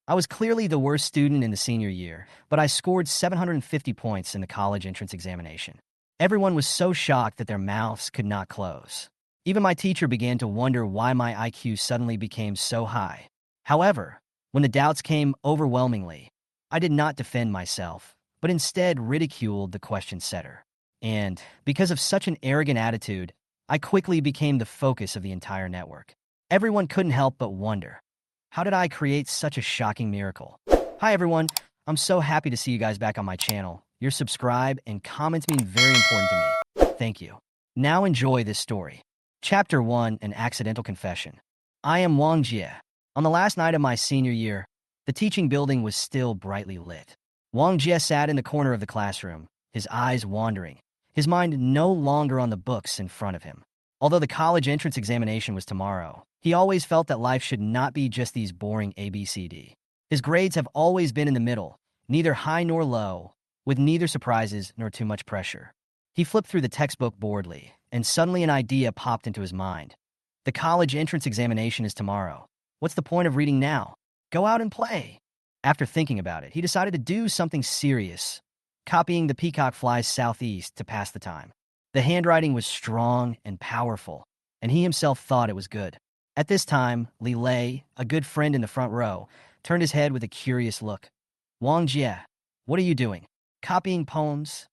I was clearly the worst student in the senior year, but I scored 750 points in the college entrance examination. Everyone was so shocked that their mouths could not close. Even my teacher began to wonder why my IQ suddenly became so high. However, when the doubts came overwhelmingly, I did not defend myself, but instead ridiculed the question setter. And, because of such an arrogant attitude, I quickly became the focus of the entire network. Everyone couldn't help but wonder, how did I create such a shocking miracle? Hi everyone, I'm so happy to see you guys back on my channel. Your subscribe and comments mean very important to me. Thank you. Now enjoy this story. Chapter 1, An Accidental Confession. I am Wang Jie. On the last night of my senior year, the teaching building was still brightly lit. Wang Jie sat in the corner of the classroom, his eyes wandering, his mind no longer on the books in front of him. Although the college entrance examination was tomorrow, he always felt that life should not be just these boring ABCD. His grades have always been in the middle, neither high nor low, with neither surprises nor too much pressure. He flipped through the textbook boredly, and suddenly an idea popped into his mind. The college entrance examination is tomorrow. What's the point of reading now? Go out and play. After thinking about it, he decided to do something serious, copying The Peacock Flies Southeast to pass the time. The handwriting was strong and powerful, and he himself thought it was good. At this time, Li Lei, a good friend in the front row, turned his head with a curious look. Wang Jie, what are you doing? Copying poems?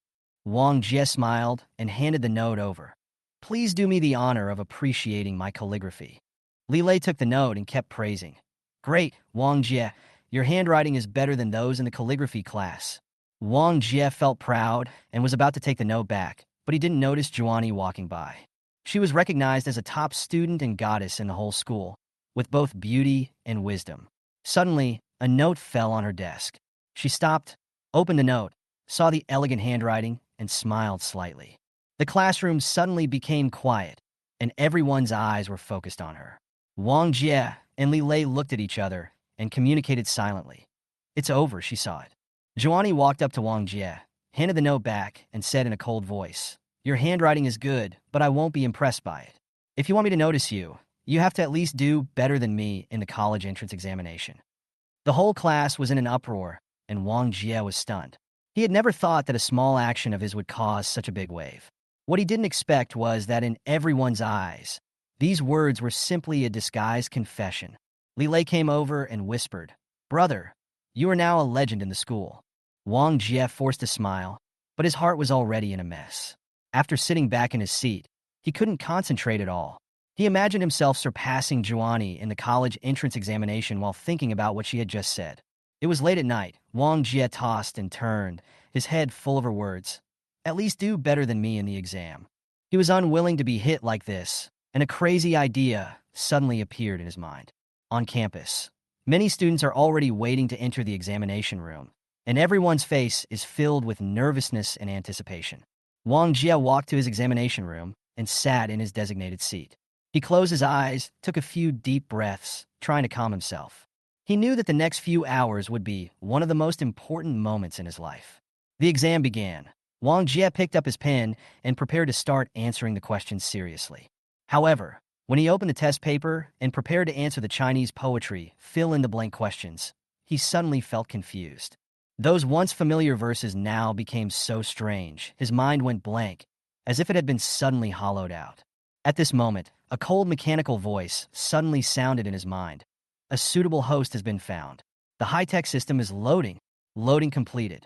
Wang Jie smiled and handed the note over. Please do me the honor of appreciating my calligraphy. Li Lei took the note and kept praising. Great, Wang Jie, your handwriting is better than those in the calligraphy class. Wang Jie felt proud and was about to take the note back, but he didn't notice Juani walking by. She was recognized as a top student and goddess in the whole school, with both beauty and wisdom. Suddenly, a note fell on her desk. She stopped, opened the note, saw the elegant handwriting, and smiled slightly. The classroom suddenly became quiet, and everyone's eyes were focused on her. Wang Jie and Li Lei looked at each other and communicated silently. It's over, she saw it. Juani walked up to Wang Jie, handed the note back, and said in a cold voice, Your handwriting is good, but I won't be impressed by it. If you want me to notice you, you have to at least do better than me in the college entrance examination. The whole class was in an uproar, and Wang Jie was stunned. He had never thought that a small action of his would cause such a big wave. What he didn't expect was that in everyone's eyes, these words were simply a disguised confession. Li Lei came over and whispered, Brother, you are now a legend in the school. Wang Jie forced a smile, but his heart was already in a mess. After sitting back in his seat, he couldn't concentrate at all. He imagined himself surpassing Juani in the college entrance examination while thinking about what she had just said. It was late at night. Wang Jie tossed and turned, his head full of her words. At least do better than me in the exam. He was unwilling to be hit like this, and a crazy idea suddenly appeared in his mind. On campus, many students are already waiting to enter the examination room, and everyone's face is filled with nervousness and anticipation. Wang Jie walked to his examination room and sat in his designated seat. He closed his eyes, took a few deep breaths, trying to calm himself. He knew that the next few hours would be one of the most important moments in his life. The exam began. Wang Jie picked up his pen and prepared to start answering the questions seriously. However, when he opened the test paper and prepared to answer the Chinese poetry fill-in-the-blank questions, he suddenly felt confused. Those once familiar verses now became so strange, his mind went blank, as if it had been suddenly hollowed out. At this moment, a cold mechanical voice suddenly sounded in his mind. A suitable host has been found. The high-tech system is loading. Loading completed.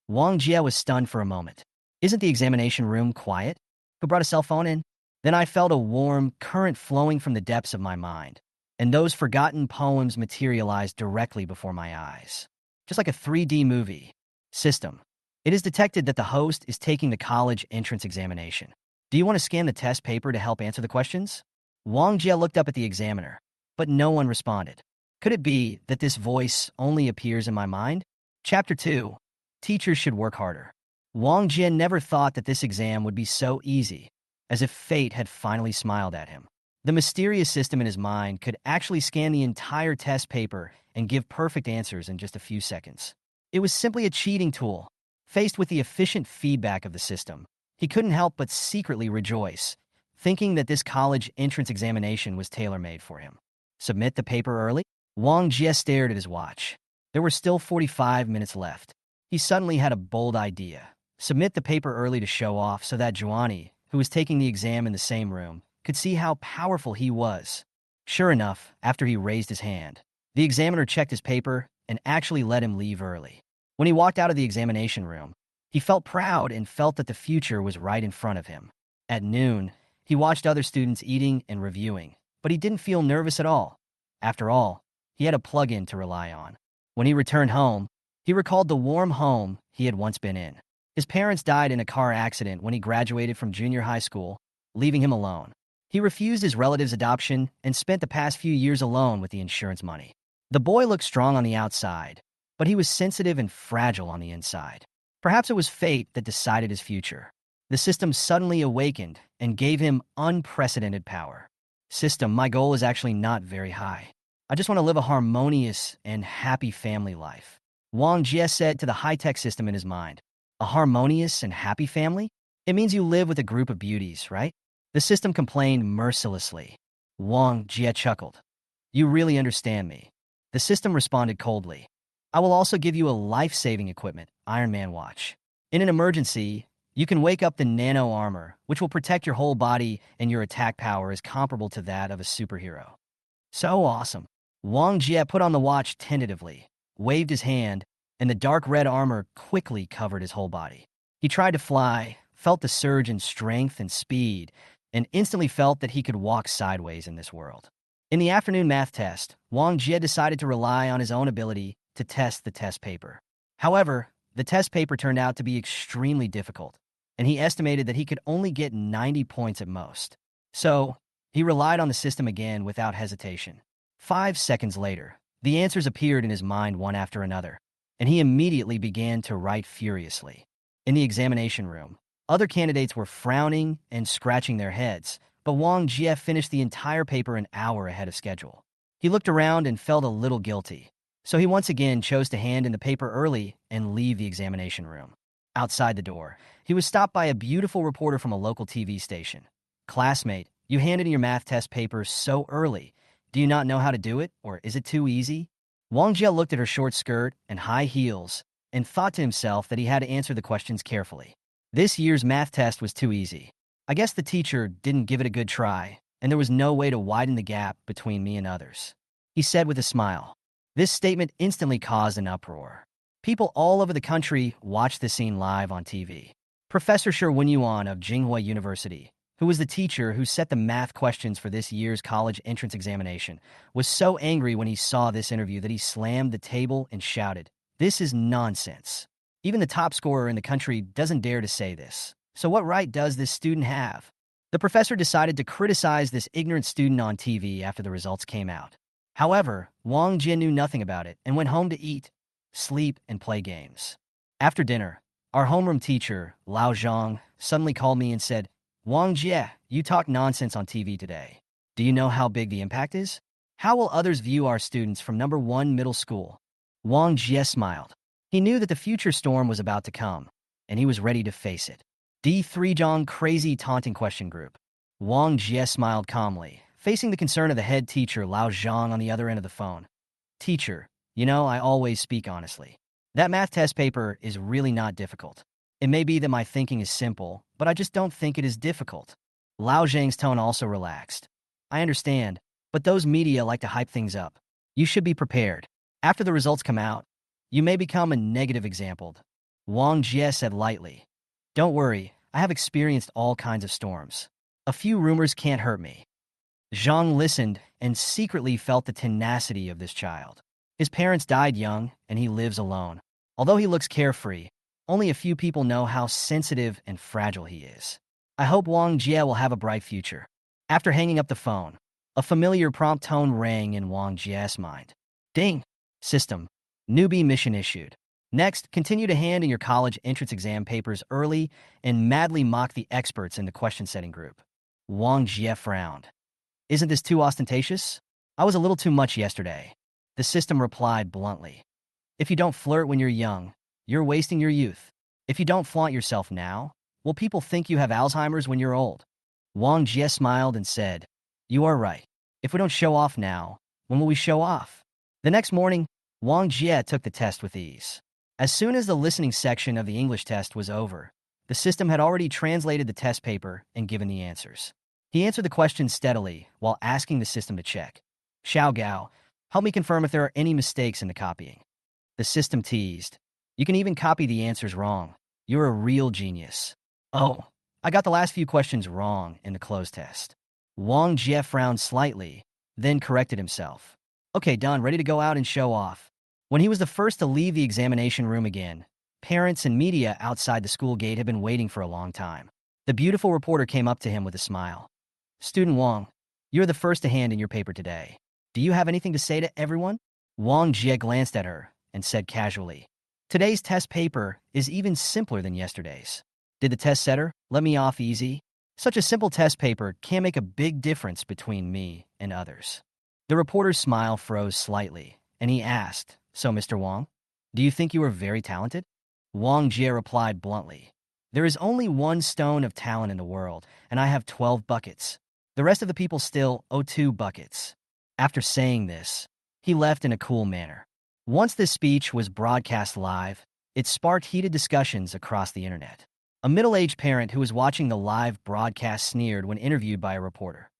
Wang Jie was stunned for a moment. Isn't the examination room quiet? Who brought a cell phone in? Then I felt a warm current flowing from the depths of my mind, and those forgotten poems materialized directly before my eyes. Just like a 3D movie. System. It is detected that the host is taking the college entrance examination. Do you want to scan the test paper to help answer the questions? Wang Jie looked up at the examiner, but no one responded. Could it be that this voice only appears in my mind? Chapter 2. Teachers should work harder. Wang Jie never thought that this exam would be so easy, as if fate had finally smiled at him. The mysterious system in his mind could actually scan the entire test paper and give perfect answers in just a few seconds. It was simply a cheating tool. Faced with the efficient feedback of the system, he couldn't help but secretly rejoice, thinking that this college entrance examination was tailor-made for him. Submit the paper early? Wang Jie stared at his watch. There were still 45 minutes left. He suddenly had a bold idea. Submit the paper early to show off so that Joanny, who was taking the exam in the same room, could see how powerful he was. Sure enough, after he raised his hand, the examiner checked his paper and actually let him leave early. When he walked out of the examination room, he felt proud and felt that the future was right in front of him. At noon, he watched other students eating and reviewing, but he didn't feel nervous at all. After all, he had a plug-in to rely on. When he returned home, he recalled the warm home he had once been in. His parents died in a car accident when he graduated from junior high school, leaving him alone. He refused his relative's adoption and spent the past few years alone with the insurance money. The boy looked strong on the outside, but he was sensitive and fragile on the inside. Perhaps it was fate that decided his future. The system suddenly awakened and gave him unprecedented power. System, my goal is actually not very high. I just want to live a harmonious and happy family life. Wang Jie said to the high-tech system in his mind. A harmonious and happy family? It means you live with a group of beauties, right? The system complained mercilessly. Wang Jie chuckled. You really understand me. The system responded coldly. I will also give you a life-saving equipment, Iron Man watch. In an emergency, you can wake up the nano armor, which will protect your whole body, and your attack power is comparable to that of a superhero. So awesome. Wang Jie put on the watch tentatively, waved his hand, and the dark red armor quickly covered his whole body. He tried to fly, felt the surge in strength and speed, and instantly felt that he could walk sideways in this world. In the afternoon math test, Wang Jie decided to rely on his own ability to test the test paper. However, the test paper turned out to be extremely difficult, and he estimated that he could only get 90 points at most. So, he relied on the system again without hesitation. 5 seconds later, the answers appeared in his mind one after another, and he immediately began to write furiously. In the examination room, other candidates were frowning and scratching their heads, but Wang Jie finished the entire paper an hour ahead of schedule. He looked around and felt a little guilty, so he once again chose to hand in the paper early and leave the examination room. Outside the door, he was stopped by a beautiful reporter from a local TV station. Classmate, you handed in your math test paper so early. Do you not know how to do it, or is it too easy? Wang Jie looked at her short skirt and high heels and thought to himself that he had to answer the questions carefully. This year's math test was too easy. I guess the teacher didn't give it a good try, and there was no way to widen the gap between me and others, he said with a smile. This statement instantly caused an uproar. People all over the country watched the scene live on TV. Professor Shi Wenyuan of Jinghua University, who was the teacher who set the math questions for this year's college entrance examination, was so angry when he saw this interview that he slammed the table and shouted, "This is nonsense. Even the top scorer in the country doesn't dare to say this. So what right does this student have?" The professor decided to criticize this ignorant student on TV after the results came out. However, Wang Jie knew nothing about it and went home to eat, sleep, and play games. After dinner, our homeroom teacher, Lao Zhang, suddenly called me and said, Wang Jie, you talk nonsense on TV today. Do you know how big the impact is? How will others view our students from number 1 middle school? Wang Jie smiled. He knew that the future storm was about to come, and he was ready to face it. D3 Zhang crazy taunting question group. Wang Jie smiled calmly, facing the concern of the head teacher Lao Zhang on the other end of the phone. Teacher, you know I always speak honestly. That math test paper is really not difficult. It may be that my thinking is simple, but I just don't think it is difficult. Lao Zhang's tone also relaxed. I understand, but those media like to hype things up. You should be prepared. After the results come out, you may become a negative example. Wang Jie said lightly. Don't worry, I have experienced all kinds of storms. A few rumors can't hurt me. Zhang listened and secretly felt the tenacity of this child. His parents died young, and he lives alone. Although he looks carefree, only a few people know how sensitive and fragile he is. I hope Wang Jie will have a bright future. After hanging up the phone, a familiar prompt tone rang in Wang Jie's mind. Ding! System. Newbie mission issued. Next, continue to hand in your college entrance exam papers early and madly mock the experts in the question-setting group. Wang Jie frowned. Isn't this too ostentatious? I was a little too much yesterday. The system replied bluntly. If you don't flirt when you're young, you're wasting your youth. If you don't flaunt yourself now, will people think you have Alzheimer's when you're old? Wang Jie smiled and said, You are right. If we don't show off now, when will we show off? The next morning, Wang Jie took the test with ease. As soon as the listening section of the English test was over, the system had already translated the test paper and given the answers. He answered the questions steadily while asking the system to check. Xiao Gao, help me confirm if there are any mistakes in the copying. The system teased. You can even copy the answers wrong. You're a real genius. Oh, I got the last few questions wrong in the closed test. Wang Jie frowned slightly, then corrected himself. Okay, done, ready to go out and show off. When he was the first to leave the examination room again, parents and media outside the school gate had been waiting for a long time. The beautiful reporter came up to him with a smile. Student Wang, you're the first to hand in your paper today. Do you have anything to say to everyone? Wang Jie glanced at her and said casually, today's test paper is even simpler than yesterday's. Did the test setter let me off easy? Such a simple test paper can make a big difference between me and others. The reporter's smile froze slightly, and he asked, so Mr. Wang, do you think you are very talented? Wang Jie replied bluntly, there is only one stone of talent in the world, and I have 12 buckets. The rest of the people still owe 2 buckets. After saying this, he left in a cool manner. Once this speech was broadcast live, it sparked heated discussions across the internet. A middle-aged parent who was watching the live broadcast sneered when interviewed by a reporter.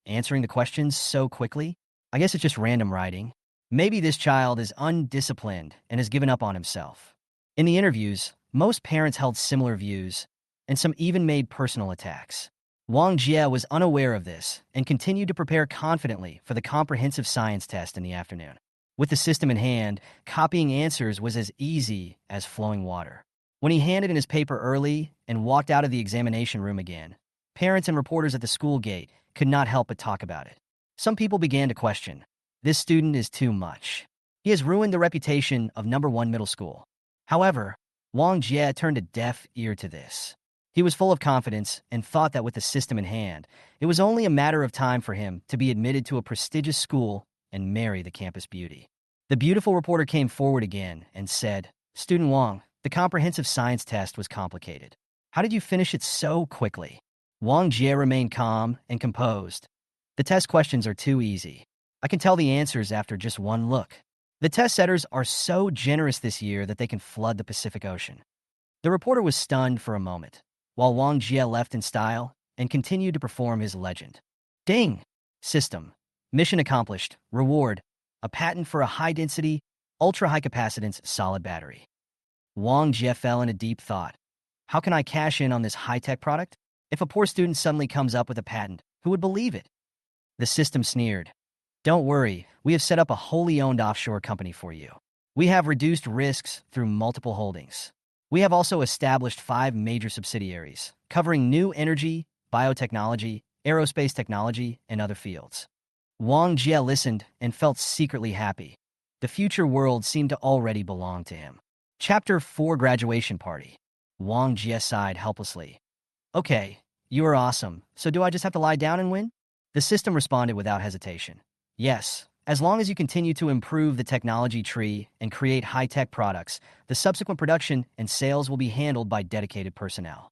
Answering the questions so quickly? I guess it's just random writing. Maybe this child is undisciplined and has given up on himself. In the interviews, most parents held similar views, and some even made personal attacks. Wang Jie was unaware of this and continued to prepare confidently for the comprehensive science test in the afternoon. With the system in hand, copying answers was as easy as flowing water. When he handed in his paper early and walked out of the examination room again, parents and reporters at the school gate could not help but talk about it. Some people began to question, this student is too much. He has ruined the reputation of #1 middle school. However, Wang Jie turned a deaf ear to this. He was full of confidence and thought that with the system in hand, it was only a matter of time for him to be admitted to a prestigious school and marry the campus beauty. The beautiful reporter came forward again and said, Student Wang, the comprehensive science test was complicated. How did you finish it so quickly? Wang Jie remained calm and composed. The test questions are too easy. I can tell the answers after just one look. The test setters are so generous this year that they can flood the Pacific Ocean. The reporter was stunned for a moment, while Wang Jie left in style and continued to perform his legend. Ding! System. Mission accomplished. Reward. A patent for a high-density, ultra-high capacitance solid battery. Wang Jie fell in a deep thought. How can I cash in on this high-tech product? If a poor student suddenly comes up with a patent, who would believe it? The system sneered. Don't worry, we have set up a wholly owned offshore company for you. We have reduced risks through multiple holdings. We have also established 5 major subsidiaries, covering new energy, biotechnology, aerospace technology, and other fields. Wang Jie listened and felt secretly happy. The future world seemed to already belong to him. Chapter 4 Graduation Party. Wang Jie sighed helplessly. Okay, you are awesome, so do I just have to lie down and win? The system responded without hesitation. Yes, as long as you continue to improve the technology tree and create high-tech products, the subsequent production and sales will be handled by dedicated personnel.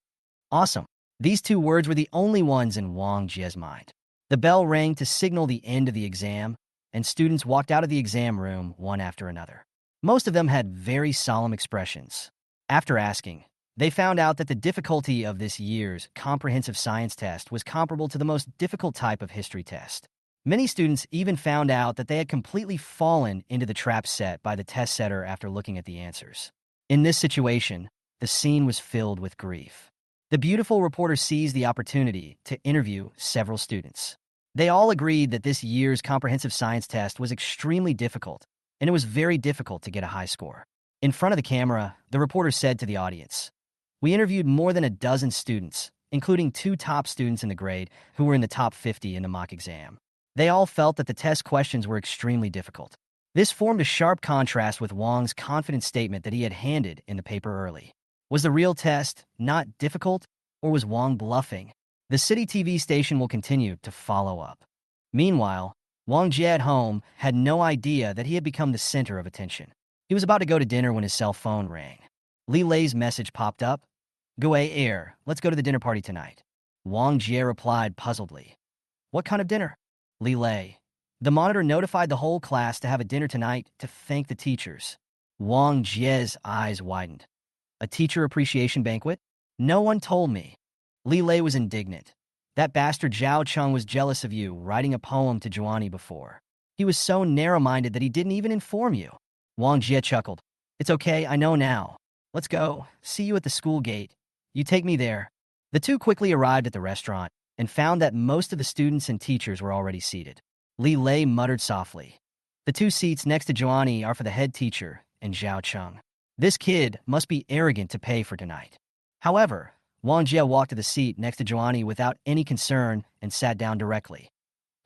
Awesome. These 2 words were the only ones in Wang Jie's mind. The bell rang to signal the end of the exam, and students walked out of the exam room one after another. Most of them had very solemn expressions. After asking, they found out that the difficulty of this year's comprehensive science test was comparable to the most difficult type of history test. Many students even found out that they had completely fallen into the trap set by the test setter after looking at the answers. In this situation, the scene was filled with grief. The beautiful reporter seized the opportunity to interview several students. They all agreed that this year's comprehensive science test was extremely difficult, and it was very difficult to get a high score. In front of the camera, the reporter said to the audience, we interviewed more than a dozen students, including 2 top students in the grade who were in the top 50 in the mock exam. They all felt that the test questions were extremely difficult. This formed a sharp contrast with Wang's confident statement that he had handed in the paper early. Was the real test not difficult, or was Wang bluffing? The city TV station will continue to follow up. Meanwhile, Wang Jie at home had no idea that he had become the center of attention. He was about to go to dinner when his cell phone rang. Li Lei's message popped up. Gue Air, let's go to the dinner party tonight. Wang Jie replied puzzledly. What kind of dinner? Li Lei. The monitor notified the whole class to have a dinner tonight to thank the teachers. Wang Jie's eyes widened. A teacher appreciation banquet? No one told me. Li Lei was indignant. That bastard Zhao Cheng was jealous of you writing a poem to Juani before. He was so narrow-minded that he didn't even inform you. Wang Jie chuckled. It's okay, I know now. Let's go. See you at the school gate. You take me there. The two quickly arrived at the restaurant and found that most of the students and teachers were already seated. Li Lei muttered softly. The two seats next to Juani are for the head teacher and Zhao Cheng. This kid must be arrogant to pay for tonight. However, Wang Jie walked to the seat next to Juani without any concern and sat down directly.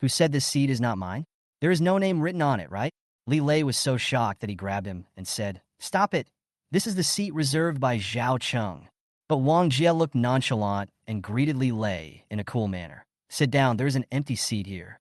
Who said this seat is not mine? There is no name written on it, right? Li Lei was so shocked that he grabbed him and said, Stop it. This is the seat reserved by Zhao Cheng. But Wang Jie looked nonchalant and greeted Li Lei in a cool manner. Sit down, there is an empty seat here.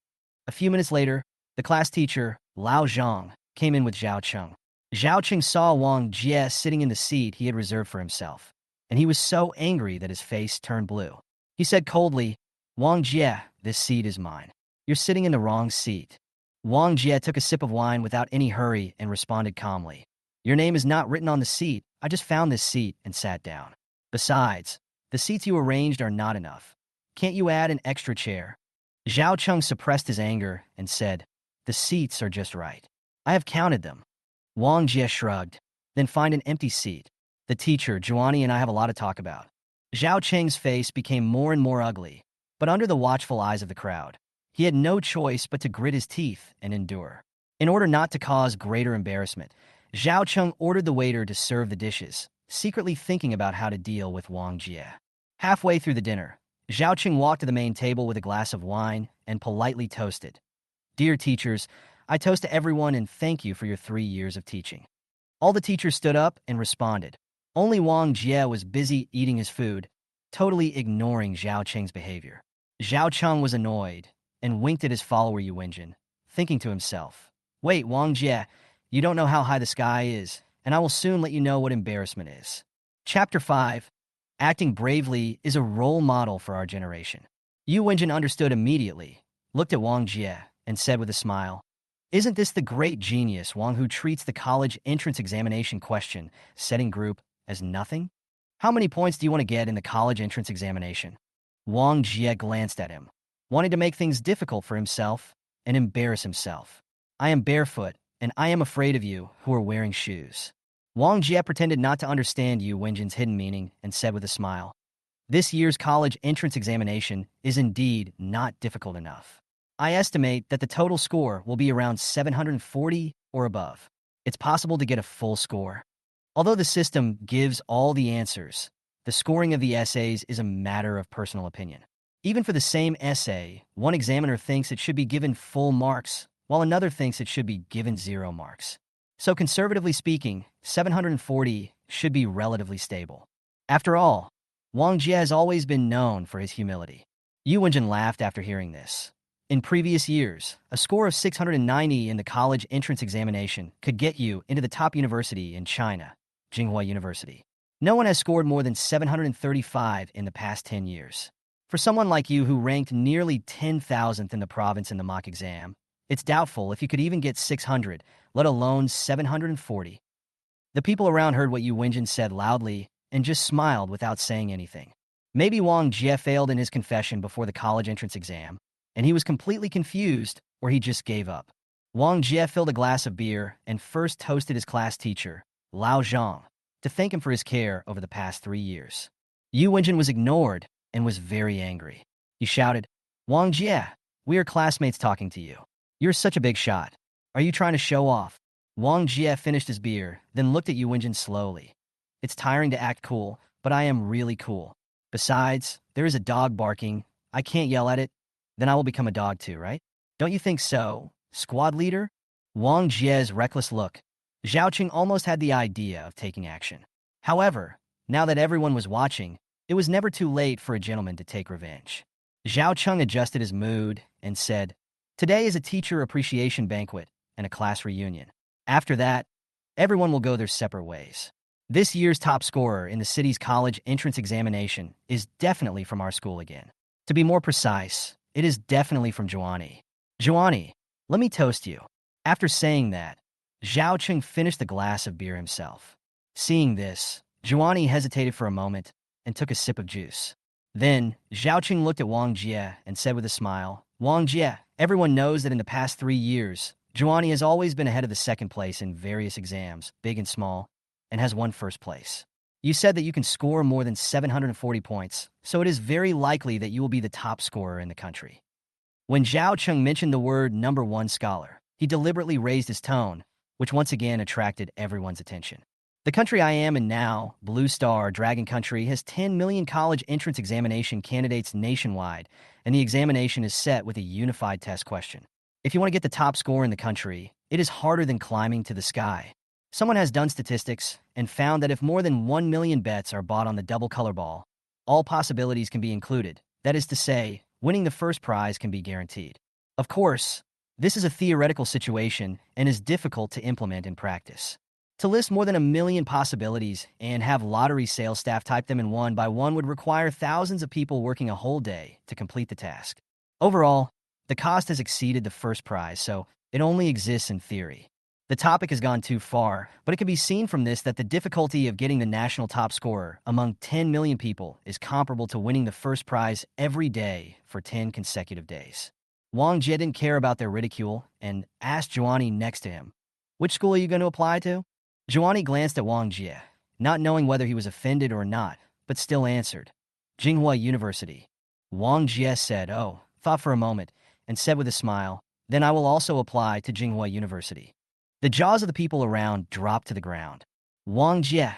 A few minutes later, the class teacher, Lao Zhang, came in with Zhao Cheng. Zhao Cheng saw Wang Jie sitting in the seat he had reserved for himself, and he was so angry that his face turned blue. He said coldly, Wang Jie, this seat is mine. You're sitting in the wrong seat. Wang Jie took a sip of wine without any hurry and responded calmly. Your name is not written on the seat. I just found this seat and sat down. Besides, the seats you arranged are not enough. Can't you add an extra chair? Zhao Cheng suppressed his anger and said, The seats are just right. I have counted them. Wang Jie shrugged. Then find an empty seat. The teacher, Juani, and I have a lot to talk about. Zhao Cheng's face became more and more ugly, but under the watchful eyes of the crowd, he had no choice but to grit his teeth and endure. In order not to cause greater embarrassment, Zhao Cheng ordered the waiter to serve the dishes, secretly thinking about how to deal with Wang Jie. Halfway through the dinner, Zhao Cheng walked to the main table with a glass of wine and politely toasted. Dear teachers, I toast to everyone and thank you for your 3 years of teaching. All the teachers stood up and responded. Only Wang Jie was busy eating his food, totally ignoring Zhao Cheng's behavior. Zhao Cheng was annoyed and winked at his follower Yu Wenjin, thinking to himself, Wait, Wang Jie, you don't know how high the sky is, and I will soon let you know what embarrassment is. Chapter 5. Acting bravely is a role model for our generation. Yu Wenjin understood immediately, looked at Wang Jie, and said with a smile, Isn't this the great genius Wang who treats the college entrance examination question setting group as nothing? How many points do you want to get in the college entrance examination? Wang Jie glanced at him, wanting to make things difficult for himself and embarrass himself. I am barefoot, and I am afraid of you who are wearing shoes. Wang Jie pretended not to understand Yu Wenjin's hidden meaning and said with a smile, This year's college entrance examination is indeed not difficult enough. I estimate that the total score will be around 740 or above. It's possible to get a full score. Although the system gives all the answers, the scoring of the essays is a matter of personal opinion. Even for the same essay, one examiner thinks it should be given full marks, while another thinks it should be given 0 marks. So conservatively speaking, 740 should be relatively stable. After all, Wang Jie has always been known for his humility. Yu Wenjin laughed after hearing this. In previous years, a score of 690 in the college entrance examination could get you into the top university in China, Tsinghua University. No one has scored more than 735 in the past 10 years. For someone like you who ranked nearly 10,000th in the province in the mock exam, it's doubtful if you could even get 600, let alone 740. The people around heard what Yu Wenjin said loudly and just smiled without saying anything. Maybe Wang Jie failed in his confession before the college entrance exam, and he was completely confused, or he just gave up. Wang Jie filled a glass of beer and first toasted his class teacher, Lao Zhang, to thank him for his care over the past 3 years. Yu Wenjin was ignored and was very angry. He shouted, Wang Jie, we are classmates talking to you. You're such a big shot. Are you trying to show off? Wang Jie finished his beer, then looked at Yu Wenjin slowly. It's tiring to act cool, but I am really cool. Besides, there is a dog barking. I can't yell at it. Then I will become a dog too, right? Don't you think so, squad leader? Wang Jie's reckless look. Zhao Qing almost had the idea of taking action. However, now that everyone was watching, it was never too late for a gentleman to take revenge. Zhao Cheng adjusted his mood and said, Today is a teacher appreciation banquet and a class reunion. After that, everyone will go their separate ways. This year's top scorer in the city's college entrance examination is definitely from our school again. To be more precise, it is definitely from Juani. Juani, Let me toast you. After saying that, Zhao Cheng finished the glass of beer himself. Seeing this, Juani hesitated for a moment and took a sip of juice. Then, Zhao Cheng looked at Wang Jie and said with a smile, Wang Jie, everyone knows that in the past 3 years, Juani has always been ahead of the second place in various exams, big and small, and has won first place. You said that you can score more than 740 points, so it is very likely that you will be the top scorer in the country. When Zhao Cheng mentioned the word number one scholar, he deliberately raised his tone, which once again attracted everyone's attention. The country I am in now, Blue Star Dragon Country, has 10 million college entrance examination candidates nationwide, and the examination is set with a unified test question. If you want to get the top score in the country, it is harder than climbing to the sky. Someone has done statistics and found that if more than 1 million bets are bought on the double color ball, all possibilities can be included. That is to say, winning the first prize can be guaranteed. Of course, this is a theoretical situation and is difficult to implement in practice. To list more than 1 million possibilities and have lottery sales staff type them in one by one would require thousands of people working a whole day to complete the task. Overall, the cost has exceeded the first prize, so it only exists in theory. The topic has gone too far, but it can be seen from this that the difficulty of getting the national top scorer among 10 million people is comparable to winning the first prize every day for 10 consecutive days. Wang Jie didn't care about their ridicule and asked Juani next to him, "Which school are you going to apply to?" Juani glanced at Wang Jie, not knowing whether he was offended or not, but still answered, "Jinghua University." Wang Jie said, "Oh," thought for a moment, and said with a smile, "Then I will also apply to Jinghua University." The jaws of the people around dropped to the ground. Wang Jie,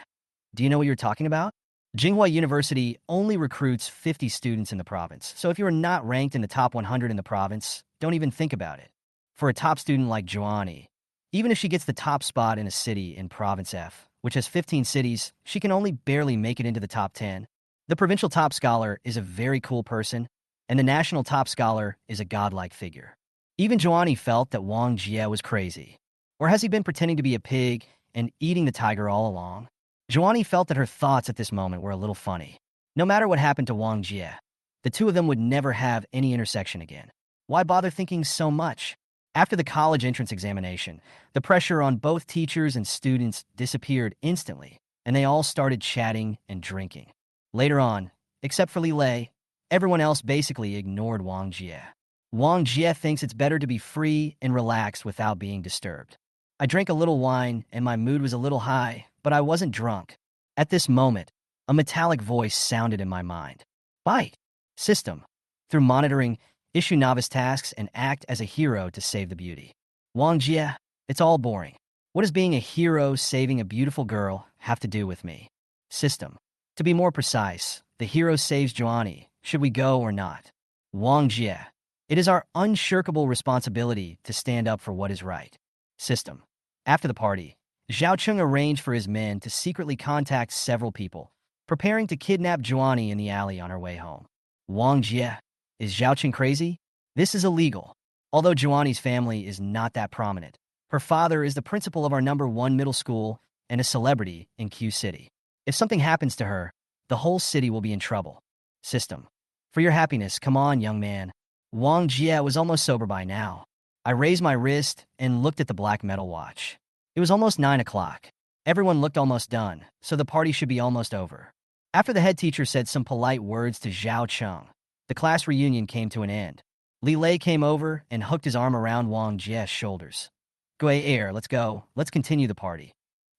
do you know what you're talking about? Jinghua University only recruits 50 students in the province, so if you are not ranked in the top 100 in the province, don't even think about it. For a top student like Juani, even if she gets the top spot in a city in Province F, which has 15 cities, she can only barely make it into the top 10. The provincial top scholar is a very cool person, and the national top scholar is a godlike figure. Even Juani felt that Wang Jie was crazy. Or has he been pretending to be a pig and eating the tiger all along? Juani felt that her thoughts at this moment were a little funny. No matter what happened to Wang Jie, the two of them would never have any intersection again. Why bother thinking so much? After the college entrance examination, the pressure on both teachers and students disappeared instantly, and they all started chatting and drinking. Later on, except for Li Lei, everyone else basically ignored Wang Jie. Wang Jie thinks it's better to be free and relaxed without being disturbed. I drank a little wine, and my mood was a little high, but I wasn't drunk. At this moment, a metallic voice sounded in my mind. Bite. System. Through monitoring, issue novice tasks, and act as a hero to save the beauty. Wang Jie, it's all boring. What does being a hero saving a beautiful girl have to do with me? System. To be more precise, the hero saves Juani. Should we go or not? Wang Jie. It is our unshirkable responsibility to stand up for what is right. System. After the party, Zhao Cheng arranged for his men to secretly contact several people, preparing to kidnap Juani in the alley on her way home. Wang Jie. Is Zhao Cheng crazy? This is illegal. Although Juani's family is not that prominent, her father is the principal of our number 1 middle school and a celebrity in Q City. If something happens to her, the whole city will be in trouble. System. For your happiness, come on, young man. Wang Jie was almost sober by now. I raised my wrist and looked at the black metal watch. It was almost 9 o'clock. Everyone looked almost done, so the party should be almost over. After the head teacher said some polite words to Zhao Cheng, the class reunion came to an end. Li Lei came over and hooked his arm around Wang Jie's shoulders. Gui Air, let's go. Let's continue the party.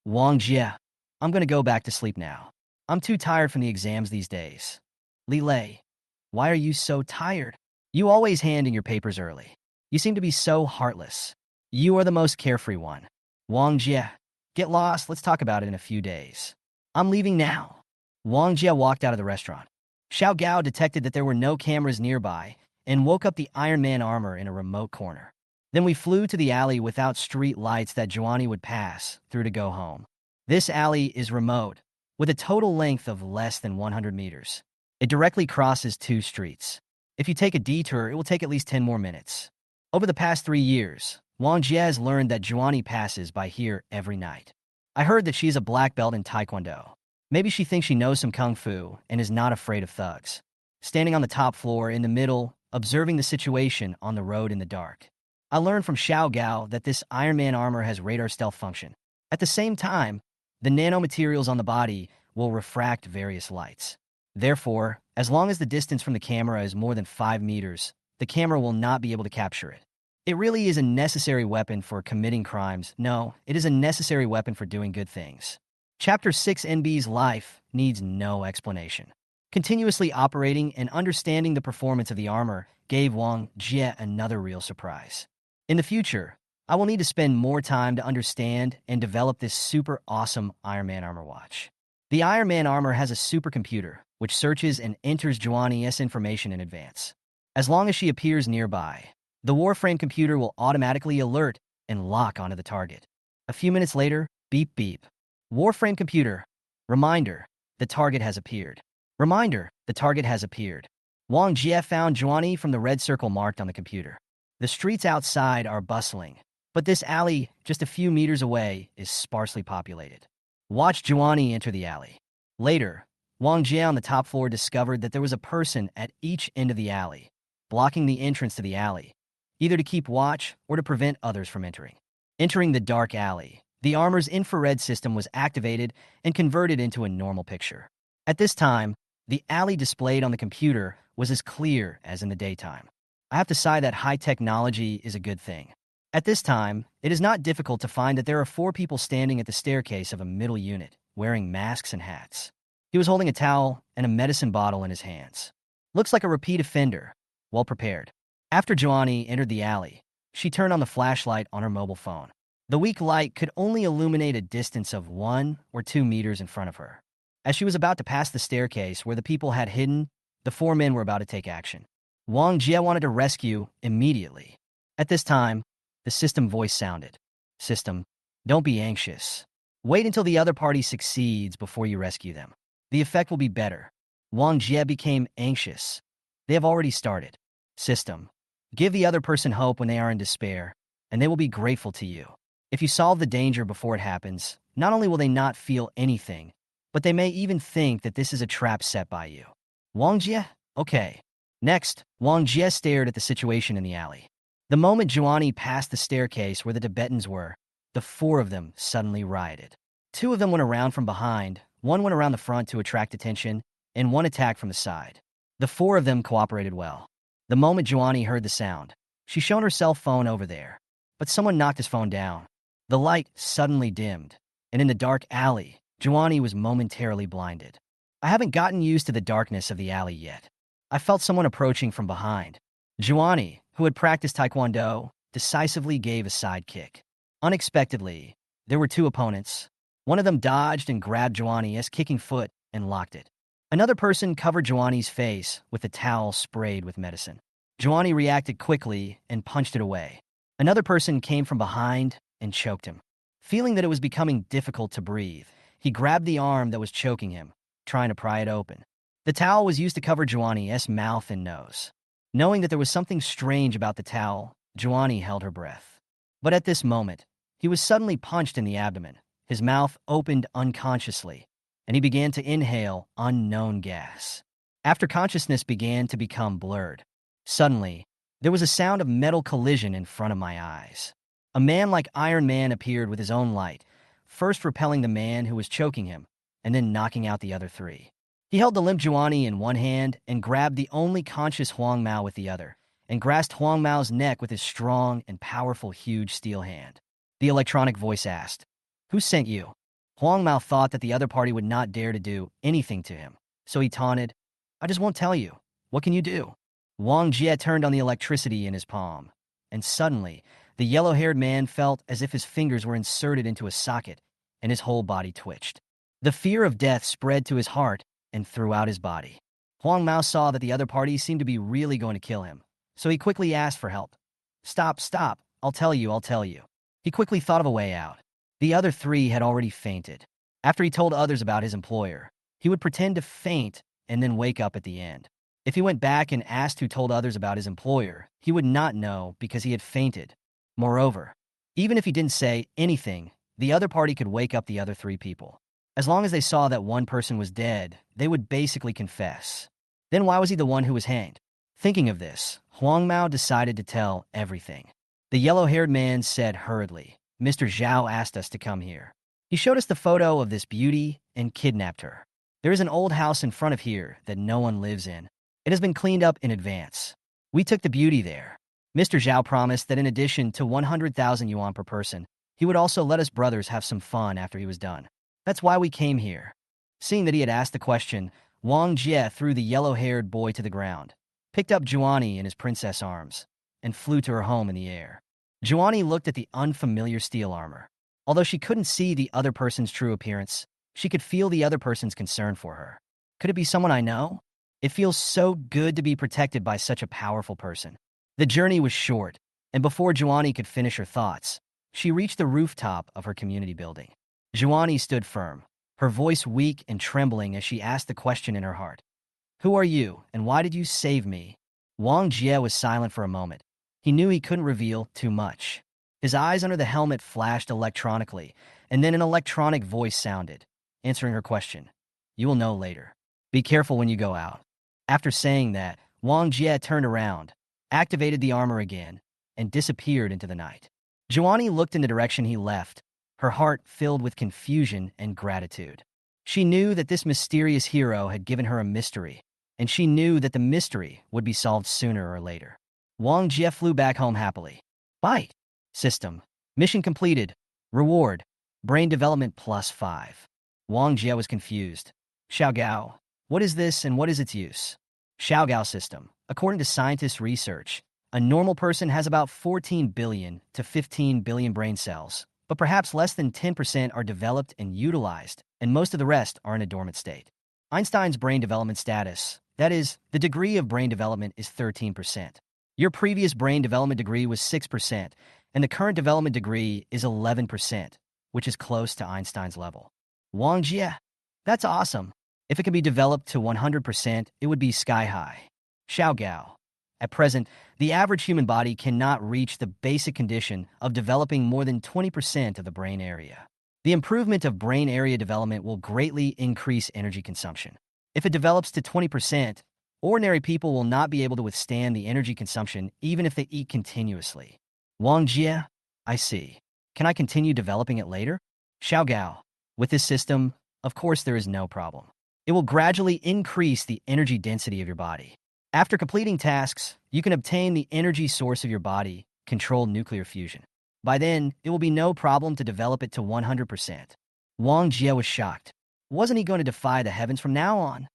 Wang Jie, I'm going to go back to sleep now. I'm too tired from the exams these days. Li Lei, why are you so tired? You always hand in your papers early. You seem to be so heartless. You are the most carefree one. Wang Jie, get lost. Let's talk about it in a few days. I'm leaving now. Wang Jie walked out of the restaurant. Xiao Gao detected that there were no cameras nearby and woke up the Iron Man armor in a remote corner. Then we flew to the alley without street lights that Juani would pass through to go home. This alley is remote, with a total length of less than 100 meters. It directly crosses 2 streets. If you take a detour, it will take at least 10 more minutes. Over the past 3 years, Wang Jie has learned that Juani passes by here every night. I heard that she is a black belt in Taekwondo. Maybe she thinks she knows some kung fu and is not afraid of thugs. Standing on the top floor in the middle, observing the situation on the road in the dark. I learned from Xiao Gao that this Iron Man armor has radar stealth function. At the same time, the nanomaterials on the body will refract various lights. Therefore, as long as the distance from the camera is more than 5 meters, the camera will not be able to capture it. It really is a necessary weapon for committing crimes. No, it is a necessary weapon for doing good things. Chapter 6 NB's life needs no explanation. Continuously operating and understanding the performance of the armor gave Wang Jie another real surprise. In the future, I will need to spend more time to understand and develop this super awesome Iron Man armor watch. The Iron Man armor has a supercomputer, which searches and enters Juani's information in advance. As long as she appears nearby, the Warframe computer will automatically alert and lock onto the target. A few minutes later, beep beep. Warframe computer. Reminder, the target has appeared. Reminder, the target has appeared. Wang Jie found Juani from the red circle marked on the computer. The streets outside are bustling, but this alley, just a few meters away, is sparsely populated. Watch Juani enter the alley. Later, Wang Jie on the top floor discovered that there was a person at each end of the alley, blocking the entrance to the alley, either to keep watch or to prevent others from entering. Entering the dark alley, the armor's infrared system was activated and converted into a normal picture. At this time, the alley displayed on the computer was as clear as in the daytime. I have to say that high technology is a good thing. At this time, it is not difficult to find that there are 4 people standing at the staircase of a middle unit, wearing masks and hats. He was holding a towel and a medicine bottle in his hands. Looks like a repeat offender, well prepared. After Juani entered the alley, she turned on the flashlight on her mobile phone. The weak light could only illuminate a distance of 1 or 2 meters in front of her. As she was about to pass the staircase where the people had hidden, the 4 men were about to take action. Wang Jie wanted to rescue immediately. At this time, the system voice sounded. System, don't be anxious. Wait until the other party succeeds before you rescue them. The effect will be better. Wang Jie became anxious. They have already started. System, give the other person hope when they are in despair, and they will be grateful to you. If you solve the danger before it happens, not only will they not feel anything, but they may even think that this is a trap set by you. Wang Jie? Okay. Next, Wang Jie stared at the situation in the alley. The moment Juani passed the staircase where the Tibetans were, the 4 of them suddenly rioted. 2 of them went around from behind, 1 went around the front to attract attention, and 1 attacked from the side. The 4 of them cooperated well. The moment Juani heard the sound, she shone her cell phone over there, but someone knocked his phone down. The light suddenly dimmed, and in the dark alley, Juani was momentarily blinded. I haven't gotten used to the darkness of the alley yet. I felt someone approaching from behind. Juani, who had practiced Taekwondo, decisively gave a side kick. Unexpectedly, there were 2 opponents. One of them dodged and grabbed Juani's kicking foot and locked it. Another person covered Juani's face with a towel sprayed with medicine. Juani reacted quickly and punched it away. Another person came from behind and choked him. Feeling that it was becoming difficult to breathe, he grabbed the arm that was choking him, trying to pry it open. The towel was used to cover Juani's mouth and nose. Knowing that there was something strange about the towel, Juani held her breath. But at this moment, he was suddenly punched in the abdomen. His mouth opened unconsciously, and he began to inhale unknown gas. After consciousness began to become blurred, suddenly, there was a sound of metal collision in front of my eyes. A man like Iron Man appeared with his own light, first repelling the man who was choking him, and then knocking out the other 3. He held the limp Juani in one hand and grabbed the only conscious Huang Mao with the other, and grasped Huang Mao's neck with his strong and powerful huge steel hand. The electronic voice asked, "Who sent you?" Huang Mao thought that the other party would not dare to do anything to him, so he taunted, "I just won't tell you. What can you do?" Wang Jie turned on the electricity in his palm, and suddenly, the yellow-haired man felt as if his fingers were inserted into a socket, and his whole body twitched. The fear of death spread to his heart and throughout his body. Huang Mao saw that the other party seemed to be really going to kill him, so he quickly asked for help. Stop, I'll tell you. He quickly thought of a way out. The other 3 had already fainted. After he told others about his employer, he would pretend to faint and then wake up at the end. If he went back and asked who told others about his employer, he would not know because he had fainted. Moreover, even if he didn't say anything, the other party could wake up the other 3 people. As long as they saw that one person was dead, they would basically confess. Then why was he the one who was hanged? Thinking of this, Huang Mao decided to tell everything. The yellow-haired man said hurriedly, "Mr. Zhao asked us to come here. He showed us the photo of this beauty and kidnapped her. There is an old house in front of here that no one lives in. It has been cleaned up in advance. We took the beauty there. Mr. Zhao promised that in addition to 100,000 yuan per person, he would also let us brothers have some fun after he was done. That's why we came here." Seeing that he had asked the question, Wang Jie threw the yellow-haired boy to the ground, picked up Juani in his princess arms, and flew to her home in the air. Juani looked at the unfamiliar steel armor. Although she couldn't see the other person's true appearance, she could feel the other person's concern for her. Could it be someone I know? It feels so good to be protected by such a powerful person. The journey was short, and before Juani could finish her thoughts, she reached the rooftop of her community building. Juani stood firm, her voice weak and trembling as she asked the question in her heart. "Who are you, and why did you save me?" Wang Jie was silent for a moment. He knew he couldn't reveal too much. His eyes under the helmet flashed electronically, and then an electronic voice sounded, answering her question. "You will know later. Be careful when you go out." After saying that, Wang Jie turned around, activated the armor again, and disappeared into the night. Juani looked in the direction he left, her heart filled with confusion and gratitude. She knew that this mysterious hero had given her a mystery, and she knew that the mystery would be solved sooner or later. Wang Jie flew back home happily. Bite. System. Mission completed. Reward. Brain development +5. Wang Jie was confused. Xiaogao. What is this and what is its use? Xiaogao system. According to scientists' research, a normal person has about 14 billion to 15 billion brain cells, but perhaps less than 10% are developed and utilized, and most of the rest are in a dormant state. Einstein's brain development status, that is, the degree of brain development, is 13%. Your previous brain development degree was 6%, and the current development degree is 11%, which is close to Einstein's level. Wang Jie. That's awesome. If it could be developed to 100%, it would be sky high. Xiaogao. At present, the average human body cannot reach the basic condition of developing more than 20% of the brain area. The improvement of brain area development will greatly increase energy consumption. If it develops to 20%, ordinary people will not be able to withstand the energy consumption even if they eat continuously. Wang Jie, I see. Can I continue developing it later? Xiaogao. With this system, of course there is no problem. It will gradually increase the energy density of your body. After completing tasks, you can obtain the energy source of your body, controlled nuclear fusion. By then, it will be no problem to develop it to 100%. Wang Jie was shocked. Wasn't he going to defy the heavens from now on?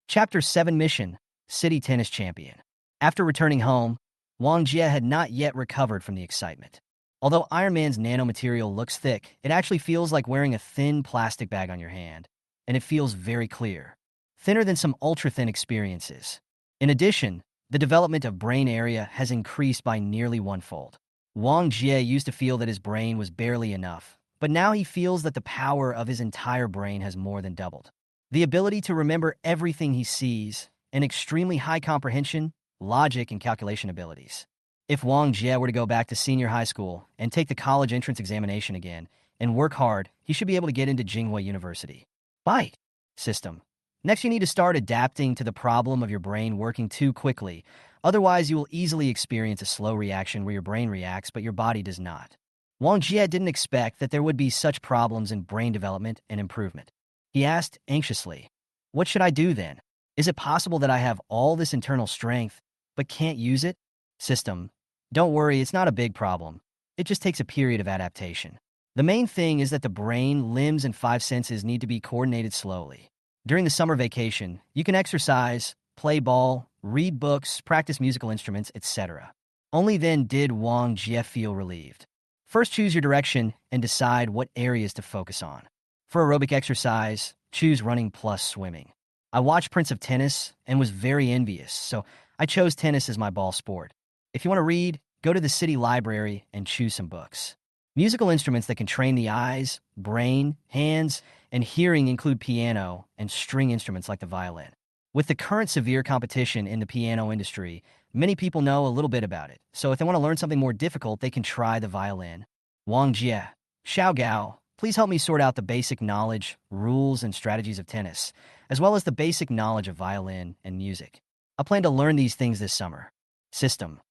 Chapter 7 Mission, City Tennis Champion. After returning home, Wang Jie had not yet recovered from the excitement. Although Iron Man's nanomaterial looks thick, it actually feels like wearing a thin plastic bag on your hand, and it feels very clear, thinner than some ultra-thin experiences. In addition, the development of brain area has increased by nearly one-fold. Wang Jie used to feel that his brain was barely enough, but now he feels that the power of his entire brain has more than doubled. The ability to remember everything he sees, and extremely high comprehension, logic, and calculation abilities. If Wang Jie were to go back to senior high school and take the college entrance examination again and work hard, he should be able to get into Tsinghua University. Bite. System. Next, you need to start adapting to the problem of your brain working too quickly. Otherwise, you will easily experience a slow reaction where your brain reacts, but your body does not. Wang Jie didn't expect that there would be such problems in brain development and improvement. He asked anxiously, "What should I do then? Is it possible that I have all this internal strength, but can't use it?" System. Don't worry, it's not a big problem. It just takes a period of adaptation. The main thing is that the brain, limbs, and 5 senses need to be coordinated slowly. During the summer vacation, you can exercise, play ball, read books, practice musical instruments, etc. Only then did Wang Jie feel relieved. First, choose your direction and decide what areas to focus on. For aerobic exercise, choose running plus swimming. I watched Prince of Tennis and was very envious, so I chose tennis as my ball sport. If you want to read, go to the city library and choose some books. Musical instruments that can train the eyes, brain, hands, and hearing include piano and string instruments like the violin. With the current severe competition in the piano industry, many people know a little bit about it, so if they want to learn something more difficult, they can try the violin. Wang Jie. Xiaogao, please help me sort out the basic knowledge, rules, and strategies of tennis, as well as the basic knowledge of violin and music. I plan to learn these things this summer. System.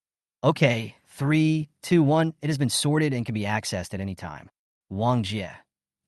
Okay, 3, 2, 1, it has been sorted and can be accessed at any time. Wang Jie.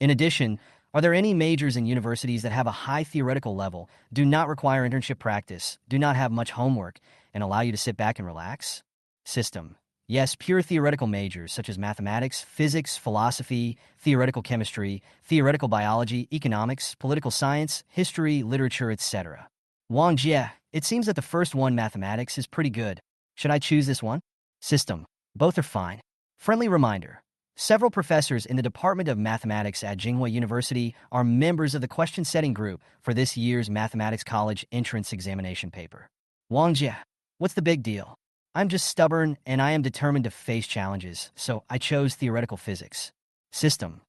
In addition, are there any majors and universities that have a high theoretical level, do not require internship practice, do not have much homework, and allow you to sit back and relax? System. Yes, pure theoretical majors such as mathematics, physics, philosophy, theoretical chemistry, theoretical biology, economics, political science, history, literature, etc. Wang Jie, it seems that the first one, mathematics, is pretty good. Should I choose this one? System. Both are fine. Friendly reminder. Several professors in the Department of Mathematics at Tsinghua University are members of the question-setting group for this year's Mathematics College entrance examination paper. Wang Jie, what's the big deal? I'm just stubborn and I am determined to face challenges, so I chose theoretical physics. System.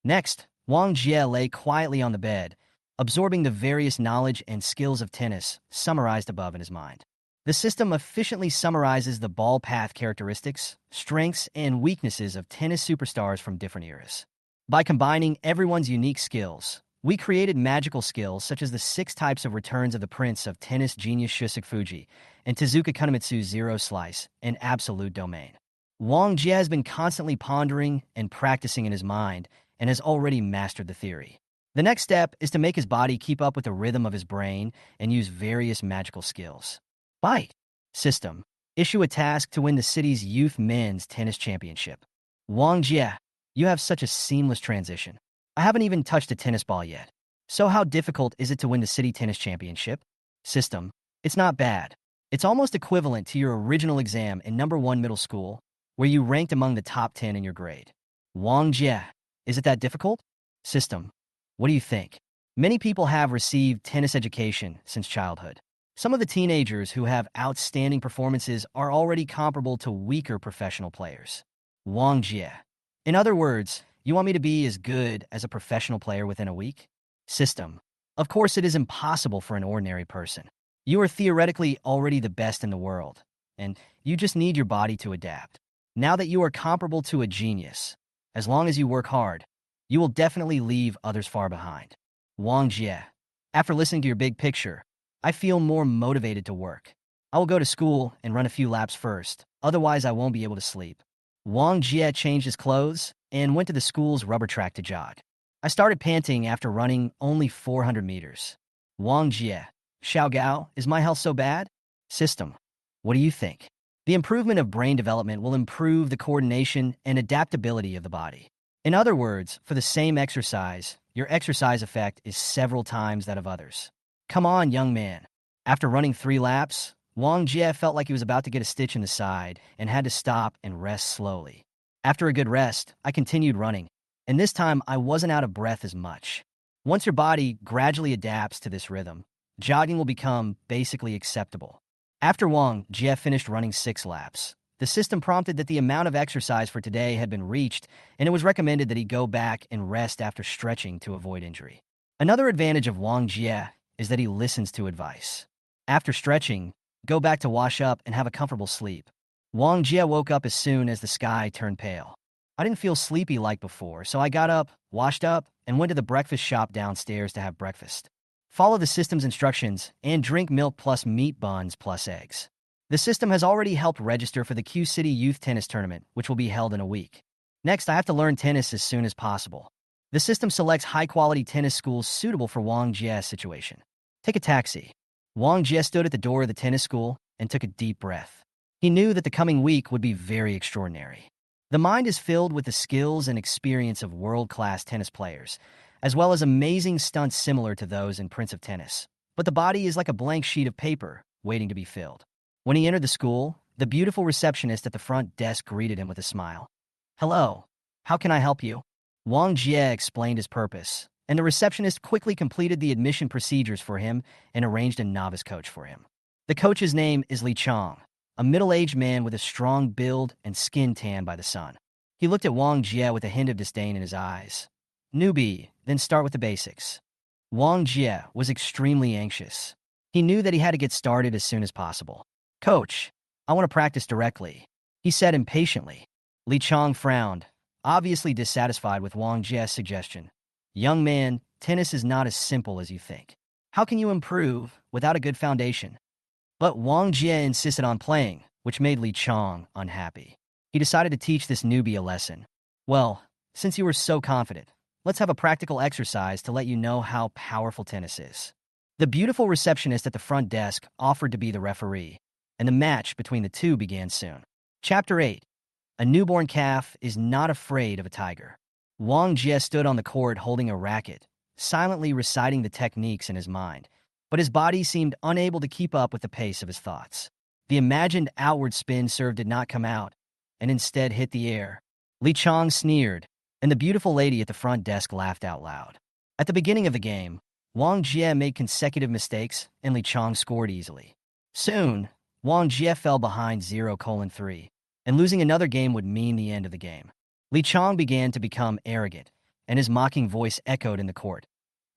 Next, Wang Jie lay quietly on the bed, absorbing the various knowledge and skills of tennis summarized above in his mind. The system efficiently summarizes the ball path characteristics, strengths, and weaknesses of tennis superstars from different eras. By combining everyone's unique skills, we created magical skills such as the 6 types of returns of the Prince of Tennis genius Shusuk Fuji and Tezuka Kunamitsu's Zero Slice and Absolute Domain. Wang Jie has been constantly pondering and practicing in his mind and has already mastered the theory. The next step is to make his body keep up with the rhythm of his brain and use various magical skills. Bite. System. Issue a task to win the city's youth men's tennis championship. Wang Jie, you have such a seamless transition. I haven't even touched a tennis ball yet. So how difficult is it to win the city tennis championship? System. It's not bad. It's almost equivalent to your original exam in number 1 middle school, where you ranked among the top 10 in your grade. Wang Jie, is it that difficult? System. What do you think? Many people have received tennis education since childhood. Some of the teenagers who have outstanding performances are already comparable to weaker professional players. Wang Jie. In other words, you want me to be as good as a professional player within a week? System. Of course, it is impossible for an ordinary person. You are theoretically already the best in the world, and you just need your body to adapt. Now that you are comparable to a genius, as long as you work hard, you will definitely leave others far behind. Wang Jie. After listening to your big picture, I feel more motivated to work. I will go to school and run a few laps first, otherwise I won't be able to sleep. Wang Jie changed his clothes and went to the school's rubber track to jog. I started panting after running only 400 meters. Wang Jie. Xiao Gao, is my health so bad? System. What do you think? The improvement of brain development will improve the coordination and adaptability of the body. In other words, for the same exercise, your exercise effect is several times that of others. Come on, young man. After running 3 laps, Wang Jie felt like he was about to get a stitch in the side and had to stop and rest slowly. After a good rest, I continued running, and this time I wasn't out of breath as much. Once your body gradually adapts to this rhythm, jogging will become basically acceptable. After Wang Jie finished running 6 laps, the system prompted that the amount of exercise for today had been reached, and it was recommended that he go back and rest after stretching to avoid injury. Another advantage of Wang Jie is that he listens to advice. After stretching, go back to wash up and have a comfortable sleep. Wang Jie woke up as soon as the sky turned pale. I didn't feel sleepy like before, so I got up, washed up, and went to the breakfast shop downstairs to have breakfast. Follow the system's instructions and drink milk plus meat buns plus eggs. The system has already helped register for the Q City Youth Tennis Tournament, which will be held in a week. Next, I have to learn tennis as soon as possible. The system selects high-quality tennis schools suitable for Wang Jie's situation. Take a taxi. Wang Jie stood at the door of the tennis school and took a deep breath. He knew that the coming week would be very extraordinary. The mind is filled with the skills and experience of world-class tennis players, as well as amazing stunts similar to those in Prince of Tennis. But the body is like a blank sheet of paper waiting to be filled. When he entered the school, the beautiful receptionist at the front desk greeted him with a smile. Hello, how can I help you? Wang Jie explained his purpose, and the receptionist quickly completed the admission procedures for him and arranged a novice coach for him. The coach's name is Li Chong, a middle-aged man with a strong build and skin tanned by the sun. He looked at Wang Jie with a hint of disdain in his eyes. Newbie, then start with the basics. Wang Jie was extremely anxious. He knew that he had to get started as soon as possible. Coach, I want to practice directly, he said impatiently. Li Chong frowned, obviously dissatisfied with Wang Jie's suggestion. Young man, tennis is not as simple as you think. How can you improve without a good foundation? But Wang Jie insisted on playing, which made Li Chong unhappy. He decided to teach this newbie a lesson. Well, since you were so confident, let's have a practical exercise to let you know how powerful tennis is. The beautiful receptionist at the front desk offered to be the referee, and the match between the two began soon. Chapter 8. A newborn calf is not afraid of a tiger. Wang Jie stood on the court holding a racket, silently reciting the techniques in his mind, but his body seemed unable to keep up with the pace of his thoughts. The imagined outward spin serve did not come out, and instead hit the air. Li Chong sneered, and the beautiful lady at the front desk laughed out loud. At the beginning of the game, Wang Jie made consecutive mistakes, and Li Chong scored easily. Soon, Wang Jie fell behind 0:3, and losing another game would mean the end of the game. Li Chong began to become arrogant, and his mocking voice echoed in the court.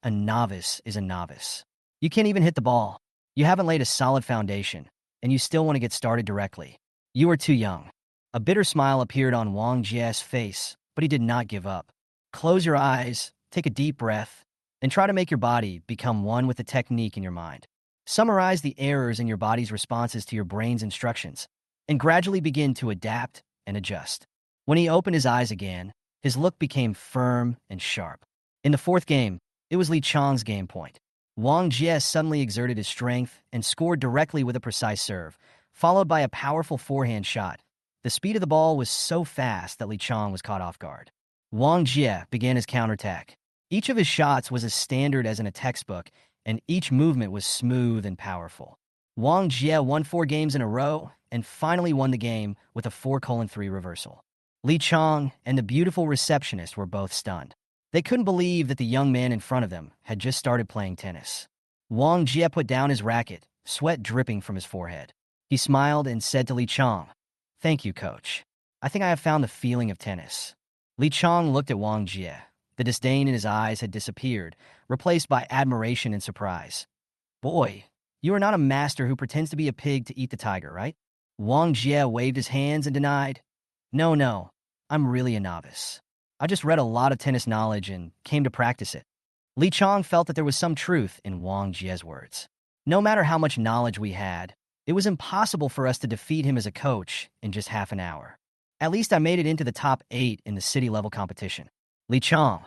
A novice is a novice. You can't even hit the ball. You haven't laid a solid foundation, and you still want to get started directly. You are too young. A bitter smile appeared on Wang Jie's face, but he did not give up. Close your eyes, take a deep breath, and try to make your body become one with the technique in your mind. Summarize the errors in your body's responses to your brain's instructions, and gradually begin to adapt and adjust. When he opened his eyes again, his look became firm and sharp. In the fourth game, it was Li Chong's game point. Wang Jie suddenly exerted his strength and scored directly with a precise serve, followed by a powerful forehand shot. The speed of the ball was so fast that Li Chong was caught off guard. Wang Jie began his counterattack. Each of his shots was as standard as in a textbook, and each movement was smooth and powerful. Wang Jie won 4 games in a row and finally won the game with a 4:3 reversal. Li Chong and the beautiful receptionist were both stunned. They couldn't believe that the young man in front of them had just started playing tennis. Wang Jie put down his racket, sweat dripping from his forehead. He smiled and said to Li Chong, "Thank you, coach. I think I have found the feeling of tennis." Li Chong looked at Wang Jie. The disdain in his eyes had disappeared, replaced by admiration and surprise. "Boy, you are not a master who pretends to be a pig to eat the tiger, right?" Wang Jie waved his hands and denied, No, I'm really a novice. I just read a lot of tennis knowledge and came to practice it." Li Chong felt that there was some truth in Wang Jie's words. No matter how much knowledge we had, it was impossible for us to defeat him as a coach in just half an hour. At least I made it into the top 8 in the city-level competition. Li Chong,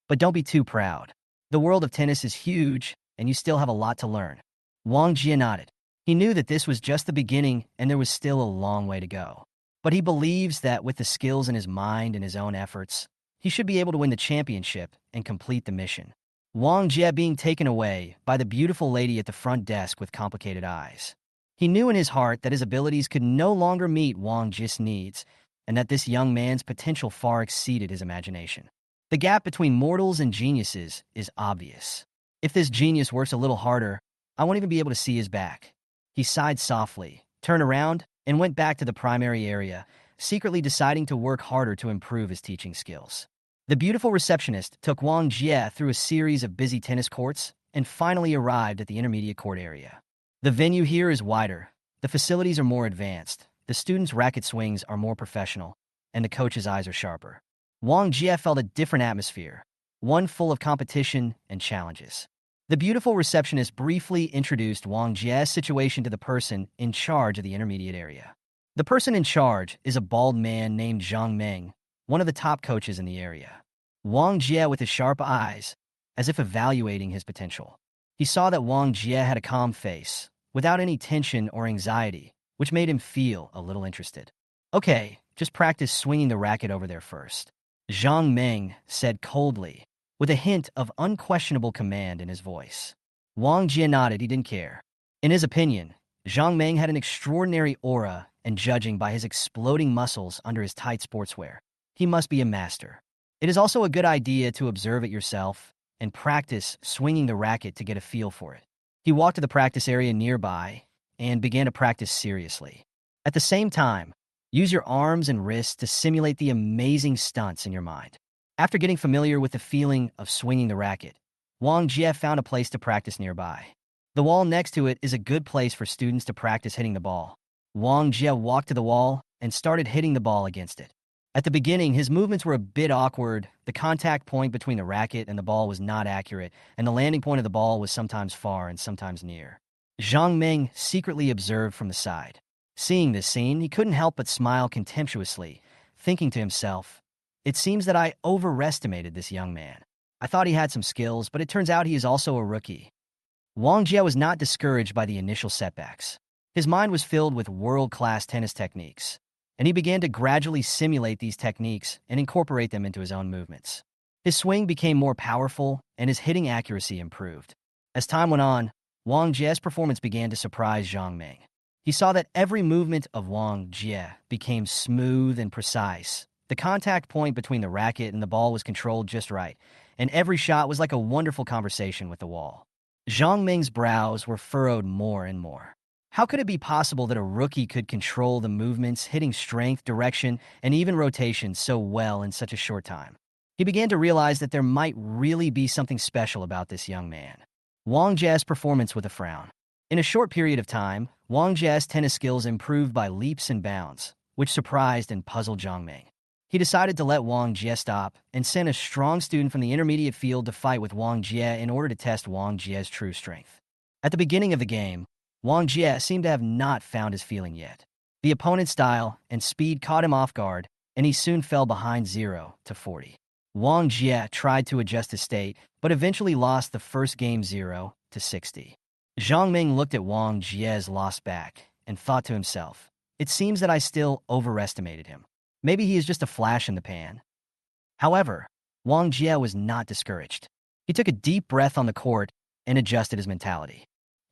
but don't be too proud. The world of tennis is huge, and you still have a lot to learn. Wang Jie nodded. He knew that this was just the beginning and there was still a long way to go. But he believes that with the skills in his mind and his own efforts, he should be able to win the championship and complete the mission. Wang Jie being taken away by the beautiful lady at the front desk with complicated eyes. He knew in his heart that his abilities could no longer meet Wang Jie's needs, and that this young man's potential far exceeded his imagination. The gap between mortals and geniuses is obvious. If this genius works a little harder, I won't even be able to see his back. He sighed softly, turned around, and went back to the primary area, secretly deciding to work harder to improve his teaching skills. The beautiful receptionist took Wang Jie through a series of busy tennis courts and finally arrived at the intermediate court area. The venue here is wider, the facilities are more advanced, the students' racket swings are more professional, and the coach's eyes are sharper. Wang Jie felt a different atmosphere, one full of competition and challenges. The beautiful receptionist briefly introduced Wang Jie's situation to the person in charge of the intermediate area. The person in charge is a bald man named Zhang Meng, one of the top coaches in the area. Wang Jie with his sharp eyes, as if evaluating his potential. He saw that Wang Jie had a calm face, without any tension or anxiety, which made him feel a little interested. "Okay, just practice swinging the racket over there first," Zhang Meng said coldly, with a hint of unquestionable command in his voice. Wang Jie nodded, he didn't care. In his opinion, Zhang Meng had an extraordinary aura, and judging by his exploding muscles under his tight sportswear, he must be a master. It is also a good idea to observe it yourself and practice swinging the racket to get a feel for it. He walked to the practice area nearby and began to practice seriously. At the same time, use your arms and wrists to simulate the amazing stunts in your mind. After getting familiar with the feeling of swinging the racket, Wang Jie found a place to practice nearby. The wall next to it is a good place for students to practice hitting the ball. Wang Jie walked to the wall and started hitting the ball against it. At the beginning, his movements were a bit awkward. The contact point between the racket and the ball was not accurate, and the landing point of the ball was sometimes far and sometimes near. Zhang Meng secretly observed from the side. Seeing this scene, he couldn't help but smile contemptuously, thinking to himself, "It seems that I overestimated this young man. I thought he had some skills, but it turns out he is also a rookie." Wang Jie was not discouraged by the initial setbacks. His mind was filled with world-class tennis techniques, and he began to gradually simulate these techniques and incorporate them into his own movements. His swing became more powerful, and his hitting accuracy improved. As time went on, Wang Jie's performance began to surprise Zhang Ming. He saw that every movement of Wang Jie became smooth and precise. The contact point between the racket and the ball was controlled just right, and every shot was like a wonderful conversation with the wall. Zhang Ming's brows were furrowed more and more. How could it be possible that a rookie could control the movements, hitting strength, direction, and even rotation so well in such a short time? He began to realize that there might really be something special about this young man. Wang Jie's performance with a frown. In a short period of time, Wang Jie's tennis skills improved by leaps and bounds, which surprised and puzzled Zhang Ming. He decided to let Wang Jie stop and sent a strong student from the intermediate field to fight with Wang Jie in order to test Wang Jie's true strength. At the beginning of the game, Wang Jie seemed to have not found his feeling yet. The opponent's style and speed caught him off guard, and he soon fell behind 0-40. Wang Jie tried to adjust his state, but eventually lost the first game 0-60. Zhang Ming looked at Wang Jie's lost back and thought to himself, "It seems that I still overestimated him. Maybe he is just a flash in the pan." However, Wang Jie was not discouraged. He took a deep breath on the court and adjusted his mentality.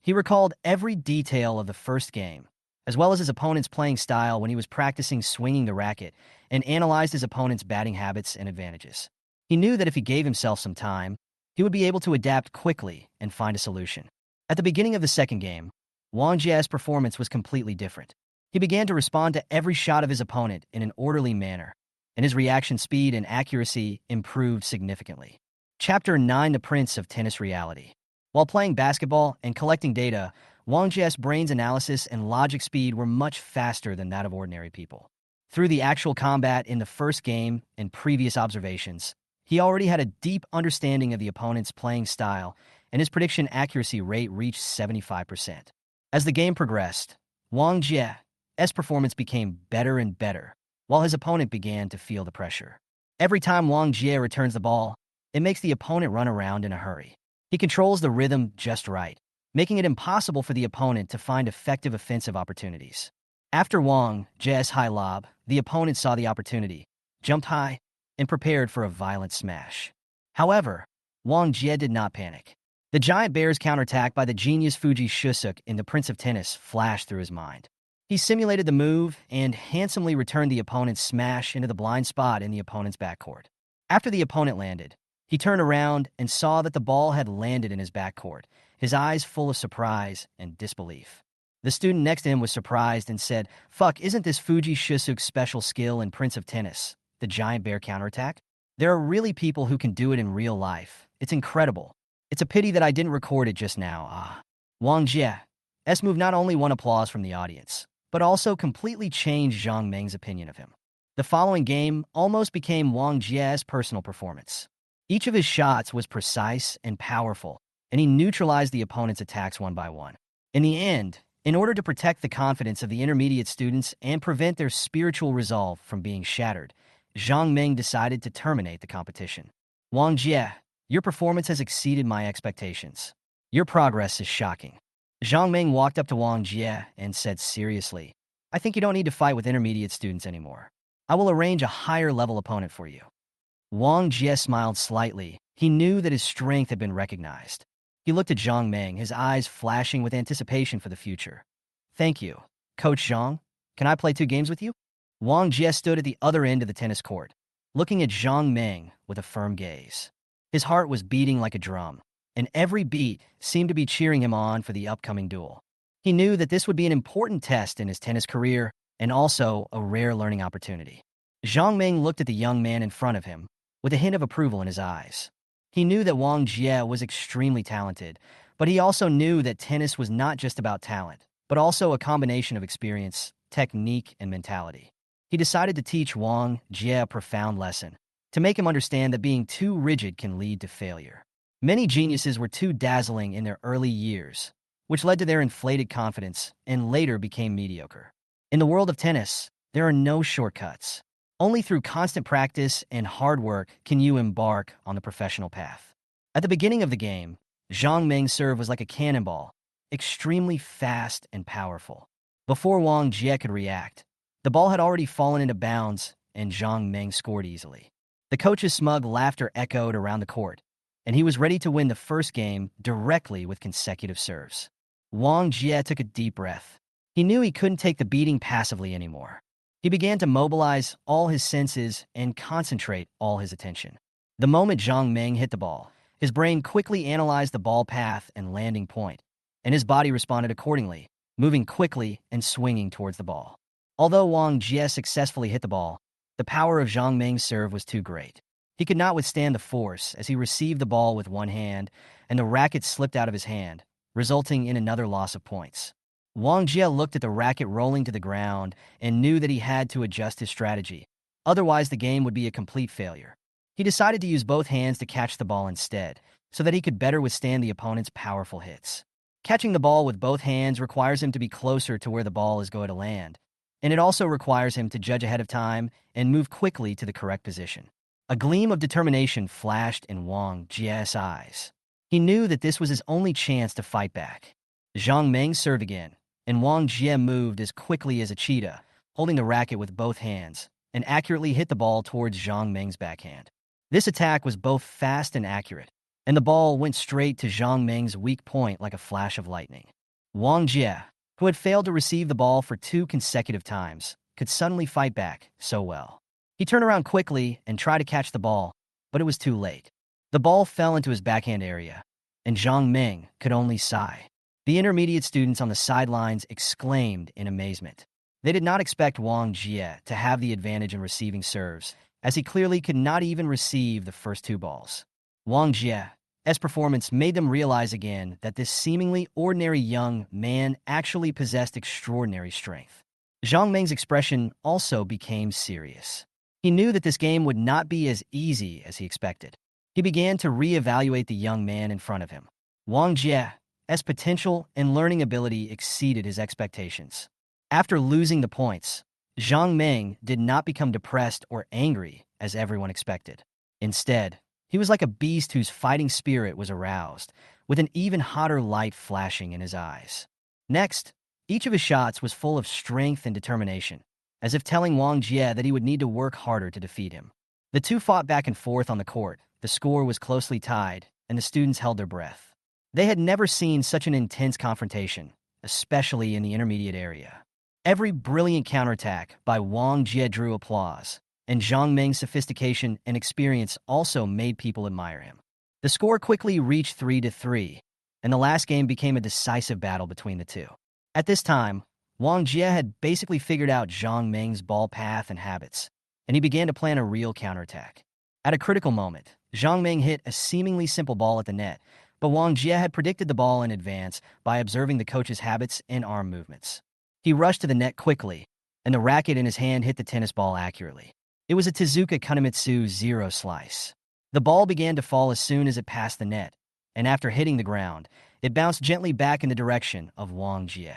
He recalled every detail of the first game, as well as his opponent's playing style when he was practicing swinging the racket, and analyzed his opponent's batting habits and advantages. He knew that if he gave himself some time, he would be able to adapt quickly and find a solution. At the beginning of the second game, Wang Jie's performance was completely different. He began to respond to every shot of his opponent in an orderly manner, and his reaction speed and accuracy improved significantly. Chapter 9: The Prince of Tennis Reality. While playing basketball and collecting data, Wang Jie's brain's analysis and logic speed were much faster than that of ordinary people. Through the actual combat in the first game and previous observations, he already had a deep understanding of the opponent's playing style, and his prediction accuracy rate reached 75%. As the game progressed, Wang Jie's performance became better and better, while his opponent began to feel the pressure. Every time Wang Jie returns the ball, it makes the opponent run around in a hurry. He controls the rhythm just right, making it impossible for the opponent to find effective offensive opportunities. After Wang Jie's high lob, the opponent saw the opportunity, jumped high, and prepared for a violent smash. However, Wang Jie did not panic. The giant bear's counterattack by the genius Fuji Shusuk in The Prince of Tennis flashed through his mind. He simulated the move and handsomely returned the opponent's smash into the blind spot in the opponent's backcourt. After the opponent landed, he turned around and saw that the ball had landed in his backcourt, his eyes full of surprise and disbelief. The student next to him was surprised and said, "Fuck, isn't this Fuji Shusuk's special skill in Prince of Tennis, the giant bear counterattack? There are really people who can do it in real life. It's incredible. It's a pity that I didn't record it just now." Wang Jie's move not only won applause from the audience, but also completely changed Zhang Ming's opinion of him. The following game almost became Wang Jie's personal performance. Each of his shots was precise and powerful, and he neutralized the opponent's attacks one by one. In the end, in order to protect the confidence of the intermediate students and prevent their spiritual resolve from being shattered, Zhang Ming decided to terminate the competition. "Wang Jie, your performance has exceeded my expectations. Your progress is shocking." Zhang Ming walked up to Wang Jie and said seriously, "I think you don't need to fight with intermediate students anymore. I will arrange a higher-level opponent for you." Wang Jie smiled slightly. He knew that his strength had been recognized. He looked at Zhang Ming, his eyes flashing with anticipation for the future. "Thank you. Coach Zhang, can I play 2 games with you?" Wang Jie stood at the other end of the tennis court, looking at Zhang Ming with a firm gaze. His heart was beating like a drum, and every beat seemed to be cheering him on for the upcoming duel. He knew that this would be an important test in his tennis career and also a rare learning opportunity. Zhang Ming looked at the young man in front of him with a hint of approval in his eyes. He knew that Wang Jie was extremely talented, but he also knew that tennis was not just about talent, but also a combination of experience, technique, and mentality. He decided to teach Wang Jie a profound lesson, to make him understand that being too rigid can lead to failure. Many geniuses were too dazzling in their early years, which led to their inflated confidence and later became mediocre. In the world of tennis, there are no shortcuts. Only through constant practice and hard work can you embark on the professional path. At the beginning of the game, Zhang Meng's serve was like a cannonball, extremely fast and powerful. Before Wang Jie could react, the ball had already fallen into bounds and Zhang Meng scored easily. The coach's smug laughter echoed around the court, and he was ready to win the first game directly with consecutive serves. Wang Jie took a deep breath. He knew he couldn't take the beating passively anymore. He began to mobilize all his senses and concentrate all his attention. The moment Zhang Meng hit the ball, his brain quickly analyzed the ball path and landing point, and his body responded accordingly, moving quickly and swinging towards the ball. Although Wang Jie successfully hit the ball, the power of Zhang Meng's serve was too great. He could not withstand the force as he received the ball with one hand, and the racket slipped out of his hand, resulting in another loss of points. Wang Jie looked at the racket rolling to the ground and knew that he had to adjust his strategy. Otherwise, the game would be a complete failure. He decided to use both hands to catch the ball instead, so that he could better withstand the opponent's powerful hits. Catching the ball with both hands requires him to be closer to where the ball is going to land, and it also requires him to judge ahead of time and move quickly to the correct position. A gleam of determination flashed in Wang Jie's eyes. He knew that this was his only chance to fight back. Zhang Meng served again, and Wang Jie moved as quickly as a cheetah, holding the racket with both hands, and accurately hit the ball towards Zhang Meng's backhand. This attack was both fast and accurate, and the ball went straight to Zhang Meng's weak point like a flash of lightning. Wang Jie, who had failed to receive the ball for 2 consecutive times, could suddenly fight back so well. He turned around quickly and tried to catch the ball, but it was too late. The ball fell into his backhand area, and Zhang Meng could only sigh. The intermediate students on the sidelines exclaimed in amazement. They did not expect Wang Jie to have the advantage in receiving serves, as he clearly could not even receive the first 2 balls. Wang Jie's performance made them realize again that this seemingly ordinary young man actually possessed extraordinary strength. Zhang Meng's expression also became serious. He knew that this game would not be as easy as he expected. He began to reevaluate the young man in front of him. Wang Jie's potential and learning ability exceeded his expectations. After losing the points, Zhang Meng did not become depressed or angry as everyone expected. Instead, he was like a beast whose fighting spirit was aroused, with an even hotter light flashing in his eyes. Next, each of his shots was full of strength and determination, as if telling Wang Jie that he would need to work harder to defeat him. The two fought back and forth on the court. The score was closely tied, and the students held their breath. They had never seen such an intense confrontation, especially in the intermediate area. Every brilliant counterattack by Wang Jie drew applause, and Zhang Meng's sophistication and experience also made people admire him. The score quickly reached 3-3, and the last game became a decisive battle between the two. At this time, Wang Jie had basically figured out Zhang Meng's ball path and habits, and he began to plan a real counterattack. At a critical moment, Zhang Meng hit a seemingly simple ball at the net, but Wang Jie had predicted the ball in advance by observing the coach's habits and arm movements. He rushed to the net quickly, and the racket in his hand hit the tennis ball accurately. It was a Tezuka Kanemitsu 0 slice. The ball began to fall as soon as it passed the net, and after hitting the ground, it bounced gently back in the direction of Wang Jie.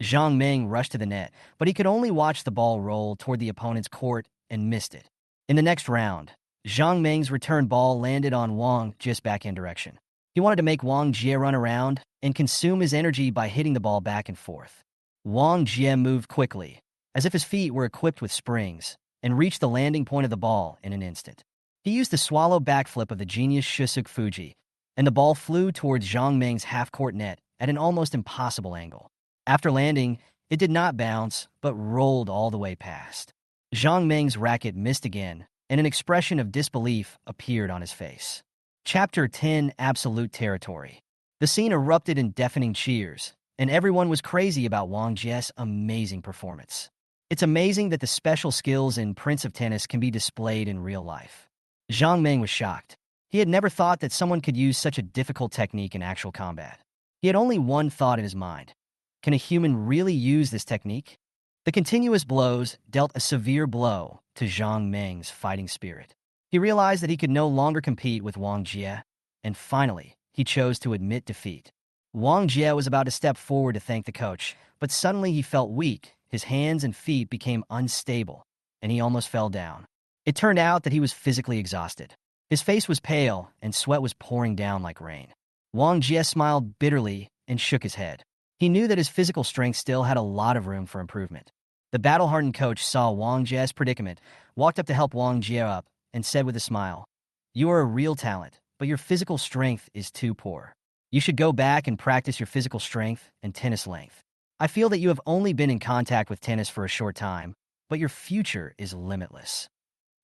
Zhang Meng rushed to the net, but he could only watch the ball roll toward the opponent's court and missed it. In the next round, Zhang Meng's return ball landed on Wang Jie's backhand direction. He wanted to make Wang Jie run around and consume his energy by hitting the ball back and forth. Wang Jie moved quickly, as if his feet were equipped with springs, and reached the landing point of the ball in an instant. He used the swallow backflip of the genius Shusuk Fuji, and the ball flew towards Zhang Meng's half-court net at an almost impossible angle. After landing, it did not bounce, but rolled all the way past. Zhang Meng's racket missed again, and an expression of disbelief appeared on his face. Chapter 10: Absolute Territory. The scene erupted in deafening cheers, and everyone was crazy about Wang Jie's amazing performance. It's amazing that the special skills in Prince of Tennis can be displayed in real life. Zhang Meng was shocked. He had never thought that someone could use such a difficult technique in actual combat. He had only one thought in his mind. Can a human really use this technique? The continuous blows dealt a severe blow to Zhang Meng's fighting spirit. He realized that he could no longer compete with Wang Jie, and finally, he chose to admit defeat. Wang Jie was about to step forward to thank the coach, but suddenly he felt weak his hands and feet became unstable, and he almost fell down. It turned out that he was physically exhausted. His face was pale, and sweat was pouring down like rain. Wang Jie smiled bitterly and shook his head. He knew that his physical strength still had a lot of room for improvement. The battle-hardened coach saw Wang Jie's predicament, walked up to help Wang Jie up, and said with a smile, "You are a real talent, but your physical strength is too poor. You should go back and practice your physical strength and tennis length. I feel that you have only been in contact with tennis for a short time, but your future is limitless."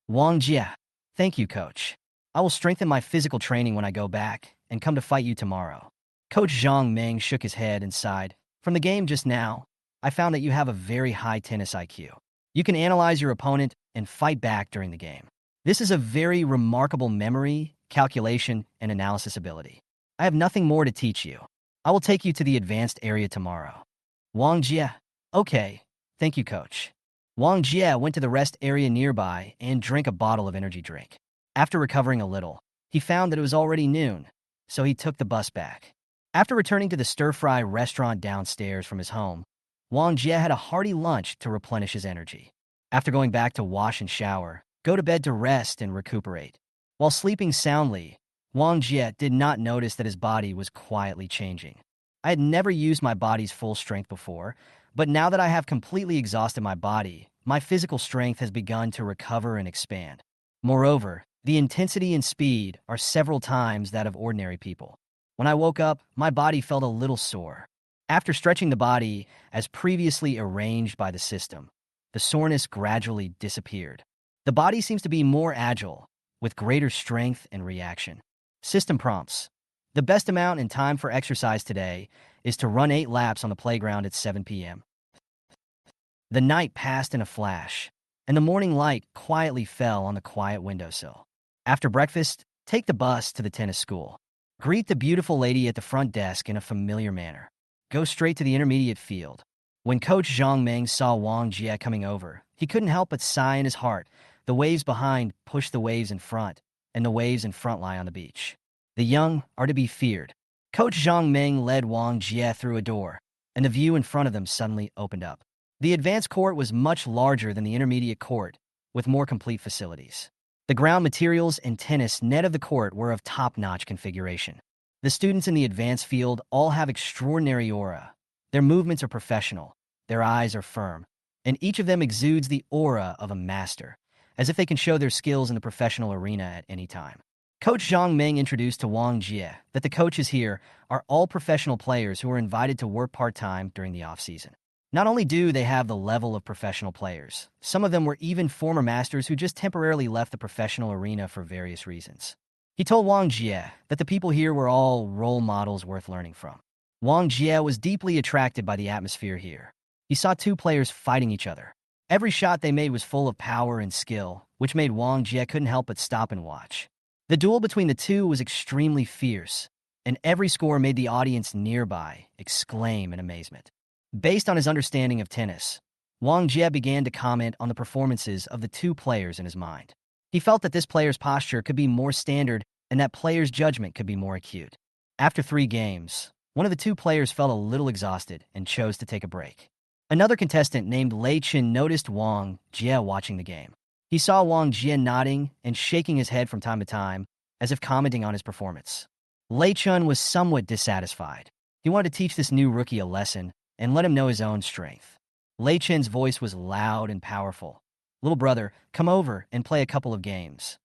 Wang Jie, "Thank you, coach. I will strengthen my physical training when I go back and come to fight you tomorrow." Coach Zhang Meng shook his head and sighed. "From the game just now, I found that you have a very high tennis IQ. You can analyze your opponent and fight back during the game. This is a very remarkable memory, calculation, and analysis ability. I have nothing more to teach you. I will take you to the advanced area tomorrow." Wang Jie, "Okay, thank you, coach." Wang Jie went to the rest area nearby and drank a bottle of energy drink. After recovering a little, he found that it was already noon, so he took the bus back. After returning to the stir-fry restaurant downstairs from his home, Wang Jie had a hearty lunch to replenish his energy. After going back to wash and shower, go to bed to rest and recuperate. While sleeping soundly, Wang Jie did not notice that his body was quietly changing. "I had never used my body's full strength before, but now that I have completely exhausted my body, my physical strength has begun to recover and expand. Moreover, the intensity and speed are several times that of ordinary people. When I woke up, my body felt a little sore. After stretching the body, as previously arranged by the system, the soreness gradually disappeared. The body seems to be more agile, with greater strength and reaction." System prompts. The best amount and time for exercise today is to run 8 laps on the playground at 7 p.m. The night passed in a flash, and the morning light quietly fell on the quiet windowsill. After breakfast, take the bus to the tennis school. Greet the beautiful lady at the front desk in a familiar manner. Go straight to the intermediate field. When Coach Zhang Meng saw Wang Jie coming over, he couldn't help but sigh in his heart. The waves behind push the waves in front, and the waves in front lie on the beach. The young are to be feared. Coach Zhang Meng led Wang Jie through a door, and the view in front of them suddenly opened up. The advanced court was much larger than the intermediate court, with more complete facilities. The ground materials and tennis net of the court were of top-notch configuration. The students in the advanced field all have extraordinary aura. Their movements are professional, their eyes are firm, and each of them exudes the aura of a master, as if they can show their skills in the professional arena at any time. Coach Zhang Meng introduced to Wang Jie that the coaches here are all professional players who are invited to work part-time during the off-season. Not only do they have the level of professional players, some of them were even former masters who just temporarily left the professional arena for various reasons. He told Wang Jie that the people here were all role models worth learning from. Wang Jie was deeply attracted by the atmosphere here. He saw 2 players fighting each other. Every shot they made was full of power and skill, which made Wang Jie couldn't help but stop and watch. The duel between the two was extremely fierce, and every score made the audience nearby exclaim in amazement. Based on his understanding of tennis, Wang Jie began to comment on the performances of the 2 players in his mind. He felt that this player's posture could be more standard and that player's judgment could be more acute. After 3 games, one of the 2 players felt a little exhausted and chose to take a break. Another contestant named Lei Chen noticed Wang Jie watching the game. He saw Wang Jie nodding and shaking his head from time to time, as if commenting on his performance. Lei Chen was somewhat dissatisfied. He wanted to teach this new rookie a lesson and let him know his own strength. Lei Chen's voice was loud and powerful. "Little brother, come over and play a couple of games."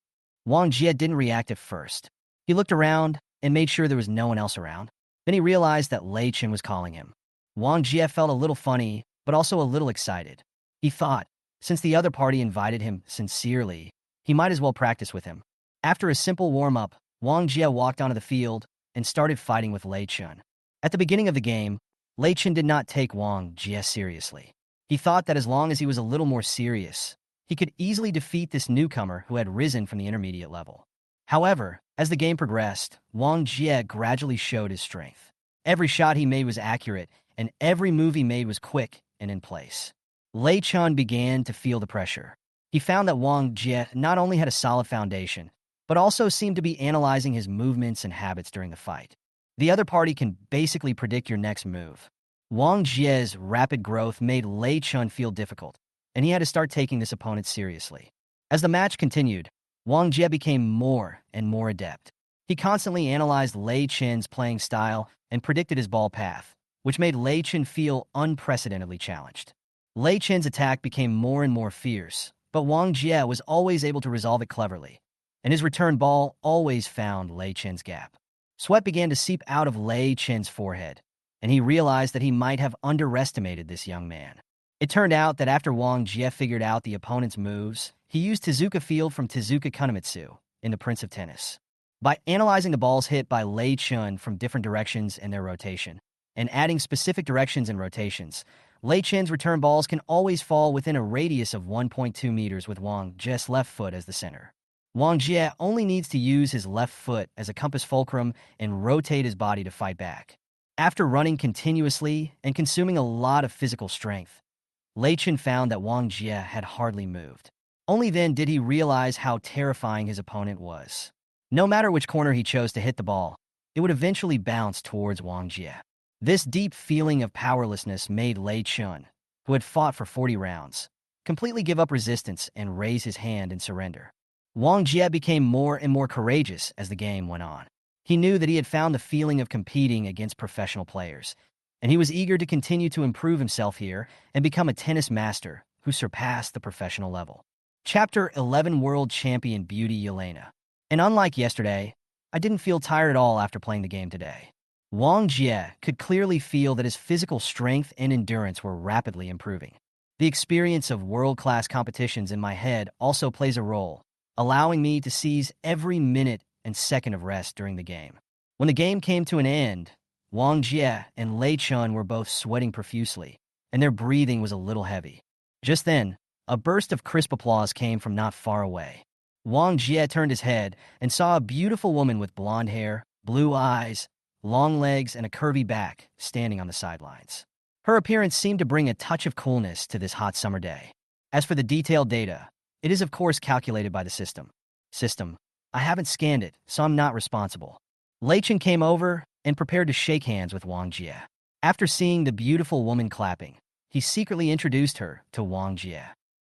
Wang Jie didn't react at first. He looked around and made sure there was no one else around. Then he realized that Lei Chen was calling him. Wang Jie felt a little funny, but also a little excited. He thought, since the other party invited him sincerely, he might as well practice with him. After a simple warm-up, Wang Jie walked onto the field and started fighting with Lei Chen. At the beginning of the game, Lei Chen did not take Wang Jie seriously. He thought that as long as he was a little more serious, he could easily defeat this newcomer who had risen from the intermediate level. However, as the game progressed, Wang Jie gradually showed his strength. Every shot he made was accurate, and every move he made was quick and in place. Lei Chen began to feel the pressure. He found that Wang Jie not only had a solid foundation, but also seemed to be analyzing his movements and habits during the fight. The other party can basically predict your next move. Wang Jie's rapid growth made Lei Chun feel difficult, and he had to start taking this opponent seriously. As the match continued, Wang Jie became more and more adept. He constantly analyzed Lei Chen's playing style and predicted his ball path, which made Lei Chen feel unprecedentedly challenged. Lei Chen's attack became more and more fierce, but Wang Jie was always able to resolve it cleverly, and his return ball always found Lei Chen's gap. Sweat began to seep out of Lei Chen's forehead, and he realized that he might have underestimated this young man. It turned out that after Wang Jie figured out the opponent's moves, he used Tezuka Field from Tezuka Kunimitsu in The Prince of Tennis. By analyzing the balls hit by Lei Chun from different directions and their rotation, and adding specific directions and rotations, Lei Chen's return balls can always fall within a radius of 1.2 meters with Wang Jie's left foot as the center. Wang Jie only needs to use his left foot as a compass fulcrum and rotate his body to fight back. After running continuously and consuming a lot of physical strength, Lei Chen found that Wang Jie had hardly moved. Only then did he realize how terrifying his opponent was. No matter which corner he chose to hit the ball, it would eventually bounce towards Wang Jie. This deep feeling of powerlessness made Lei Chun, who had fought for 40 rounds, completely give up resistance and raise his hand in surrender. Wang Jie became more and more courageous as the game went on. He knew that he had found the feeling of competing against professional players, and he was eager to continue to improve himself here and become a tennis master who surpassed the professional level. Chapter 11 World Champion Beauty Yelena. And unlike yesterday, I didn't feel tired at all after playing the game today. Wang Jie could clearly feel that his physical strength and endurance were rapidly improving. The experience of world-class competitions in my head also plays a role, allowing me to seize every minute and second of rest during the game. When the game came to an end, Wang Jie and Lei Chun were both sweating profusely, and their breathing was a little heavy. Just then, a burst of crisp applause came from not far away. Wang Jie turned his head and saw a beautiful woman with blonde hair, blue eyes, long legs, and a curvy back standing on the sidelines. Her appearance seemed to bring a touch of coolness to this hot summer day. As for the detailed data, it is of course calculated by the system. I haven't scanned it, so I'm not responsible. Lei Chen came over and prepared to shake hands with Wang Jie. After seeing the beautiful woman clapping, he secretly introduced her to Wang Jie.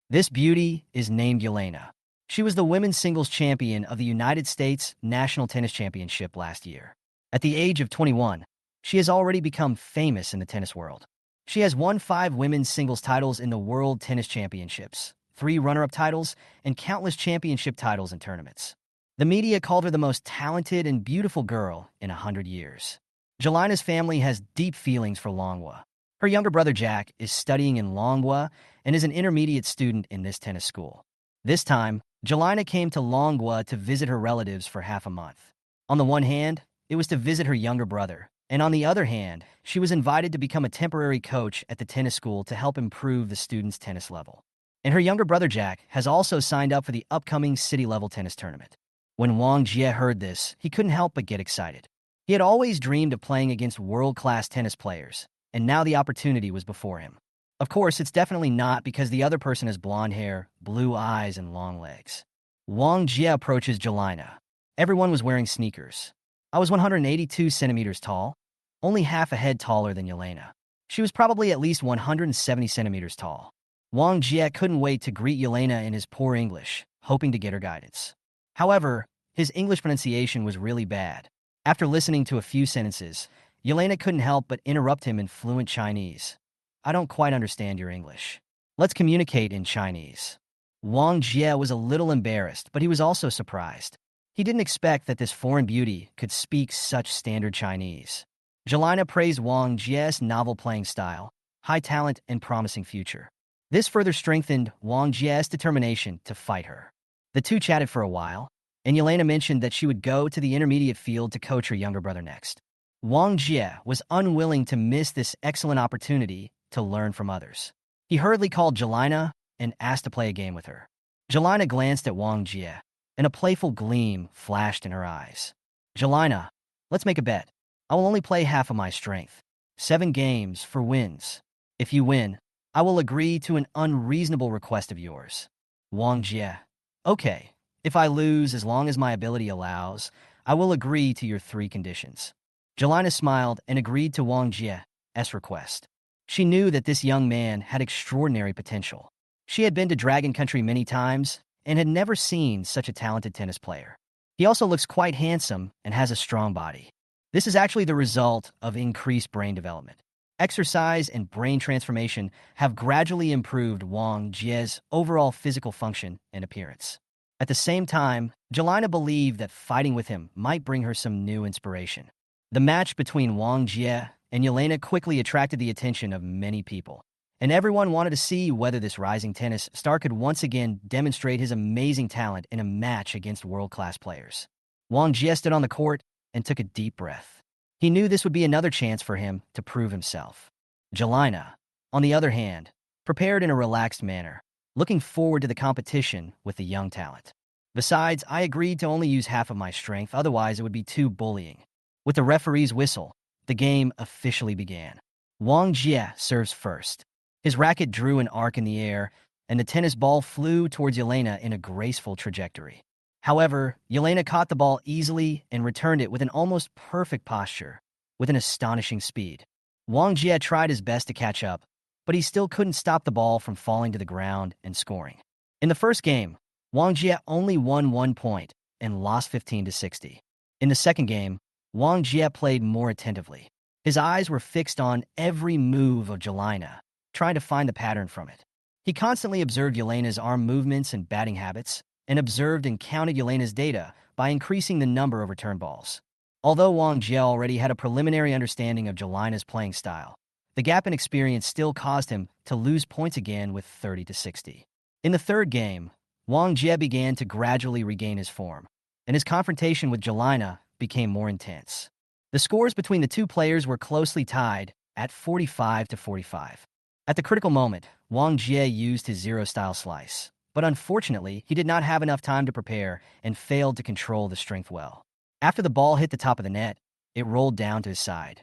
This beauty is named Yelena. She was the women's singles champion of the United States National Tennis Championship last year. At the age of 21, she has already become famous in the tennis world. She has won 5 women's singles titles in the World Tennis Championships, 3 runner-up titles, and countless championship titles and tournaments. The media called her the most talented and beautiful girl in 100 years. Jelena's family has deep feelings for Manhwa. Her younger brother Jack is studying in Manhwa and is an intermediate student in this tennis school. This time, Jelena came to Manhwa to visit her relatives for half a month. On the one hand, it was to visit her younger brother, and on the other hand, she was invited to become a temporary coach at the tennis school to help improve the students' tennis level. And her younger brother Jack has also signed up for the upcoming city-level tennis tournament. When Wang Jie heard this, he couldn't help but get excited. He had always dreamed of playing against world-class tennis players, and now the opportunity was before him. Of course, it's definitely not because the other person has blonde hair, blue eyes, and long legs. Wang Jie approaches Jelena. Everyone was wearing sneakers. I was 182 centimeters tall, only half a head taller than Yelena. She was probably at least 170 centimeters tall. Wang Jie couldn't wait to greet Yelena in his poor English, hoping to get her guidance. However, his English pronunciation was really bad. After listening to a few sentences, Yelena couldn't help but interrupt him in fluent Chinese. I don't quite understand your English. Let's communicate in Chinese. Wang Jie was a little embarrassed, but he was also surprised. He didn't expect that this foreign beauty could speak such standard Chinese. Jelena praised Wang Jie's novel playing style, high talent, and promising future. This further strengthened Wang Jie's determination to fight her. The two chatted for a while, and Yelena mentioned that she would go to the intermediate field to coach her younger brother next. Wang Jie was unwilling to miss this excellent opportunity to learn from others. He hurriedly called Jelena and asked to play a game with her. Jelena glanced at Wang Jie, and a playful gleam flashed in her eyes. Jelena, let's make a bet. I will only play half of my strength. 7 games for wins. If you win, I will agree to an unreasonable request of yours. Wang Jie, okay. If I lose, as long as my ability allows, I will agree to your 3 conditions. Jelena smiled and agreed to Wang Jie's request. She knew that this young man had extraordinary potential. She had been to Dragon Country many times and had never seen such a talented tennis player. He also looks quite handsome and has a strong body. This is actually the result of increased brain development. Exercise and brain transformation have gradually improved Wang Jie's overall physical function and appearance. At the same time, Jelena believed that fighting with him might bring her some new inspiration. The match between Wang Jie and Yelena quickly attracted the attention of many people, and everyone wanted to see whether this rising tennis star could once again demonstrate his amazing talent in a match against world-class players. Wang Jie stood on the court and took a deep breath. He knew this would be another chance for him to prove himself. Jelena, on the other hand, prepared in a relaxed manner, looking forward to the competition with the young talent. Besides, I agreed to only use half of my strength, otherwise it would be too bullying. With the referee's whistle, the game officially began. Wang Jie serves first. His racket drew an arc in the air, and the tennis ball flew towards Yelena in a graceful trajectory. However, Yelena caught the ball easily and returned it with an almost perfect posture, with an astonishing speed. Wang Jie tried his best to catch up, but he still couldn't stop the ball from falling to the ground and scoring. In the first game, Wang Jie only won 1 point and lost 15-60. In the second game, Wang Jie played more attentively. His eyes were fixed on every move of Jelena, trying to find the pattern from it. He constantly observed Yelena's arm movements and batting habits, and observed and counted Yelena's data by increasing the number of return balls. Although Wang Jie already had a preliminary understanding of Jelena's playing style, the gap in experience still caused him to lose points again with 30-60. In the third game, Wang Jie began to gradually regain his form, and his confrontation with Jelena became more intense. The scores between the two players were closely tied at 45-45. At the critical moment, Wang Jie used his zero-style slice, but unfortunately, he did not have enough time to prepare and failed to control the strength well. After the ball hit the top of the net, it rolled down to his side.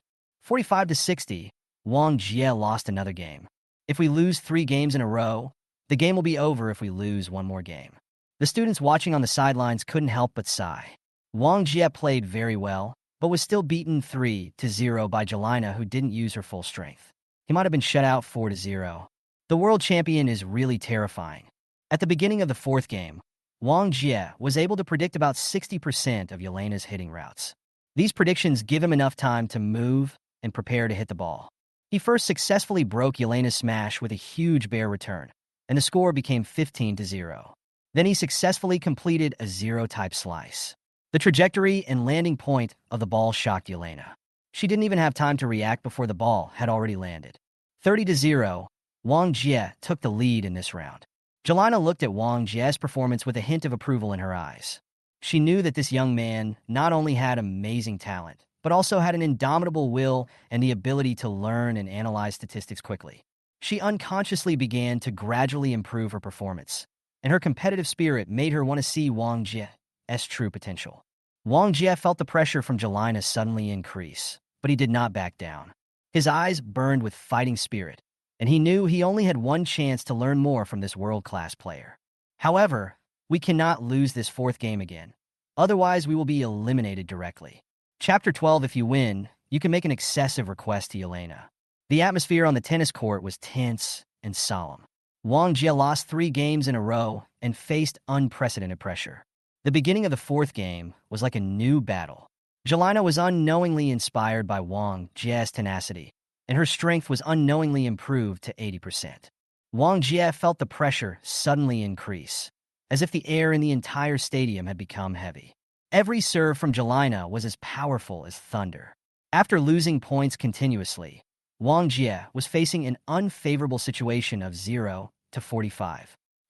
45-60, Wang Jie lost another game. If we lose 3 games in a row, the game will be over if we lose one more game. The students watching on the sidelines couldn't help but sigh. Wang Jie played very well, but was still beaten 3-0 by Jelena, who didn't use her full strength. He might have been shut out 4-0. The world champion is really terrifying. At the beginning of the fourth game, Wang Jie was able to predict about 60% of Yelena's hitting routes. These predictions give him enough time to move and prepare to hit the ball. He first successfully broke Yelena's smash with a huge bear return, and the score became 15-0. Then he successfully completed a zero-type slice. The trajectory and landing point of the ball shocked Yelena. She didn't even have time to react before the ball had already landed. 30-0, Wang Jie took the lead in this round. Jelena looked at Wang Jie's performance with a hint of approval in her eyes. She knew that this young man not only had amazing talent, but also had an indomitable will and the ability to learn and analyze statistics quickly. She unconsciously began to gradually improve her performance, and her competitive spirit made her want to see Wang Jie's true potential. Wang Jie felt the pressure from Jelena suddenly increase, but he did not back down. His eyes burned with fighting spirit, and he knew he only had one chance to learn more from this world-class player. However, we cannot lose this fourth game again. Otherwise, we will be eliminated directly. Chapter 12, if you win, you can make an excessive request to Yelena. The atmosphere on the tennis court was tense and solemn. Wang Jie lost 3 games in a row and faced unprecedented pressure. The beginning of the fourth game was like a new battle. Jelena was unknowingly inspired by Wang Jie's tenacity, and her strength was unknowingly improved to 80%. Wang Jie felt the pressure suddenly increase, as if the air in the entire stadium had become heavy. Every serve from Jelena was as powerful as thunder. After losing points continuously, Wang Jie was facing an unfavorable situation of 0-45.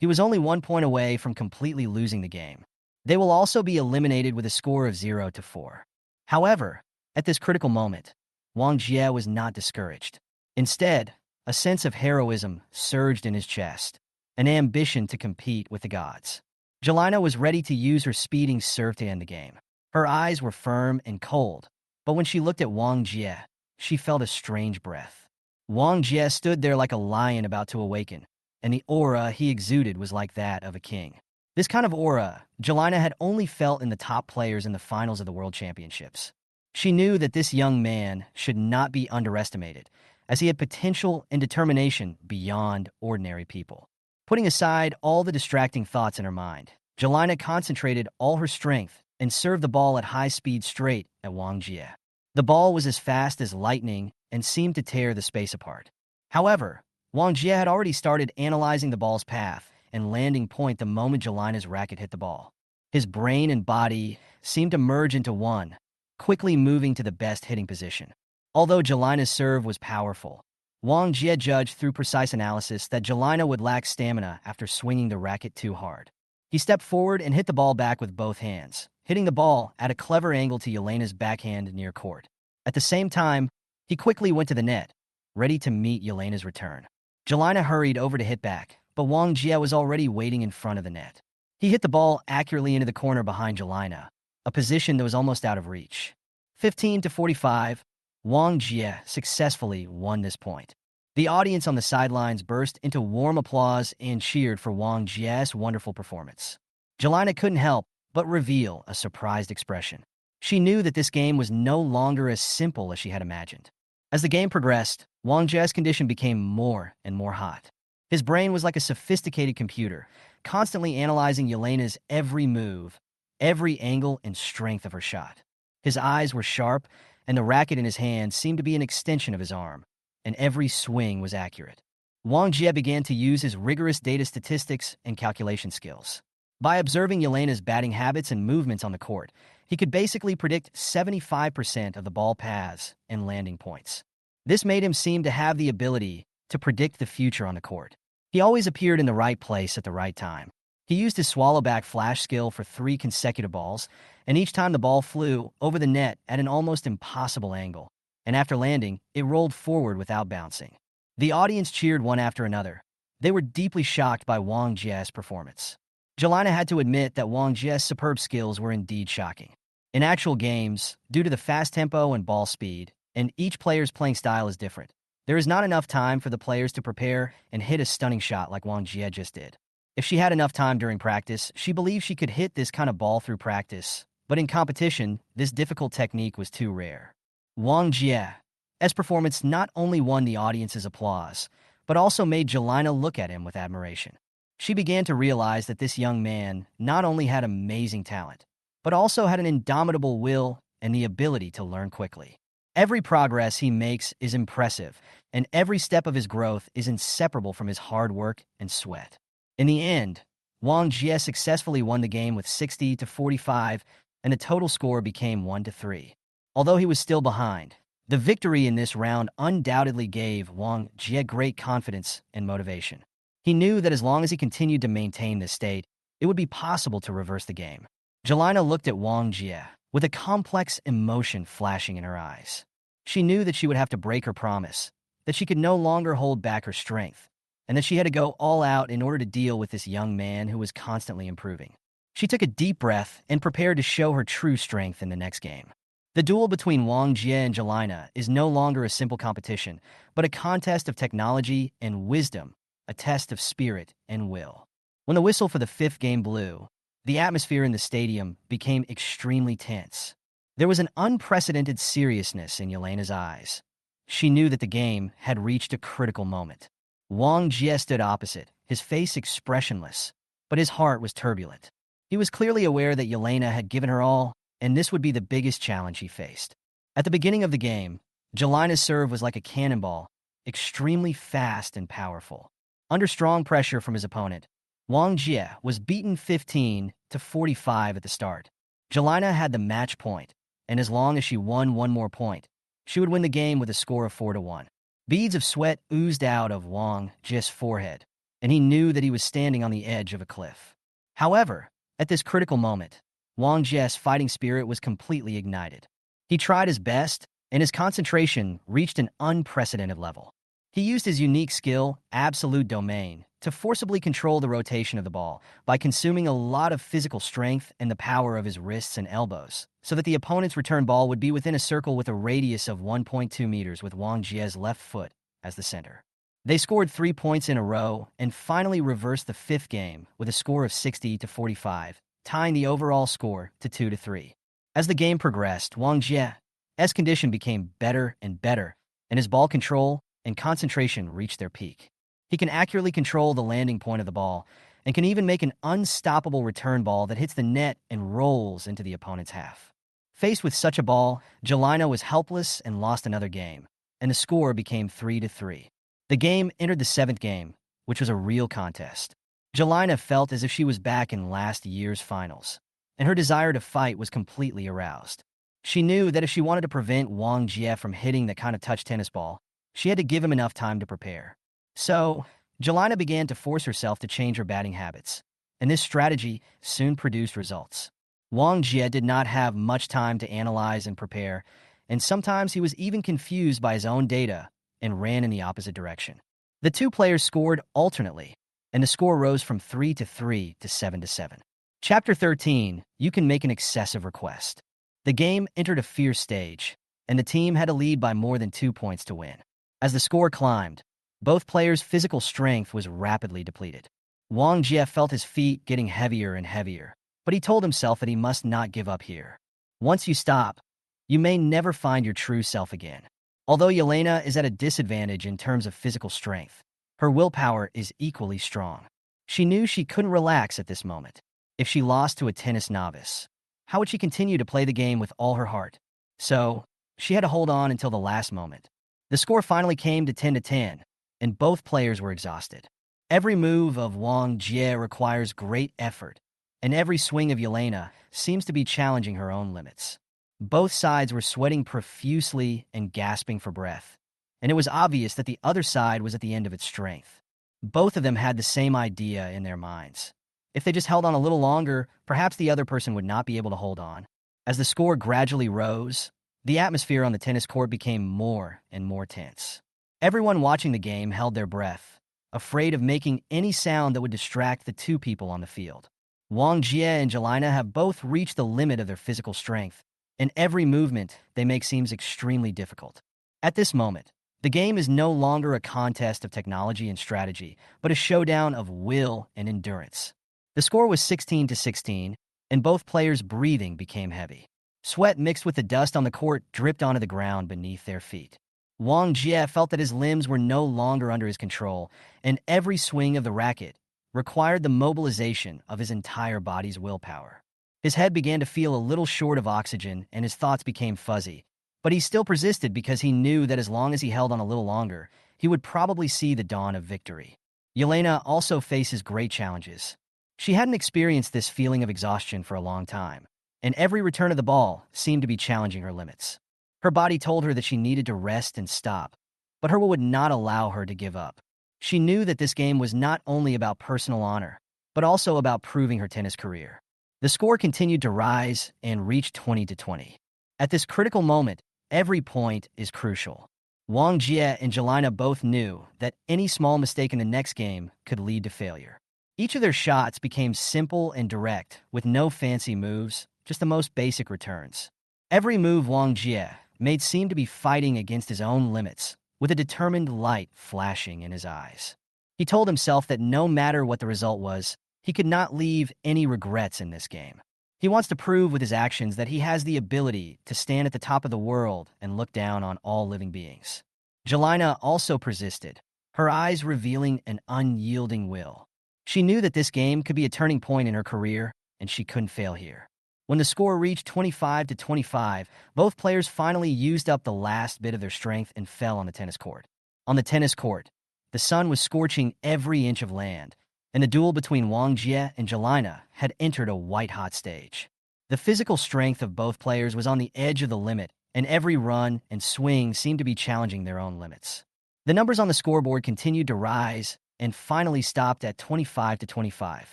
He was only 1 point away from completely losing the game. They will also be eliminated with a score of 0-4. However, at this critical moment, Wang Jie was not discouraged. Instead, a sense of heroism surged in his chest, an ambition to compete with the gods. Jelena was ready to use her speeding serve to end the game. Her eyes were firm and cold, but when she looked at Wang Jie, she felt a strange breath. Wang Jie stood there like a lion about to awaken, and the aura he exuded was like that of a king. This kind of aura, Jelena had only felt in the top players in the finals of the World Championships. She knew that this young man should not be underestimated, as he had potential and determination beyond ordinary people. Putting aside all the distracting thoughts in her mind, Jelena concentrated all her strength and served the ball at high speed straight at Wang Jie. The ball was as fast as lightning and seemed to tear the space apart. However, Wang Jie had already started analyzing the ball's path and landing point the moment Jelena's racket hit the ball. His brain and body seemed to merge into one, quickly moving to the best hitting position. Although Jelena's serve was powerful, Wang Jie judged through precise analysis that Jelena would lack stamina after swinging the racket too hard. He stepped forward and hit the ball back with both hands, hitting the ball at a clever angle to Jelena's backhand near court. At the same time, he quickly went to the net, ready to meet Jelena's return. Jelena hurried over to hit back, but Wang Jie was already waiting in front of the net. He hit the ball accurately into the corner behind Jelena, a position that was almost out of reach. 15-45, Wang Jie successfully won this point. The audience on the sidelines burst into warm applause and cheered for Wang Jie's wonderful performance. Jelena couldn't help but reveal a surprised expression. She knew that this game was no longer as simple as she had imagined. As the game progressed, Wang Jie's condition became more and more hot. His brain was like a sophisticated computer, constantly analyzing Jelena's every move, every angle and strength of her shot. His eyes were sharp, and the racket in his hand seemed to be an extension of his arm, and every swing was accurate. Wang Jie began to use his rigorous data statistics and calculation skills. By observing Jelena's batting habits and movements on the court, he could basically predict 75% of the ball paths and landing points. This made him seem to have the ability to predict the future on the court. He always appeared in the right place at the right time. He used his swallow-back flash skill for 3 consecutive balls, and each time the ball flew over the net at an almost impossible angle, and after landing, it rolled forward without bouncing. The audience cheered one after another. They were deeply shocked by Wang Jie's performance. Jelena had to admit that Wang Jie's superb skills were indeed shocking. In actual games, due to the fast tempo and ball speed, and each player's playing style is different, there is not enough time for the players to prepare and hit a stunning shot like Wang Jie just did. If she had enough time during practice, she believed she could hit this kind of ball through practice, but in competition, this difficult technique was too rare. Wang Jie's performance not only won the audience's applause, but also made Jelena look at him with admiration. She began to realize that this young man not only had amazing talent, but also had an indomitable will and the ability to learn quickly. Every progress he makes is impressive, and every step of his growth is inseparable from his hard work and sweat. In the end, Wang Jie successfully won the game with 60-45, and the total score became 1-3. Although he was still behind, the victory in this round undoubtedly gave Wang Jie great confidence and motivation. He knew that as long as he continued to maintain this state, it would be possible to reverse the game. Jelena looked at Wang Jie with a complex emotion flashing in her eyes. She knew that she would have to break her promise, that she could no longer hold back her strength, and that she had to go all out in order to deal with this young man who was constantly improving. She took a deep breath and prepared to show her true strength in the next game. The duel between Wang Jie and Jelena is no longer a simple competition, but a contest of technology and wisdom, a test of spirit and will. When the whistle for the 5th game blew, the atmosphere in the stadium became extremely tense. There was an unprecedented seriousness in Jelena's eyes. She knew that the game had reached a critical moment. Wang Jie stood opposite, his face expressionless, but his heart was turbulent. He was clearly aware that Jelena had given her all, and this would be the biggest challenge he faced. At the beginning of the game, Jelena's serve was like a cannonball, extremely fast and powerful. Under strong pressure from his opponent, Wang Jie was beaten 15-45 at the start. Jelena had the match point, and as long as she won one more point, she would win the game with a score of 4-1. Beads of sweat oozed out of Wang Jie's forehead, and he knew that he was standing on the edge of a cliff. However, at this critical moment, Wang Jie's fighting spirit was completely ignited. He tried his best, and his concentration reached an unprecedented level. He used his unique skill, Absolute Domain, to forcibly control the rotation of the ball by consuming a lot of physical strength and the power of his wrists and elbows, so that the opponent's return ball would be within a circle with a radius of 1.2 meters with Wang Jie's left foot as the center. They scored 3 points in a row and finally reversed the 5th game with a score of 60-45, tying the overall score to 2-3. As the game progressed, Wang Jie's condition became better and better, and his ball control and concentration reached their peak. He can accurately control the landing point of the ball and can even make an unstoppable return ball that hits the net and rolls into the opponent's half. Faced with such a ball, Jelena was helpless and lost another game, and the score became 3-3. The game entered the seventh game, which was a real contest. Jelena felt as if she was back in last year's finals, and her desire to fight was completely aroused. She knew that if she wanted to prevent Wang Jie from hitting the kind of touch tennis ball, she had to give him enough time to prepare. So, Jelena began to force herself to change her batting habits, and this strategy soon produced results. Wang Jie did not have much time to analyze and prepare, and sometimes he was even confused by his own data and ran in the opposite direction. The two players scored alternately, and the score rose from 3-3 to 7-7. Chapter 13, You Can Make an Excessive Request. The game entered a fierce stage, and the team had a lead by more than 2 points to win. As the score climbed, both players' physical strength was rapidly depleted. Wang Jie felt his feet getting heavier and heavier, but he told himself that he must not give up here. Once you stop, you may never find your true self again. Although Jelena is at a disadvantage in terms of physical strength, her willpower is equally strong. She knew she couldn't relax at this moment. If she lost to a tennis novice, how would she continue to play the game with all her heart? So, she had to hold on until the last moment. The score finally came to 10-10, and both players were exhausted. Every move of Wang Jie requires great effort, and every swing of Jelena seems to be challenging her own limits. Both sides were sweating profusely and gasping for breath, and it was obvious that the other side was at the end of its strength. Both of them had the same idea in their minds. If they just held on a little longer, perhaps the other person would not be able to hold on. As the score gradually rose, the atmosphere on the tennis court became more and more tense. Everyone watching the game held their breath, afraid of making any sound that would distract the two people on the field. Wang Jie and Jelena have both reached the limit of their physical strength, and every movement they make seems extremely difficult. At this moment, the game is no longer a contest of technology and strategy, but a showdown of will and endurance. The score was 16-16, and both players' breathing became heavy. Sweat mixed with the dust on the court dripped onto the ground beneath their feet. Wang Jie felt that his limbs were no longer under his control, and every swing of the racket required the mobilization of his entire body's willpower. His head began to feel a little short of oxygen, and his thoughts became fuzzy. But he still persisted because he knew that as long as he held on a little longer, he would probably see the dawn of victory. Jelena also faces great challenges. She hadn't experienced this feeling of exhaustion for a long time, and every return of the ball seemed to be challenging her limits. Her body told her that she needed to rest and stop, but her will would not allow her to give up. She knew that this game was not only about personal honor, but also about proving her tennis career. The score continued to rise and reached 20-20. At this critical moment, every point is crucial. Wang Jie and Jelena both knew that any small mistake in the next game could lead to failure. Each of their shots became simple and direct, with no fancy moves, just the most basic returns. Every move Wang Jie made seemed to be fighting against his own limits, with a determined light flashing in his eyes. He told himself that no matter what the result was, he could not leave any regrets in this game. He wants to prove with his actions that he has the ability to stand at the top of the world and look down on all living beings. Jelena also persisted, her eyes revealing an unyielding will. She knew that this game could be a turning point in her career, and she couldn't fail here. When the score reached 25-25, both players finally used up the last bit of their strength and fell on the tennis court. On the tennis court, the sun was scorching every inch of land, and the duel between Wang Jie and Jelena had entered a white-hot stage. The physical strength of both players was on the edge of the limit, and every run and swing seemed to be challenging their own limits. The numbers on the scoreboard continued to rise and finally stopped at 25-25.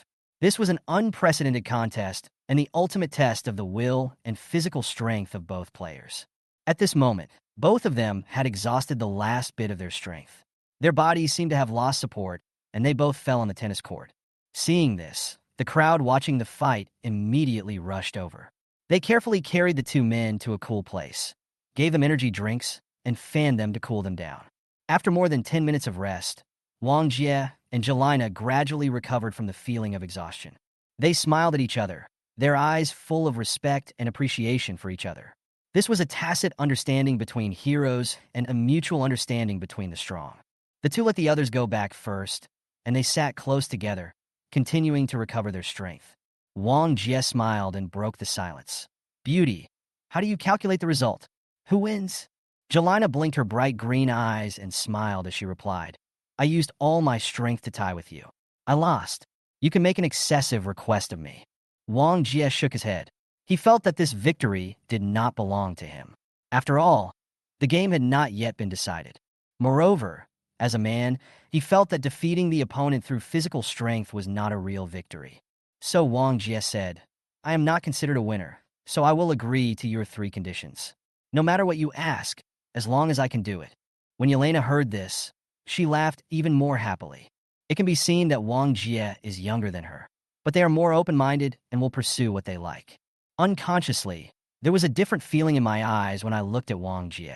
This was an unprecedented contest and the ultimate test of the will and physical strength of both players. At this moment, both of them had exhausted the last bit of their strength. Their bodies seemed to have lost support, and they both fell on the tennis court. Seeing this, the crowd watching the fight immediately rushed over. They carefully carried the two men to a cool place, gave them energy drinks, and fanned them to cool them down. After more than 10 minutes of rest, Wang Jie and Jelena gradually recovered from the feeling of exhaustion. They smiled at each other, their eyes full of respect and appreciation for each other. This was a tacit understanding between heroes and a mutual understanding between the strong. The two let the others go back first, and they sat close together, continuing to recover their strength. Wang Jie smiled and broke the silence. Beauty. How do you calculate the result? Who wins? Jelena blinked her bright green eyes and smiled as she replied. I used all my strength to tie with you. I lost. You can make an excessive request of me. Wang Jie shook his head. He felt that this victory did not belong to him. After all, the game had not yet been decided. Moreover, as a man, he felt that defeating the opponent through physical strength was not a real victory. So Wang Jie said, I am not considered a winner, so I will agree to your 3 conditions. No matter what you ask, as long as I can do it. When Yelena heard this, she laughed even more happily. It can be seen that Wang Jie is younger than her, but they are more open-minded and will pursue what they like. Unconsciously, there was a different feeling in my eyes when I looked at Wang Jie.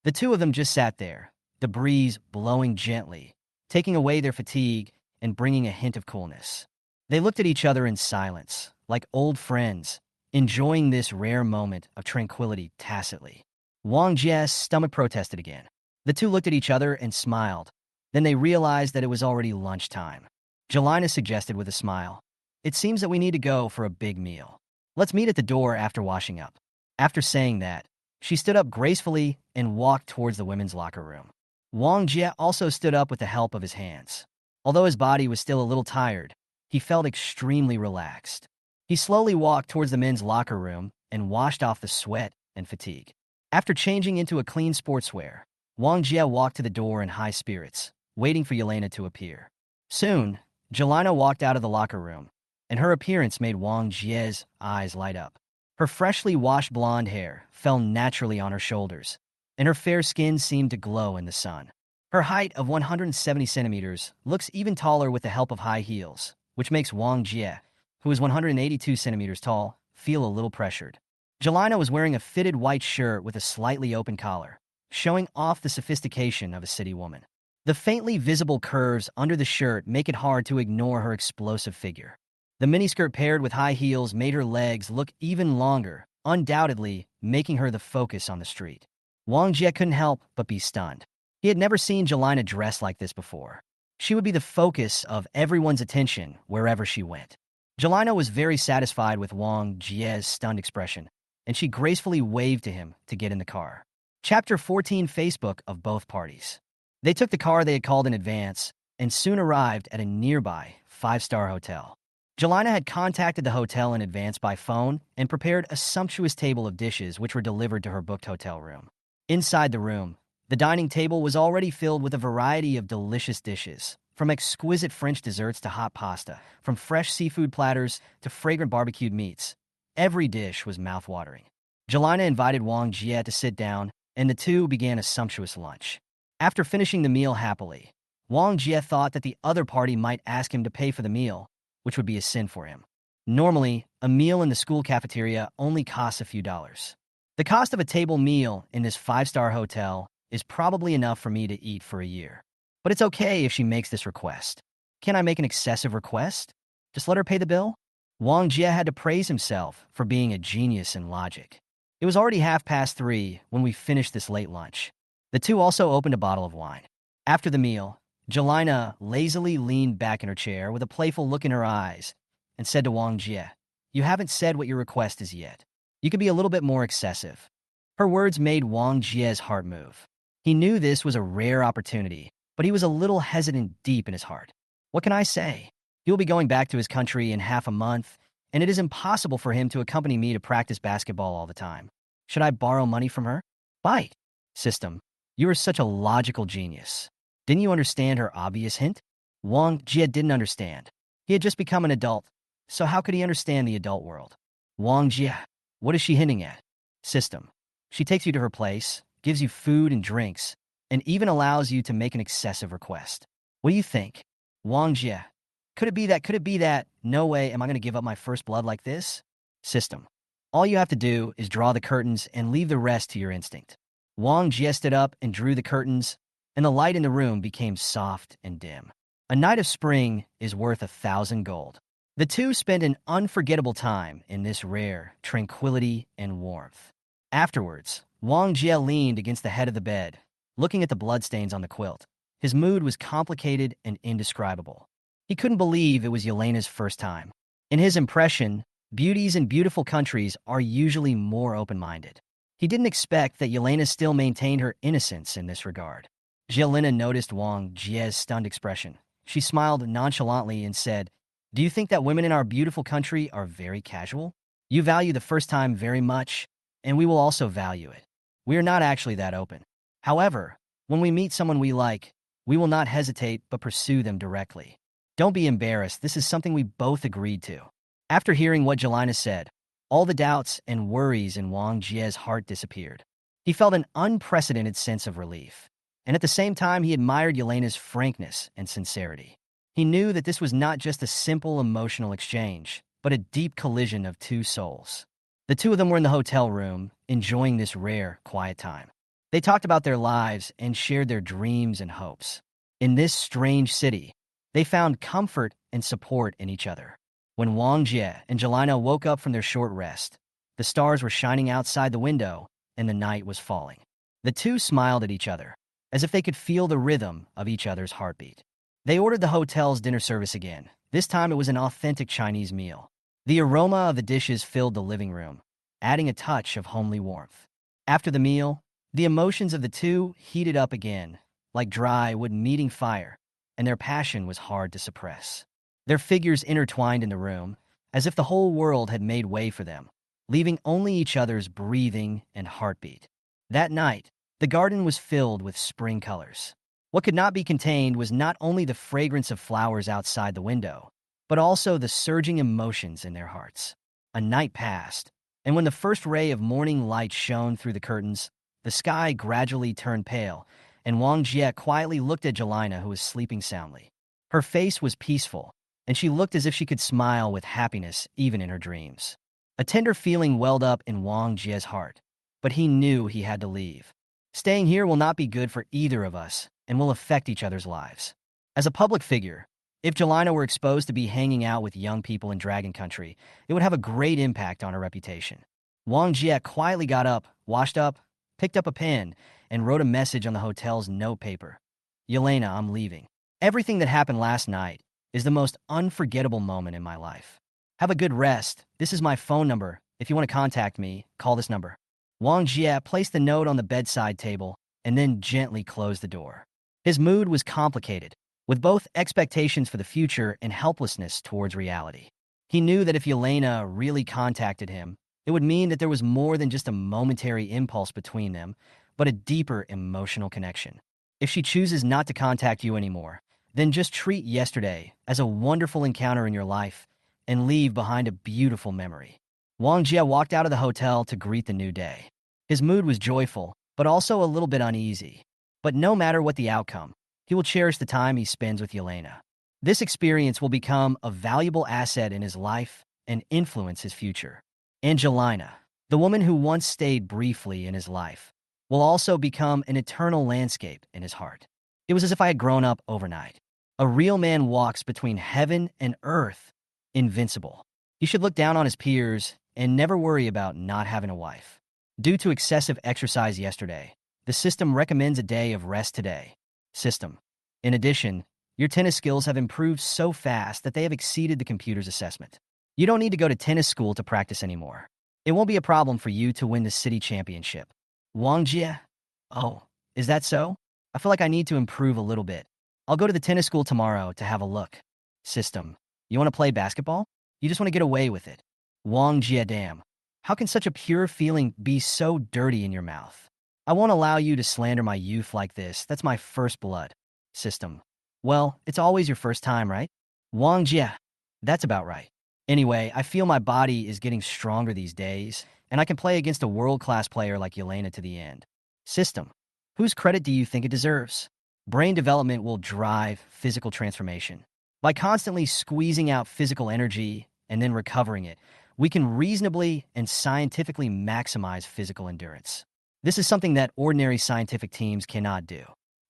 The two of them just sat there, the breeze blowing gently, taking away their fatigue and bringing a hint of coolness. They looked at each other in silence, like old friends, enjoying this rare moment of tranquility tacitly. Wang Jie's stomach protested again. The two looked at each other and smiled. Then they realized that it was already lunchtime. Jelena suggested with a smile, It seems that we need to go for a big meal. Let's meet at the door after washing up. After saying that, she stood up gracefully and walked towards the women's locker room. Wang Jie also stood up with the help of his hands. Although his body was still a little tired, he felt extremely relaxed. He slowly walked towards the men's locker room and washed off the sweat and fatigue. After changing into a clean sportswear, Wang Jie walked to the door in high spirits, waiting for Yelena to appear. Soon, Jelena walked out of the locker room, and her appearance made Wang Jie's eyes light up. Her freshly washed blonde hair fell naturally on her shoulders, and her fair skin seemed to glow in the sun. Her height of 170 centimeters looks even taller with the help of high heels, which makes Wang Jie, who is 182 centimeters tall, feel a little pressured. Jelena was wearing a fitted white shirt with a slightly open collar, showing off the sophistication of a city woman. The faintly visible curves under the shirt make it hard to ignore her explosive figure. The miniskirt paired with high heels made her legs look even longer, undoubtedly making her the focus on the street. Wang Jie couldn't help but be stunned. He had never seen Jelena dressed like this before. She would be the focus of everyone's attention wherever she went. Jelena was very satisfied with Wang Jie's stunned expression, and she gracefully waved to him to get in the car. Chapter 14 Facebook of both parties. They took the car they had called in advance and soon arrived at a nearby 5-star hotel. Jelena had contacted the hotel in advance by phone and prepared a sumptuous table of dishes which were delivered to her booked hotel room. Inside the room, the dining table was already filled with a variety of delicious dishes, from exquisite French desserts to hot pasta, from fresh seafood platters to fragrant barbecued meats. Every dish was mouth-watering. Jelena invited Wang Jie to sit down, and the two began a sumptuous lunch. After finishing the meal happily, Wang Jie thought that the other party might ask him to pay for the meal, which would be a sin for him. Normally, a meal in the school cafeteria only costs a few dollars. The cost of a table meal in this 5-star hotel is probably enough for me to eat for a year. But it's okay if she makes this request. Can I make an excessive request? Just let her pay the bill? Wang Jie had to praise himself for being a genius in logic. It was already 3:30 when we finished this late lunch. The two also opened a bottle of wine. After the meal, Jelena lazily leaned back in her chair with a playful look in her eyes and said to Wang Jie, You haven't said what your request is yet. You could be a little bit more excessive. Her words made Wang Jie's heart move. He knew this was a rare opportunity, but he was a little hesitant deep in his heart. What can I say? He will be going back to his country in half a month, and it is impossible for him to accompany me to practice basketball all the time. Should I borrow money from her? Bite. System, you are such a logical genius. Didn't you understand her obvious hint? Wang Jie didn't understand. He had just become an adult, so how could he understand the adult world? Wang Jie, what is she hinting at? System, she takes you to her place, gives you food and drinks, and even allows you to make an excessive request. What do you think? Wang Jie, could it be that? Could it be that? No way am I going to give up my first blood like this? System, all you have to do is draw the curtains and leave the rest to your instinct. Wang Jie stood up and drew the curtains, and the light in the room became soft and dim. A night of spring is worth 1,000 gold. The two spent an unforgettable time in this rare tranquility and warmth. Afterwards, Wang Jie leaned against the head of the bed, looking at the bloodstains on the quilt. His mood was complicated and indescribable. He couldn't believe it was Yelena's first time. In his impression, beauties in beautiful countries are usually more open-minded. He didn't expect that Yelena still maintained her innocence in this regard. Yelena noticed Wang Jie's stunned expression. She smiled nonchalantly and said, "Do you think that women in our beautiful country are very casual? You value the first time very much, and we will also value it. We are not actually that open. However, when we meet someone we like, we will not hesitate but pursue them directly. Don't be embarrassed, this is something we both agreed to." After hearing what Jelena said, all the doubts and worries in Wang Jie's heart disappeared. He felt an unprecedented sense of relief. And at the same time, he admired Yelena's frankness and sincerity. He knew that this was not just a simple emotional exchange, but a deep collision of two souls. The two of them were in the hotel room, enjoying this rare, quiet time. They talked about their lives and shared their dreams and hopes. In this strange city, they found comfort and support in each other. When Wang Jie and Jelena woke up from their short rest, the stars were shining outside the window and the night was falling. The two smiled at each other, as if they could feel the rhythm of each other's heartbeat. They ordered the hotel's dinner service again. This time it was an authentic Chinese meal. The aroma of the dishes filled the living room, adding a touch of homely warmth. After the meal, the emotions of the two heated up again, like dry wood meeting fire, and their passion was hard to suppress. Their figures intertwined in the room, as if the whole world had made way for them, leaving only each other's breathing and heartbeat. That night, the garden was filled with spring colors. What could not be contained was not only the fragrance of flowers outside the window, but also the surging emotions in their hearts. A night passed, and when the first ray of morning light shone through the curtains, the sky gradually turned pale, and Wang Jie quietly looked at Jelena, who was sleeping soundly. Her face was peaceful, and she looked as if she could smile with happiness even in her dreams. A tender feeling welled up in Wang Jie's heart, but he knew he had to leave. Staying here will not be good for either of us and will affect each other's lives. As a public figure, if Jelena were exposed to be hanging out with young people in Dragon Country, it would have a great impact on her reputation. Wang Jie quietly got up, washed up, picked up a pen, and wrote a message on the hotel's note paper. "Yelena, I'm leaving. Everything that happened last night is the most unforgettable moment in my life. Have a good rest. This is my phone number. If you want to contact me, call this number." Wang Jie placed the note on the bedside table and then gently closed the door. His mood was complicated, with both expectations for the future and helplessness towards reality. He knew that if Yelena really contacted him, it would mean that there was more than just a momentary impulse between them, but a deeper emotional connection. If she chooses not to contact you anymore, then just treat yesterday as a wonderful encounter in your life and leave behind a beautiful memory. Wang Jie walked out of the hotel to greet the new day. His mood was joyful, but also a little bit uneasy. But no matter what the outcome, he will cherish the time he spends with Yelena. This experience will become a valuable asset in his life and influence his future. Angelina, the woman who once stayed briefly in his life, will also become an eternal landscape in his heart. It was as if I had grown up overnight. A real man walks between heaven and earth, invincible. He should look down on his peers and never worry about not having a wife. Due to excessive exercise yesterday, the system recommends a day of rest today. System. In addition, your tennis skills have improved so fast that they have exceeded the computer's assessment. You don't need to go to tennis school to practice anymore. It won't be a problem for you to win the city championship. Wang Jie? Oh, is that so? I feel like I need to improve a little bit. I'll go to the tennis school tomorrow to have a look. System. You want to play basketball? You just want to get away with it. Wang Jie, damn. How can such a pure feeling be so dirty in your mouth? I won't allow you to slander my youth like this. That's my first blood. System. Well, it's always your first time, right? Wang Jie. That's about right. Anyway, I feel my body is getting stronger these days, and I can play against a world-class player like Yelena to the end. System. Whose credit do you think it deserves? Brain development will drive physical transformation. By constantly squeezing out physical energy and then recovering it, we can reasonably and scientifically maximize physical endurance. This is something that ordinary scientific teams cannot do.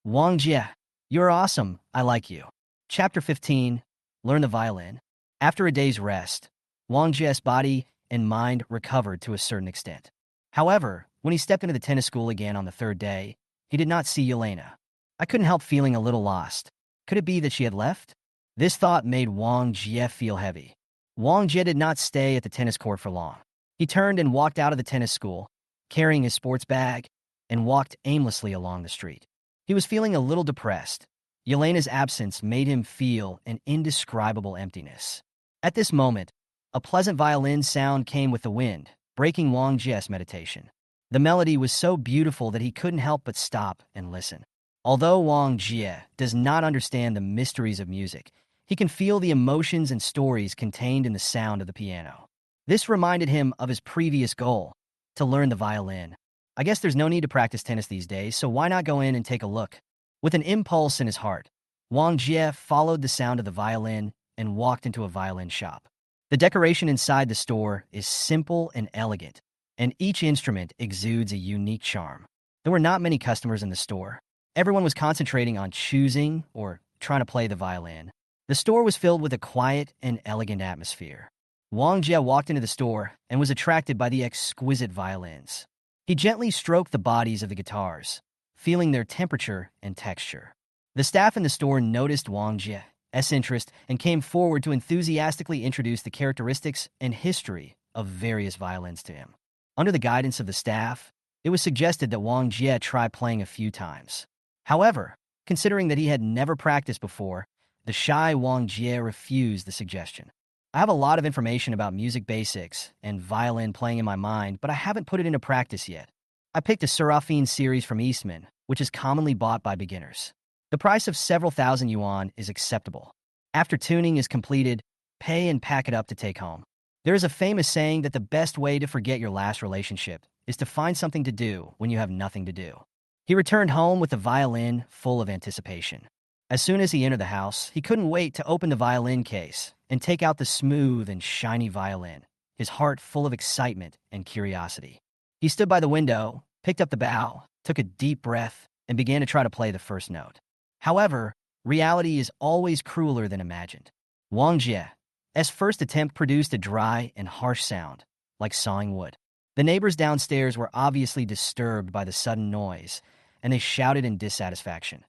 Wang Jie, you're awesome. I like you. Chapter 15, Learn the Violin. After a day's rest, Wang Jie's body and mind recovered to a certain extent. However, When he stepped into the tennis school again on the third day, he did not see Yelena. I couldn't help feeling a little lost. Could it be that she had left? This thought made Wang Jie feel heavy. Wang Jie did not stay at the tennis court for long. He turned and walked out of the tennis school, carrying his sports bag, and walked aimlessly along the street. He was feeling a little depressed. Yelena's absence made him feel an indescribable emptiness. At this moment, a pleasant violin sound came with the wind, breaking Wang Jie's meditation. The melody was so beautiful that he couldn't help but stop and listen. Although Wang Jie does not understand the mysteries of music, he can feel the emotions and stories contained in the sound of the piano. This reminded him of his previous goal, to learn the violin. I guess there's no need to practice tennis these days, so why not go in and take a look? With an impulse in his heart, Wang Jie followed the sound of the violin and walked into a violin shop. The decoration inside the store is simple and elegant, and each instrument exudes a unique charm. There were not many customers in the store. Everyone was concentrating on choosing or trying to play the violin. The store was filled with a quiet and elegant atmosphere. Wang Jie walked into the store and was attracted by the exquisite violins. He gently stroked the bodies of the guitars, feeling their temperature and texture. The staff in the store noticed Wang Jie's interest and came forward to enthusiastically introduce the characteristics and history of various violins to him. Under the guidance of the staff, it was suggested that Wang Jie try playing a few times. However, considering that he had never practiced before, the shy Wang Jie refused the suggestion. I have a lot of information about music basics and violin playing in my mind, but I haven't put it into practice yet. I picked a Seraphine series from Eastman, which is commonly bought by beginners. The price of several thousand yuan is acceptable. After tuning is completed, pay and pack it up to take home. There is a famous saying that the best way to forget your last relationship is to find something to do when you have nothing to do. He returned home with the violin full of anticipation. As soon as he entered the house, he couldn't wait to open the violin case and take out the smooth and shiny violin, his heart full of excitement and curiosity. He stood by the window, picked up the bow, took a deep breath, and began to try to play the first note. However, reality is always crueler than imagined. Wang Jie's first attempt produced a dry and harsh sound, like sawing wood. The neighbors downstairs were obviously disturbed by the sudden noise, and they shouted in dissatisfaction.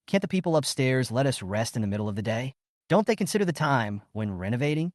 Can't the people upstairs let us rest in the middle of the day? Don't they consider the time when renovating?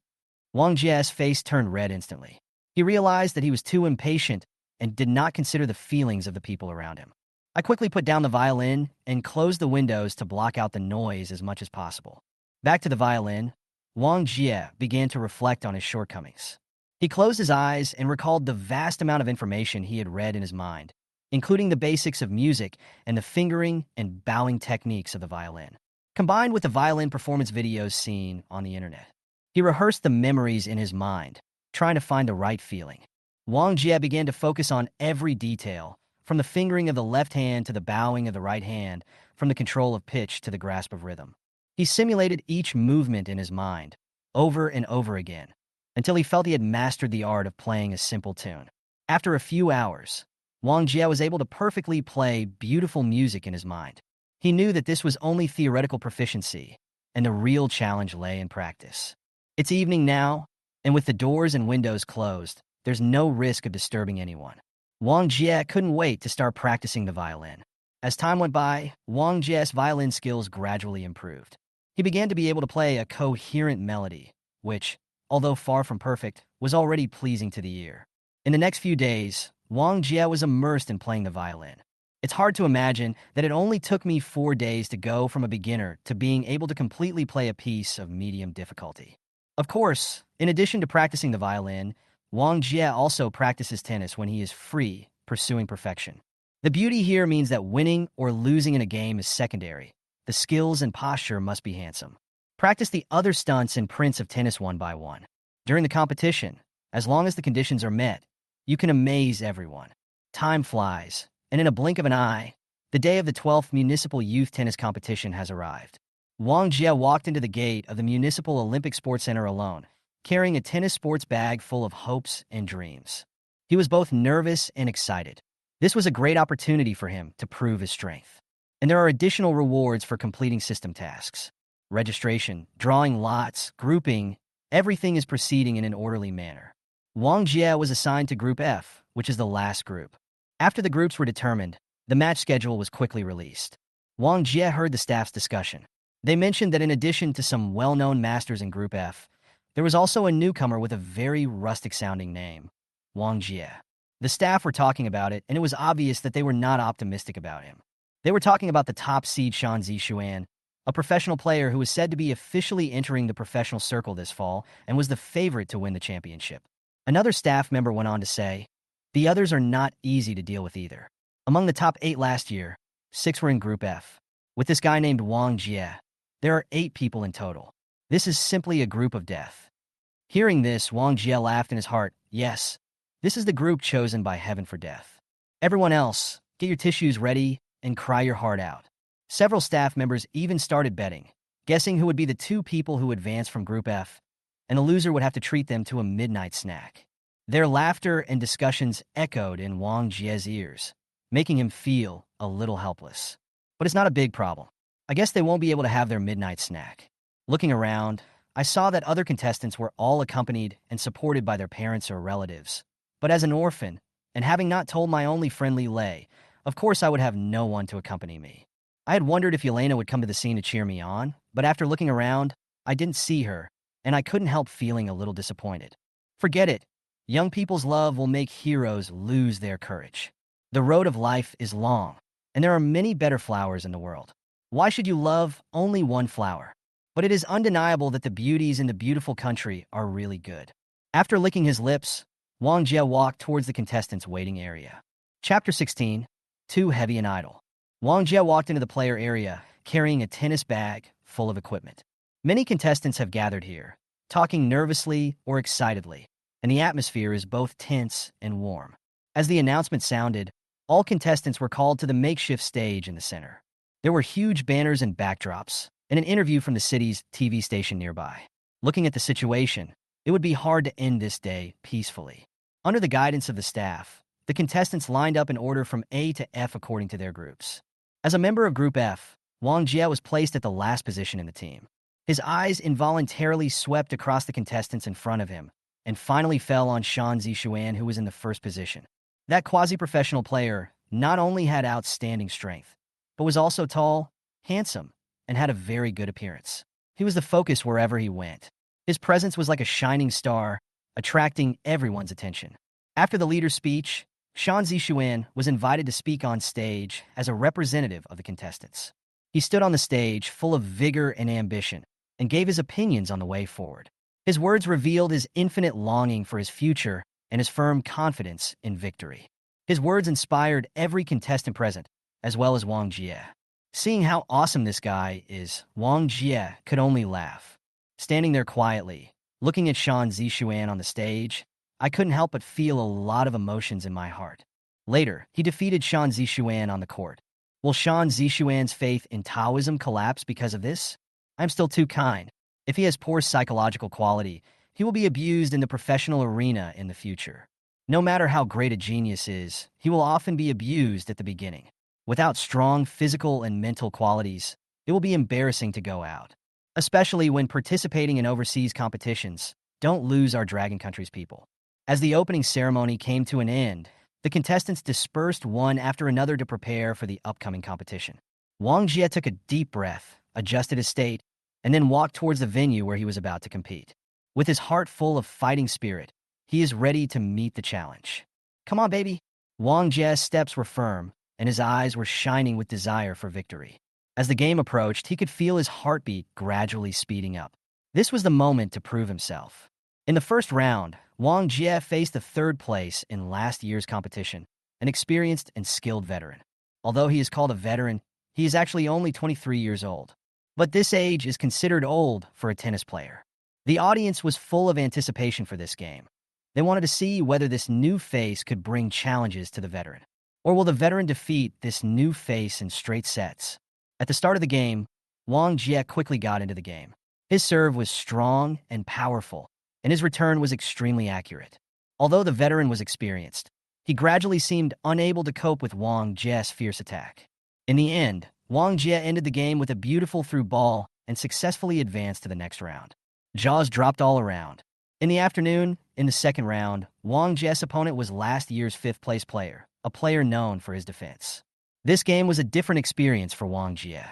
Wang Jie's face turned red instantly. He realized that he was too impatient and did not consider the feelings of the people around him. I quickly put down the violin and closed the windows to block out the noise as much as possible. Back to the violin, Wang Jie began to reflect on his shortcomings. He closed his eyes and recalled the vast amount of information he had read in his mind, including the basics of music and the fingering and bowing techniques of the violin, combined with the violin performance videos seen on the internet. He rehearsed the memories in his mind, trying to find the right feeling. Wang Jie began to focus on every detail, from the fingering of the left hand to the bowing of the right hand, from the control of pitch to the grasp of rhythm. He simulated each movement in his mind, over and over again, until he felt he had mastered the art of playing a simple tune. After a few hours, Wang Jie was able to perfectly play beautiful music in his mind. He knew that this was only theoretical proficiency, and the real challenge lay in practice. It's evening now, and with the doors and windows closed, there's no risk of disturbing anyone. Wang Jie couldn't wait to start practicing the violin. As time went by, Wang Jie's violin skills gradually improved. He began to be able to play a coherent melody, which, although far from perfect, was already pleasing to the ear. In the next few days, Wang Jie was immersed in playing the violin. It's hard to imagine that it only took me 4 days to go from a beginner to being able to completely play a piece of medium difficulty. Of course, in addition to practicing the violin, Wang Jie also practices tennis when he is free, pursuing perfection. The beauty here means that winning or losing in a game is secondary. The skills and posture must be handsome. Practice the other stunts and prints of tennis one by one. During the competition, as long as the conditions are met, you can amaze everyone. Time flies, and in a blink of an eye, the day of the 12th Municipal Youth Tennis Competition has arrived. Wang Jie walked into the gate of the Municipal Olympic Sports Center alone, carrying a tennis sports bag full of hopes and dreams. He was both nervous and excited. This was a great opportunity for him to prove his strength. And there are additional rewards for completing system tasks. Registration, drawing lots, grouping, everything is proceeding in an orderly manner. Wang Jie was assigned to Group F, which is the last group. After the groups were determined, the match schedule was quickly released. Wang Jie heard the staff's discussion. They mentioned that in addition to some well-known masters in Group F, there was also a newcomer with a very rustic-sounding name, Wang Jie. The staff were talking about it, and it was obvious that they were not optimistic about him. They were talking about the top seed Shan Zixuan, a professional player who was said to be officially entering the professional circle this fall and was the favorite to win the championship. Another staff member went on to say, the others are not easy to deal with either. Among the top 8 last year, 6 were in Group F. With this guy named Wang Jie, there are 8 people in total. This is simply a group of death. Hearing this, Wang Jie laughed in his heart. Yes, this is the group chosen by heaven for death. Everyone else, get your tissues ready and cry your heart out. Several staff members even started betting, guessing who would be the 2 people who advanced from Group F, and the loser would have to treat them to a midnight snack. Their laughter and discussions echoed in Wang Jie's ears, making him feel a little helpless. But it's not a big problem. I guess they won't be able to have their midnight snack. Looking around, I saw that other contestants were all accompanied and supported by their parents or relatives. But as an orphan, and having not told my only friend Lei, of course I would have no one to accompany me. I had wondered if Yelena would come to the scene to cheer me on, but after looking around, I didn't see her, and I couldn't help feeling a little disappointed. Forget it. Young people's love will make heroes lose their courage. The road of life is long, and there are many better flowers in the world. Why should you love only one flower? But it is undeniable that the beauties in the beautiful country are really good. After licking his lips, Wang Jie walked towards the contestants' waiting area. Chapter 16, Too Heavy and Idle. Wang Jie walked into the player area, carrying a tennis bag full of equipment. Many contestants have gathered here, talking nervously or excitedly, and the atmosphere is both tense and warm. As the announcement sounded, all contestants were called to the makeshift stage in the center. There were huge banners and backdrops, and an interview from the city's TV station nearby. Looking at the situation, it would be hard to end this day peacefully. Under the guidance of the staff, the contestants lined up in order from A to F according to their groups. As a member of Group F, Wang Jie was placed at the last position in the team. His eyes involuntarily swept across the contestants in front of him, and finally fell on Shan Zixuan, who was in the first position. That quasi-professional player not only had outstanding strength, but was also tall, handsome, and had a very good appearance. He was the focus wherever he went. His presence was like a shining star, attracting everyone's attention. After the leader's speech, Shan Zixuan was invited to speak on stage as a representative of the contestants. He stood on the stage full of vigor and ambition and gave his opinions on the way forward. His words revealed his infinite longing for his future and his firm confidence in victory. His words inspired every contestant present, as well as Wang Jie. Seeing how awesome this guy is, Wang Jie could only laugh. Standing there quietly, looking at Shan Zixuan on the stage, I couldn't help but feel a lot of emotions in my heart. Later, he defeated Shan Zixuan on the court. Will Shan Zixuan's faith in Taoism collapse because of this? I'm still too kind. If he has poor psychological quality, he will be abused in the professional arena in the future. No matter how great a genius is, he will often be abused at the beginning. Without strong physical and mental qualities, it will be embarrassing to go out. Especially when participating in overseas competitions, don't lose our Dragon Country's people. As the opening ceremony came to an end, the contestants dispersed one after another to prepare for the upcoming competition. Wang Jie took a deep breath, adjusted his state, and then walked towards the venue where he was about to compete. With his heart full of fighting spirit, he is ready to meet the challenge. Come on, baby. Wang Jie's steps were firm, and his eyes were shining with desire for victory. As the game approached, he could feel his heartbeat gradually speeding up. This was the moment to prove himself. In the first round, Wang Jie faced the third place in last year's competition, an experienced and skilled veteran. Although he is called a veteran, he is actually only 23 years old. But this age is considered old for a tennis player. The audience was full of anticipation for this game. They wanted to see whether this new face could bring challenges to the veteran. Or will the veteran defeat this new face in straight sets? At the start of the game, Wang Jie quickly got into the game. His serve was strong and powerful, and his return was extremely accurate. Although the veteran was experienced, he gradually seemed unable to cope with Wang Jie's fierce attack. In the end, Wang Jie ended the game with a beautiful through ball and successfully advanced to the next round. Jaws dropped all around. In the afternoon, in the second round, Wang Jie's opponent was last year's fifth-place player, a player known for his defense. This game was a different experience for Wang Jie.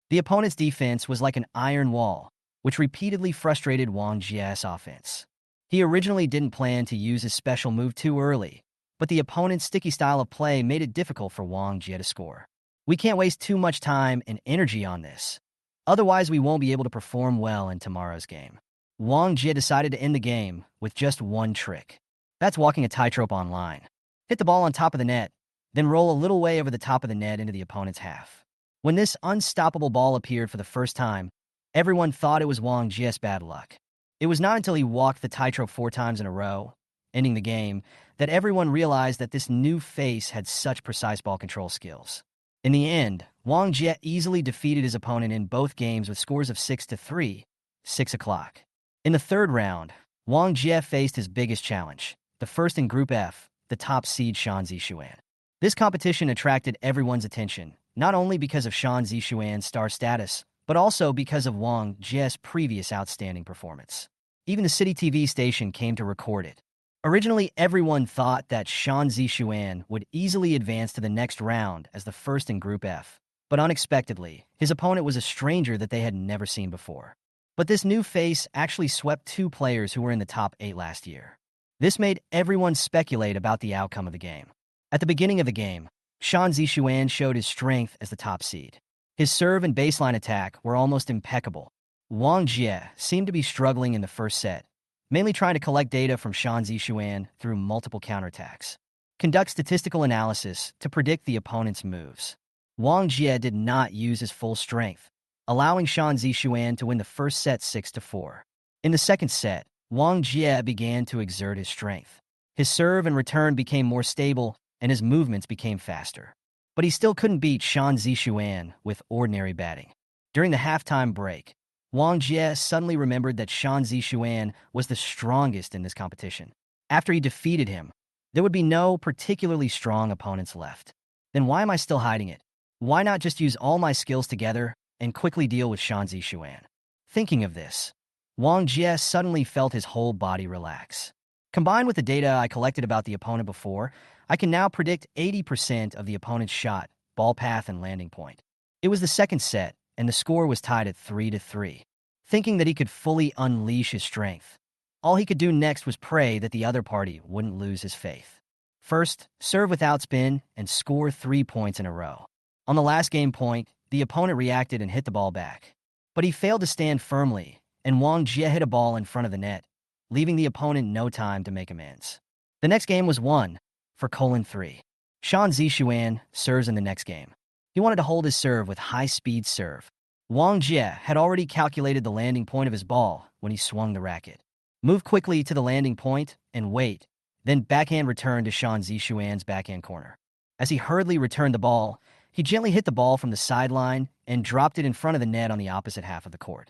The opponent's defense was like an iron wall, which repeatedly frustrated Wang Jie's offense. He originally didn't plan to use his special move too early, but the opponent's sticky style of play made it difficult for Wang Jie to score. We can't waste too much time and energy on this. Otherwise, we won't be able to perform well in tomorrow's game. Wang Jie decided to end the game with just one trick. That's walking a tightrope on line. Hit the ball on top of the net, then roll a little way over the top of the net into the opponent's half. When this unstoppable ball appeared for the first time, everyone thought it was Wang Jie's bad luck. It was not until he walked the tightrope 4 times in a row, ending the game, that everyone realized that this new face had such precise ball control skills. In the end, Wang Jie easily defeated his opponent in both games with scores of 6-3, 6 o'clock. In the third round, Wang Jie faced his biggest challenge, the first in Group F, the top seed Shan Zixuan. This competition attracted everyone's attention, not only because of Shan Zixuan's star status, but also because of Wang Jie's previous outstanding performance. Even the city TV station came to record it. Originally, everyone thought that Shan Zixuan would easily advance to the next round as the first in Group F, but unexpectedly, his opponent was a stranger that they had never seen before. But this new face actually swept 2 players who were in the top 8 last year. This made everyone speculate about the outcome of the game. At the beginning of the game, Shan Zixuan showed his strength as the top seed. His serve and baseline attack were almost impeccable. Wang Jie seemed to be struggling in the first set, mainly trying to collect data from Shan Zixuan through multiple counterattacks. Conduct statistical analysis to predict the opponent's moves. Wang Jie did not use his full strength, allowing Shan Zixuan to win the first set 6-4. In the second set, Wang Jie began to exert his strength. His serve and return became more stable, and his movements became faster. But he still couldn't beat Shan Zixuan with ordinary batting. During the halftime break, Wang Jie suddenly remembered that Shan Zixuan was the strongest in this competition. After he defeated him, there would be no particularly strong opponents left. Then why am I still hiding it? Why not just use all my skills together and quickly deal with Shan Zixuan? Thinking of this, Wang Jie suddenly felt his whole body relax. Combined with the data I collected about the opponent before, I can now predict 80% of the opponent's shot, ball path, and landing point. It was the second set, and the score was tied at 3-3. Thinking that he could fully unleash his strength, all he could do next was pray that the other party wouldn't lose his faith. First, serve without spin and score 3 points in a row. On the last game point, the opponent reacted and hit the ball back. But he failed to stand firmly, and Wang Jie hit a ball in front of the net, leaving the opponent no time to make amends. The next game was won for 3. Shan Zixuan serves in the next game. He wanted to hold his serve with high-speed serve. Wang Jie had already calculated the landing point of his ball when he swung the racket. Move quickly to the landing point and wait, then backhand return to Shan Zixuan's backhand corner. As he hurriedly returned the ball, he gently hit the ball from the sideline and dropped it in front of the net on the opposite half of the court.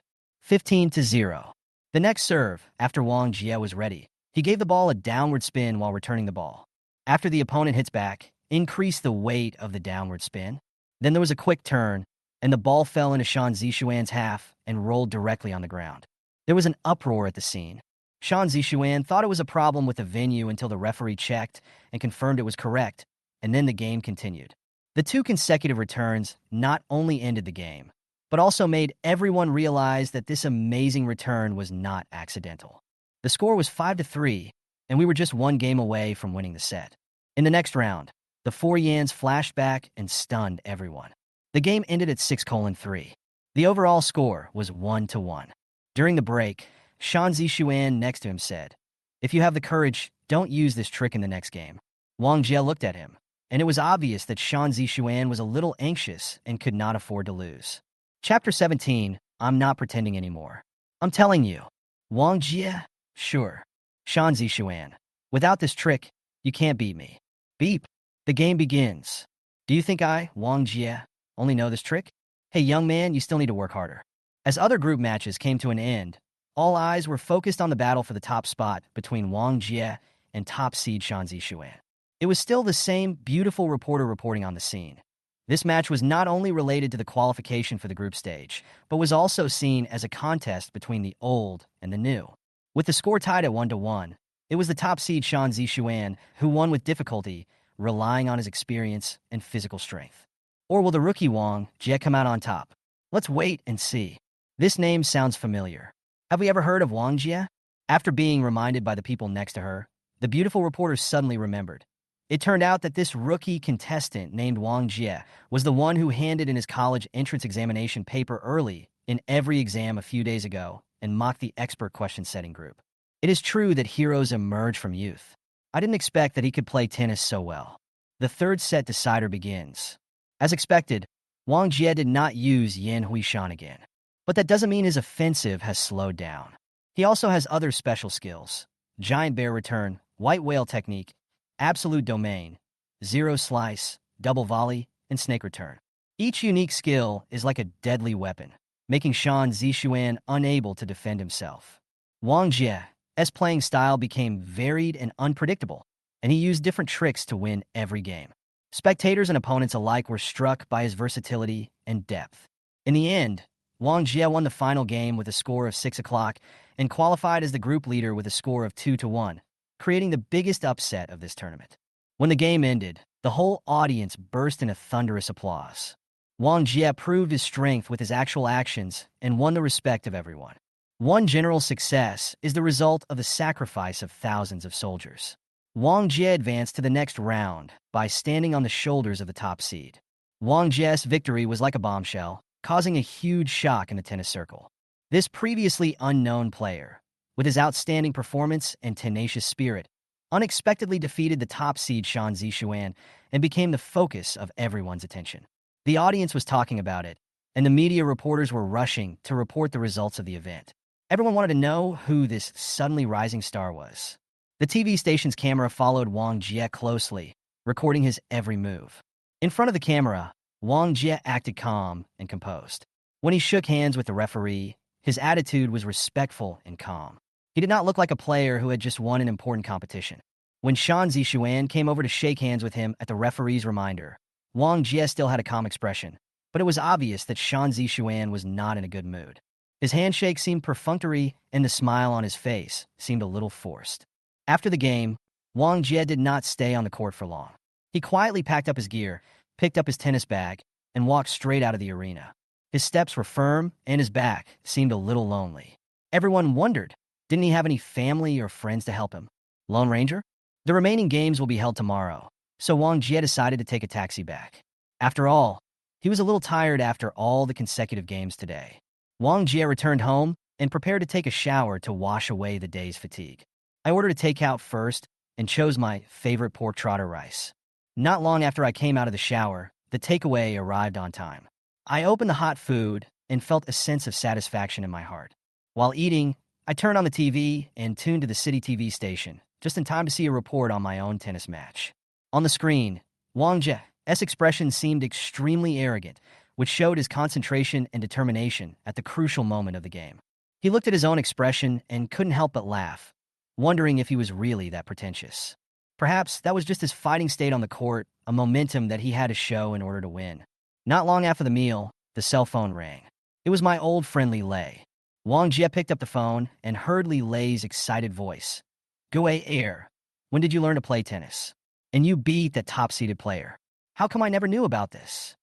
15-0. The next serve, after Wang Jie was ready, he gave the ball a downward spin while returning the ball. After the opponent hits back, increase the weight of the downward spin. Then there was a quick turn, and the ball fell into Shan Zixuan's half and rolled directly on the ground. There was an uproar at the scene. Shan Zixuan thought it was a problem with the venue until the referee checked and confirmed it was correct, and then the game continued. The 2 consecutive returns not only ended the game, but also made everyone realize that this amazing return was not accidental. The score was 5-3, and we were just 1 game away from winning the set. In the next round, the 4 Yans flashed back and stunned everyone. The game ended at 6-3. The overall score was 1-1. During the break, Shan Zixuan next to him said, "If you have the courage, don't use this trick in the next game." Wang Jie looked at him, and it was obvious that Shan Zixuan was a little anxious and could not afford to lose. Chapter 17, I'm not pretending anymore. I'm telling you. Wang Jie? Sure. Shan Zixuan. Without this trick, you can't beat me. Beep. The game begins. Do you think I, Wang Jie, only know this trick? Hey, young man, you still need to work harder. As other group matches came to an end, all eyes were focused on the battle for the top spot between Wang Jie and top seed Shan Zixuan. It was still the same beautiful reporter reporting on the scene. This match was not only related to the qualification for the group stage, but was also seen as a contest between the old and the new. With the score tied at 1-1, it was the top seed Shan Zixuan who won with difficulty, relying on his experience and physical strength? Or will the rookie Wang Jie come out on top? Let's wait and see. This name sounds familiar. Have we ever heard of Wang Jie? After being reminded by the people next to her, the beautiful reporter suddenly remembered. It turned out that this rookie contestant named Wang Jie was the one who handed in his college entrance examination paper early in every exam a few days ago and mocked the expert question-setting group. It is true that heroes emerge from youth. I didn't expect that he could play tennis so well. The third set decider begins. As expected, Wang Jie did not use Yan Huishan again. But that doesn't mean his offensive has slowed down. He also has other special skills: giant bear return, white whale technique, absolute domain, zero slice, double volley, and snake return. Each unique skill is like a deadly weapon, making Shan Zixuan unable to defend himself. Wang Jie's playing style became varied and unpredictable, and he used different tricks to win every game. Spectators and opponents alike were struck by his versatility and depth. In the end, Wang Jie won the final game with a score of 6-0 and qualified as the group leader with a score of 2-1, creating the biggest upset of this tournament. When the game ended, the whole audience burst into thunderous applause. Wang Jie proved his strength with his actual actions and won the respect of everyone. One general success is the result of the sacrifice of thousands of soldiers. Wang Jie advanced to the next round by standing on the shoulders of the top seed. Wang Jie's victory was like a bombshell, causing a huge shock in the tennis circle. This previously unknown player, with his outstanding performance and tenacious spirit, unexpectedly defeated the top seed Shan Zixuan and became the focus of everyone's attention. The audience was talking about it, and the media reporters were rushing to report the results of the event. Everyone wanted to know who this suddenly rising star was. The TV station's camera followed Wang Jie closely, recording his every move. In front of the camera, Wang Jie acted calm and composed. When he shook hands with the referee, his attitude was respectful and calm. He did not look like a player who had just won an important competition. When Shan Zixuan came over to shake hands with him at the referee's reminder, Wang Jie still had a calm expression, but it was obvious that Shan Zixuan was not in a good mood. His handshake seemed perfunctory, and the smile on his face seemed a little forced. After the game, Wang Jie did not stay on the court for long. He quietly packed up his gear, picked up his tennis bag, and walked straight out of the arena. His steps were firm, and his back seemed a little lonely. Everyone wondered, didn't he have any family or friends to help him? Lone Ranger? The remaining games will be held tomorrow, so Wang Jie decided to take a taxi back. After all, he was a little tired after all the consecutive games today. Wang Jie returned home and prepared to take a shower to wash away the day's fatigue. I ordered a takeout first and chose my favorite pork trotter rice. Not long after I came out of the shower, the takeaway arrived on time. I opened the hot food and felt a sense of satisfaction in my heart. While eating, I turned on the TV and tuned to the city TV station, just in time to see a report on my own tennis match. On the screen, Wang Jie's expression seemed extremely arrogant, which showed his concentration and determination at the crucial moment of the game. He looked at his own expression and couldn't help but laugh, wondering if he was really that pretentious. Perhaps that was just his fighting state on the court, a momentum that he had to show in order to win. Not long after the meal, the cell phone rang. It was my old friend Li Lei. Wang Jie picked up the phone and heard Li Lei's excited voice. "Gui Air, when did you learn to play tennis? And you beat that top-seeded player. How come I never knew about this?"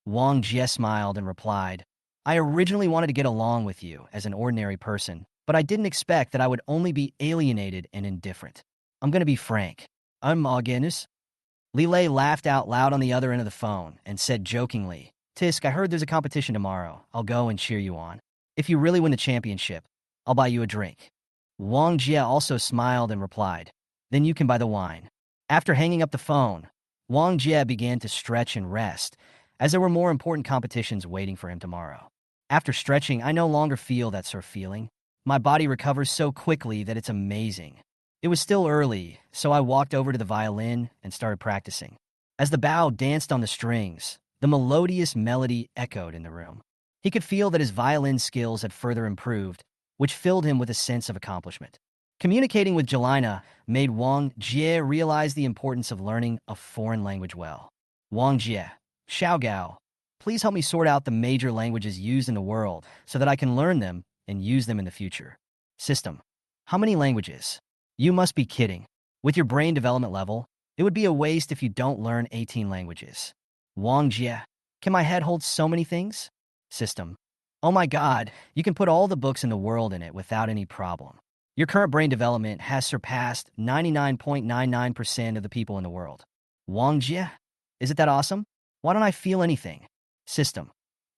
Wang Jie smiled and replied, "I originally wanted to get along with you as an ordinary person, but I didn't expect that I would only be alienated and indifferent. I'm going to be frank. I'm against." Li Lei laughed out loud on the other end of the phone and said jokingly, "Tisk, I heard there's a competition tomorrow. I'll go and cheer you on. If you really win the championship, I'll buy you a drink." Wang Jie also smiled and replied, "Then you can buy the wine." After hanging up the phone, Wang Jie began to stretch and rest, as there were more important competitions waiting for him tomorrow. After stretching, I no longer feel that sore feeling. My body recovers so quickly that it's amazing. It was still early, so I walked over to the violin and started practicing. As the bow danced on the strings, the melodious melody echoed in the room. He could feel that his violin skills had further improved, which filled him with a sense of accomplishment. Communicating with Jelena made Wang Jie realize the importance of learning a foreign language well. "Wang Jie, Xiaogao, please help me sort out the major languages used in the world so that I can learn them and use them in the future." "System. How many languages? You must be kidding. With your brain development level, It would be a waste if you don't learn 18 languages. Wang Jie, can my head hold so many things? System. Oh my god, you can put all the books in the world in it without any problem. Your current brain development has surpassed 99.99% of the people in the world. Wang Jie, is it that awesome? Why don't I feel anything? System.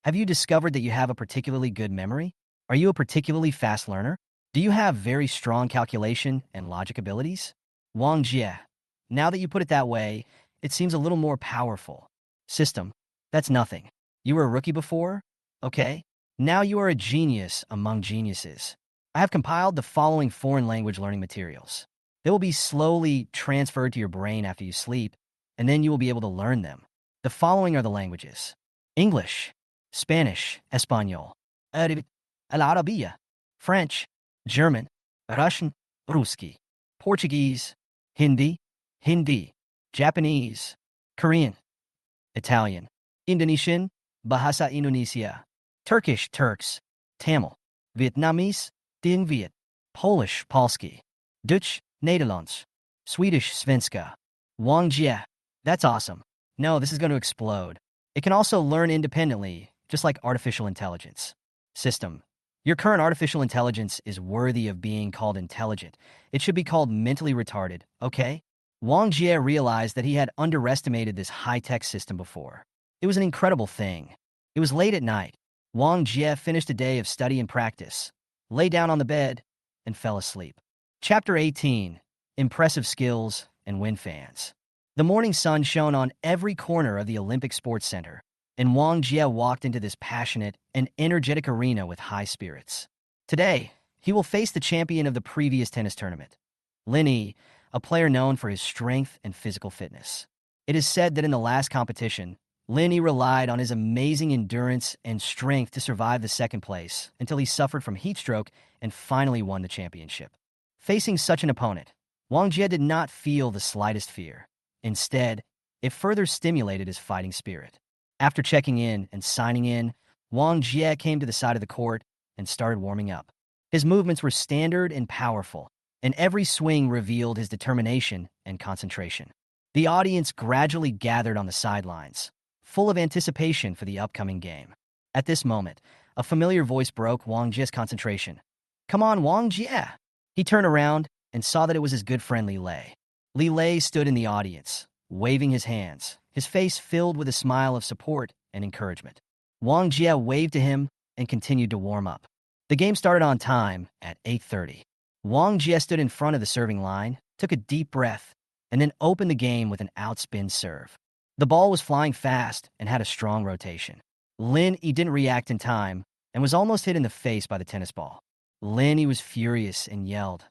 Have you discovered that you have a particularly good memory? Are you a particularly fast learner? Do you have very strong calculation and logic abilities? Wang Jie, now that you put it that way, it seems a little more powerful. System, that's nothing. You were a rookie before? Okay. Now you are a genius among geniuses. I have compiled the following foreign language learning materials. They will be slowly transferred to your brain after you sleep, and then you will be able to learn them. The following are the languages: English, Spanish, Español, Arabic, Al-Arabiya, French, German, Russian, Ruski, Portuguese, Hindi, Hindi, Japanese, Korean, Italian, Indonesian, Bahasa Indonesia, Turkish, Turks, Tamil, Vietnamese, Ding Viet, Polish, Polski, Dutch, Nederlands, Swedish, Svenska. Wang Jie, that's awesome. No, this is going to explode. It can also learn independently, just like artificial intelligence. System. Your current artificial intelligence is worthy of being called intelligent. It should be called mentally retarded, okay? Wang Jie realized that he had underestimated this high-tech system before. It was an incredible thing. It was late at night. Wang Jie finished a day of study and practice, lay down on the bed, and fell asleep. Chapter 18. Impressive Skills and Wind Fans. The morning sun shone on every corner of the Olympic Sports Center, and Wang Jie walked into this passionate and energetic arena with high spirits. Today, he will face the champion of the previous tennis tournament, Lin Yi, a player known for his strength and physical fitness. It is said that in the last competition, Lin Yi relied on his amazing endurance and strength to survive the second place until he suffered from heat stroke and finally won the championship. Facing such an opponent, Wang Jie did not feel the slightest fear. Instead, it further stimulated his fighting spirit. After checking in and signing in, Wang Jie came to the side of the court and started warming up. His movements were standard and powerful, and every swing revealed his determination and concentration. The audience gradually gathered on the sidelines, full of anticipation for the upcoming game. At this moment, a familiar voice broke Wang Jie's concentration. "Come on, Wang Jie!" He turned around and saw that it was his good friend Li Lei. Li Lei stood in the audience, waving his hands, his face filled with a smile of support and encouragement. Wang Jie waved to him and continued to warm up. The game started on time at 8:30. Wang Jie stood in front of the serving line, took a deep breath, and then opened the game with an outspin serve. The ball was flying fast and had a strong rotation. Lin Yi didn't react in time and was almost hit in the face by the tennis ball. Lin Yi was furious and yelled,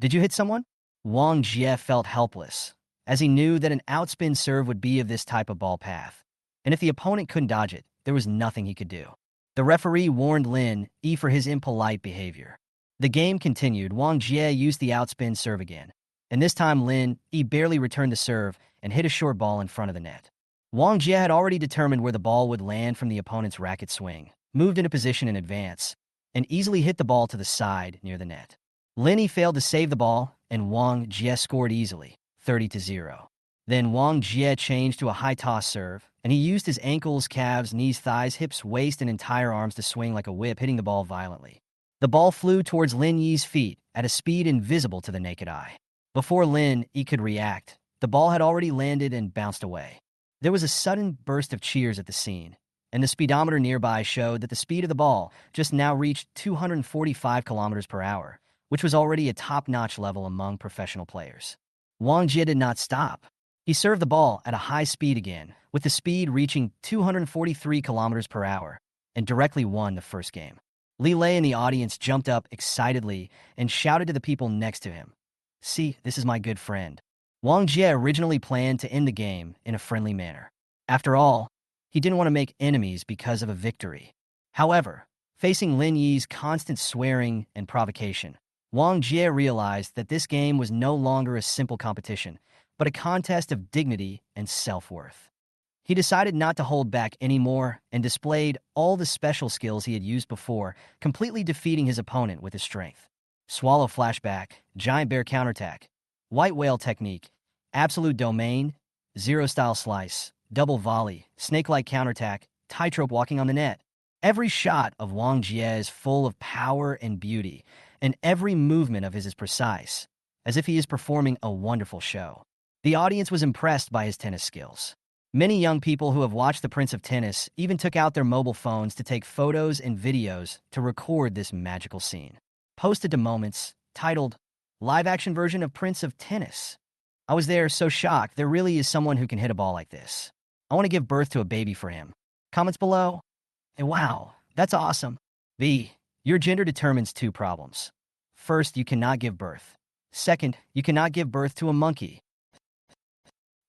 "Did you hit someone?" Wang Jie felt helpless, as he knew that an outspin serve would be of this type of ball path, and if the opponent couldn't dodge it, there was nothing he could do. The referee warned Lin Yi for his impolite behavior. The game continued. Wang Jie used the outspin serve again, and this time Lin Yi barely returned the serve and hit a short ball in front of the net. Wang Jie had already determined where the ball would land from the opponent's racket swing, moved into position in advance, and easily hit the ball to the side near the net. Lin Yi failed to save the ball, and Wang Jie scored easily, 30-0. Then Wang Jie changed to a high toss serve, and he used his ankles, calves, knees, thighs, hips, waist, and entire arms to swing like a whip, hitting the ball violently. The ball flew towards Lin Yi's feet at a speed invisible to the naked eye. Before Lin Yi could react, the ball had already landed and bounced away. There was a sudden burst of cheers at the scene, and the speedometer nearby showed that the speed of the ball just now reached 245 kilometers per hour, which was already a top-notch level among professional players. Wang Jie did not stop. He served the ball at a high speed again, with the speed reaching 243 kilometers per hour, and directly won the first game. Li Lei in the audience jumped up excitedly and shouted to the people next to him, "See, this is my good friend." Wang Jie originally planned to end the game in a friendly manner. After all, he didn't want to make enemies because of a victory. However, facing Lin Yi's constant swearing and provocation, Wang Jie realized that this game was no longer a simple competition, but a contest of dignity and self-worth. He decided not to hold back anymore and displayed all the special skills he had used before, completely defeating his opponent with his strength. Swallow flashback, giant bear counterattack, white whale technique, absolute domain, zero-style slice, double volley, snake-like counterattack, tightrope walking on the net. Every shot of Wang Jie is full of power and beauty, and every movement of his is precise, as if he is performing a wonderful show. The audience was impressed by his tennis skills. Many young people who have watched The Prince of Tennis even took out their mobile phones to take photos and videos to record this magical scene. Posted to Moments, titled, Live-action version of Prince of Tennis. I was there so shocked there really is someone who can hit a ball like this. I want to give birth to a baby for him. Comments below. And wow, that's awesome. B. Your gender determines two problems. First, you cannot give birth. Second, you cannot give birth to a monkey.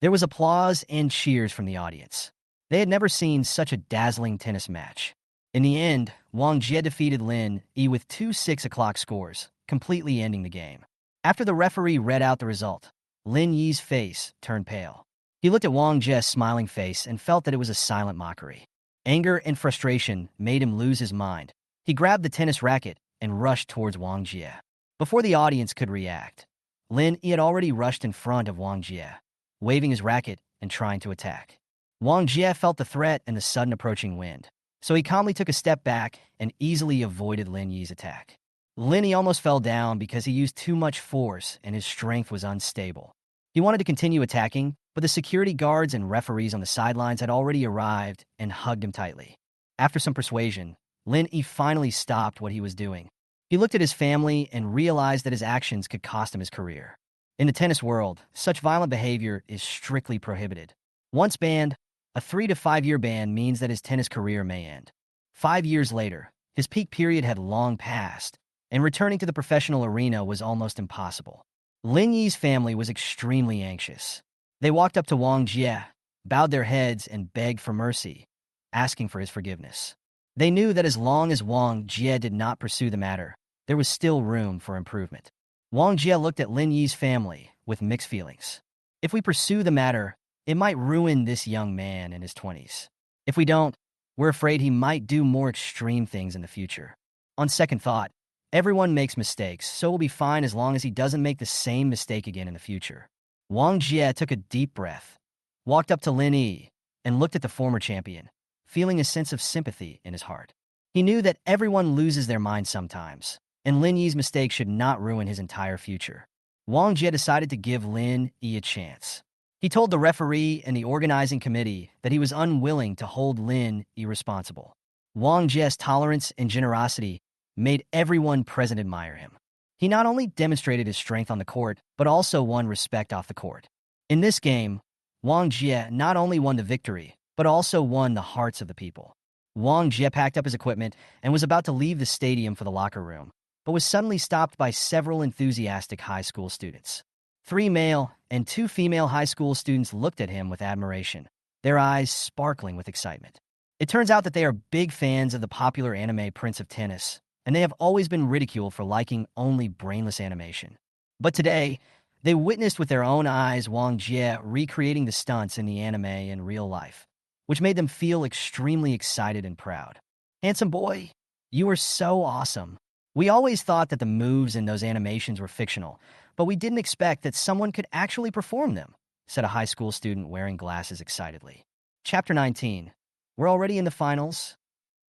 There was applause and cheers from the audience. They had never seen such a dazzling tennis match. In the end, Wang Jie defeated Lin Yi with two 6 o'clock scores, completely ending the game. After the referee read out the result, Lin Yi's face turned pale. He looked at Wang Jie's smiling face and felt that it was a silent mockery. Anger and frustration made him lose his mind. He grabbed the tennis racket and rushed towards Wang Jie. Before the audience could react, Lin Yi had already rushed in front of Wang Jie, waving his racket and trying to attack. Wang Jie felt the threat and the sudden approaching wind, so he calmly took a step back and easily avoided Lin Yi's attack. Lin Yi almost fell down because he used too much force and his strength was unstable. He wanted to continue attacking, but the security guards and referees on the sidelines had already arrived and hugged him tightly. After some persuasion, Lin Yi finally stopped what he was doing. He looked at his family and realized that his actions could cost him his career. In the tennis world, such violent behavior is strictly prohibited. Once banned, a 3 to 5 year ban means that his tennis career may end. 5 years later, his peak period had long passed, and returning to the professional arena was almost impossible. Lin Yi's family was extremely anxious. They walked up to Wang Jie, bowed their heads, and begged for mercy, asking for his forgiveness. They knew that as long as Wang Jie did not pursue the matter, there was still room for improvement. Wang Jie looked at Lin Yi's family with mixed feelings. If we pursue the matter, it might ruin this young man in his 20s. If we don't, we're afraid he might do more extreme things in the future. On second thought, everyone makes mistakes, so we'll be fine as long as he doesn't make the same mistake again in the future. Wang Jie took a deep breath, walked up to Lin Yi, and looked at the former champion, feeling a sense of sympathy in his heart. He knew that everyone loses their mind sometimes, and Lin Yi's mistake should not ruin his entire future. Wang Jie decided to give Lin Yi a chance. He told the referee and the organizing committee that he was unwilling to hold Lin Yi responsible. Wang Jie's tolerance and generosity made everyone present admire him. He not only demonstrated his strength on the court, but also won respect off the court. In this game, Wang Jie not only won the victory, but also won the hearts of the people. Wang Jie packed up his equipment and was about to leave the stadium for the locker room, but was suddenly stopped by several enthusiastic high school students. 3 male and 2 female high school students looked at him with admiration, their eyes sparkling with excitement. It turns out that they are big fans of the popular anime Prince of Tennis, and they have always been ridiculed for liking only brainless animation. But today, they witnessed with their own eyes Wang Jie recreating the stunts in the anime in real life, which made them feel extremely excited and proud. Handsome boy, you are so awesome. We always thought that the moves in those animations were fictional, but we didn't expect that someone could actually perform them, said a high school student wearing glasses excitedly. Chapter 19. We're already in the finals.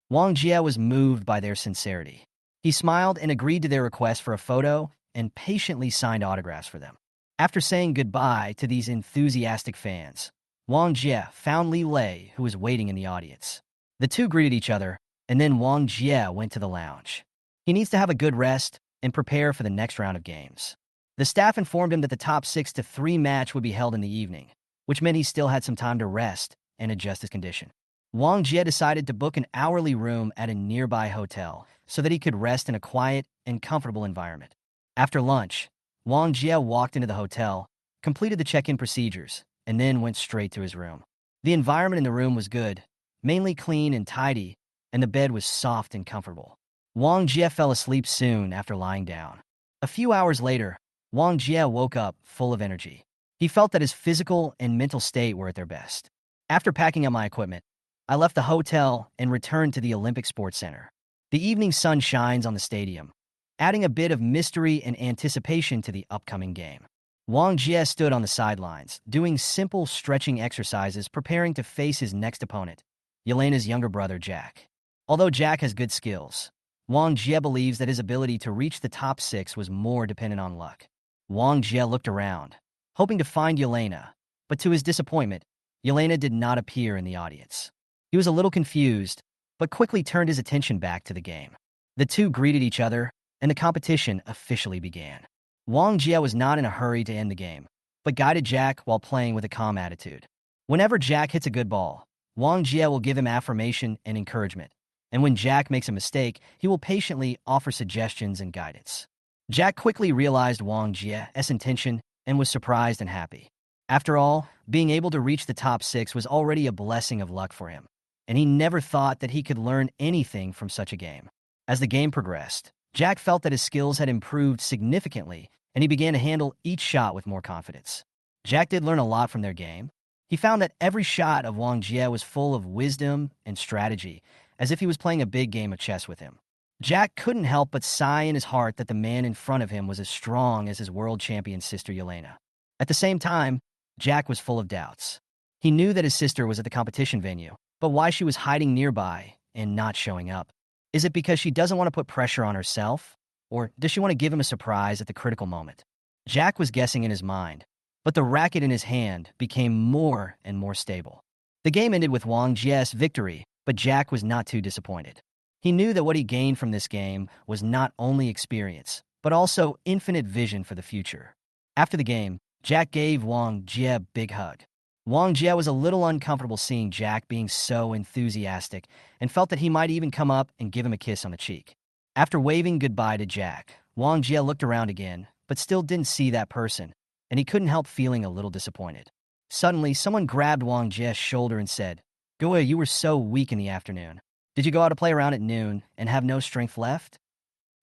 Wang Jie was moved by their sincerity. He smiled and agreed to their request for a photo and patiently signed autographs for them. After saying goodbye to these enthusiastic fans, Wang Jie found Li Lei, who was waiting in the audience. The two greeted each other, and then Wang Jie went to the lounge. He needs to have a good rest and prepare for the next round of games. The staff informed him that the top 6 to 3 match would be held in the evening, which meant he still had some time to rest and adjust his condition. Wang Jie decided to book an hourly room at a nearby hotel so that he could rest in a quiet and comfortable environment. After lunch, Wang Jie walked into the hotel, completed the check-in procedures, and then went straight to his room. The environment in the room was good, mainly clean and tidy, and the bed was soft and comfortable. Wang Jie fell asleep soon after lying down. A few hours later, Wang Jie woke up full of energy. He felt that his physical and mental state were at their best. After packing up my equipment, I left the hotel and returned to the Olympic Sports Center. The evening sun shines on the stadium, adding a bit of mystery and anticipation to the upcoming game. Wang Jie stood on the sidelines, doing simple stretching exercises preparing to face his next opponent, Yelena's younger brother, Jack. Although Jack has good skills, Wang Jie believes that his ability to reach the top 6 was more dependent on luck. Wang Jie looked around, hoping to find Yelena, but to his disappointment, Yelena did not appear in the audience. He was a little confused, but quickly turned his attention back to the game. The two greeted each other, and the competition officially began. Wang Jie was not in a hurry to end the game, but guided Jack while playing with a calm attitude. Whenever Jack hits a good ball, Wang Jie will give him affirmation and encouragement, and when Jack makes a mistake, he will patiently offer suggestions and guidance. Jack quickly realized Wang Jie's intention and was surprised and happy. After all, being able to reach the top 6 was already a blessing of luck for him, and he never thought that he could learn anything from such a game. As the game progressed, Jack felt that his skills had improved significantly, and he began to handle each shot with more confidence. Jack did learn a lot from their game. He found that every shot of Wang Jie was full of wisdom and strategy, as if he was playing a big game of chess with him. Jack couldn't help but sigh in his heart that the man in front of him was as strong as his world champion sister Yelena. At the same time, Jack was full of doubts. He knew that his sister was at the competition venue, but why she was hiding nearby and not showing up? Is it because she doesn't want to put pressure on herself? Or does she want to give him a surprise at the critical moment? Jack was guessing in his mind, but the racket in his hand became more and more stable. The game ended with Wang Jie's victory, but Jack was not too disappointed. He knew that what he gained from this game was not only experience, but also infinite vision for the future. After the game, Jack gave Wang Jie a big hug. Wang Jie was a little uncomfortable seeing Jack being so enthusiastic and felt that he might even come up and give him a kiss on the cheek. After waving goodbye to Jack, Wang Jie looked around again, but still didn't see that person, and he couldn't help feeling a little disappointed. Suddenly, someone grabbed Wang Jie's shoulder and said, "Go away, you were so weak in the afternoon. Did you go out to play around at noon and have no strength left?"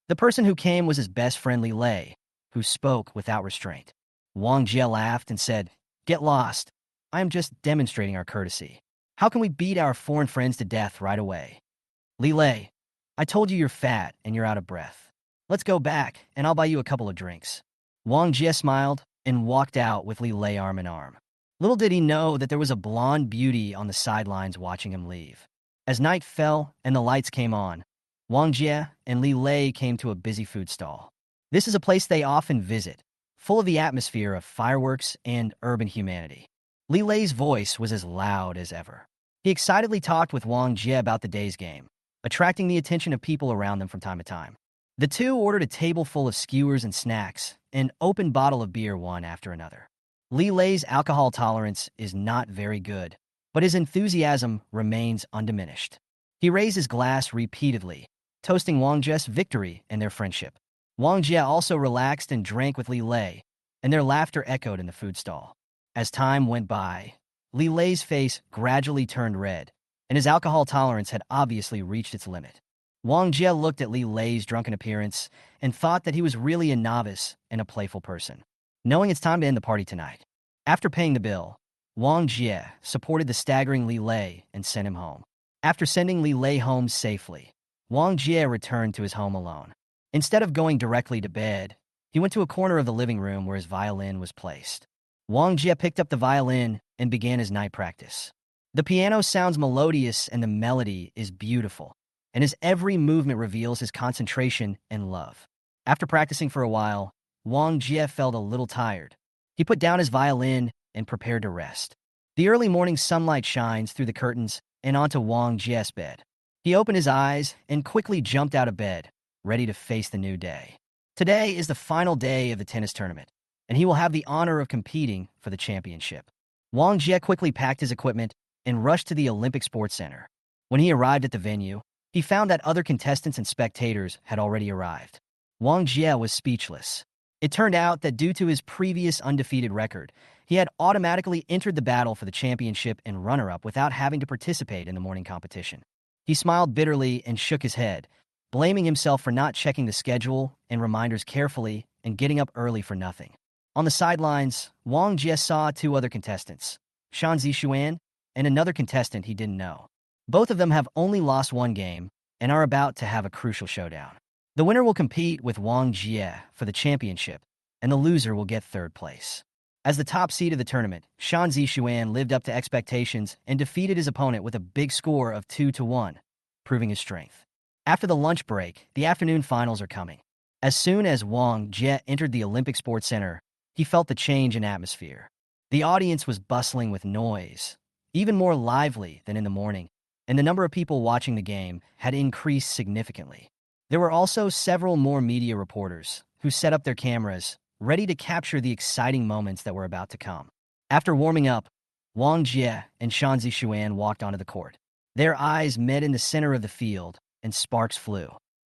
The person who came was his best friend Li Lei, who spoke without restraint. Wang Jie laughed and said, "Get lost. I am just demonstrating our courtesy. How can we beat our foreign friends to death right away?" "Li Lei, I told you you're fat and you're out of breath. Let's go back, and I'll buy you a couple of drinks." Wang Jie smiled and walked out with Li Lei arm in arm. Little did he know that there was a blonde beauty on the sidelines watching him leave. As night fell and the lights came on, Wang Jie and Li Lei came to a busy food stall. This is a place they often visit, full of the atmosphere of fireworks and urban humanity. Li Lei's voice was as loud as ever. He excitedly talked with Wang Jie about the day's game, attracting the attention of people around them from time to time. The two ordered a table full of skewers and snacks, an open bottle of beer one after another. Li Lei's alcohol tolerance is not very good, but his enthusiasm remains undiminished. He raised his glass repeatedly, toasting Wang Jie's victory and their friendship. Wang Jie also relaxed and drank with Li Lei, and their laughter echoed in the food stall. As time went by, Li Lei's face gradually turned red, and his alcohol tolerance had obviously reached its limit. Wang Jie looked at Li Lei's drunken appearance and thought that he was really a novice and a playful person. Knowing it's time to end the party tonight. After paying the bill, Wang Jie supported the staggering Li Lei and sent him home. After sending Li Lei home safely, Wang Jie returned to his home alone. Instead of going directly to bed, he went to a corner of the living room where his violin was placed. Wang Jie picked up the violin and began his night practice. The piano sounds melodious and the melody is beautiful, and his every movement reveals his concentration and love. After practicing for a while, Wang Jie felt a little tired. He put down his violin and prepared to rest. The early morning sunlight shines through the curtains and onto Wang Jie's bed. He opened his eyes and quickly jumped out of bed, ready to face the new day. Today is the final day of the tennis tournament, and he will have the honor of competing for the championship. Wang Jie quickly packed his equipment and rushed to the Olympic Sports Center. When he arrived at the venue, he found that other contestants and spectators had already arrived. Wang Jie was speechless. It turned out that due to his previous undefeated record, he had automatically entered the battle for the championship and runner-up without having to participate in the morning competition. He smiled bitterly and shook his head, blaming himself for not checking the schedule and reminders carefully and getting up early for nothing. On the sidelines, Wang Jie saw two other contestants, Shan Zixuan and another contestant he didn't know. Both of them have only lost one game and are about to have a crucial showdown. The winner will compete with Wang Jie for the championship, and the loser will get third place. As the top seed of the tournament, Shan Zixuan lived up to expectations and defeated his opponent with a big score of 2-1, proving his strength. After the lunch break, the afternoon finals are coming. As soon as Wang Jie entered the Olympic Sports Center, he felt the change in atmosphere. The audience was bustling with noise, even more lively than in the morning, and the number of people watching the game had increased significantly. There were also several more media reporters who set up their cameras, ready to capture the exciting moments that were about to come. After warming up, Wang Jie and Shan Zixuan walked onto the court. Their eyes met in the center of the field, and sparks flew.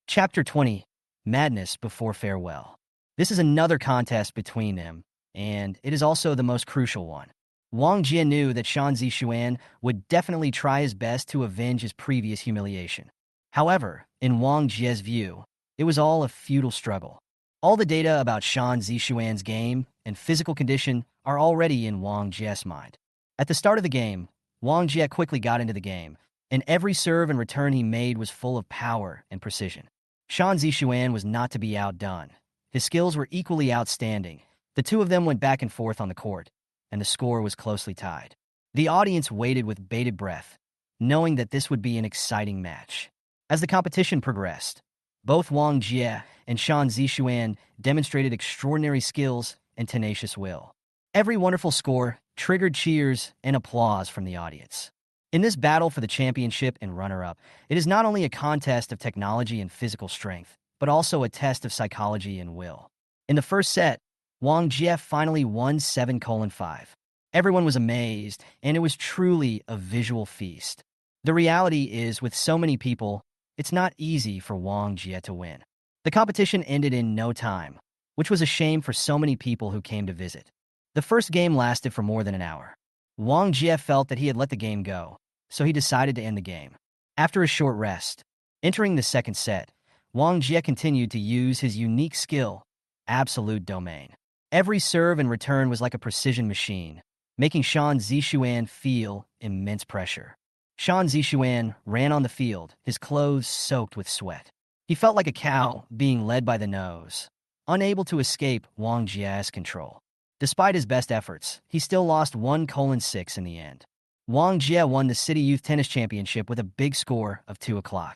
Chapter 20, Madness Before Farewell. This is another contest between them, and it is also the most crucial one. Wang Jie knew that Shan Zixuan would definitely try his best to avenge his previous humiliation. However, in Wang Jie's view, it was all a futile struggle. All the data about Shan Zixuan's game and physical condition are already in Wang Jie's mind. At the start of the game, Wang Jie quickly got into the game, and every serve and return he made was full of power and precision. Shan Zixuan was not to be outdone. His skills were equally outstanding. The two of them went back and forth on the court, and the score was closely tied. The audience waited with bated breath, knowing that this would be an exciting match. As the competition progressed, both Wang Jie and Shan Zixuan demonstrated extraordinary skills and tenacious will. Every wonderful score triggered cheers and applause from the audience. In this battle for the championship and runner-up, it is not only a contest of technology and physical strength, but also a test of psychology and will. In the first set, Wang Jie finally won 7-5. Everyone was amazed, and it was truly a visual feast. The reality is, with so many people, it's not easy for Wang Jie to win. The competition ended in no time, which was a shame for so many people who came to visit. The first game lasted for more than an hour. Wang Jie felt that he had let the game go, so he decided to end the game. After a short rest, entering the second set, Wang Jie continued to use his unique skill, Absolute Domain. Every serve and return was like a precision machine, making Shan Zixuan feel immense pressure. Shan Zixuan ran on the field, his clothes soaked with sweat. He felt like a cow being led by the nose, unable to escape Wang Jie's control. Despite his best efforts, he still lost 1-6 in the end. Wang Jie won the City Youth Tennis Championship with a big score of 2-0.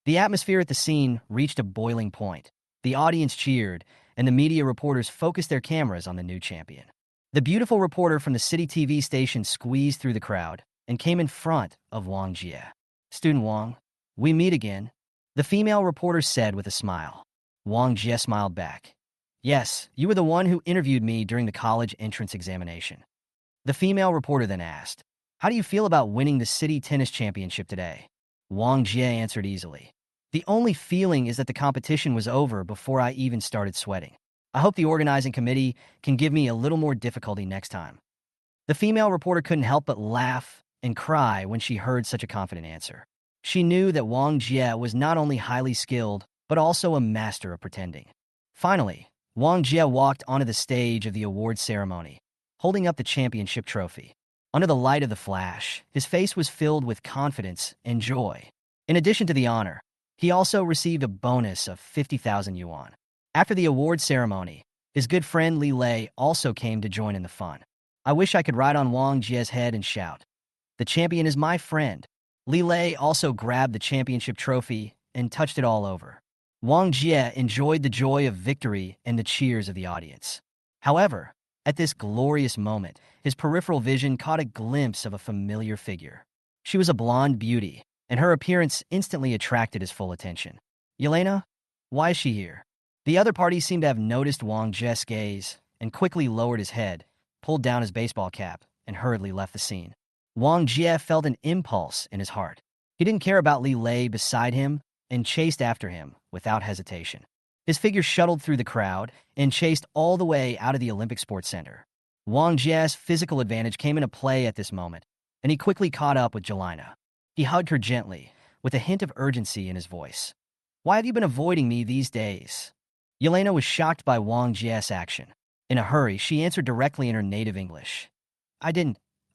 The atmosphere at the scene reached a boiling point. The audience cheered, and the media reporters focused their cameras on the new champion. The beautiful reporter from the city TV station squeezed through the crowd and came in front of Wang Jie. "Student Wang, we meet again," the female reporter said with a smile. Wang Jie smiled back. "Yes, you were the one who interviewed me during the college entrance examination." The female reporter then asked, "How do you feel about winning the city tennis championship today?" Wang Jie answered easily. "The only feeling is that the competition was over before I even started sweating. I hope the organizing committee can give me a little more difficulty next time." The female reporter couldn't help but laugh and cry when she heard such a confident answer. She knew that Wang Jie was not only highly skilled, but also a master of pretending. Finally, Wang Jie walked onto the stage of the award ceremony, holding up the championship trophy. Under the light of the flash, his face was filled with confidence and joy. In addition to the honor, he also received a bonus of 50,000 yuan. After the award ceremony, his good friend Li Lei also came to join in the fun. "I wish I could ride on Wang Jie's head and shout, 'The champion is my friend.'" Li Lei also grabbed the championship trophy and touched it all over. Wang Jie enjoyed the joy of victory and the cheers of the audience. However, at this glorious moment, his peripheral vision caught a glimpse of a familiar figure. She was a blonde beauty, and her appearance instantly attracted his full attention. "Yelena, why is she here?" The other party seemed to have noticed Wang Jie's gaze and quickly lowered his head, pulled down his baseball cap, and hurriedly left the scene. Wang Jie felt an impulse in his heart. He didn't care about Li Lei beside him and chased after him without hesitation. His figure shuttled through the crowd and chased all the way out of the Olympic Sports Center. Wang Jie's physical advantage came into play at this moment, and he quickly caught up with Jelena. He hugged her gently, with a hint of urgency in his voice. "Why have you been avoiding me these days?" Yelena was shocked by Wang Jie's action. In a hurry, she answered directly in her native English. I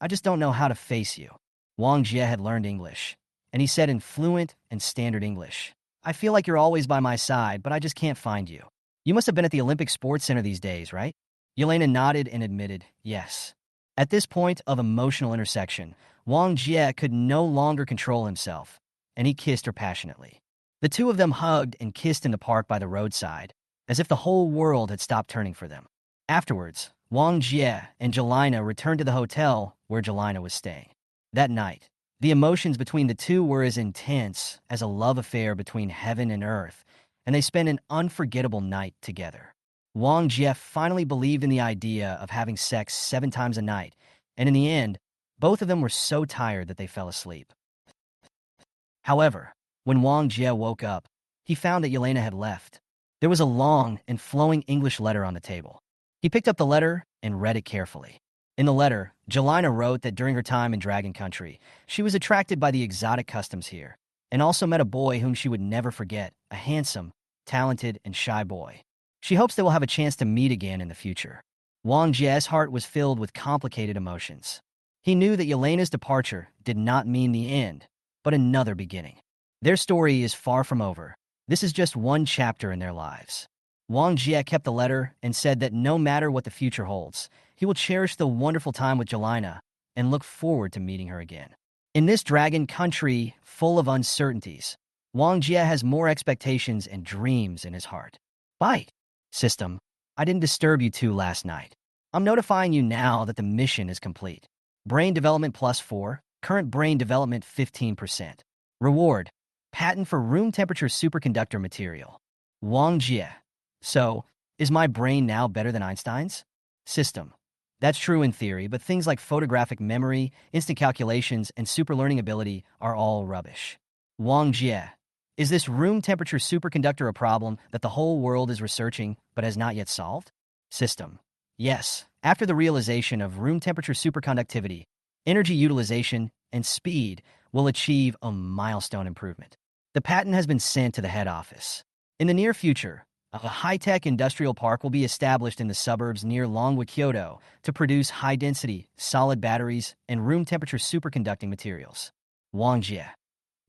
just don't know how to face you." Wang Jie had learned English, and he said in fluent and standard English, "I feel like you're always by my side, but I just can't find you." You must have been at the Olympic Sports Center these days, right? Yelena nodded and admitted, yes. At this point of emotional intersection, Wang Jie could no longer control himself, and he kissed her passionately. The two of them hugged and kissed in the park by the roadside, as if the whole world had stopped turning for them. Afterwards, Wang Jie and Jelena returned to the hotel where Jelena was staying. That night, the emotions between the two were as intense as a love affair between heaven and earth, and they spent an unforgettable night together. Wang Jie finally believed in the idea of having sex 7 times a night, and in the end, both of them were so tired that they fell asleep. However, when Wang Jie woke up, he found that Yelena had left. There was a long and flowing English letter on the table. He picked up the letter and read it carefully. In the letter, Jelena wrote that during her time in Dragon Country, she was attracted by the exotic customs here, and also met a boy whom she would never forget, a handsome, talented, and shy boy. She hopes they will have a chance to meet again in the future. Wang Jie's heart was filled with complicated emotions. He knew that Yelena's departure did not mean the end, but another beginning. Their story is far from over. This is just one chapter in their lives. Wang Jie kept the letter and said that no matter what the future holds, he will cherish the wonderful time with Jelena and look forward to meeting her again. In this dragon country full of uncertainties, Wang Jie has more expectations and dreams in his heart. Bite. System, I didn't disturb you two last night. I'm notifying you now that the mission is complete. Brain development +4, current brain development 15%. Reward, patent for room temperature superconductor material. Wang Jie. So, is my brain now better than Einstein's? System. That's true in theory, but things like photographic memory, instant calculations, and super learning ability are all rubbish. Wang Jie. Is this room temperature superconductor a problem that the whole world is researching but has not yet solved? System. Yes. After the realization of room temperature superconductivity, energy utilization, and speed will achieve a milestone improvement. The patent has been sent to the head office. In the near future, a high-tech industrial park will be established in the suburbs near Longwood, Kyoto, to produce high-density, solid batteries and room temperature superconducting materials. Wang Jie.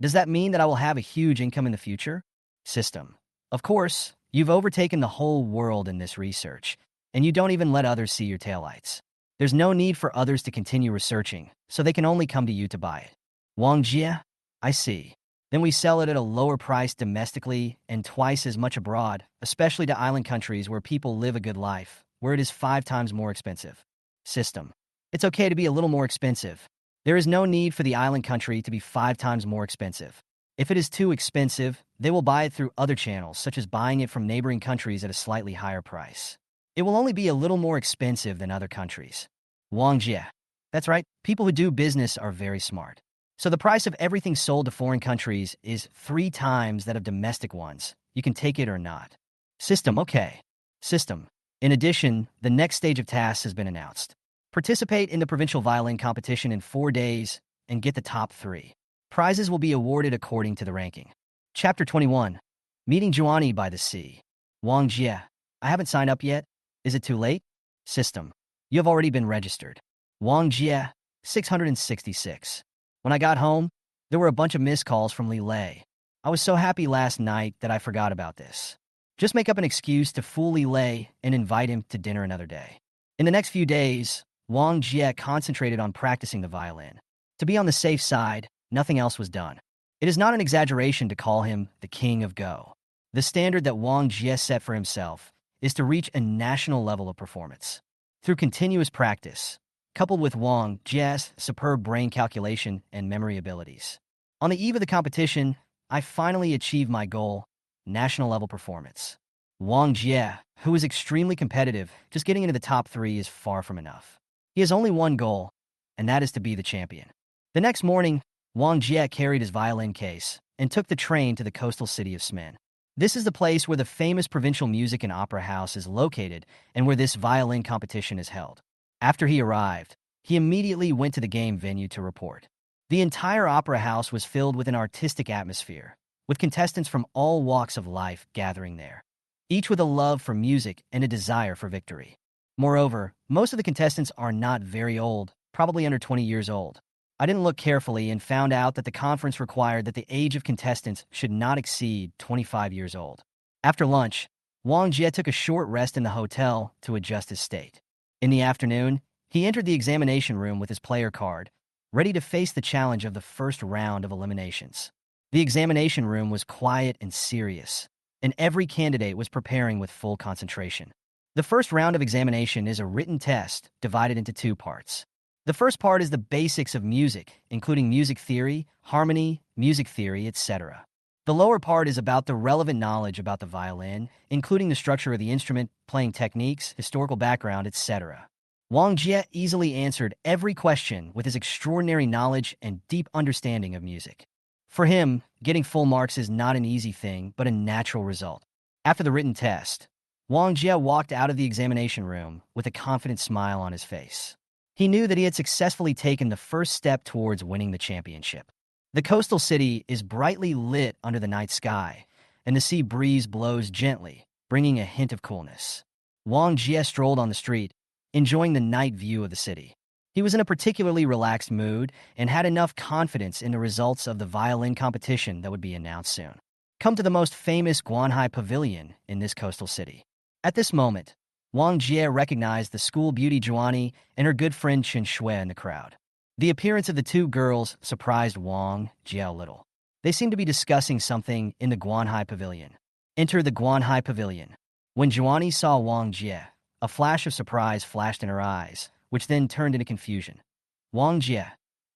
Does that mean that I will have a huge income in the future? System. Of course, you've overtaken the whole world in this research, and you don't even let others see your taillights. There's no need for others to continue researching, so they can only come to you to buy it. Wang Jie? I see. Then we sell it at a lower price domestically and twice as much abroad, especially to island countries where people live a good life, where it is 5 times more expensive. System. It's okay to be a little more expensive. There is no need for the island country to be 5 times more expensive. If it is too expensive, they will buy it through other channels, such as buying it from neighboring countries at a slightly higher price. It will only be a little more expensive than other countries. Wang Jie. That's right, people who do business are very smart. So the price of everything sold to foreign countries is 3 times that of domestic ones. You can take it or not. System. Okay. System. In addition, the next stage of tasks has been announced. Participate in the provincial violin competition in 4 days and get the top 3. Prizes will be awarded according to the ranking. Chapter 21. Meeting Juani by the Sea. Wang Jie. I haven't signed up yet. Is it too late? System. You have already been registered. Wang Jie. 666. When I got home, there were a bunch of missed calls from Li Lei. I was so happy last night that I forgot about this. Just make up an excuse to fool Li Lei and invite him to dinner another day. In the next few days, Wang Jie concentrated on practicing the violin. To be on the safe side, nothing else was done. It is not an exaggeration to call him the King of Go. The standard that Wang Jie set for himself is to reach a national level of performance. Through continuous practice, coupled with Wang Jie's superb brain calculation and memory abilities. On the eve of the competition, I finally achieved my goal, national level performance. Wang Jie, who is extremely competitive, just getting into the top 3 is far from enough. He has only one goal, and that is to be the champion. The next morning, Wang Jie carried his violin case and took the train to the coastal city of Smen. This is the place where the famous provincial music and opera house is located and where this violin competition is held. After he arrived, he immediately went to the game venue to report. The entire opera house was filled with an artistic atmosphere, with contestants from all walks of life gathering there, each with a love for music and a desire for victory. Moreover, most of the contestants are not very old, probably under 20 years old. I didn't look carefully and found out that the conference required that the age of contestants should not exceed 25 years old. After lunch, Wang Jie took a short rest in the hotel to adjust his state. In the afternoon, he entered the examination room with his player card, ready to face the challenge of the first round of eliminations. The examination room was quiet and serious, and every candidate was preparing with full concentration. The first round of examination is a written test divided into two parts. The first part is the basics of music, including music theory, harmony, music theory, etc. The lower part is about the relevant knowledge about the violin, including the structure of the instrument, playing techniques, historical background, etc. Wang Jie easily answered every question with his extraordinary knowledge and deep understanding of music. For him, getting full marks is not an easy thing, but a natural result. After the written test, Wang Jie walked out of the examination room with a confident smile on his face. He knew that he had successfully taken the first step towards winning the championship. The coastal city is brightly lit under the night sky, and the sea breeze blows gently, bringing a hint of coolness. Wang Jie strolled on the street, enjoying the night view of the city. He was in a particularly relaxed mood and had enough confidence in the results of the violin competition that would be announced soon. Come to the most famous Guanhai Pavilion in this coastal city. At this moment, Wang Jie recognized the school beauty Juani and her good friend Chen Shui in the crowd. The appearance of the two girls surprised Wang Jie a little. They seemed to be discussing something in the Guanhai Pavilion. Enter the Guanhai Pavilion. When Juani saw Wang Jie, a flash of surprise flashed in her eyes, which then turned into confusion. Wang Jie,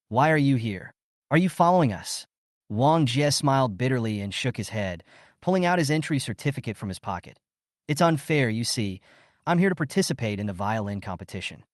why are you here? Are you following us? Wang Jie smiled bitterly and shook his head, pulling out his entry certificate from his pocket. It's unfair, you see. I'm here to participate in the violin competition.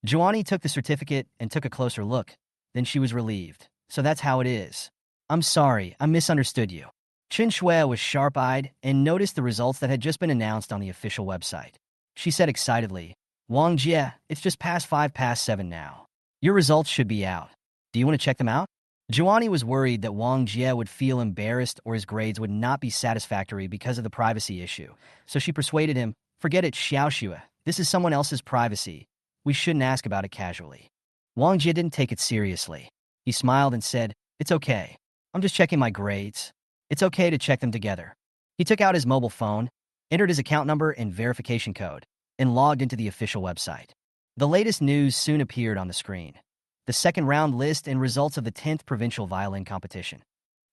Juani took the certificate and took a closer look. Then she was relieved. So that's how it is. I'm sorry, I misunderstood you. Chen Shui was sharp-eyed and noticed the results that had just been announced on the official website. She said excitedly, Wang Jie, it's just past 7 now. Your results should be out. Do you want to check them out? Juani was worried that Wang Jie would feel embarrassed or his grades would not be satisfactory because of the privacy issue, so she persuaded him, forget it, Xiaoxue. This is someone else's privacy. We shouldn't ask about it casually. Wang Jie didn't take it seriously. He smiled and said, it's okay. I'm just checking my grades. It's okay to check them together. He took out his mobile phone, entered his account number and verification code, and logged into the official website. The latest news soon appeared on the screen. The second round list and results of the 10th provincial violin competition.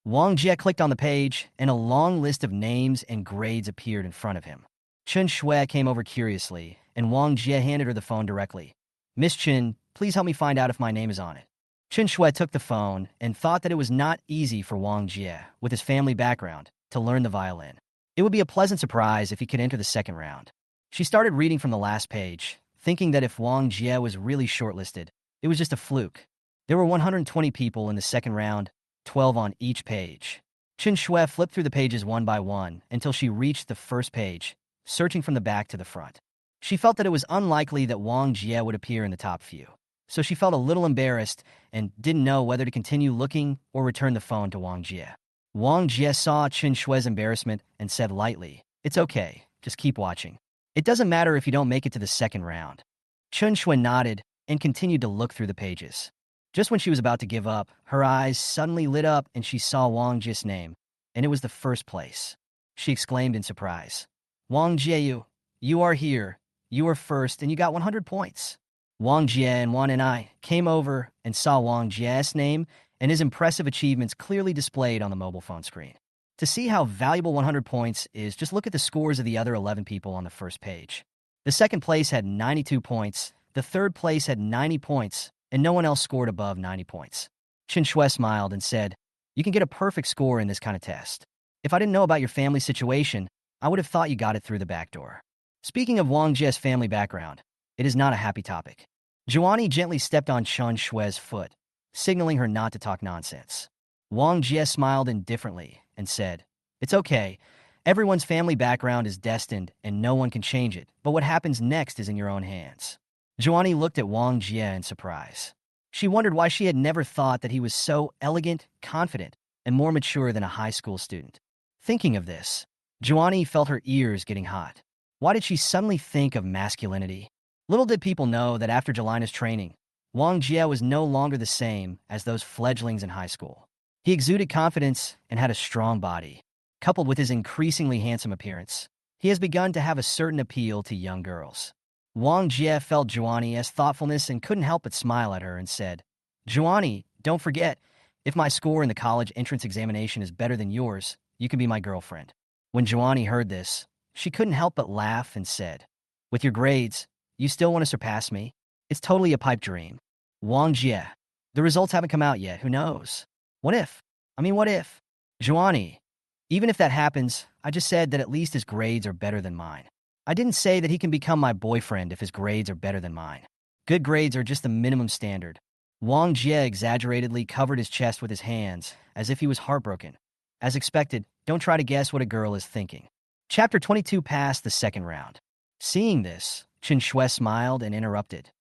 Wang Jie clicked on the page, and a long list of names and grades appeared in front of him. Chen Shui came over curiously, and Wang Jie handed her the phone directly. Miss Chen, please help me find out if my name is on it. Chen Shui took the phone and thought that it was not easy for Wang Jie, with his family background, to learn the violin. It would be a pleasant surprise if he could enter the second round. She started reading from the last page, thinking that if Wang Jie was really shortlisted, it was just a fluke. There were 120 people in the second round, 12 on each page. Chen Shui flipped through the pages one by one until she reached the first page, searching from the back to the front. She felt that it was unlikely that Wang Jie would appear in the top few, so she felt a little embarrassed and didn't know whether to continue looking or return the phone to Wang Jie. Wang Jie saw Chen Shui's embarrassment and said lightly, it's okay, just keep watching. It doesn't matter if you don't make it to the second round. Chen Shui nodded and continued to look through the pages. Just when she was about to give up, her eyes suddenly lit up and she saw Wang Jie's name, and it was the first place. She exclaimed in surprise. Wang Jie, you are here. You are first, and you got 100 points. Wang Jie and Wan and I came over and saw Wang Jie's name and his impressive achievements clearly displayed on the mobile phone screen. To see how valuable 100 points is, just look at the scores of the other 11 people on the first page. The second place had 92 points, the third place had 90 points, and no one else scored above 90 points. Chen Shui smiled and said, you can get a perfect score in this kind of test. If I didn't know about your family situation, I would have thought you got it through the back door. Speaking of Wang Jie's family background, it is not a happy topic. Juani gently stepped on Chen Shui's foot, signaling her not to talk nonsense. Wang Jie smiled indifferently and said, it's okay. Everyone's family background is destined and no one can change it, but what happens next is in your own hands. Juani looked at Wang Jie in surprise. She wondered why she had never thought that he was so elegant, confident, and more mature than a high school student. Thinking of this, Juani felt her ears getting hot. Why did she suddenly think of masculinity? Little did people know that after Jelina's training, Wang Jie was no longer the same as those fledglings in high school. He exuded confidence and had a strong body. Coupled with his increasingly handsome appearance, He has begun to have a certain appeal to young girls. Wang Jie felt Juani's thoughtfulness and couldn't help but smile at her and said, Juani, don't forget, if my score in the college entrance examination is better than yours, you can be my girlfriend. When Juani heard this, she couldn't help but laugh and said, with your grades, you still want to surpass me? It's totally a pipe dream. Wang Jie, the results haven't come out yet, who knows? What if? What if? Juani, even if that happens, I just said that at least his grades are better than mine. I didn't say that he can become my boyfriend if his grades are better than mine. Good grades are just the minimum standard. Wang Jie exaggeratedly covered his chest with his hands, as if he was heartbroken. As expected, don't try to guess what a girl is thinking. Chapter 22 passed the second round. Seeing this, Chen Shui smiled and interrupted.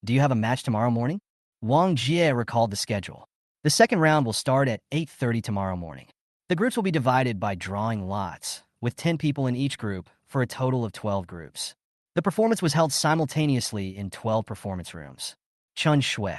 Do you have a match tomorrow morning? Wang Jie recalled the schedule. The second round will start at 8:30 tomorrow morning. The groups will be divided by drawing lots, with 10 people in each group for a total of 12 groups. The performance was held simultaneously in 12 performance rooms. Chen Shui,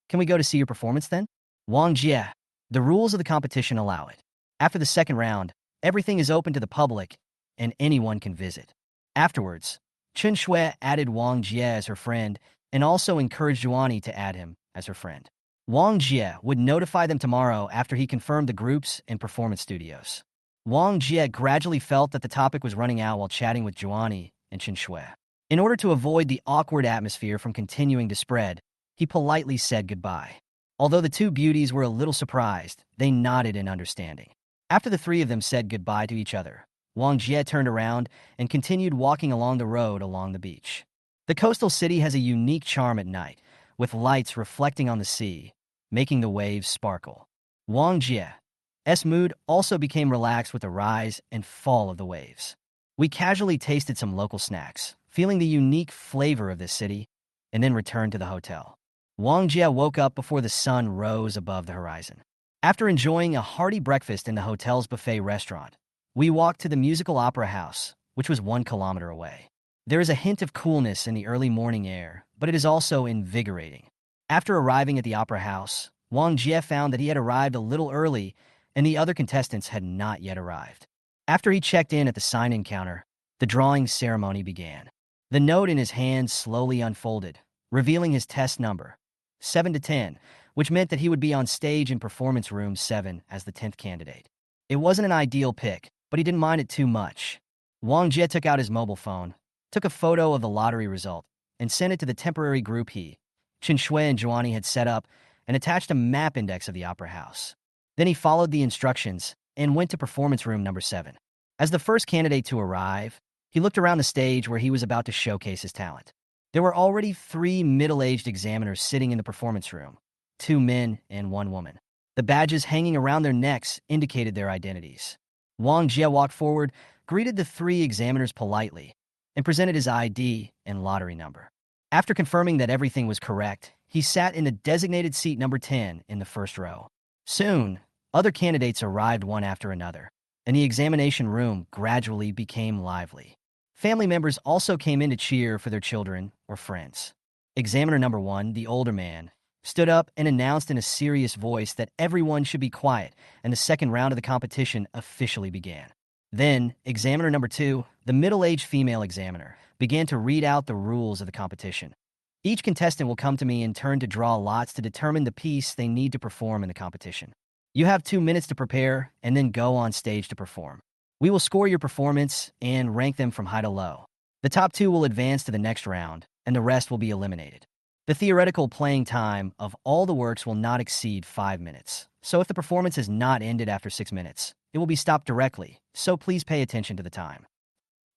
can we go to see your performance then? Wang Jie, the rules of the competition allow it. After the second round, everything is open to the public, and anyone can visit. Afterwards, Chen Shui added Wang Jie as her friend and also encouraged Juani to add him as her friend. Wang Jie would notify them tomorrow after he confirmed the groups and performance studios. Wang Jie gradually felt that the topic was running out while chatting with Juani and Chen Shui. In order to avoid the awkward atmosphere from continuing to spread, he politely said goodbye. Although the two beauties were a little surprised, they nodded in understanding. After the three of them said goodbye to each other, Wang Jie turned around and continued walking along the road along the beach. The coastal city has a unique charm at night, with lights reflecting on the sea, making the waves sparkle. Wang Jie's mood also became relaxed with the rise and fall of the waves. We casually tasted some local snacks, feeling the unique flavor of this city, and then returned to the hotel. Wang Jie woke up before the sun rose above the horizon. After enjoying a hearty breakfast in the hotel's buffet restaurant, we walked to the musical opera house, which was 1 kilometer away. There is a hint of coolness in the early morning air, but it is also invigorating. After arriving at the opera house, Wang Jie found that he had arrived a little early and the other contestants had not yet arrived. After he checked in at the sign-in counter, the drawing ceremony began. The note in his hand slowly unfolded, revealing his test number, 7 to 10, which meant that he would be on stage in performance room 7 as the 10th candidate. It wasn't an ideal pick, but he didn't mind it too much. Wang Jie took out his mobile phone, took a photo of the lottery result, and sent it to the temporary group he, Chen Shui and Juani had set up and attached a map index of the opera house. Then he followed the instructions and went to performance room number 7. As the first candidate to arrive, he looked around the stage where he was about to showcase his talent. There were already 3 middle-aged examiners sitting in the performance room, 2 men and 1 woman. The badges hanging around their necks indicated their identities. Wang Jie walked forward, greeted the 3 examiners politely, and presented his ID and lottery number. After confirming that everything was correct, he sat in the designated seat number 10 in the first row. Soon, other candidates arrived one after another, and the examination room gradually became lively. Family members also came in to cheer for their children or friends. Examiner number 1, the older man, stood up and announced in a serious voice that everyone should be quiet, and the second round of the competition officially began. Then, examiner number 2, the middle-aged female examiner, began to read out the rules of the competition. Each contestant will come to me in turn to draw lots to determine the piece they need to perform in the competition. You have 2 minutes to prepare and then go on stage to perform. We will score your performance and rank them from high to low. The top 2 will advance to the next round, and the rest will be eliminated. The theoretical playing time of all the works will not exceed 5 minutes. So if the performance has not ended after 6 minutes, it will be stopped directly, so please pay attention to the time.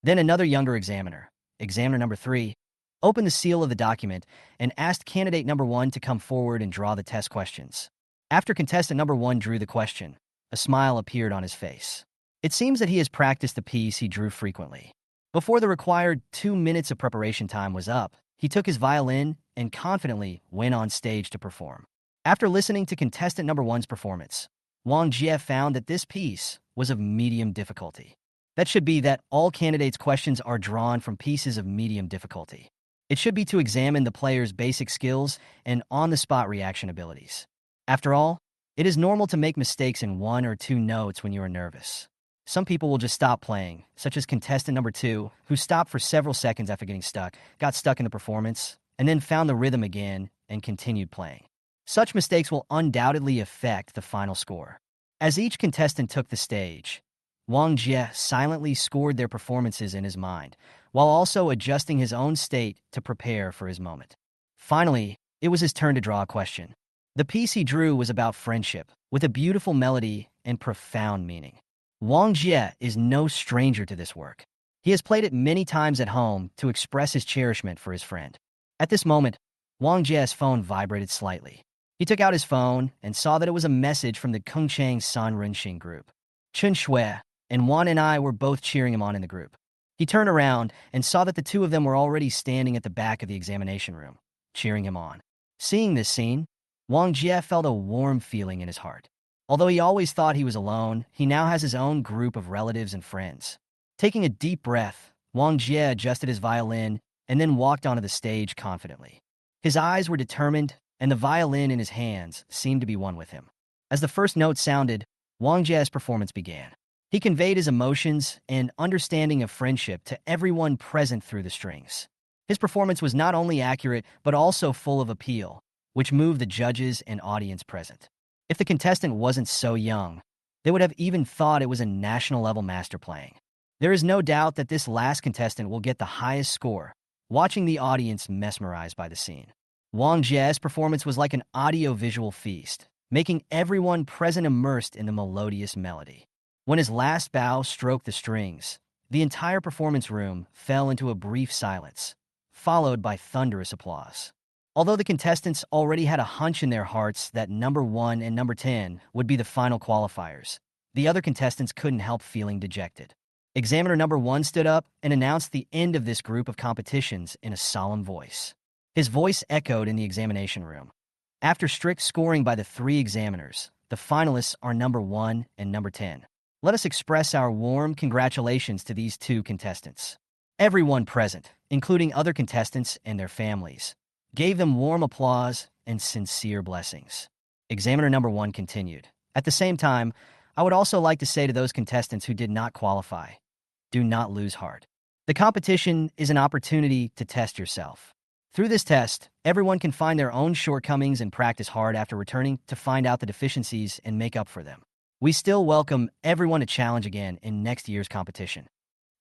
Then another younger examiner, examiner number 3, opened the seal of the document and asked candidate number 1 to come forward and draw the test questions. After contestant number 1 drew the question, a smile appeared on his face. It seems that he has practiced the piece he drew frequently. Before the required 2 minutes of preparation time was up, he took his violin and confidently went on stage to perform. After listening to contestant number 1's performance, Wang Jie found that this piece was of medium difficulty. That should be that all candidates' questions are drawn from pieces of medium difficulty. It should be to examine the player's basic skills and on-the-spot reaction abilities. After all, it is normal to make mistakes in 1 or 2 notes when you are nervous. Some people will just stop playing, such as contestant number 2, who stopped for several seconds after getting stuck, got stuck in the performance, and then found the rhythm again and continued playing. Such mistakes will undoubtedly affect the final score. As each contestant took the stage, Wang Jie silently scored their performances in his mind, while also adjusting his own state to prepare for his moment. Finally, it was his turn to draw a question. The piece he drew was about friendship, with a beautiful melody and profound meaning. Wang Jie is no stranger to this work. He has played it many times at home to express his cherishment for his friend. At this moment, Wang Jie's phone vibrated slightly. He took out his phone and saw that it was a message from the Kengchang San Renxing group. Chen Shui and Wan and I were both cheering him on in the group. He turned around and saw that the two of them were already standing at the back of the examination room, cheering him on. Seeing this scene, Wang Jie felt a warm feeling in his heart. Although he always thought he was alone, he now has his own group of relatives and friends. Taking a deep breath, Wang Jie adjusted his violin and then walked onto the stage confidently. His eyes were determined, and the violin in his hands seemed to be one with him. As the first note sounded, Wang Jie's performance began. He conveyed his emotions and understanding of friendship to everyone present through the strings. His performance was not only accurate, but also full of appeal, which moved the judges and audience present. If the contestant wasn't so young, they would have even thought it was a national-level master playing. There is no doubt that this last contestant will get the highest score, watching the audience mesmerized by the scene. Wang Jie's performance was like an audio-visual feast, making everyone present immersed in the melodious melody. When his last bow stroked the strings, the entire performance room fell into a brief silence, followed by thunderous applause. Although the contestants already had a hunch in their hearts that number 1 and number 10 would be the final qualifiers, the other contestants couldn't help feeling dejected. Examiner number 1 stood up and announced the end of this group of competitions in a solemn voice. His voice echoed in the examination room. After strict scoring by the 3 examiners, the finalists are number 1 and number 10. Let us express our warm congratulations to these 2 contestants. Everyone present, including other contestants and their families, gave them warm applause and sincere blessings. Examiner number 1 continued. At the same time, I would also like to say to those contestants who did not qualify, do not lose heart. The competition is an opportunity to test yourself. Through this test, everyone can find their own shortcomings and practice hard after returning to find out the deficiencies and make up for them. We still welcome everyone to challenge again in next year's competition.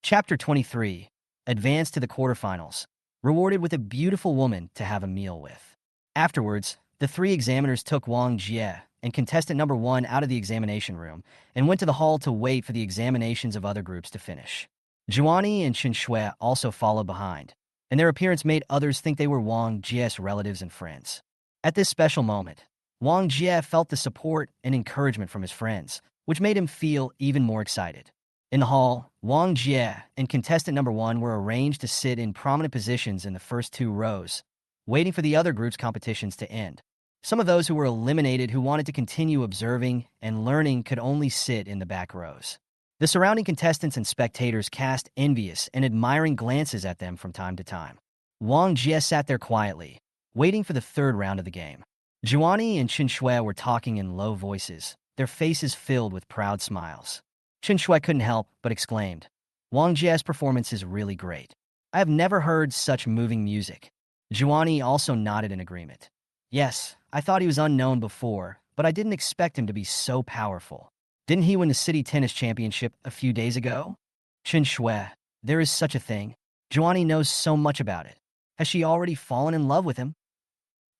Chapter 23. Advance to the quarterfinals. Rewarded with a beautiful woman to have a meal with. Afterwards, the 3 examiners took Wang Jie and contestant number 1 out of the examination room and went to the hall to wait for the examinations of other groups to finish. Zhuani and Chen Shui also followed behind, and their appearance made others think they were Wang Jie's relatives and friends. At this special moment, Wang Jie felt the support and encouragement from his friends, which made him feel even more excited. In the hall, Wang Jie and contestant number 1 were arranged to sit in prominent positions in the first 2 rows, waiting for the other group's competitions to end. Some of those who were eliminated who wanted to continue observing and learning could only sit in the back rows. The surrounding contestants and spectators cast envious and admiring glances at them from time to time. Wang Jie sat there quietly, waiting for the 3rd round of the game. Zhuani and Chen Shui were talking in low voices, their faces filled with proud smiles. Chen Shui couldn't help but exclaimed, Wang Jie's performance is really great. I have never heard such moving music. Zhuani also nodded in agreement. Yes, I thought he was unknown before, but I didn't expect him to be so powerful. Didn't he win the city tennis championship a few days ago? Chen Shui, there is such a thing. Zhuani knows so much about it. Has she already fallen in love with him?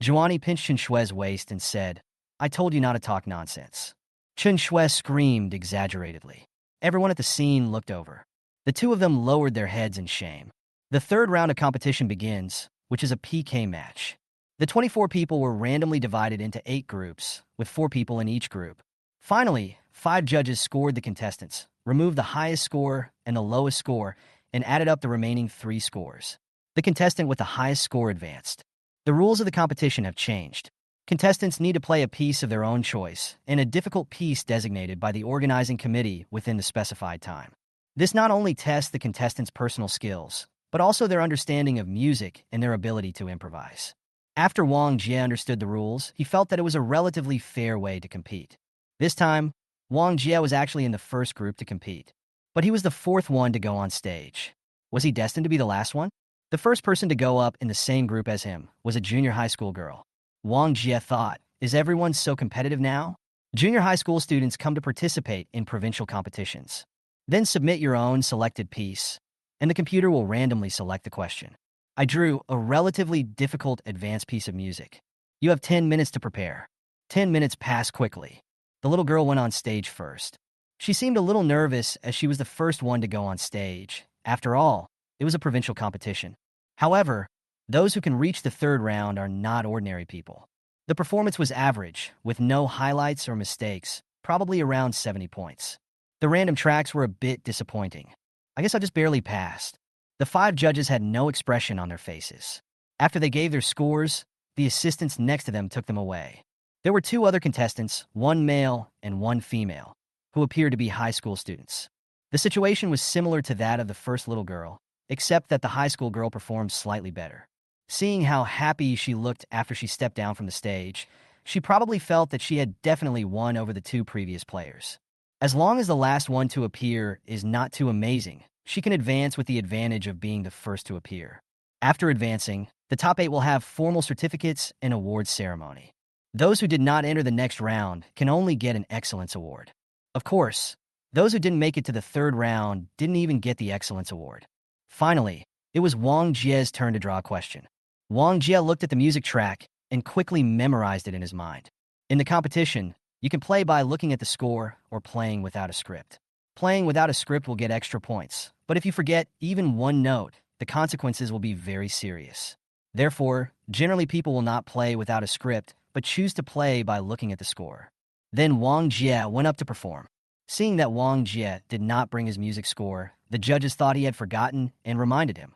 Zhuani pinched Chen Shui's waist and said, I told you not to talk nonsense. Chen Shui screamed exaggeratedly. Everyone at the scene looked over. The 2 of them lowered their heads in shame. The 3rd round of competition begins, which is a PK match. The 24 people were randomly divided into 8 groups, with 4 people in each group. Finally, 5 judges scored the contestants, removed the highest score and the lowest score, and added up the remaining 3 scores. The contestant with the highest score advanced. The rules of the competition have changed. Contestants need to play a piece of their own choice, and a difficult piece designated by the organizing committee within the specified time. This not only tests the contestants' personal skills, but also their understanding of music and their ability to improvise. After Wang Jie understood the rules, he felt that it was a relatively fair way to compete. This time, Wang Jie was actually in the first group to compete. But he was the fourth one to go on stage. Was he destined to be the last one? The first person to go up in the same group as him was a junior high school girl. Wang Jie thought, is everyone so competitive now? Junior high school students come to participate in provincial competitions. Then submit your own selected piece, and the computer will randomly select the question. I drew a relatively difficult advanced piece of music. You have 10 minutes to prepare. 10 minutes passed quickly. The little girl went on stage first. She seemed a little nervous as she was the first one to go on stage. After all, it was a provincial competition. However, those who can reach the third round are not ordinary people. The performance was average, with no highlights or mistakes, probably around 70 points. The random tracks were a bit disappointing. I guess I just barely passed. The 5 judges had no expression on their faces. After they gave their scores, the assistants next to them took them away. There were 2 other contestants, 1 male and 1 female, who appeared to be high school students. The situation was similar to that of the first little girl, except that the high school girl performed slightly better. Seeing how happy she looked after she stepped down from the stage, she probably felt that she had definitely won over the 2 previous players. As long as the last one to appear is not too amazing, she can advance with the advantage of being the first to appear. After advancing, the top 8 will have formal certificates and awards ceremony. Those who did not enter the next round can only get an excellence award. Of course, those who didn't make it to the third round didn't even get the excellence award. Finally, it was Wang Jie's turn to draw a question. Wang Jie looked at the music track and quickly memorized it in his mind. In the competition, you can play by looking at the score or playing without a script. Playing without a script will get extra points, but if you forget even one note, the consequences will be very serious. Therefore, generally people will not play without a script, but choose to play by looking at the score. Then Wang Jie went up to perform. Seeing that Wang Jie did not bring his music score, the judges thought he had forgotten and reminded him.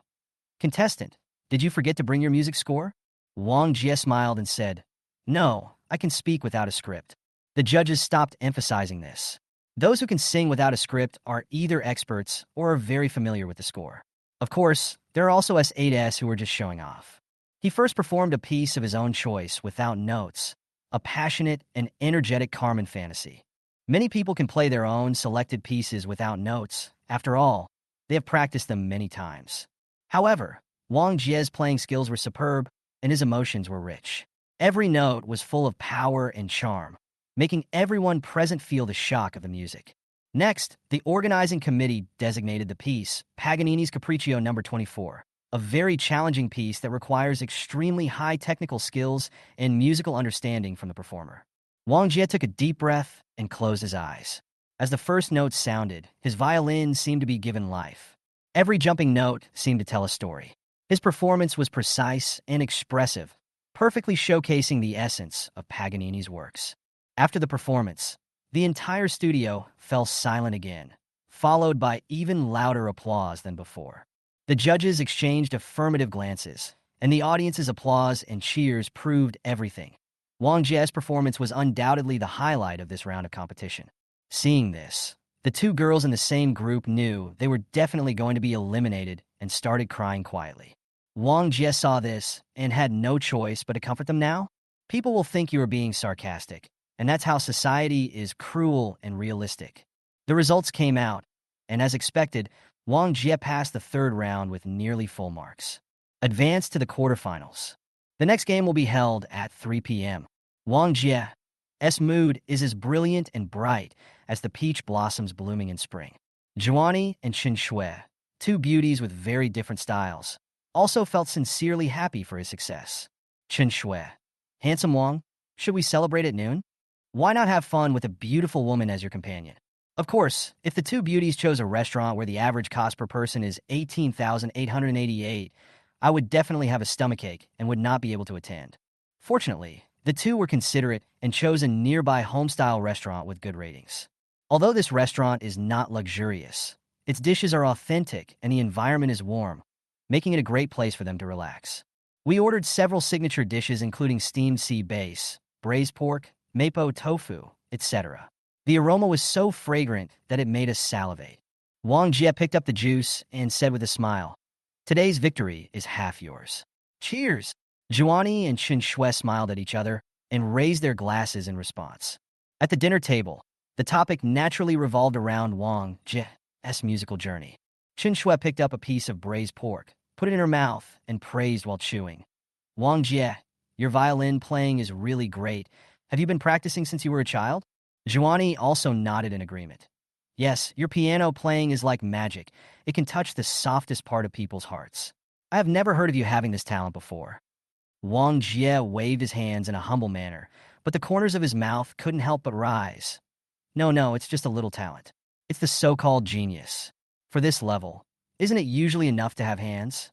Contestant, did you forget to bring your music score? Wang Jie smiled and said, no, I can speak without a script. The judges stopped emphasizing this. Those who can sing without a script are either experts or are very familiar with the score. Of course, there are also S8s who are just showing off. He first performed a piece of his own choice without notes, a passionate and energetic Carmen fantasy. Many people can play their own selected pieces without notes. After all, they have practiced them many times. However, Wang Jie's playing skills were superb, and his emotions were rich. Every note was full of power and charm, making everyone present feel the shock of the music. Next, the organizing committee designated the piece, Paganini's Capriccio No. 24, a very challenging piece that requires extremely high technical skills and musical understanding from the performer. Wang Jie took a deep breath and closed his eyes. As the first note sounded, his violin seemed to be given life. Every jumping note seemed to tell a story. His performance was precise and expressive, perfectly showcasing the essence of Paganini's works. After the performance, the entire studio fell silent again, followed by even louder applause than before. The judges exchanged affirmative glances, and the audience's applause and cheers proved everything. Wang Jie's performance was undoubtedly the highlight of this round of competition. Seeing this, the 2 girls in the same group knew they were definitely going to be eliminated and started crying quietly. Wang Jie saw this and had no choice but to comfort them now. People will think you are being sarcastic, and that's how society is cruel and realistic. The results came out, and as expected, Wang Jie passed the third round with nearly full marks. Advanced to the quarterfinals. The next game will be held at 3 p.m. Wang Jie's mood is as brilliant and bright as the peach blossoms blooming in spring. Juani and Chen Shui, 2 beauties with very different styles, also felt sincerely happy for his success. Chen Shui, handsome Wang, should we celebrate at noon? Why not have fun with a beautiful woman as your companion? Of course, if the 2 beauties chose a restaurant where the average cost per person is $18,888, I would definitely have a stomachache and would not be able to attend. Fortunately, the 2 were considerate and chose a nearby home-style restaurant with good ratings. Although this restaurant is not luxurious, its dishes are authentic and the environment is warm, making it a great place for them to relax. We ordered several signature dishes including steamed sea bass, braised pork, mapo tofu, etc. The aroma was so fragrant that it made us salivate. Wang Jie picked up the juice and said with a smile, today's victory is half yours. Cheers! Juani and Chen Shui smiled at each other and raised their glasses in response. At the dinner table, the topic naturally revolved around Wang Jie's musical journey. Chen Shui picked up a piece of braised pork, put it in her mouth, and praised while chewing. Wang Jie, your violin playing is really great. Have you been practicing since you were a child? Zhuani also nodded in agreement. Yes, your piano playing is like magic. It can touch the softest part of people's hearts. I have never heard of you having this talent before. Wang Jie waved his hands in a humble manner, but the corners of his mouth couldn't help but rise. No, it's just a little talent. It's the so-called genius. For this level, isn't it usually enough to have hands?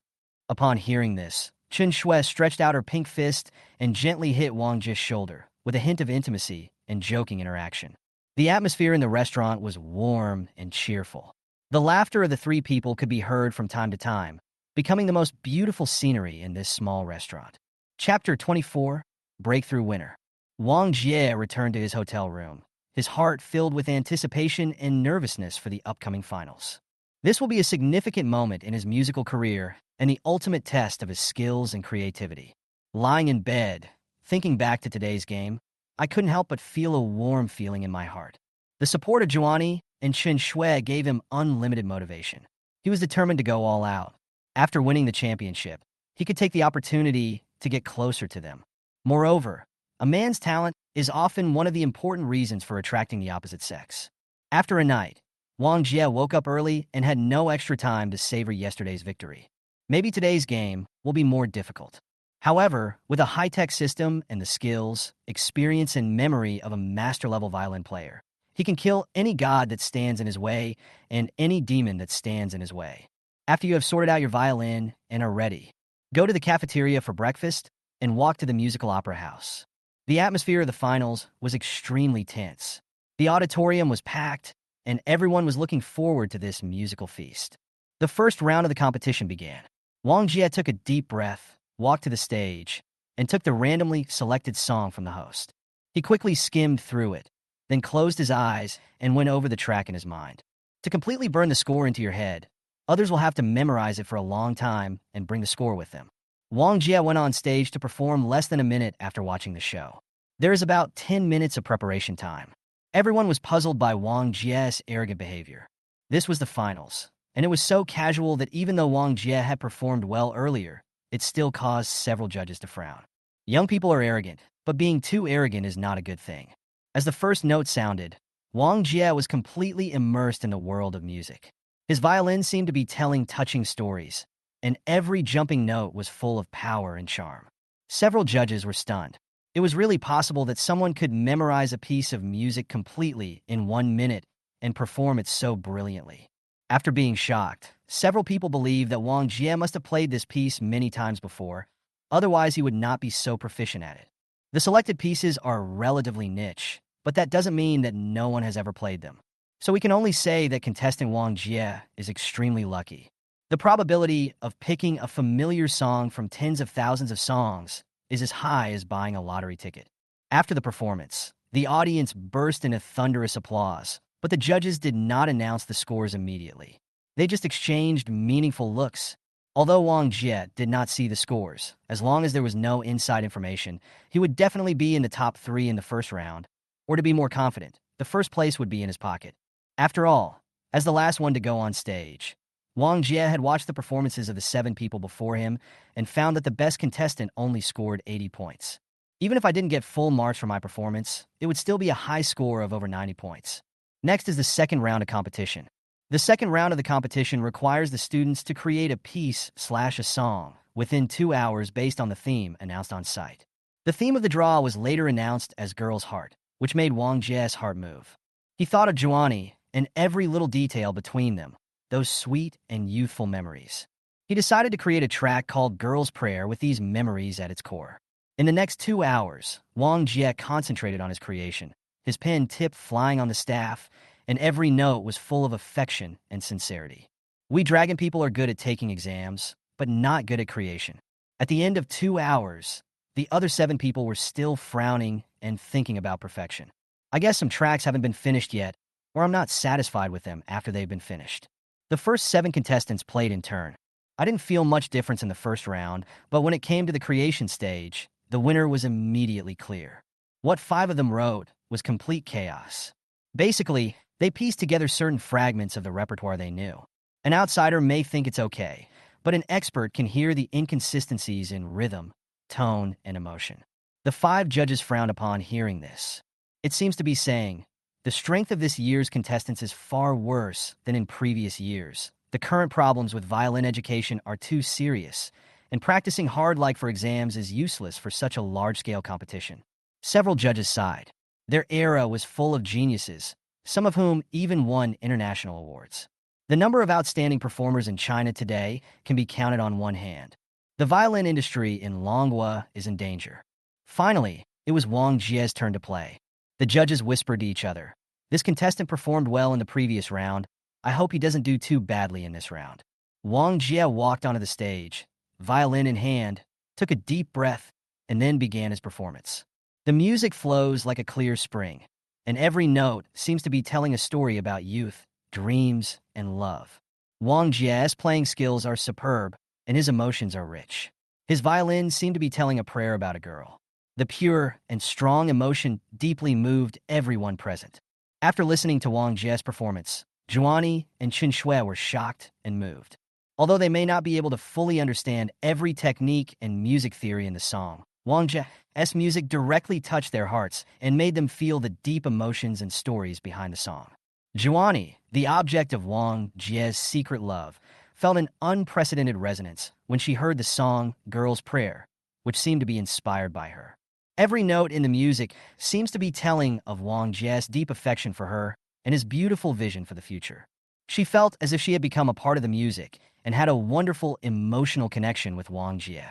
Upon hearing this, Chen Shui stretched out her pink fist and gently hit Wang Jie's shoulder, with a hint of intimacy and joking interaction. The atmosphere in the restaurant was warm and cheerful. The laughter of the three people could be heard from time to time, becoming the most beautiful scenery in this small restaurant. Chapter 24, Breakthrough Winner. Wang Jie returned to his hotel room, his heart filled with anticipation and nervousness for the upcoming finals. This will be a significant moment in his musical career and the ultimate test of his skills and creativity. Lying in bed, thinking back to today's game, I couldn't help but feel a warm feeling in my heart. The support of Zhuani and Chen Shui gave him unlimited motivation. He was determined to go all out. After winning the championship, he could take the opportunity to get closer to them. Moreover, a man's talent is often one of the important reasons for attracting the opposite sex. After a night, Wang Jie woke up early and had no extra time to savor yesterday's victory. Maybe today's game will be more difficult. However, with a high-tech system and the skills, experience, and memory of a master-level violin player, he can kill any god that stands in his way and any demon that stands in his way. After you have sorted out your violin and are ready, go to the cafeteria for breakfast and walk to the musical opera house. The atmosphere of the finals was extremely tense. The auditorium was packed, and everyone was looking forward to this musical feast. The first round of the competition began. Wang Jie took a deep breath, walked to the stage, and took the randomly selected song from the host. He quickly skimmed through it, then closed his eyes and went over the track in his mind. To completely burn the score into your head, others will have to memorize it for a long time and bring the score with them. Wang Jie went on stage to perform less than a minute after watching the show. There is about 10 minutes of preparation time. Everyone was puzzled by Wang Jie's arrogant behavior. This was the finals, and it was so casual that even though Wang Jie had performed well earlier, it still caused several judges to frown. Young people are arrogant, but being too arrogant is not a good thing. As the first note sounded, Wang Jie was completely immersed in the world of music. His violin seemed to be telling touching stories, and every jumping note was full of power and charm. Several judges were stunned. It was really possible that someone could memorize a piece of music completely in 1 minute and perform it so brilliantly. After being shocked, several people believed that Wang Jie must have played this piece many times before, otherwise he would not be so proficient at it. The selected pieces are relatively niche, but that doesn't mean that no one has ever played them. So we can only say that contestant Wang Jie is extremely lucky. The probability of picking a familiar song from tens of thousands of songs is as high as buying a lottery ticket. After the performance, the audience burst into thunderous applause, but the judges did not announce the scores immediately. They just exchanged meaningful looks. Although Wang Jie did not see the scores, as long as there was no inside information, he would definitely be in the top 3 in the first round, or to be more confident, the first place would be in his pocket. After all, as the last one to go on stage, Wang Jie had watched the performances of the 7 people before him and found that the best contestant only scored 80 points. Even if I didn't get full marks for my performance, it would still be a high score of over 90 points. Next is the second round of competition. The second round of the competition requires the students to create a piece/a song within 2 hours based on the theme announced on site. The theme of the draw was later announced as Girl's Heart, which made Wang Jie's heart move. He thought of Zhuani and every little detail between them, those sweet and youthful memories. He decided to create a track called Girl's Prayer with these memories at its core. In the next 2 hours, Wang Jie concentrated on his creation, his pen tipped flying on the staff, and every note was full of affection and sincerity. We dragon people are good at taking exams, but not good at creation. At the end of 2 hours, the other 7 people were still frowning and thinking about perfection. I guess some tracks haven't been finished yet, or I'm not satisfied with them after they've been finished. The first 7 contestants played in turn. I didn't feel much difference in the first round, but when it came to the creation stage, the winner was immediately clear. What 5 of them wrote was complete chaos. Basically, They pieced together certain fragments of the repertoire they knew. An outsider may think it's okay, but an expert can hear the inconsistencies in rhythm, tone, and emotion. The 5 judges frowned upon hearing this. It seems to be saying, the strength of this year's contestants is far worse than in previous years. The current problems with violin education are too serious, and practicing hard like for exams is useless for such a large-scale competition. Several judges sighed. Their era was full of geniuses, some of whom even won international awards. The number of outstanding performers in China today can be counted on one hand. The violin industry in Manhwa is in danger. Finally, it was Wang Jie's turn to play. The judges whispered to each other. This contestant performed well in the previous round. I hope he doesn't do too badly in this round. Wang Jie walked onto the stage, violin in hand, took a deep breath, and then began his performance. The music flows like a clear spring, and every note seems to be telling a story about youth, dreams, and love. Wang Jie's playing skills are superb, and his emotions are rich. His violin seemed to be telling a prayer about a girl. The pure and strong emotion deeply moved everyone present. After listening to Wang Jie's performance, Zhuani and Chen Shui were shocked and moved. Although they may not be able to fully understand every technique and music theory in the song, Wang Jie's music directly touched their hearts and made them feel the deep emotions and stories behind the song. Zhuani, the object of Wang Jie's secret love, felt an unprecedented resonance when she heard the song Girl's Prayer, which seemed to be inspired by her. Every note in the music seems to be telling of Wang Jie's deep affection for her and his beautiful vision for the future. She felt as if she had become a part of the music and had a wonderful emotional connection with Wang Jie.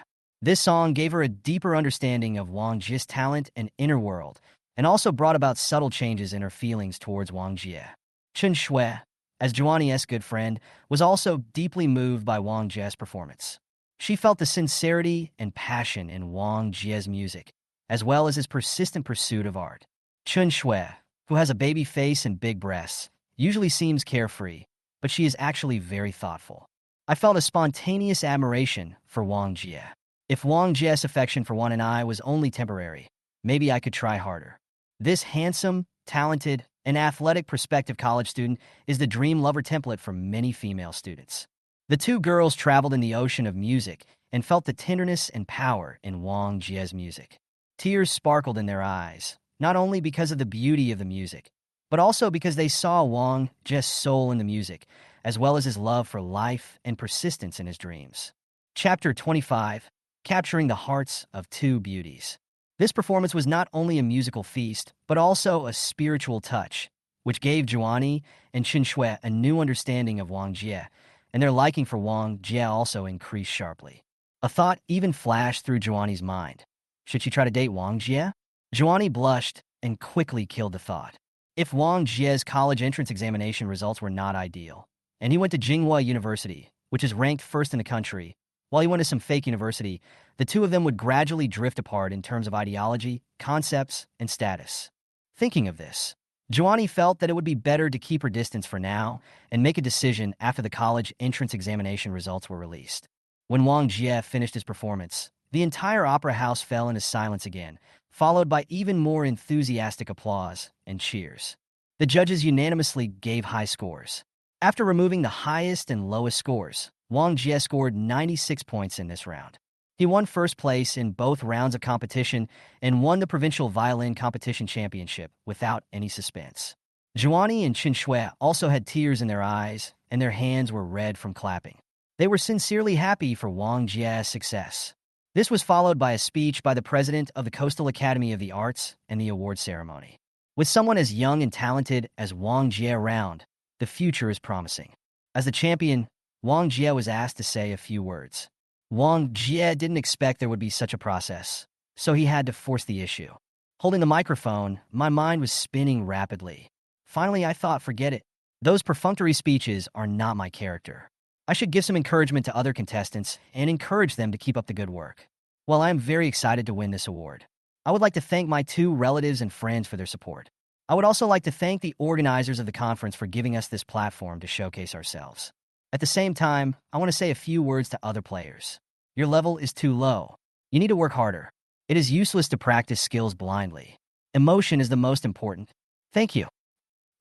This song gave her a deeper understanding of Wang Jie's talent and inner world, and also brought about subtle changes in her feelings towards Wang Jie. Chen Shui, as Zhuani's good friend, was also deeply moved by Wang Jie's performance. She felt the sincerity and passion in Wang Jie's music, as well as his persistent pursuit of art. Chen Shui, who has a baby face and big breasts, usually seems carefree, but she is actually very thoughtful. I felt a spontaneous admiration for Wang Jie. If Wang Jie's affection for Wan and I was only temporary, maybe I could try harder. This handsome, talented, and athletic prospective college student is the dream lover template for many female students. The 2 girls traveled in the ocean of music and felt the tenderness and power in Wang Jie's music. Tears sparkled in their eyes, not only because of the beauty of the music, but also because they saw Wang Jie's soul in the music, as well as his love for life and persistence in his dreams. Chapter 25, Capturing the Hearts of 2 Beauties. This performance was not only a musical feast, but also a spiritual touch, which gave Zhuani and Chen Shui a new understanding of Wang Jie, and their liking for Wang Jie also increased sharply. A thought even flashed through Zhuani's mind. Should she try to date Wang Jie? Zhuani blushed and quickly killed the thought. If Wang Jie's college entrance examination results were not ideal, and he went to Tsinghua University, which is ranked first in the country, while he went to some fake university, the 2 of them would gradually drift apart in terms of ideology, concepts, and status. Thinking of this, Zhuani felt that it would be better to keep her distance for now and make a decision after the college entrance examination results were released. When Wang Jie finished his performance, the entire opera house fell into silence again, followed by even more enthusiastic applause and cheers. The judges unanimously gave high scores. After removing the highest and lowest scores, Wang Jie scored 96 points in this round. He won first place in both rounds of competition and won the provincial violin competition championship without any suspense. Zhuani and Chen Shui also had tears in their eyes, and their hands were red from clapping. They were sincerely happy for Wang Jie's success. This was followed by a speech by the president of the Coastal Academy of the Arts and the award ceremony. With someone as young and talented as Wang Jie around, the future is promising. As the champion, Wang Jie was asked to say a few words. Wang Jie didn't expect there would be such a process, so he had to force the issue. Holding the microphone, my mind was spinning rapidly. Finally, I thought, forget it. Those perfunctory speeches are not my character. I should give some encouragement to other contestants and encourage them to keep up the good work. While I am very excited to win this award, I would like to thank my 2 relatives and friends for their support. I would also like to thank the organizers of the conference for giving us this platform to showcase ourselves. At the same time, I want to say a few words to other players. Your level is too low. You need to work harder. It is useless to practice skills blindly. Emotion is the most important. Thank you.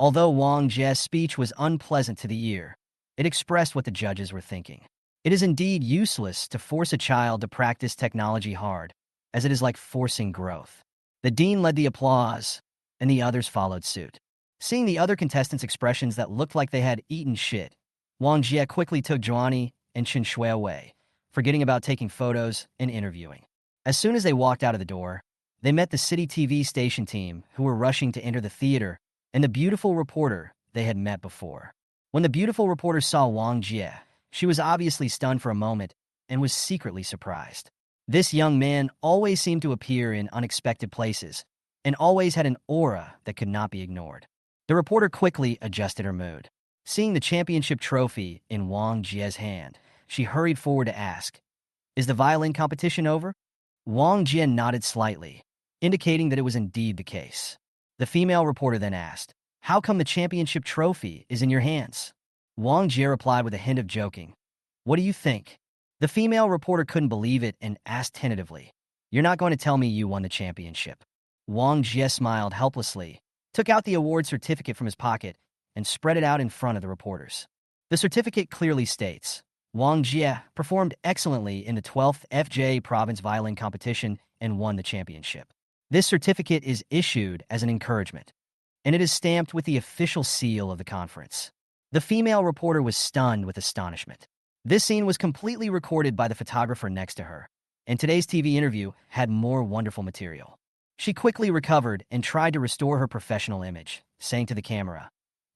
Although Wang Jie's speech was unpleasant to the ear, it expressed what the judges were thinking. It is indeed useless to force a child to practice technology hard, as it is like forcing growth. The dean led the applause, and the others followed suit. Seeing the other contestants' expressions that looked like they had eaten shit, Wang Jie quickly took Zhuani and Chen Shui away, forgetting about taking photos and interviewing. As soon as they walked out of the door, they met the city TV station team who were rushing to enter the theater and the beautiful reporter they had met before. When the beautiful reporter saw Wang Jie, she was obviously stunned for a moment and was secretly surprised. This young man always seemed to appear in unexpected places and always had an aura that could not be ignored. The reporter quickly adjusted her mood. Seeing the championship trophy in Wang Jie's hand, she hurried forward to ask, "Is the violin competition over?" Wang Jie nodded slightly, indicating that it was indeed the case. The female reporter then asked, "How come the championship trophy is in your hands?" Wang Jie replied with a hint of joking, "What do you think?" The female reporter couldn't believe it and asked tentatively, "You're not going to tell me you won the championship?" Wang Jie smiled helplessly, took out the award certificate from his pocket, and spread it out in front of the reporters. The certificate clearly states, Wang Jie performed excellently in the 12th FJ Province Violin Competition and won the championship. This certificate is issued as an encouragement, and it is stamped with the official seal of the conference. The female reporter was stunned with astonishment. This scene was completely recorded by the photographer next to her, and today's TV interview had more wonderful material. She quickly recovered and tried to restore her professional image, saying to the camera,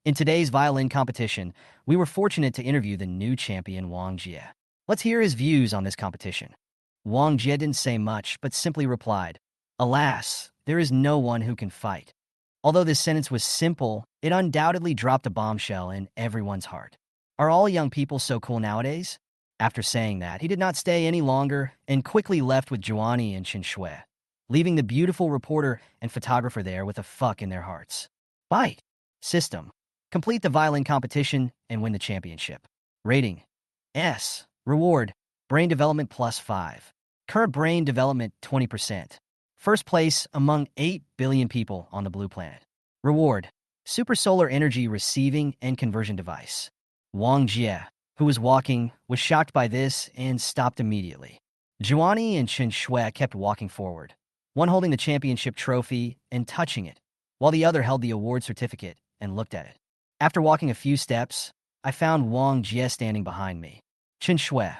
"In today's violin competition, we were fortunate to interview the new champion Wang Jie. Let's hear his views on this competition." Wang Jie didn't say much, but simply replied, "Alas, there is no one who can fight." Although this sentence was simple, it undoubtedly dropped a bombshell in everyone's heart. Are all young people so cool nowadays? After saying that, he did not stay any longer and quickly left with Zhuani and Chen Shui, leaving the beautiful reporter and photographer there with a fuck in their hearts. Fight. System. Complete the violin competition and win the championship. Rating. S. Reward. Brain development +5. Current brain development 20%. First place among 8 billion people on the blue planet. Reward. Super solar energy receiving and conversion device. Wang Jie, who was walking, was shocked by this and stopped immediately. Zhuani and Chen Shui kept walking forward, one holding the championship trophy and touching it, while the other held the award certificate and looked at it. After walking a few steps, I found Wang Jie standing behind me. Chen Shui.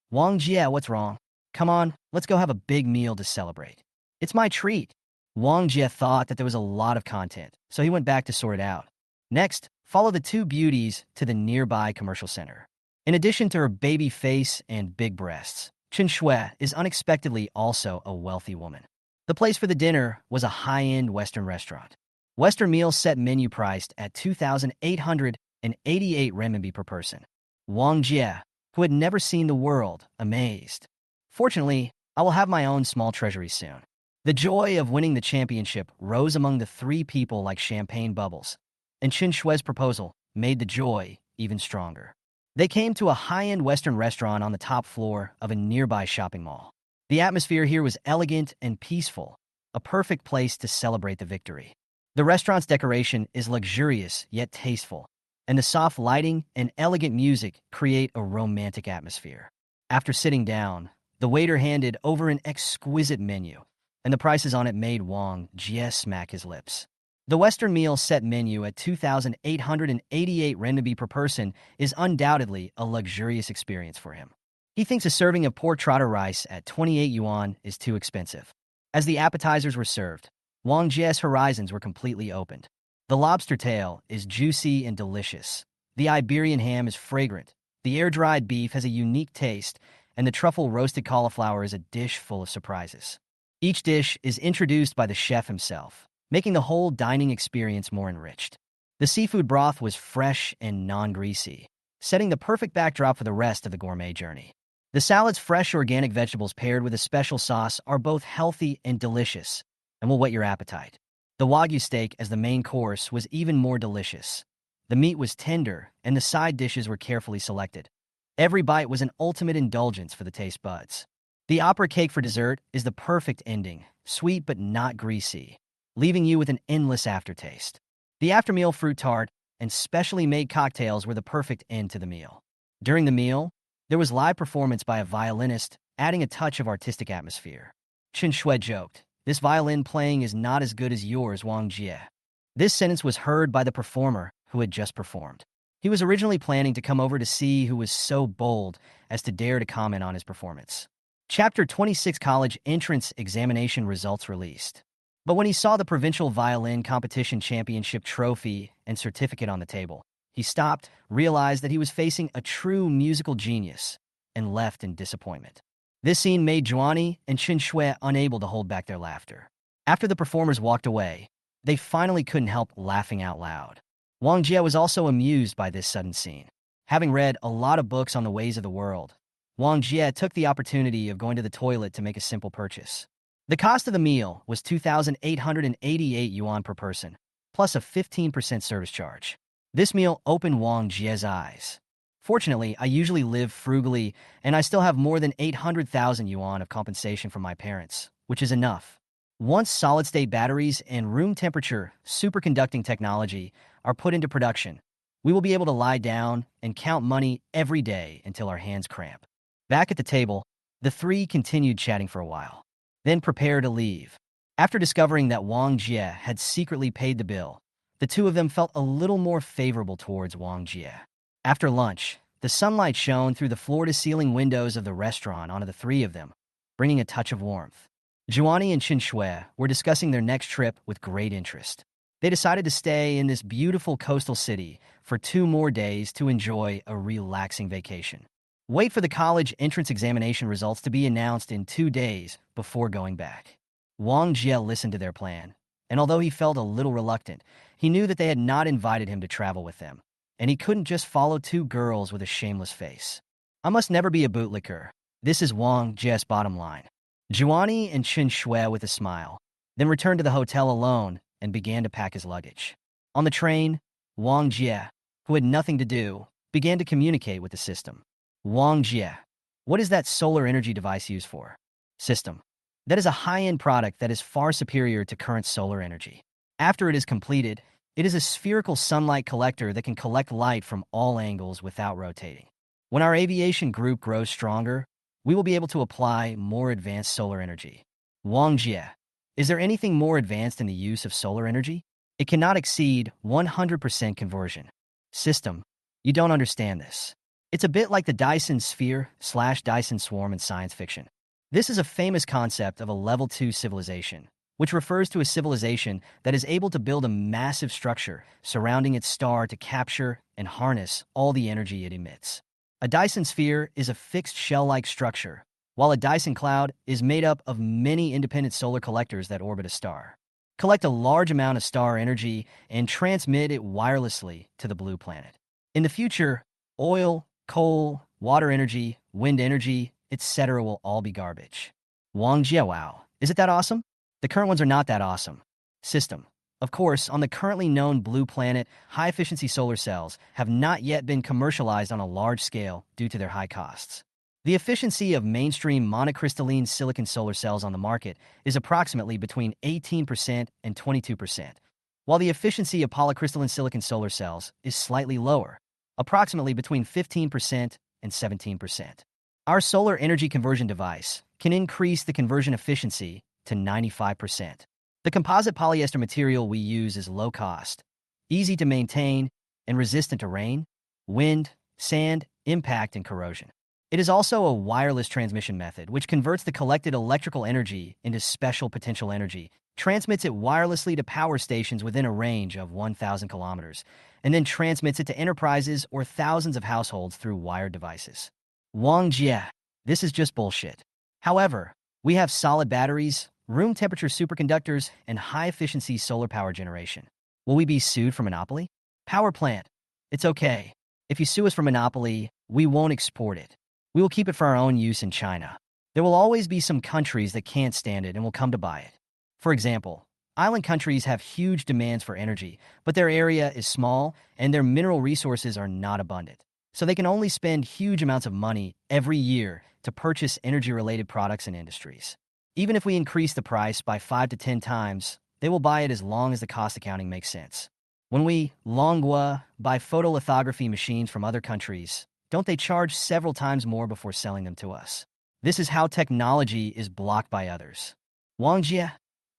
Wang Jie, what's wrong? Come on, let's go have a big meal to celebrate. It's my treat. Wang Jie thought that there was a lot of content, so he went back to sort it out. Next, follow the two beauties to the nearby commercial center. In addition to her baby face and big breasts, Chen Shui is unexpectedly also a wealthy woman. The place for the dinner was a high-end Western restaurant. Western meals set menu priced at 2,888 renminbi per person. Wang Jie, who had never seen the world, amazed. Fortunately, I will have my own small treasury soon. The joy of winning the championship rose among the three people like champagne bubbles, and Chen Shui's proposal made the joy even stronger. They came to a high-end Western restaurant on the top floor of a nearby shopping mall. The atmosphere here was elegant and peaceful, a perfect place to celebrate the victory. The restaurant's decoration is luxurious yet tasteful, and the soft lighting and elegant music create a romantic atmosphere. After sitting down, the waiter handed over an exquisite menu, and the prices on it made Wang Jie smack his lips. The Western meal set menu at 2,888 renminbi per person is undoubtedly a luxurious experience for him. He thinks a serving of pork trotter rice at 28 yuan is too expensive. As the appetizers were served, Wang Jie's horizons were completely opened. The lobster tail is juicy and delicious. The Iberian ham is fragrant. The air-dried beef has a unique taste, and the truffle roasted cauliflower is a dish full of surprises. Each dish is introduced by the chef himself, making the whole dining experience more enriched. The seafood broth was fresh and non-greasy, setting the perfect backdrop for the rest of the gourmet journey. The salad's fresh organic vegetables paired with a special sauce are both healthy and delicious, and will whet your appetite. The Wagyu steak as the main course was even more delicious. The meat was tender, and the side dishes were carefully selected. Every bite was an ultimate indulgence for the taste buds. The opera cake for dessert is the perfect ending, sweet but not greasy, leaving you with an endless aftertaste. The after-meal fruit tart and specially made cocktails were the perfect end to the meal. During the meal, there was live performance by a violinist, adding a touch of artistic atmosphere. Chen Shui joked, "This violin playing is not as good as yours, Wang Jie." This sentence was heard by the performer who had just performed. He was originally planning to come over to see who was so bold as to dare to comment on his performance. Chapter 26 College Entrance Examination Results released. But when he saw the Provincial Violin Competition Championship trophy and certificate on the table, he stopped, realized that he was facing a true musical genius, and left in disappointment. This scene made Zhuani and Chen Shui unable to hold back their laughter. After the performers walked away, they finally couldn't help laughing out loud. Wang Jie was also amused by this sudden scene. Having read a lot of books on the ways of the world, Wang Jie took the opportunity of going to the toilet to make a simple purchase. The cost of the meal was 2,888 yuan per person, plus a 15% service charge. This meal opened Wang Jie's eyes. Fortunately, I usually live frugally, and I still have more than 800,000 yuan of compensation from my parents, which is enough. Once solid-state batteries and room-temperature superconducting technology are put into production, we will be able to lie down and count money every day until our hands cramp. Back at the table, the three continued chatting for a while, then prepared to leave. After discovering that Wang Jie had secretly paid the bill, the two of them felt a little more favorable towards Wang Jie. After lunch, the sunlight shone through the floor-to-ceiling windows of the restaurant onto the three of them, bringing a touch of warmth. Zhuani and Chen Shui were discussing their next trip with great interest. They decided to stay in this beautiful coastal city for 2 more days to enjoy a relaxing vacation. Wait for the college entrance examination results to be announced in 2 days before going back. Wang Jie listened to their plan, and although he felt a little reluctant, he knew that they had not invited him to travel with them, and he couldn't just follow 2 girls with a shameless face. I must never be a bootlicker. This is Wang Jie's bottom line. Zhuani and Chen Shui with a smile, then returned to the hotel alone and began to pack his luggage. On the train, Wang Jie, who had nothing to do, began to communicate with the system. Wang Jie, what is that solar energy device used for? System. That is a high-end product that is far superior to current solar energy. After it is completed, it is a spherical sunlight collector that can collect light from all angles without rotating. When our aviation group grows stronger, we will be able to apply more advanced solar energy. Wang Jie, is there anything more advanced in the use of solar energy? It cannot exceed 100% conversion. System, you don't understand this. It's a bit like the Dyson sphere/Dyson swarm in science fiction. This is a famous concept of a level 2 civilization, which refers to a civilization that is able to build a massive structure surrounding its star to capture and harness all the energy it emits. A Dyson sphere is a fixed shell-like structure, while a Dyson cloud is made up of many independent solar collectors that orbit a star, collect a large amount of star energy, and transmit it wirelessly to the blue planet. In the future, oil, coal, water energy, wind energy, etc. will all be garbage. Wang Jie, wow, is it that awesome? The current ones are not that awesome. System. Of course, on the currently known blue planet, high-efficiency solar cells have not yet been commercialized on a large scale due to their high costs. The efficiency of mainstream monocrystalline silicon solar cells on the market is approximately between 18% and 22%, while the efficiency of polycrystalline silicon solar cells is slightly lower, approximately between 15% and 17%. Our solar energy conversion device can increase the conversion efficiency to 95%. The composite polyester material we use is low cost, easy to maintain, and resistant to rain, wind, sand, impact, and corrosion. It is also a wireless transmission method, which converts the collected electrical energy into special potential energy, transmits it wirelessly to power stations within a range of 1,000 kilometers, and then transmits it to enterprises or thousands of households through wired devices. Wang Jie, this is just bullshit. However, we have solid batteries, room temperature superconductors, and high-efficiency solar power generation. Will we be sued for monopoly? Power plant. It's okay. If you sue us for monopoly, we won't export it. We will keep it for our own use in China. There will always be some countries that can't stand it and will come to buy it. For example, island countries have huge demands for energy, but their area is small and their mineral resources are not abundant. So they can only spend huge amounts of money every year to purchase energy-related products and industries. Even if we increase the price by 5 to 10 times, they will buy it as long as the cost accounting makes sense. When we, Manhwa, buy photolithography machines from other countries, don't they charge several times more before selling them to us? This is how technology is blocked by others. Wangjie?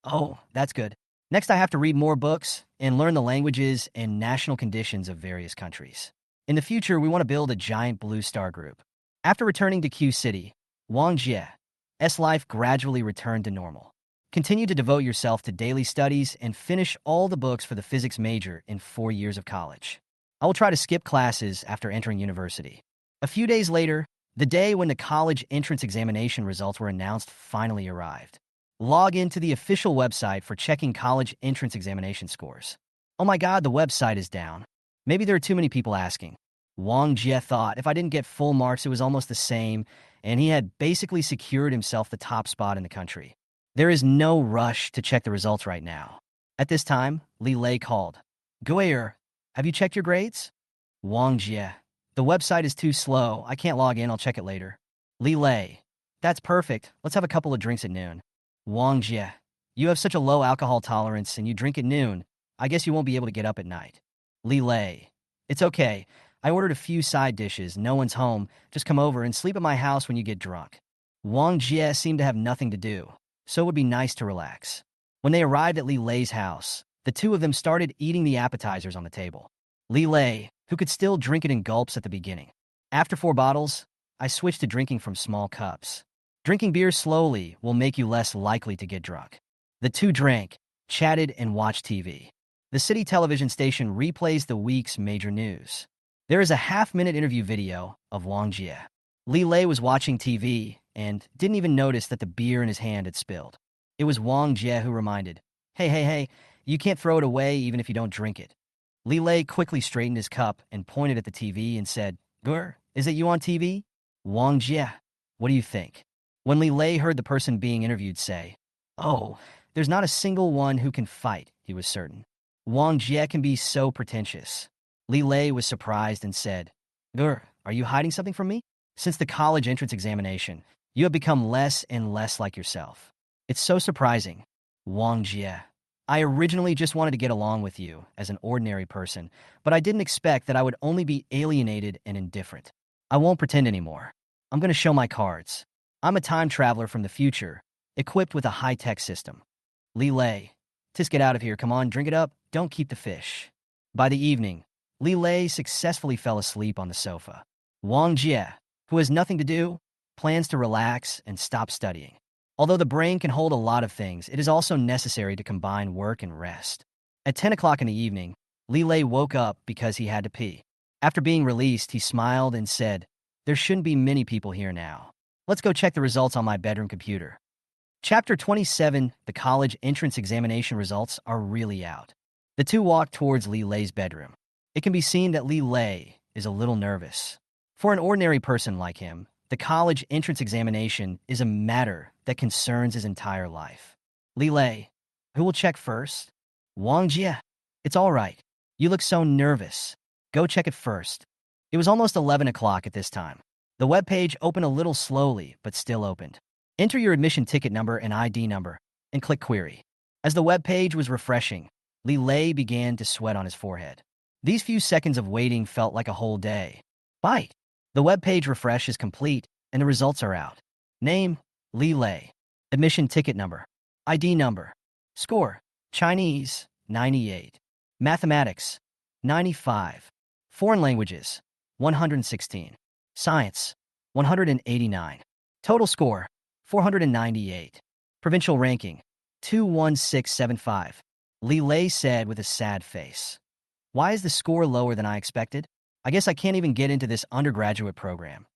Oh, that's good. Next, I have to read more books and learn the languages and national conditions of various countries. In the future, we want to build a giant blue star group. After returning to Q City, Wangjie's life gradually returned to normal. Continue to devote yourself to daily studies and finish all the books for the physics major in 4 years of college. I will try to skip classes after entering university. A few days later, the day when the college entrance examination results were announced finally arrived. Log into the official website for checking college entrance examination scores. Oh my god, the website is down. Maybe there are too many people asking. Wang Jie thought if I didn't get full marks, it was almost the same, and he had basically secured himself the top spot in the country. There is no rush to check the results right now. At this time, Li Lei called. Guier, have you checked your grades? Wang Jie, the website is too slow. I can't log in. I'll check it later. Li Lei, that's perfect. Let's have a couple of drinks at noon. Wang Jie, you have such a low alcohol tolerance and you drink at noon. I guess you won't be able to get up at night. Li Lei, it's okay. I ordered a few side dishes. No one's home. Just come over and sleep at my house when you get drunk. Wang Jie seemed to have nothing to do, so it would be nice to relax. When they arrived at Li Lei's house, the two of them started eating the appetizers on the table. Li Lei, who could still drink it in gulps at the beginning. After 4 bottles, I switched to drinking from small cups. Drinking beer slowly will make you less likely to get drunk. The two drank, chatted, and watched TV. The city television station replays the week's major news. There is a half-minute interview video of Wang Jie. Li Lei was watching TV and didn't even notice that the beer in his hand had spilled. It was Wang Jie who reminded, Hey, you can't throw it away even if you don't drink it. Li Lei quickly straightened his cup and pointed at the TV and said, Gur, is it you on TV? Wang Jie, what do you think? When Li Lei heard the person being interviewed say, Oh, there's not a single one who can fight, he was certain. Wang Jie can be so pretentious. Li Lei was surprised and said, Gur, are you hiding something from me? Since the college entrance examination, you have become less and less like yourself. It's so surprising. Wang Jie, I originally just wanted to get along with you as an ordinary person, but I didn't expect that I would only be alienated and indifferent. I won't pretend anymore. I'm going to show my cards. I'm a time traveler from the future, equipped with a high-tech system. Li Lei, just get out of here. Come on, drink it up. Don't keep the fish. By the evening, Li Lei successfully fell asleep on the sofa. Wang Jie, who has nothing to do, plans to relax and stop studying. Although the brain can hold a lot of things, it is also necessary to combine work and rest. At 10 o'clock in the evening, Li Lei woke up because he had to pee. After being released, he smiled and said, There shouldn't be many people here now. Let's go check the results on my bedroom computer. Chapter 27, the college entrance examination results are really out. The two walked towards Li Lei's bedroom. It can be seen that Li Lei is a little nervous. For an ordinary person like him, the college entrance examination is a matter that concerns his entire life. Li Lei, who will check first? Wang Jie, it's all right. You look so nervous. Go check it first. It was almost 11 o'clock at this time. The webpage opened a little slowly, but still opened. Enter your admission ticket number and ID number, and click Query. As the webpage was refreshing, Li Lei began to sweat on his forehead. These few seconds of waiting felt like a whole day. Bite! The webpage refresh is complete, and the results are out. Name, Li Lei. Admission ticket number. ID number. Score, Chinese, 98. Mathematics, 95. Foreign languages, 116. Science, 189. Total score, 498. Provincial ranking, 21675. Li Lei said with a sad face. Why is the score lower than I expected? I guess I can't even get into this undergraduate program.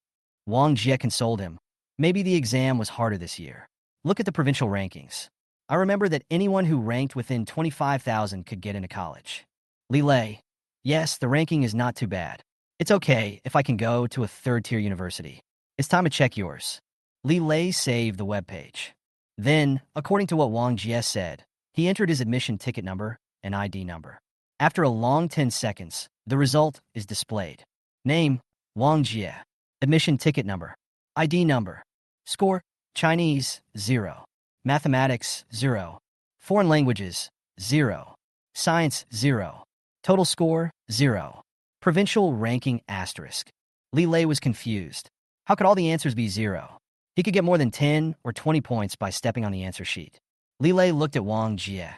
Wang Jie consoled him. Maybe the exam was harder this year. Look at the provincial rankings. I remember that anyone who ranked within 25,000 could get into college. Li Lei, yes, the ranking is not too bad. It's okay if I can go to a third-tier university. It's time to check yours. Li Lei saved the webpage. Then, according to what Wang Jie said, he entered his admission ticket number and ID number. After a long 10 seconds, the result is displayed. Name, Wang Jie. Admission ticket number. ID number. Score, Chinese, 0. Mathematics, 0. Foreign languages, 0. Science, 0. Total score, 0. Provincial ranking asterisk. Li Lei was confused. How could all the answers be 0? He could get more than 10 or 20 points by stepping on the answer sheet. Li Lei looked at Wang Jie.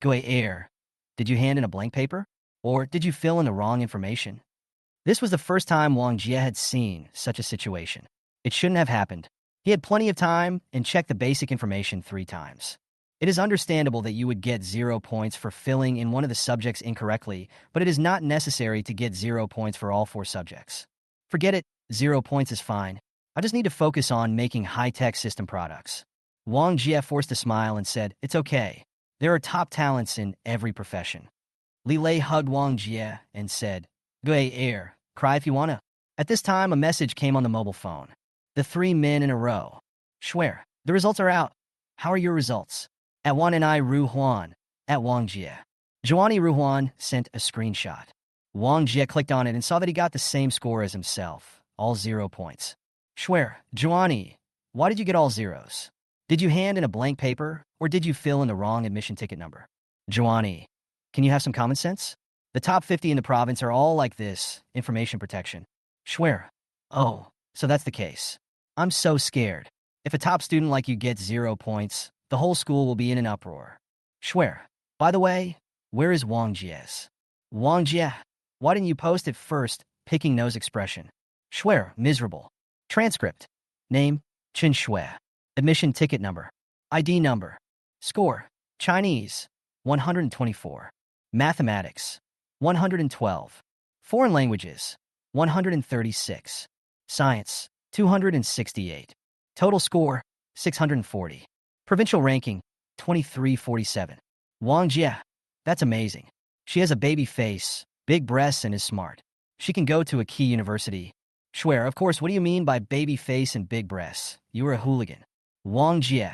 Gui Er, did you hand in a blank paper? Or did you fill in the wrong information? This was the first time Wang Jie had seen such a situation. It shouldn't have happened. He had plenty of time and checked the basic information 3 times. It is understandable that you would get 0 points for filling in one of the subjects incorrectly, but it is not necessary to get 0 points for all 4 subjects. Forget it, 0 points is fine. I just need to focus on making high-tech system products. Wang Jie forced a smile and said, it's okay. There are top talents in every profession. Li Lei hugged Wang Jie and said, Gui Er, cry if you wanna. At this time, a message came on the mobile phone. The 3 men in a row. Swear, the results are out. How are your results? At Wan and I Ru Huan. At Wang Jie. Zhuani Ru Huan sent a screenshot. Wang Jie clicked on it and saw that he got the same score as himself, all 0 points. Swear, Zhuani, why did you get all zeros? Did you hand in a blank paper, or did you fill in the wrong admission ticket number? Zhuani, can you have some common sense? The top 50 in the province are all like this, information protection. Swear. Oh, so that's the case. I'm so scared. If a top student like you gets 0 points, the whole school will be in an uproar. Swear. By the way, where is Wang Jie's? Wang Jie, why didn't you post it first, picking nose expression? Swear, miserable. Transcript. Name, Chen Shui. Admission ticket number. ID number. Score, Chinese, 124. Mathematics, 112. Foreign languages, 136. Science, 268. Total score, 640. Provincial ranking, 2347. Wang Jie, that's amazing. She has a baby face, big breasts, and is smart. She can go to a key university. Swear, of course, what do you mean by baby face and big breasts? You are a hooligan. Wang Jie,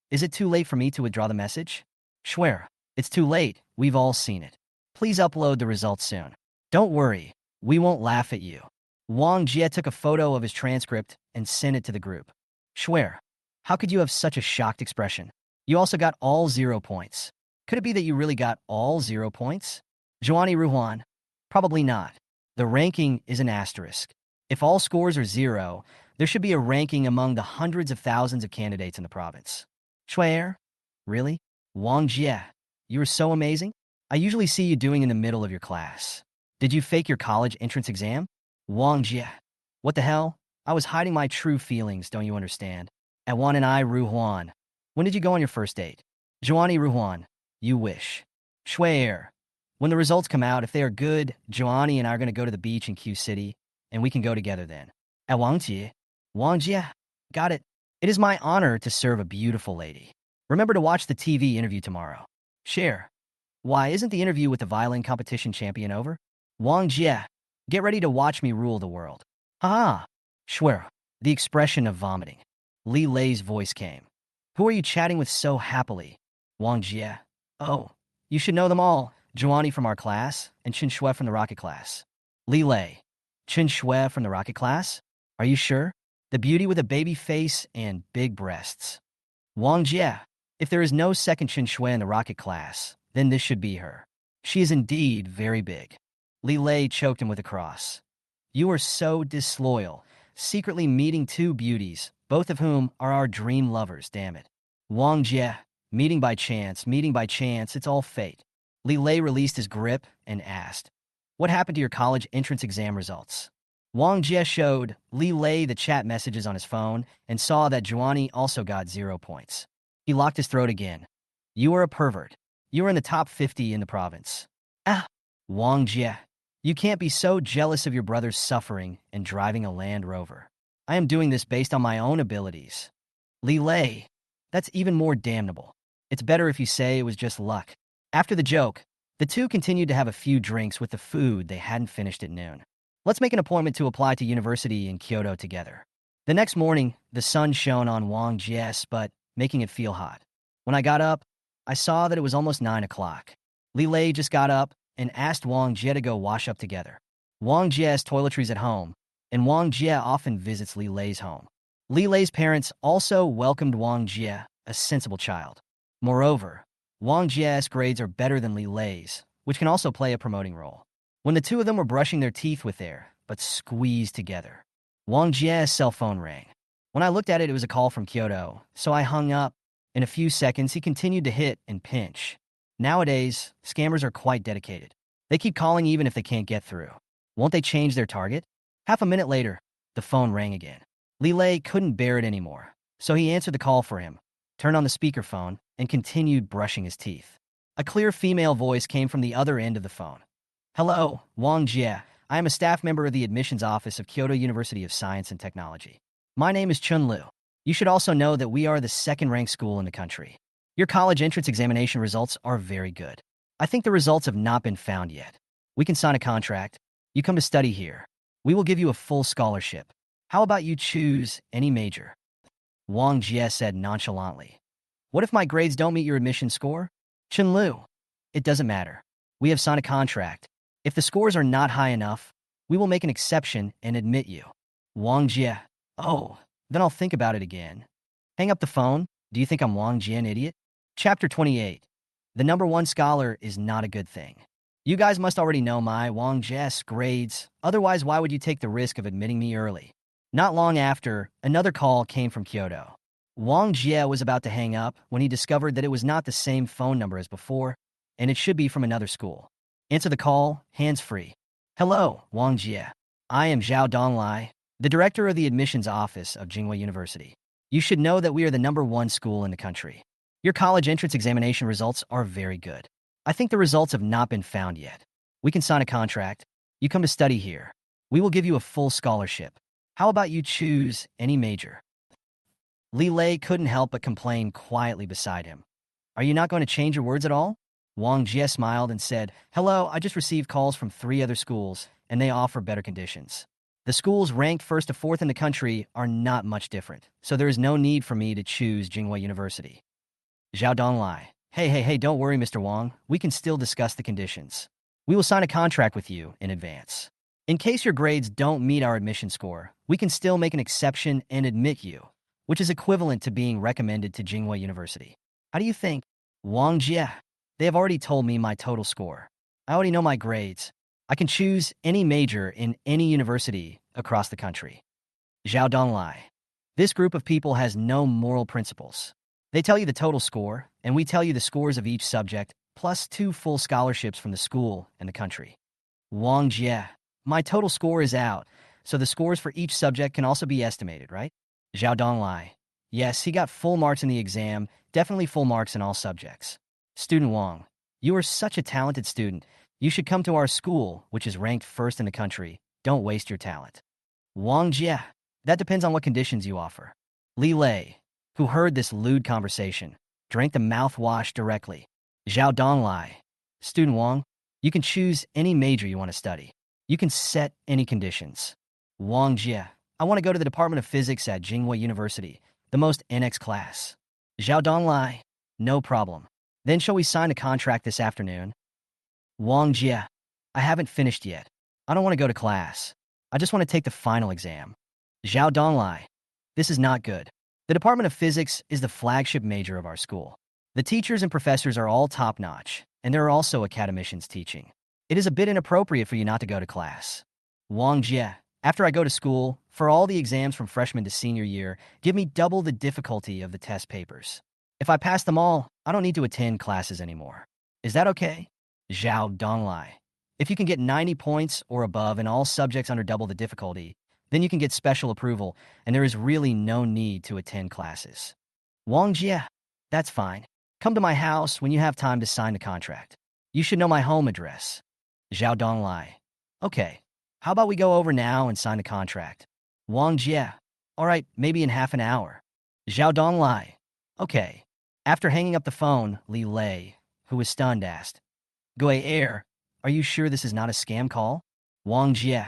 is it too late for me to withdraw the message? Swear, it's too late, we've all seen it. Please upload the results soon. Don't worry, we won't laugh at you. Wang Jie took a photo of his transcript and sent it to the group. Swear, how could you have such a shocked expression? You also got all 0 points. Could it be that you really got all 0 points? Zhuani Ruhuan, probably not. The ranking is an asterisk. If all scores are 0, there should be a ranking among the hundreds of thousands of candidates in the province. Shuier? Really? Wang Jie, you are so amazing? I usually see you doing in the middle of your class. Did you fake your college entrance exam? Wang Jie, what the hell? I was hiding my true feelings, don't you understand? At Wan and I Ruhuan. When did you go on your first date? Zhuani Ruhuan, you wish. Shuier, when the results come out, if they are good, Zhuani and I are going to go to the beach in Q City, and we can go together then. At Wang Jie, got it. It is my honor to serve a beautiful lady. Remember to watch the TV interview tomorrow. Share. Why isn't the interview with the violin competition champion over? Wang Jie, get ready to watch me rule the world. Ah, Shuer, the expression of vomiting. Li Lei's voice came. Who are you chatting with so happily? Wang Jie. Oh, you should know them all. Zhuani from our class, and Chen Shui from the rocket class. Li Lei. Chen Shui from the rocket class? Are you sure? The beauty with a baby face and big breasts. Wang Jie. If there is no second Chen Shui in the rocket class, then this should be her. She is indeed very big. Li Lei choked him with a cross. You are so disloyal, secretly meeting 2 beauties, both of whom are our dream lovers, damn it. Wang Jie, meeting by chance, it's all fate. Li Lei released his grip and asked, what happened to your college entrance exam results? Wang Jie showed Li Lei the chat messages on his phone and saw that Zhuani also got 0 points. He locked his throat again. You are a pervert. You are in the top 50 in the province. Ah, Wang Jie, you can't be so jealous of your brother's suffering and driving a Land Rover. I am doing this based on my own abilities. Li Lei, that's even more damnable. It's better if you say it was just luck. After the joke, the 2 continued to have a few drinks with the food they hadn't finished at noon. Let's make an appointment to apply to university in Kyoto together. The next morning, the sun shone on Wang Jie's butt, making it feel hot. When I got up, I saw that it was almost 9 o'clock. Li Lei just got up and asked Wang Jie to go wash up together. Wang Jie's toiletries at home, and Wang Jie often visits Li Lei's home. Li Lei's parents also welcomed Wang Jie, a sensible child. Moreover, Wang Jie's grades are better than Li Lei's, which can also play a promoting role. When the two of them were brushing their teeth with air, but squeezed together, Wang Jie's cell phone rang. When I looked at it, it was a call from Kyoto, so I hung up. In a few seconds, he continued to hit and pinch. Nowadays, scammers are quite dedicated. They keep calling even if they can't get through. Won't they change their target? Half a minute later, the phone rang again. Li Lei couldn't bear it anymore, so he answered the call for him, turned on the speakerphone, and continued brushing his teeth. A clear female voice came from the other end of the phone. Hello, Wang Jie. I am a staff member of the admissions office of Kyoto University of Science and Technology. My name is Chun Liu. You should also know that we are the second-ranked school in the country. Your college entrance examination results are very good. I think the results have not been found yet. We can sign a contract. You come to study here. We will give you a full scholarship. How about you choose any major? Wang Jie said nonchalantly. What if my grades don't meet your admission score? Chun Liu, it doesn't matter. We have signed a contract. If the scores are not high enough, we will make an exception and admit you. Wang Jie, oh, then I'll think about it again. Hang up the phone. Do you think I'm Wang Jie, an idiot? Chapter 28. The number one scholar is not a good thing. You guys must already know my Wang Jie's grades. Otherwise, why would you take the risk of admitting me early? Not long after, another call came from Kyoto. Wang Jie was about to hang up when he discovered that it was not the same phone number as before, and it should be from another school. Answer the call, hands-free. Hello, Wang Jie. I am Zhao Donglai, the director of the admissions office of Jinghua University. You should know that we are the number one school in the country. Your college entrance examination results are very good. I think the results have not been found yet. We can sign a contract. You come to study here. We will give you a full scholarship. How about you choose any major? Li Lei couldn't help but complain quietly beside him. Are you not going to change your words at all? Wang Jie smiled and said, Hello, I just received calls from 3 other schools, and they offer better conditions. The schools ranked 1st to 4th in the country are not much different, so there is no need for me to choose Jinghua University. Zhao Donglai, hey, don't worry, Mr. Wang. We can still discuss the conditions. We will sign a contract with you in advance. In case your grades don't meet our admission score, we can still make an exception and admit you, which is equivalent to being recommended to Jinghua University. How do you think? Wang Jie, they have already told me my total score. I already know my grades. I can choose any major in any university across the country. Zhao Donglai, this group of people has no moral principles. They tell you the total score, and we tell you the scores of each subject, plus 2 full scholarships from the school and the country. Wang Jie, my total score is out, so the scores for each subject can also be estimated, right? Zhao Donglai, yes, he got full marks in the exam, definitely full marks in all subjects. Student Wang, you are such a talented student. You should come to our school, which is ranked 1st in the country. Don't waste your talent. Wang Jie, that depends on what conditions you offer. Li Lei, who heard this lewd conversation, drank the mouthwash directly. Zhao Donglai, Student Wang, you can choose any major you want to study. You can set any conditions. Wang Jie, I want to go to the Department of Physics at Jinghua University, the most NX class. Zhao Donglai, no problem. Then shall we sign a contract this afternoon? Wang Jie, I haven't finished yet. I don't want to go to class. I just want to take the final exam. Zhao Donglai, this is not good. The Department of Physics is the flagship major of our school. The teachers and professors are all top-notch, and there are also academicians teaching. It is a bit inappropriate for you not to go to class. Wang Jie, after I go to school, for all the exams from freshman to senior year, give me double the difficulty of the test papers. If I pass them all, I don't need to attend classes anymore. Is that okay? Zhao Donglai, if you can get 90 points or above in all subjects under double the difficulty, then you can get special approval, and there is really no need to attend classes. Wang Jie, that's fine. Come to my house when you have time to sign the contract. You should know my home address. Zhao Donglai, okay. How about we go over now and sign the contract? Wang Jie, all right, maybe in half an hour. Zhao Donglai, okay. After hanging up the phone, Li Lei, who was stunned, asked, Gui Air, are you sure this is not a scam call? Wang Jie,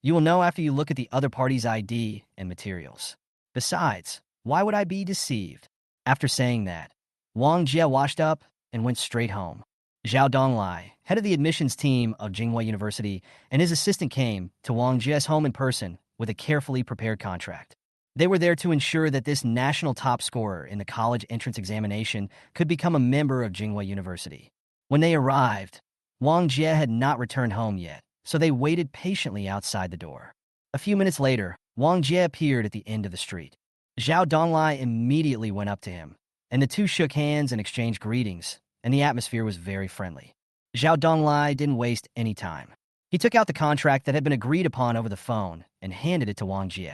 you will know after you look at the other party's ID and materials. Besides, why would I be deceived? After saying that, Wang Jie washed up and went straight home. Zhao Donglai, head of the admissions team of Jinghua University, and his assistant came to Wang Jie's home in person with a carefully prepared contract. They were there to ensure that this national top scorer in the college entrance examination could become a member of Jinghua University. When they arrived, Wang Jie had not returned home yet, so they waited patiently outside the door. A few minutes later, Wang Jie appeared at the end of the street. Zhao Donglai immediately went up to him, and the two shook hands and exchanged greetings, and the atmosphere was very friendly. Zhao Donglai didn't waste any time. He took out the contract that had been agreed upon over the phone and handed it to Wang Jie.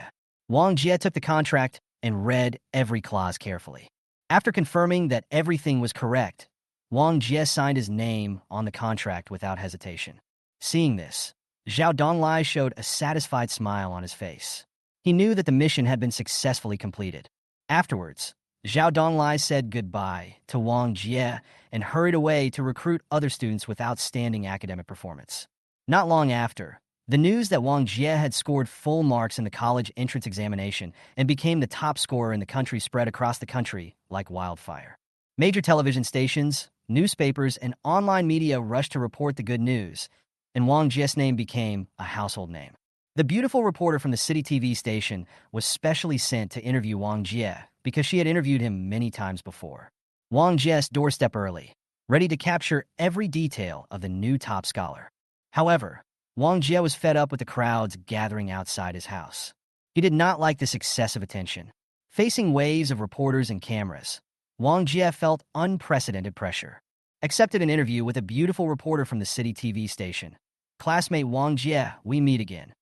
Wang Jie took the contract and read every clause carefully. After confirming that everything was correct, Wang Jie signed his name on the contract without hesitation. Seeing this, Zhao Donglai showed a satisfied smile on his face. He knew that the mission had been successfully completed. Afterwards, Zhao Donglai said goodbye to Wang Jie and hurried away to recruit other students with outstanding academic performance. Not long after, the news that Wang Jie had scored full marks in the college entrance examination and became the top scorer in the country spread across the country like wildfire. Major television stations, newspapers, and online media rushed to report the good news, and Wang Jie's name became a household name. The beautiful reporter from the city TV station was specially sent to interview Wang Jie because she had interviewed him many times before. Wang Jie's doorstep early, ready to capture every detail of the new top scholar. However, Wang Jie was fed up with the crowds gathering outside his house. He did not like this excessive attention. Facing waves of reporters and cameras, Wang Jie felt unprecedented pressure. Accepted an interview with a beautiful reporter from the city TV station. Classmate Wang Jie, we meet again.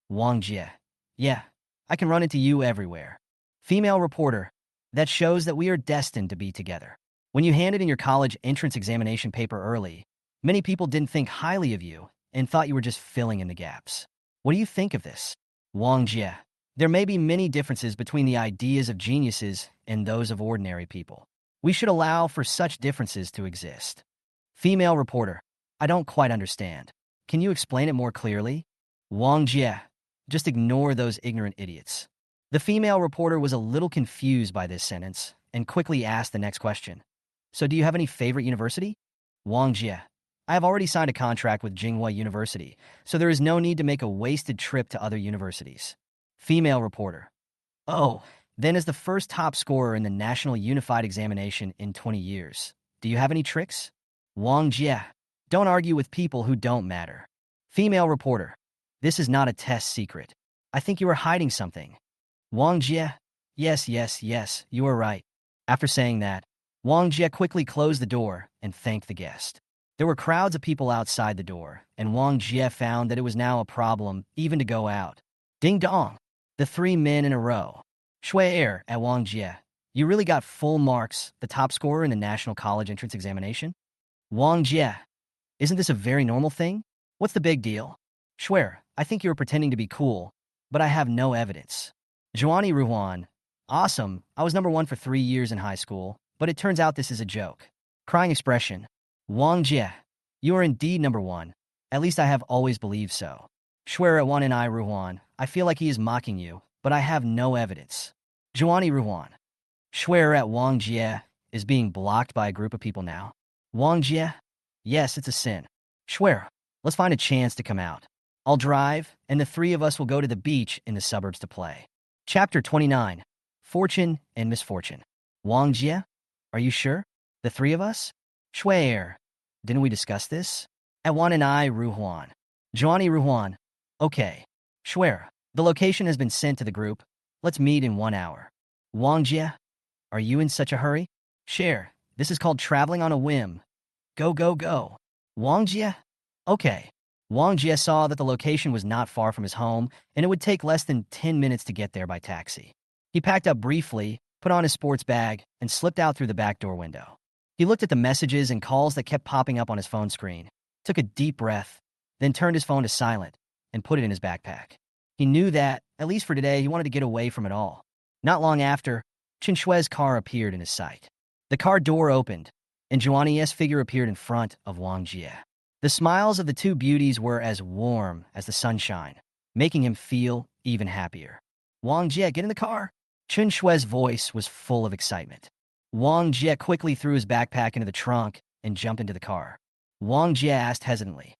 Wang Jie, yeah, I can run into you everywhere. Female reporter, that shows that we are destined to be together. When you handed in your college entrance examination paper early, many people didn't think highly of you and thought you were just filling in the gaps. What do you think of this? Wang Jie, there may be many differences between the ideas of geniuses and those of ordinary people. We should allow for such differences to exist. Female reporter, I don't quite understand. Can you explain it more clearly? Wang Jie, just ignore those ignorant idiots. The female reporter was a little confused by this sentence and quickly asked the next question. So do you have any favorite university? Wang Jie, I have already signed a contract with Tsinghua University, so there is no need to make a wasted trip to other universities. Female reporter, oh, then as the first top scorer in the National Unified Examination in 20 years, do you have any tricks? Wang Jie, don't argue with people who don't matter. Female reporter, this is not a test secret. I think you are hiding something. Wang Jie, yes, you are right. After saying that, Wang Jie quickly closed the door and thanked the guest. There were crowds of people outside the door, and Wang Jie found that it was now a problem even to go out. Ding dong! The three men in a row. Shui Er at Wang Jie. You really got full marks, the top scorer in the National College Entrance Examination? Wang Jie. Isn't this a very normal thing? What's the big deal? Shui, I think you were pretending to be cool, but I have no evidence. Zhuani Ruhuan. Awesome, I was number 1 for 3 years in high school, but it turns out this is a joke. Crying expression. Wang Jie, you are indeed number 1. At least I have always believed so. Shui Wan and I Ruhuan, I feel like he is mocking you, but I have no evidence. Zhuani Ruhuan. Shui at Wang Jie is being blocked by a group of people now. Wang Jie, yes, it's a sin. Shui, let's find a chance to come out. I'll drive, and the 3 of us will go to the beach in the suburbs to play. Chapter 29. Fortune and Misfortune. Wang Jie, are you sure? The 3 of us? Shui, didn't we discuss this? At Wan and I Ruhuan. Zhuani Ruhuan. Okay. Shui, the location has been sent to the group. Let's meet in 1 hour. Wang Jie, are you in such a hurry? Share, this is called traveling on a whim. Go, go, go. Wang Jie? Okay. Wang Jie saw that the location was not far from his home, and it would take less than 10 minutes to get there by taxi. He packed up briefly, put on his sports bag, and slipped out through the back door window. He looked at the messages and calls that kept popping up on his phone screen, took a deep breath, then turned his phone to silent and put it in his backpack. He knew that, at least for today, he wanted to get away from it all. Not long after, Chen Shui's car appeared in his sight. The car door opened, and Zhuani's figure appeared in front of Wang Jie. The smiles of the 2 beauties were as warm as the sunshine, making him feel even happier. Wang Jie, get in the car. Chen Shui's voice was full of excitement. Wang Jie quickly threw his backpack into the trunk and jumped into the car. Wang Jie asked hesitantly,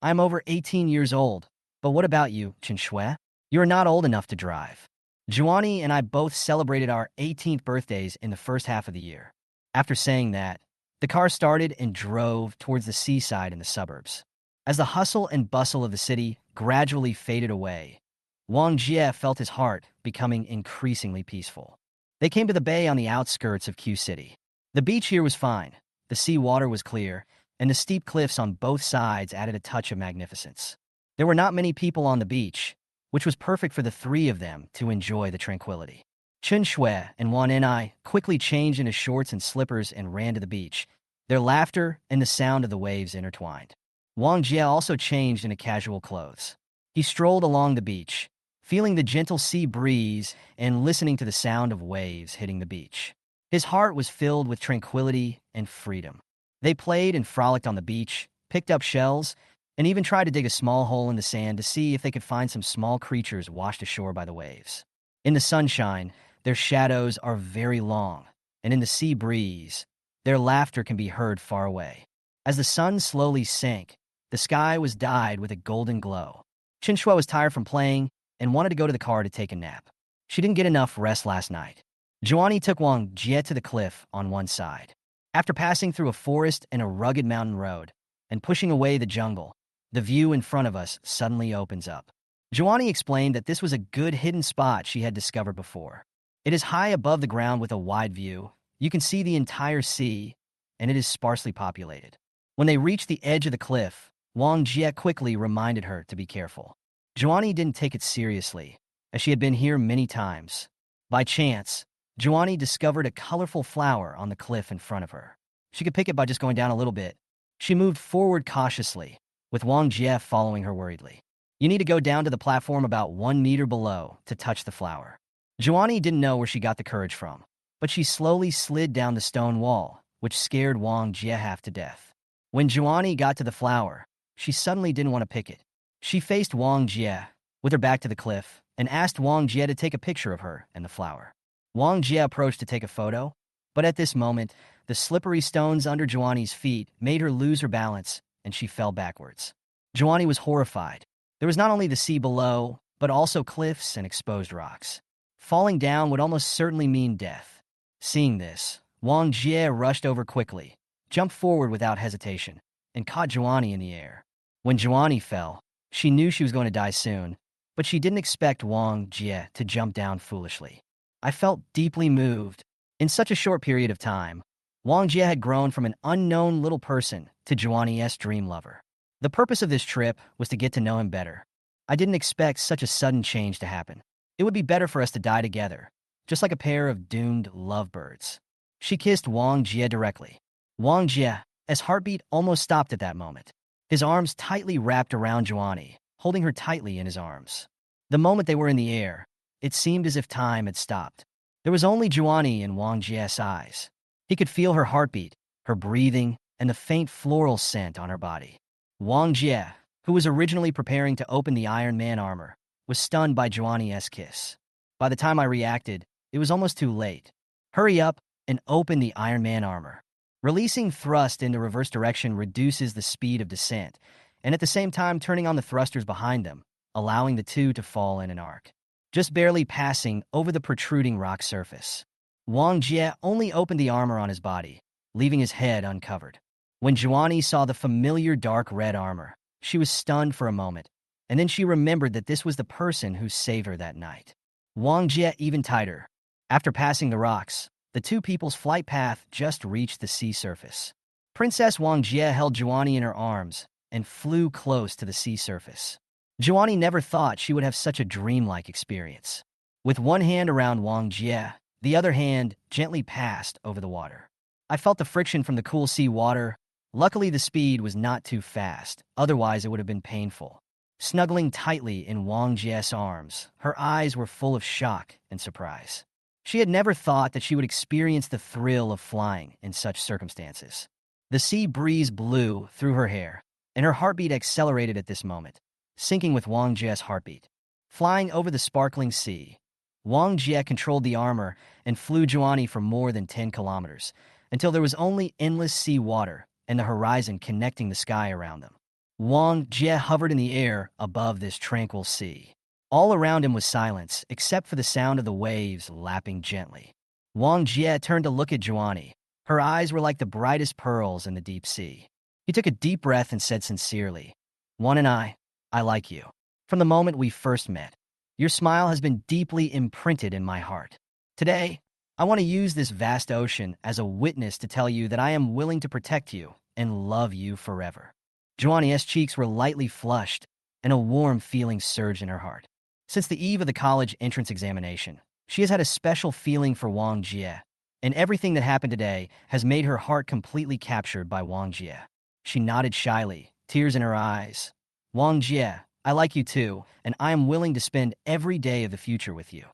I'm over 18 years old, but what about you, Chen Shui? You are not old enough to drive. Zhuani and I both celebrated our 18th birthdays in the first half of the year. After saying that, The car started and drove towards the seaside in the suburbs. As the hustle and bustle of the city gradually faded away, Wang Jie felt his heart becoming increasingly peaceful. They came to the bay on the outskirts of Q City. The beach here was fine, the sea water was clear, and the steep cliffs on both sides added a touch of magnificence. There were not many people on the beach, which was perfect for the three of them to enjoy the tranquility. Chen Shui and Wan Enai quickly changed into shorts and slippers and ran to the beach, their laughter and the sound of the waves intertwined. Wang Jie also changed into casual clothes. He strolled along the beach, feeling the gentle sea breeze and listening to the sound of waves hitting the beach. His heart was filled with tranquility and freedom. They played and frolicked on the beach, picked up shells, and even tried to dig a small hole in the sand to see if they could find some small creatures washed ashore by the waves. In the sunshine, their shadows are very long, and in the sea breeze, their laughter can be heard far away. As the sun slowly sank, the sky was dyed with a golden glow. Qinshui was tired from playing and wanted to go to the car to take a nap. She didn't get enough rest last night. Joanie took Wang Jie to the cliff on one side. After passing through a forest and a rugged mountain road, and pushing away the jungle, the view in front of us suddenly opens up. Joanie explained that this was a good hidden spot she had discovered before. It is high above the ground with a wide view. You can see the entire sea, and it is sparsely populated. When they reached the edge of the cliff, Wang Jie quickly reminded her to be careful. Joanie didn't take it seriously, as she had been here many times. By chance, Joanie discovered a colorful flower on the cliff in front of her. She could pick it by just going down a little bit. She moved forward cautiously, with Wang Jie following her worriedly. You need to go down to the platform about 1 meter below to touch the flower. Joanie didn't know where she got the courage from, but she slowly slid down the stone wall, which scared Wang Jie half to death. When Joanie got to the flower, she suddenly didn't want to pick it. She faced Wang Jie, with her back to the cliff, and asked Wang Jie to take a picture of her and the flower. Wang Jie approached to take a photo, but at this moment, the slippery stones under Joanie's feet made her lose her balance, and she fell backwards. Joanie was horrified. There was not only the sea below, but also cliffs and exposed rocks. Falling down would almost certainly mean death. Seeing this, Wang Jie rushed over quickly, jumped forward without hesitation, and caught Joanie in the air. When Joanie fell, she knew she was going to die soon, but she didn't expect Wang Jie to jump down foolishly. I felt deeply moved. In such a short period of time, Wang Jie had grown from an unknown little person to Joanie's dream lover. The purpose of this trip was to get to know him better. I didn't expect such a sudden change to happen. It would be better for us to die together, just like a pair of doomed lovebirds. She kissed Wang Jie directly. Wang Jie's heartbeat almost stopped at that moment. His arms tightly wrapped around Joanie, holding her tightly in his arms. The moment they were in the air, it seemed as if time had stopped. There was only Joanie in Wang Jie's eyes. He could feel her heartbeat, her breathing, and the faint floral scent on her body. Wang Jie, who was originally preparing to open the Iron Man armor, was stunned by Joanie's kiss. By the time I reacted, it was almost too late. Hurry up and open the Iron Man armor. Releasing thrust into reverse direction reduces the speed of descent, and at the same time turning on the thrusters behind them, allowing the two to fall in an arc, just barely passing over the protruding rock surface. Wang Jie only opened the armor on his body, leaving his head uncovered. When Joanie saw the familiar dark red armor, she was stunned for a moment, and then she remembered that this was the person who saved her that night. Wang Jie even tighter. After passing the rocks, the two people's flight path just reached the sea surface. Princess Wang Jie held Joanie in her arms and flew close to the sea surface. Joanie never thought she would have such a dreamlike experience. With one hand around Wang Jie, the other hand gently passed over the water. I felt the friction from the cool sea water. Luckily, the speed was not too fast, otherwise it would have been painful. Snuggling tightly in Wang Jie's arms, her eyes were full of shock and surprise. She had never thought that she would experience the thrill of flying in such circumstances. The sea breeze blew through her hair, and her heartbeat accelerated at this moment, syncing with Wang Jie's heartbeat. Flying over the sparkling sea, Wang Jie controlled the armor and flew Joanie for more than 10 kilometers, until there was only endless sea water and the horizon connecting the sky around them. Wang Jie hovered in the air above this tranquil sea. All around him was silence, except for the sound of the waves lapping gently. Wang Jie turned to look at Joanie, Her eyes were like the brightest pearls in the deep sea. He took a deep breath and said sincerely, "Juan and I like you. From the moment we first met, your smile has been deeply imprinted in my heart. Today, I want to use this vast ocean as a witness to tell you that I am willing to protect you and love you forever." Juani's cheeks were lightly flushed, and a warm feeling surged in her heart. Since the eve of the college entrance examination, she has had a special feeling for Wang Jie, and everything that happened today has made her heart completely captured by Wang Jie. She nodded shyly, tears in her eyes. "Wang Jie, I like you too, and I am willing to spend every day of the future with you."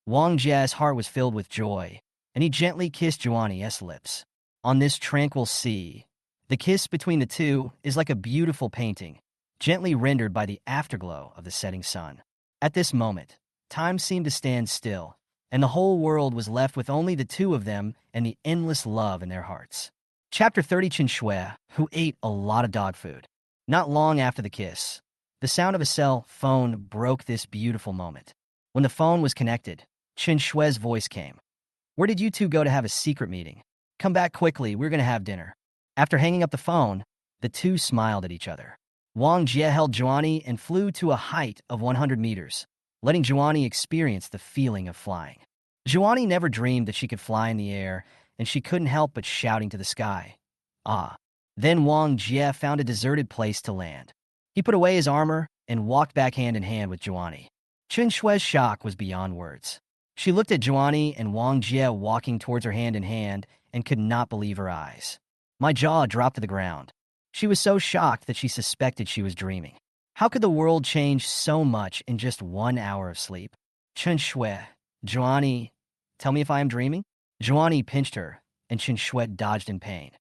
Wang Jie's heart was filled with joy, and he gently kissed Juani's lips. On this tranquil sea, the kiss between the two is like a beautiful painting, gently rendered by the afterglow of the setting sun. At this moment, time seemed to stand still, and the whole world was left with only the two of them and the endless love in their hearts. Chapter 30. Chen Shui, who ate a lot of dog food. Not long after the kiss, the sound of a cell phone broke this beautiful moment. When the phone was connected, Chen Shui's voice came. "Where did you two go to have a secret meeting? Come back quickly, we're going to have dinner." After hanging up the phone, the two smiled at each other. Wang Jie held Juani and flew to a height of 100 meters, letting Juani experience the feeling of flying. Juani never dreamed that she could fly in the air, and she couldn't help but shouting to the sky, "Ah!" Then Wang Jie found a deserted place to land. He put away his armor and walked back hand in hand with Juani. Chen Shui's shock was beyond words. She looked at Juani and Wang Jie walking towards her hand in hand and could not believe her eyes. My jaw dropped to the ground. She was so shocked that she suspected she was dreaming. How could the world change so much in just 1 hour of sleep? "Chen Shui, Juani, tell me if I am dreaming?" Juani pinched her, and Chen Shui dodged in pain.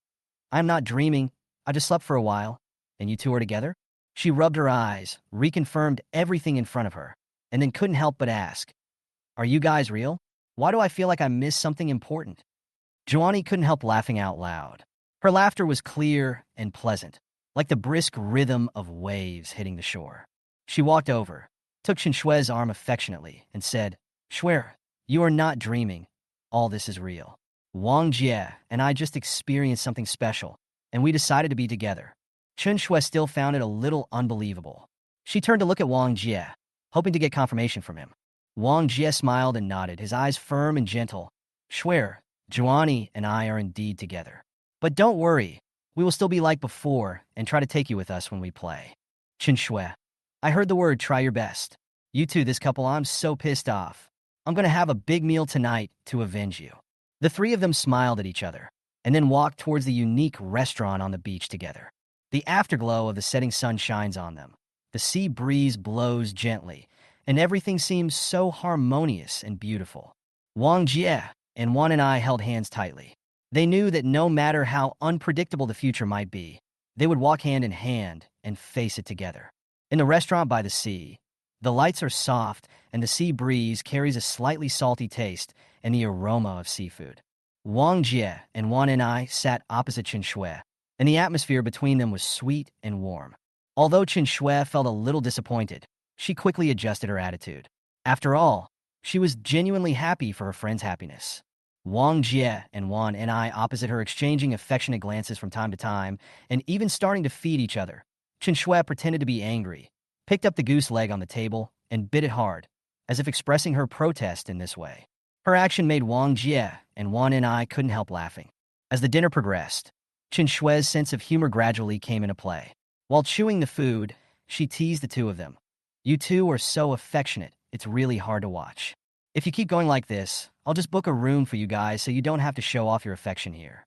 "I am not dreaming. I just slept for a while. And you two are together?" She rubbed her eyes, reconfirmed everything in front of her, and then couldn't help but ask, "Are you guys real? Why do I feel like I missed something important?" Juani couldn't help laughing out loud. Her laughter was clear and pleasant, like the brisk rhythm of waves hitting the shore. She walked over, took Chen Shui's arm affectionately, and said, "Shui, you are not dreaming. All this is real. Wang Jie and I just experienced something special, and we decided to be together." Chen Shui still found it a little unbelievable. She turned to look at Wang Jie, hoping to get confirmation from him. Wang Jie smiled and nodded, his eyes firm and gentle. "Shui, Juani and I are indeed together. But don't worry, we will still be like before and try to take you with us when we play." "Chen Shui, I heard the word try your best. You two, this couple, I'm so pissed off. I'm going to have a big meal tonight to avenge you." The three of them smiled at each other and then walked towards the unique restaurant on the beach together. The afterglow of the setting sun shines on them. The sea breeze blows gently, and everything seems so harmonious and beautiful. Wang Jie and Wan and I held hands tightly. They knew that no matter how unpredictable the future might be, they would walk hand in hand and face it together. In the restaurant by the sea, the lights are soft and the sea breeze carries a slightly salty taste and the aroma of seafood. Wang Jie and Wan and I sat opposite Chen Shui, and the atmosphere between them was sweet and warm. Although Chen Shui felt a little disappointed, she quickly adjusted her attitude. After all, she was genuinely happy for her friend's happiness. Wang Jie and Wan and I opposite her, exchanging affectionate glances from time to time and even starting to feed each other. Chen Shui pretended to be angry, picked up the goose leg on the table, and bit it hard, as if expressing her protest in this way. Her action made Wang Jie and Wan and I couldn't help laughing. As the dinner progressed, Chen Shui's sense of humor gradually came into play. While chewing the food, she teased the two of them. "You two are so affectionate, it's really hard to watch. If you keep going like this, I'll just book a room for you guys so you don't have to show off your affection here."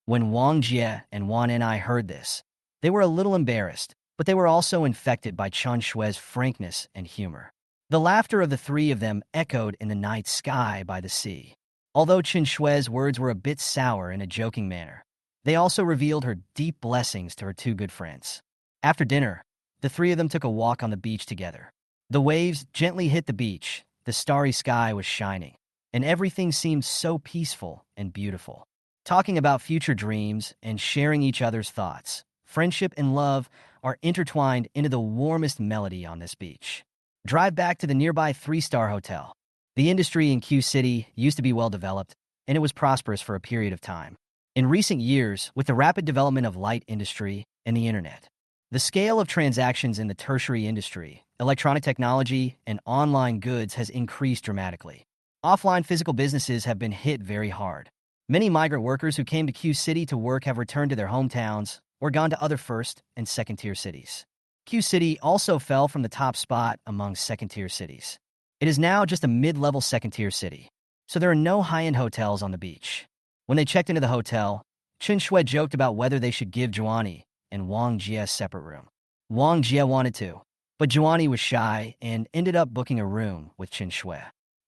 When Wang Jie and Wan and I heard this, they were a little embarrassed, but they were also infected by Chen Shui's frankness and humor. The laughter of the three of them echoed in the night sky by the sea. Although Chen Shui's words were a bit sour in a joking manner, they also revealed her deep blessings to her two good friends. After dinner, the three of them took a walk on the beach together. The waves gently hit the beach, the starry sky was shining, and everything seemed so peaceful and beautiful. Talking about future dreams and sharing each other's thoughts, friendship and love are intertwined into the warmest melody on this beach. Drive back to the nearby 3-star hotel. The industry in Q City used to be well developed, and it was prosperous for a period of time. In recent years, with the rapid development of light industry and the internet, the scale of transactions in the tertiary industry, electronic technology, and online goods has increased dramatically. Offline physical businesses have been hit very hard. Many migrant workers who came to Q City to work have returned to their hometowns or gone to other first and second-tier cities. Q City also fell from the top spot among second-tier cities. It is now just a mid-level second-tier city, so there are no high-end hotels on the beach. When they checked into the hotel, Chen Shui joked about whether they should give Juani and Wang Jie a separate room. Wang Jie wanted to, but Juani was shy and ended up booking a room with Chen Shui.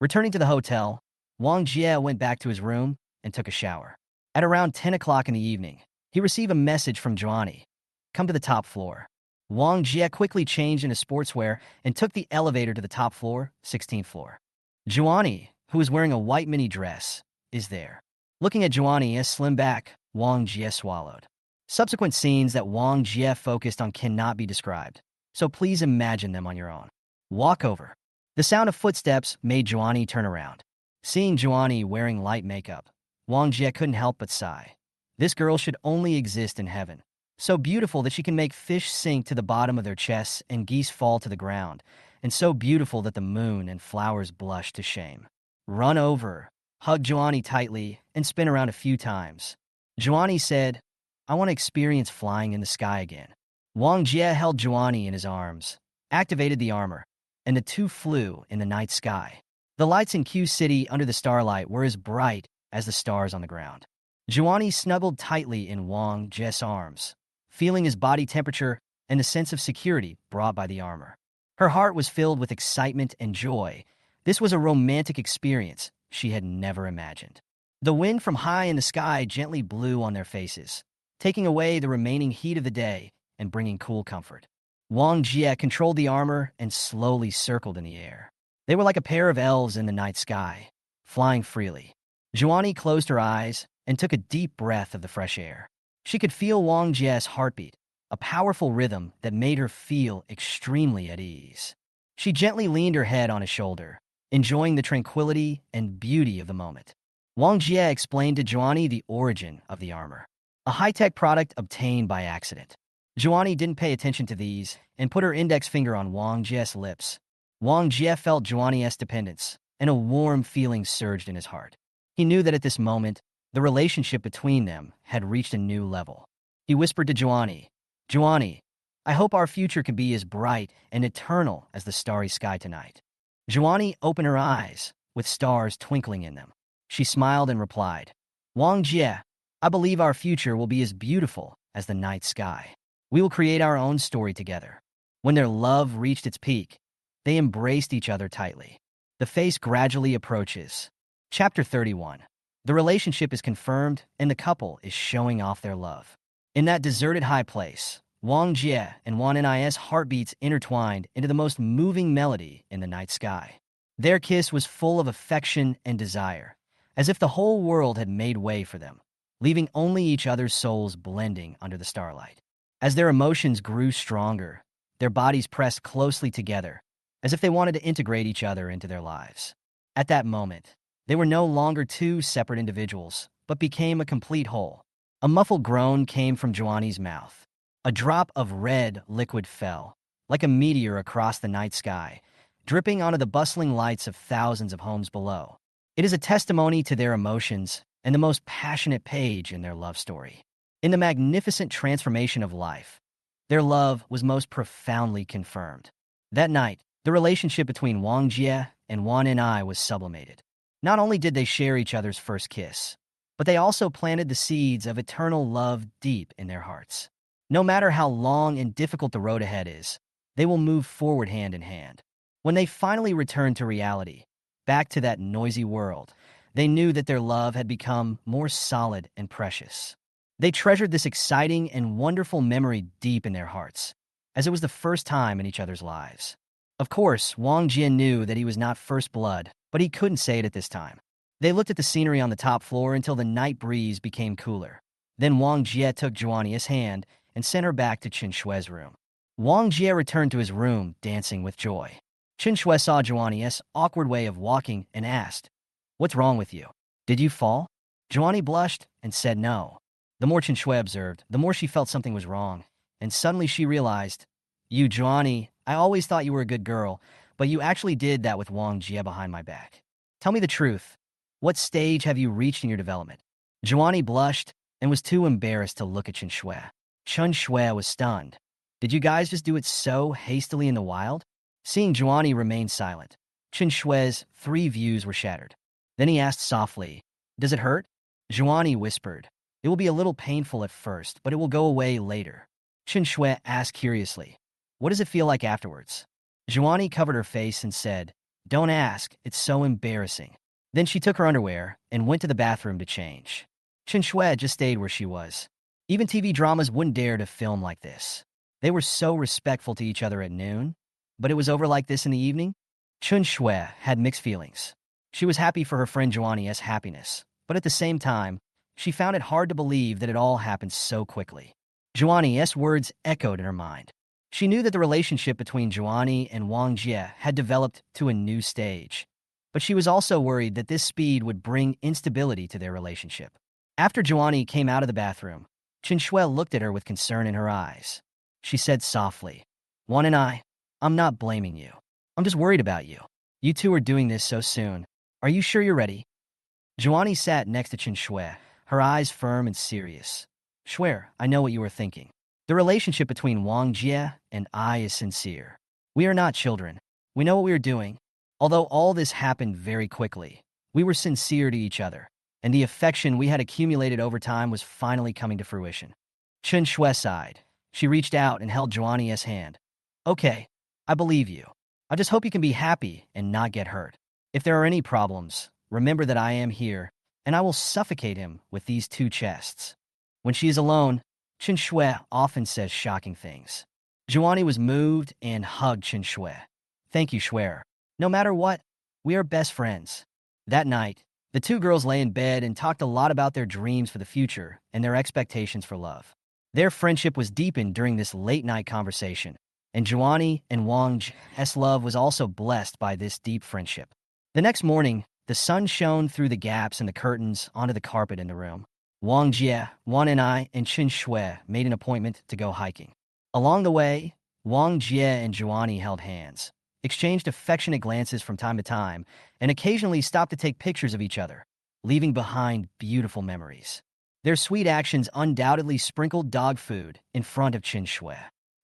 Returning to the hotel, Wang Jie went back to his room and took a shower. At around 10 o'clock in the evening, he received a message from Juani. Come to the top floor. Wang Jie quickly changed into sportswear and took the elevator to the top floor, 16th floor. Juani, who was wearing a white mini dress, is there. Looking at Juani's slim back, Wang Jie swallowed. Subsequent scenes that Wang Jie focused on cannot be described, so please imagine them on your own. Walk over. The sound of footsteps made Juani turn around. Seeing Juani wearing light makeup, Wang Jie couldn't help but sigh. This girl should only exist in heaven. So beautiful that she can make fish sink to the bottom of their chests and geese fall to the ground, and so beautiful that the moon and flowers blush to shame. Run over, hug Juani tightly, and spin around a few times. Juani said, I want to experience flying in the sky again. Wang Jie held Juani in his arms, activated the armor, and the two flew in the night sky. The lights in Q City under the starlight were as bright as the stars on the ground. Juani snuggled tightly in Wang Jie's arms, feeling his body temperature and the sense of security brought by the armor. Her heart was filled with excitement and joy. This was a romantic experience she had never imagined. The wind from high in the sky gently blew on their faces, taking away the remaining heat of the day and bringing cool comfort. Wang Jie controlled the armor and slowly circled in the air. They were like a pair of elves in the night sky, flying freely. Juani closed her eyes and took a deep breath of the fresh air. She could feel Wang Jie's heartbeat, a powerful rhythm that made her feel extremely at ease. She gently leaned her head on his shoulder, enjoying the tranquility and beauty of the moment. Wang Jie explained to Juani the origin of the armor, a high-tech product obtained by accident. Juani didn't pay attention to these and put her index finger on Wang Jie's lips. Wang Jie felt Juani's dependence, and a warm feeling surged in his heart. He knew that at this moment, the relationship between them had reached a new level. He whispered to Juani, Juani, I hope our future can be as bright and eternal as the starry sky tonight. Juani opened her eyes, with stars twinkling in them. She smiled and replied, Wang Jie, I believe our future will be as beautiful as the night sky. We will create our own story together. When their love reached its peak, they embraced each other tightly. The face gradually approaches. Chapter 31. The relationship is confirmed, and the couple is showing off their love. In that deserted high place, Wang Jie and Wan Ni's heartbeats intertwined into the most moving melody in the night sky. Their kiss was full of affection and desire, as if the whole world had made way for them, leaving only each other's souls blending under the starlight. As their emotions grew stronger, their bodies pressed closely together, as if they wanted to integrate each other into their lives. At that moment, they were no longer two separate individuals, but became a complete whole. A muffled groan came from Juani's mouth. A drop of red liquid fell, like a meteor across the night sky, dripping onto the bustling lights of thousands of homes below. It is a testimony to their emotions and the most passionate page in their love story. In the magnificent transformation of life, their love was most profoundly confirmed. That night, the relationship between Wang Jie and Wan Ni was sublimated. Not only did they share each other's first kiss, but they also planted the seeds of eternal love deep in their hearts. No matter how long and difficult the road ahead is, they will move forward hand in hand. When they finally returned to reality, back to that noisy world, they knew that their love had become more solid and precious. They treasured this exciting and wonderful memory deep in their hearts, as it was the first time in each other's lives. Of course, Wang Jie knew that he was not first blood, but he couldn't say it at this time. They looked at the scenery on the top floor until the night breeze became cooler. Then Wang Jie took Juani's hand and sent her back to Chen Shui's room. Wang Jie returned to his room, dancing with joy. Chen Shui saw Juani's awkward way of walking and asked, What's wrong with you? Did you fall? Joanie blushed and said no. The more Chen Shui observed, the more she felt something was wrong, and suddenly she realized, "You, Joanie, I always thought you were a good girl, but you actually did that with Wang Jie behind my back. Tell me the truth. What stage have you reached in your development?" Joanie blushed and was too embarrassed to look at Chen Shui. Chen Shui was stunned. "Did you guys just do it so hastily in the wild?" Seeing Joanie remain silent, Chen Shui's 3 views were shattered. Then he asked softly, "Does it hurt?" Joanie whispered, "It will be a little painful at first, but it will go away later." Chen Shui asked curiously, "What does it feel like afterwards?" Joanie covered her face and said, "Don't ask, it's so embarrassing." Then she took her underwear and went to the bathroom to change. Chen Shui just stayed where she was. Even TV dramas wouldn't dare to film like this. They were so respectful to each other at noon, but it was over like this in the evening? Chen Shui had mixed feelings. She was happy for her friend Joanie's happiness, but at the same time, she found it hard to believe that it all happened so quickly. Joanie's words echoed in her mind. She knew that the relationship between Joanie and Wang Jie had developed to a new stage, but she was also worried that this speed would bring instability to their relationship. After Joanie came out of the bathroom, Chen Shui looked at her with concern in her eyes. She said softly, "Juan and I'm not blaming you. I'm just worried about you. You two are doing this so soon. Are you sure you're ready?" Joanie sat next to Chen Shui, her eyes firm and serious. "Shui, I know what you are thinking. The relationship between Wang Jie and I is sincere. We are not children. We know what we are doing. Although all this happened very quickly, we were sincere to each other, and the affection we had accumulated over time was finally coming to fruition." Chen Shui sighed. She reached out and held Joanie's hand. "Okay, I believe you. I just hope you can be happy and not get hurt. If there are any problems, remember that I am here, and I will suffocate him with these 2 chests." When she is alone, Chen Shui often says shocking things. Joanie was moved and hugged Chen Shui. "Thank you, Shui. No matter what, we are best friends." That night, the 2 girls lay in bed and talked a lot about their dreams for the future and their expectations for love. Their friendship was deepened during this late-night conversation, and Joanie and Wang Jie's love was also blessed by this deep friendship. The next morning, the sun shone through the gaps in the curtains onto the carpet in the room. Wang Jie, Juan and Chen Shui made an appointment to go hiking. Along the way, Wang Jie and Joanie held hands, exchanged affectionate glances from time to time, and occasionally stopped to take pictures of each other, leaving behind beautiful memories. Their sweet actions undoubtedly sprinkled dog food in front of Chen Shui.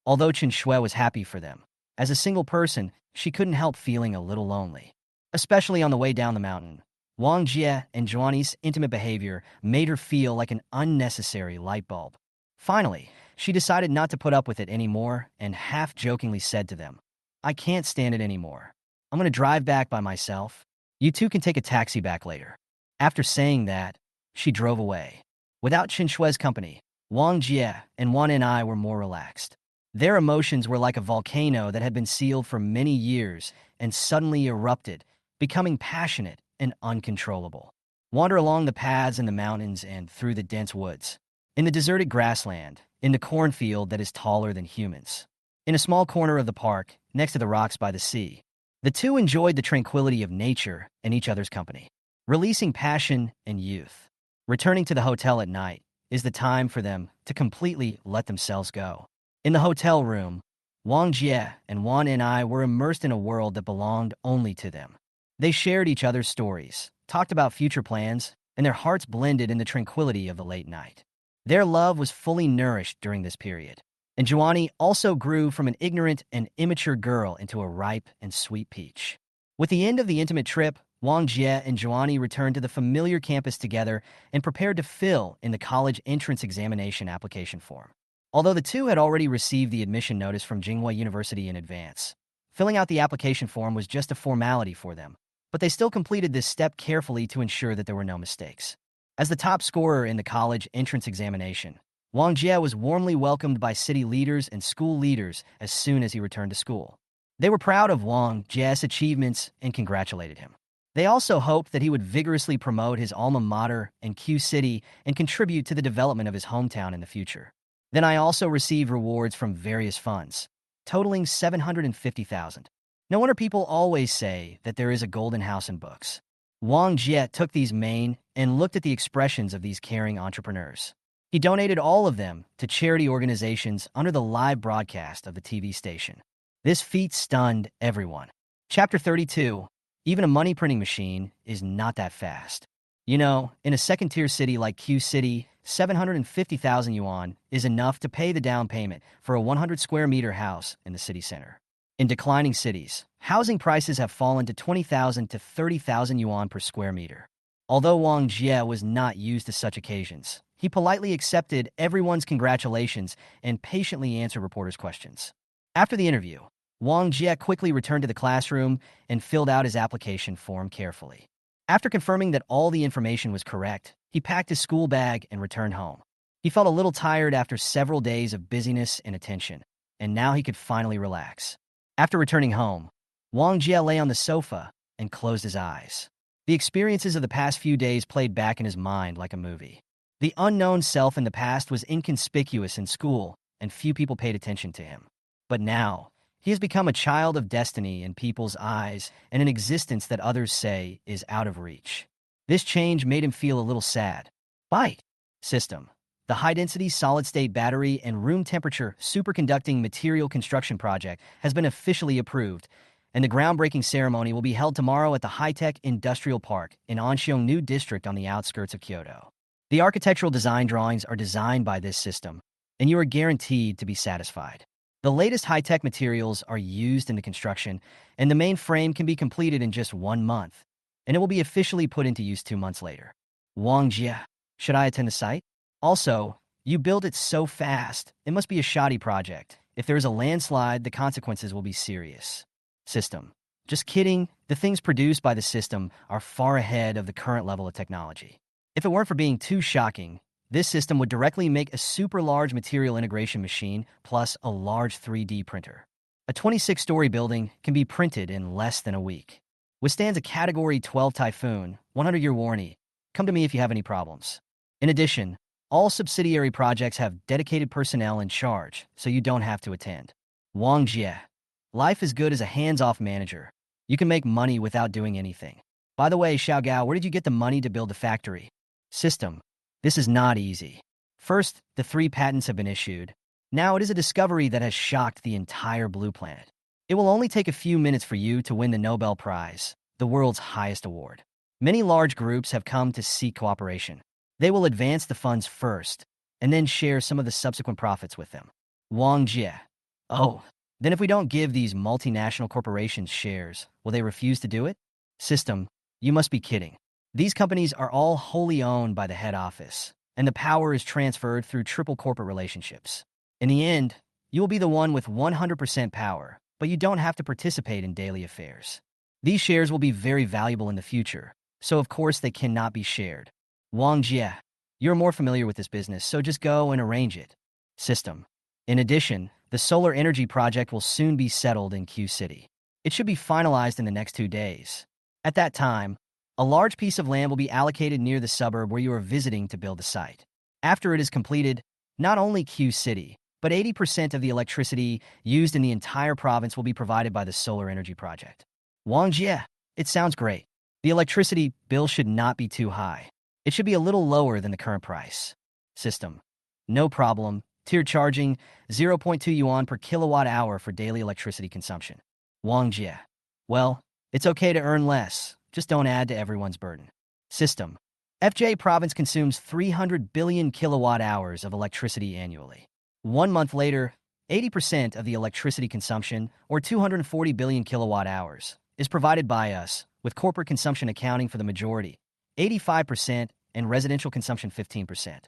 Although Chen Shui was happy for them, as a single person, she couldn't help feeling a little lonely. Especially on the way down the mountain, Wang Jie and Joanie's intimate behavior made her feel like an unnecessary light bulb. Finally, she decided not to put up with it anymore and half-jokingly said to them, "I can't stand it anymore. I'm going to drive back by myself. You two can take a taxi back later." After saying that, she drove away. Without Chen Shui's company, Wang Jie and Juan were more relaxed. Their emotions were like a volcano that had been sealed for many years and suddenly erupted, becoming passionate and uncontrollable. Wander along the paths in the mountains and through the dense woods. In the deserted grassland, in the cornfield that is taller than humans. In a small corner of the park, next to the rocks by the sea, the 2 enjoyed the tranquility of nature and each other's company, releasing passion and youth. Returning to the hotel at night is the time for them to completely let themselves go. In the hotel room, Wang Jie and Juan were immersed in a world that belonged only to them. They shared each other's stories, talked about future plans, and their hearts blended in the tranquility of the late night. Their love was fully nourished during this period, and Joanie also grew from an ignorant and immature girl into a ripe and sweet peach. With the end of the intimate trip, Wang Jie and Joanie returned to the familiar campus together and prepared to fill in the college entrance examination application form. Although the 2 had already received the admission notice from Tsinghua University in advance, filling out the application form was just a formality for them, but they still completed this step carefully to ensure that there were no mistakes. As the top scorer in the college entrance examination, Wang Jie was warmly welcomed by city leaders and school leaders as soon as he returned to school. They were proud of Wang Jie's achievements and congratulated him. They also hoped that he would vigorously promote his alma mater and Q City and contribute to the development of his hometown in the future. Then I also received rewards from various funds, totaling 750,000. No wonder people always say that there is a golden house in books. Wang Jie took these main and looked at the expressions of these caring entrepreneurs. He donated all of them to charity organizations under the live broadcast of the TV station. This feat stunned everyone. Chapter 32. Even a money printing machine is not that fast. You know, in a second-tier city like Q City, 750,000 yuan is enough to pay the down payment for a 100-square-meter house in the city center. In declining cities, housing prices have fallen to 20,000 to 30,000 yuan per square meter. Although Wang Jie was not used to such occasions, he politely accepted everyone's congratulations and patiently answered reporters' questions. After the interview, Wang Jie quickly returned to the classroom and filled out his application form carefully. After confirming that all the information was correct, he packed his school bag and returned home. He felt a little tired after several days of busyness and attention, and now he could finally relax. After returning home, Wang Jie lay on the sofa and closed his eyes. The experiences of the past few days played back in his mind like a movie. The unknown self in the past was inconspicuous in school, and few people paid attention to him. But now, he has become a child of destiny in people's eyes and an existence that others say is out of reach. This change made him feel a little sad. Byte System. The high-density solid-state battery and room-temperature superconducting material construction project has been officially approved, and the groundbreaking ceremony will be held tomorrow at the High-Tech Industrial Park in Anshiong District on the outskirts of Kyoto. The architectural design drawings are designed by this system, and you are guaranteed to be satisfied. The latest high-tech materials are used in the construction, and the main frame can be completed in just 1 month, and it will be officially put into use 2 months later. Wang Jie, should I attend the site? Also, you built it so fast, it must be a shoddy project. If there is a landslide, the consequences will be serious. System. Just kidding, the things produced by the system are far ahead of the current level of technology. If it weren't for being too shocking, this system would directly make a super large material integration machine plus a large 3D printer. A 26-story building can be printed in less than a week. Withstands a Category 12 typhoon, 100-year warranty. Come to me if you have any problems. In addition, all subsidiary projects have dedicated personnel in charge, so you don't have to attend. Wang Jie. Life is good as a hands-off manager. You can make money without doing anything. By the way, Xiao Gao, where did you get the money to build the factory? System. This is not easy. First, the 3 patents have been issued. Now it is a discovery that has shocked the entire Blue Planet. It will only take a few minutes for you to win the Nobel Prize, the world's highest award. Many large groups have come to seek cooperation. They will advance the funds first, and then share some of the subsequent profits with them. Wang Jie. Oh, then if we don't give these multinational corporations shares, will they refuse to do it? System. You must be kidding. These companies are all wholly owned by the head office, and the power is transferred through triple corporate relationships. In the end, you will be the one with 100% power, but you don't have to participate in daily affairs. These shares will be very valuable in the future, so of course they cannot be shared. Wang Jie, you're more familiar with this business, so just go and arrange it. System. In addition, the solar energy project will soon be settled in Q City. It should be finalized in the next 2 days. At that time, a large piece of land will be allocated near the suburb where you are visiting to build the site. After it is completed, not only Q City, but 80% of the electricity used in the entire province will be provided by the solar energy project. Wang Jie, it sounds great. The electricity bill should not be too high. It should be a little lower than the current price. System. No problem. Tiered charging, 0.2 yuan per kilowatt hour for daily electricity consumption. Wang Jie. Well, it's okay to earn less. Just don't add to everyone's burden. System. FJ province consumes 300 billion kilowatt hours of electricity annually. 1 month later, 80% of the electricity consumption, or 240 billion kilowatt hours, is provided by us, with corporate consumption accounting for the majority, 85%, and residential consumption 15%.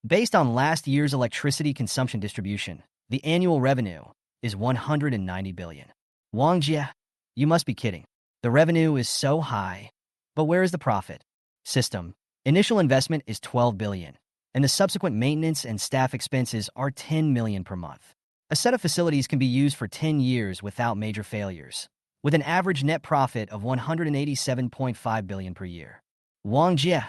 Based on last year's electricity consumption distribution, the annual revenue is 190 billion. Wang Jie, you must be kidding. The revenue is so high, but where is the profit? System. Initial investment is 12 billion, and the subsequent maintenance and staff expenses are 10 million per month. A set of facilities can be used for 10 years without major failures, with an average net profit of 187.5 billion per year. Wang Jie,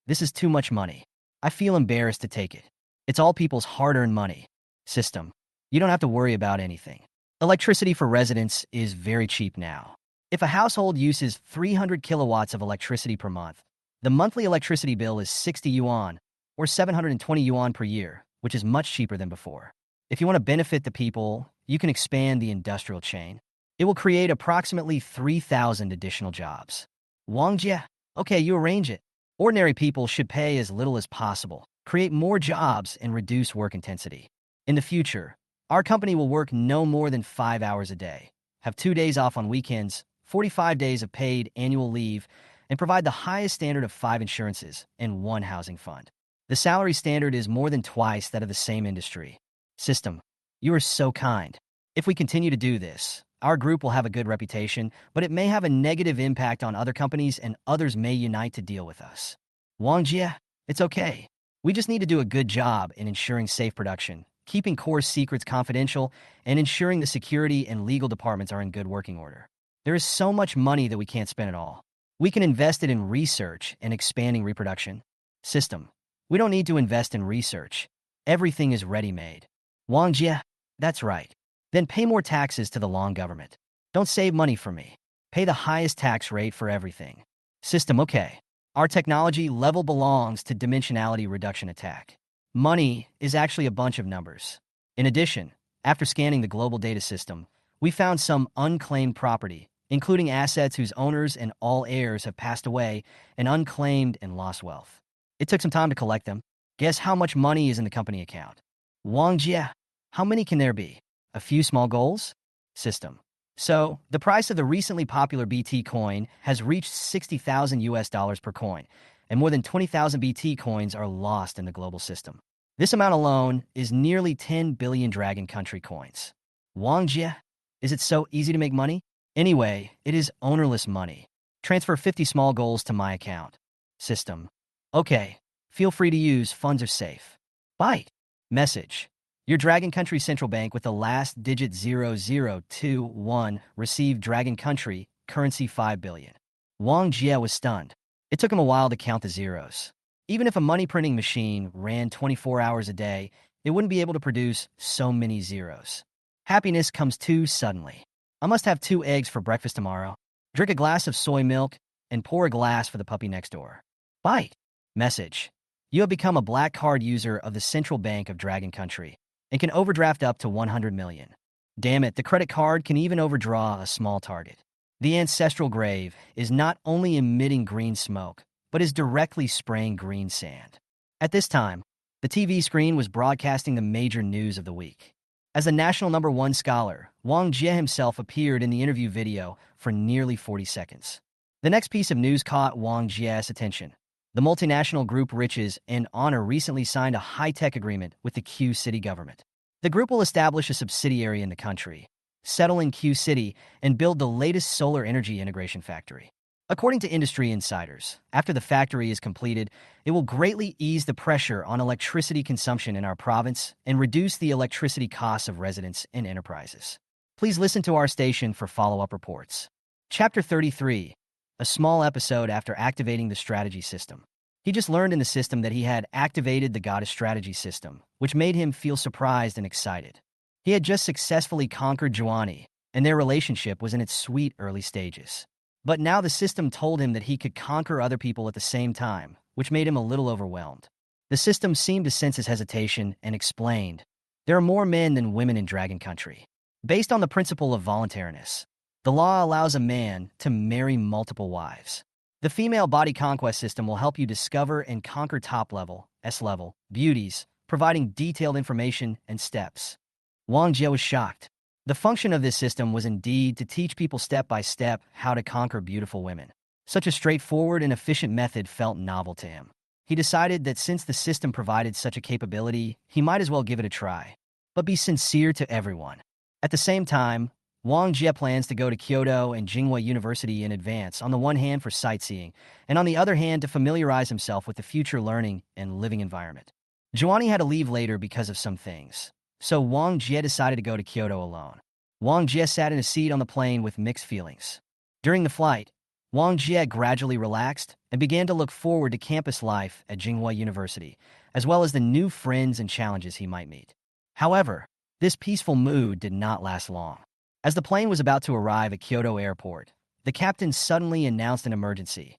this is too much money. I feel embarrassed to take it. It's all people's hard-earned money. System. You don't have to worry about anything. Electricity for residents is very cheap now. If a household uses 300 kilowatts of electricity per month, The monthly electricity bill is 60 yuan, or 720 yuan per year, which is much cheaper than before. If you want to benefit the people, you can expand the industrial chain. It will create approximately 3,000 additional jobs. Wang Jie, okay, you arrange it. Ordinary people should pay as little as possible, create more jobs, and reduce work intensity. In the future, our company will work no more than 5 hours a day, have 2 days off on weekends, 45 days of paid annual leave, and provide the highest standard of 5 insurances and 1 housing fund. The salary standard is more than twice that of the same industry. System, you are so kind. If we continue to do this, our group will have a good reputation, but it may have a negative impact on other companies and others may unite to deal with us. Wang Jie, it's okay. We just need to do a good job in ensuring safe production, keeping core secrets confidential, and ensuring the security and legal departments are in good working order. There is so much money that we can't spend it all. We can invest it in research and expanding reproduction. System, we don't need to invest in research. Everything is ready-made. Wang Jie, that's right. Then pay more taxes to the Long government. Don't save money for me. Pay the highest tax rate for everything. System, okay. Our technology level belongs to dimensionality reduction attack. Money is actually a bunch of numbers. In addition, after scanning the global data system, we found some unclaimed property, including assets whose owners and all heirs have passed away, and unclaimed and lost wealth. It took some time to collect them. Guess how much money is in the company account? Wang Jie, how many can there be? A few small goals? System. So, the price of the recently popular BT coin has reached 60,000 US dollars per coin, and more than 20,000 BT coins are lost in the global system. This amount alone is nearly 10 billion Dragon Country coins. Wang Jie, is it so easy to make money? Anyway, it is ownerless money. Transfer 50 small goals to my account. System. Okay, feel free to use, funds are safe. Byte. Message. Your Dragon Country Central Bank with the last digit 0021 received Dragon Country, currency 5 billion. Wang Jie was stunned. It took him a while to count the zeros. Even if a money printing machine ran 24 hours a day, it wouldn't be able to produce so many zeros. Happiness comes too suddenly. I must have 2 eggs for breakfast tomorrow. Drink a glass of soy milk and pour a glass for the puppy next door. Byte. Message. You have become a black card user of the Central Bank of Dragon Country and can overdraft up to 100 million. Damn it, the credit card can even overdraw a small target. The ancestral grave is not only emitting green smoke, but is directly spraying green sand. At this time, the TV screen was broadcasting the major news of the week. As the national #1 scholar, Wang Jie himself appeared in the interview video for nearly 40 seconds. The next piece of news caught Wang Jie's attention. The multinational group Riches and Honor recently signed a high-tech agreement with the Q City government. The group will establish a subsidiary in the country, settle in Q City, and build the latest solar energy integration factory. According to industry insiders, after the factory is completed, it will greatly ease the pressure on electricity consumption in our province and reduce the electricity costs of residents and enterprises. Please listen to our station for follow-up reports. Chapter 33. A small episode after activating the strategy system. He just learned in the system that he had activated the goddess strategy system, which made him feel surprised and excited. He had just successfully conquered Juani, and their relationship was in its sweet early stages. But now the system told him that he could conquer other people at the same time, which made him a little overwhelmed. The system seemed to sense his hesitation and explained, there are more men than women in Dragon Country. Based on the principle of voluntariness, the law allows a man to marry multiple wives. The female body conquest system will help you discover and conquer top-level, S-level, beauties, providing detailed information and steps. Wang Jie was shocked. The function of this system was indeed to teach people step by step how to conquer beautiful women. Such a straightforward and efficient method felt novel to him. He decided that since the system provided such a capability, he might as well give it a try. But be sincere to everyone. At the same time, Wang Jie plans to go to Kyoto and Tsinghua University in advance, on the one hand for sightseeing, and on the other hand to familiarize himself with the future learning and living environment. Juani had to leave later because of some things, so Wang Jie decided to go to Kyoto alone. Wang Jie sat in a seat on the plane with mixed feelings. During the flight, Wang Jie gradually relaxed and began to look forward to campus life at Tsinghua University, as well as the new friends and challenges he might meet. However, this peaceful mood did not last long. As the plane was about to arrive at Kyoto Airport, the captain suddenly announced an emergency.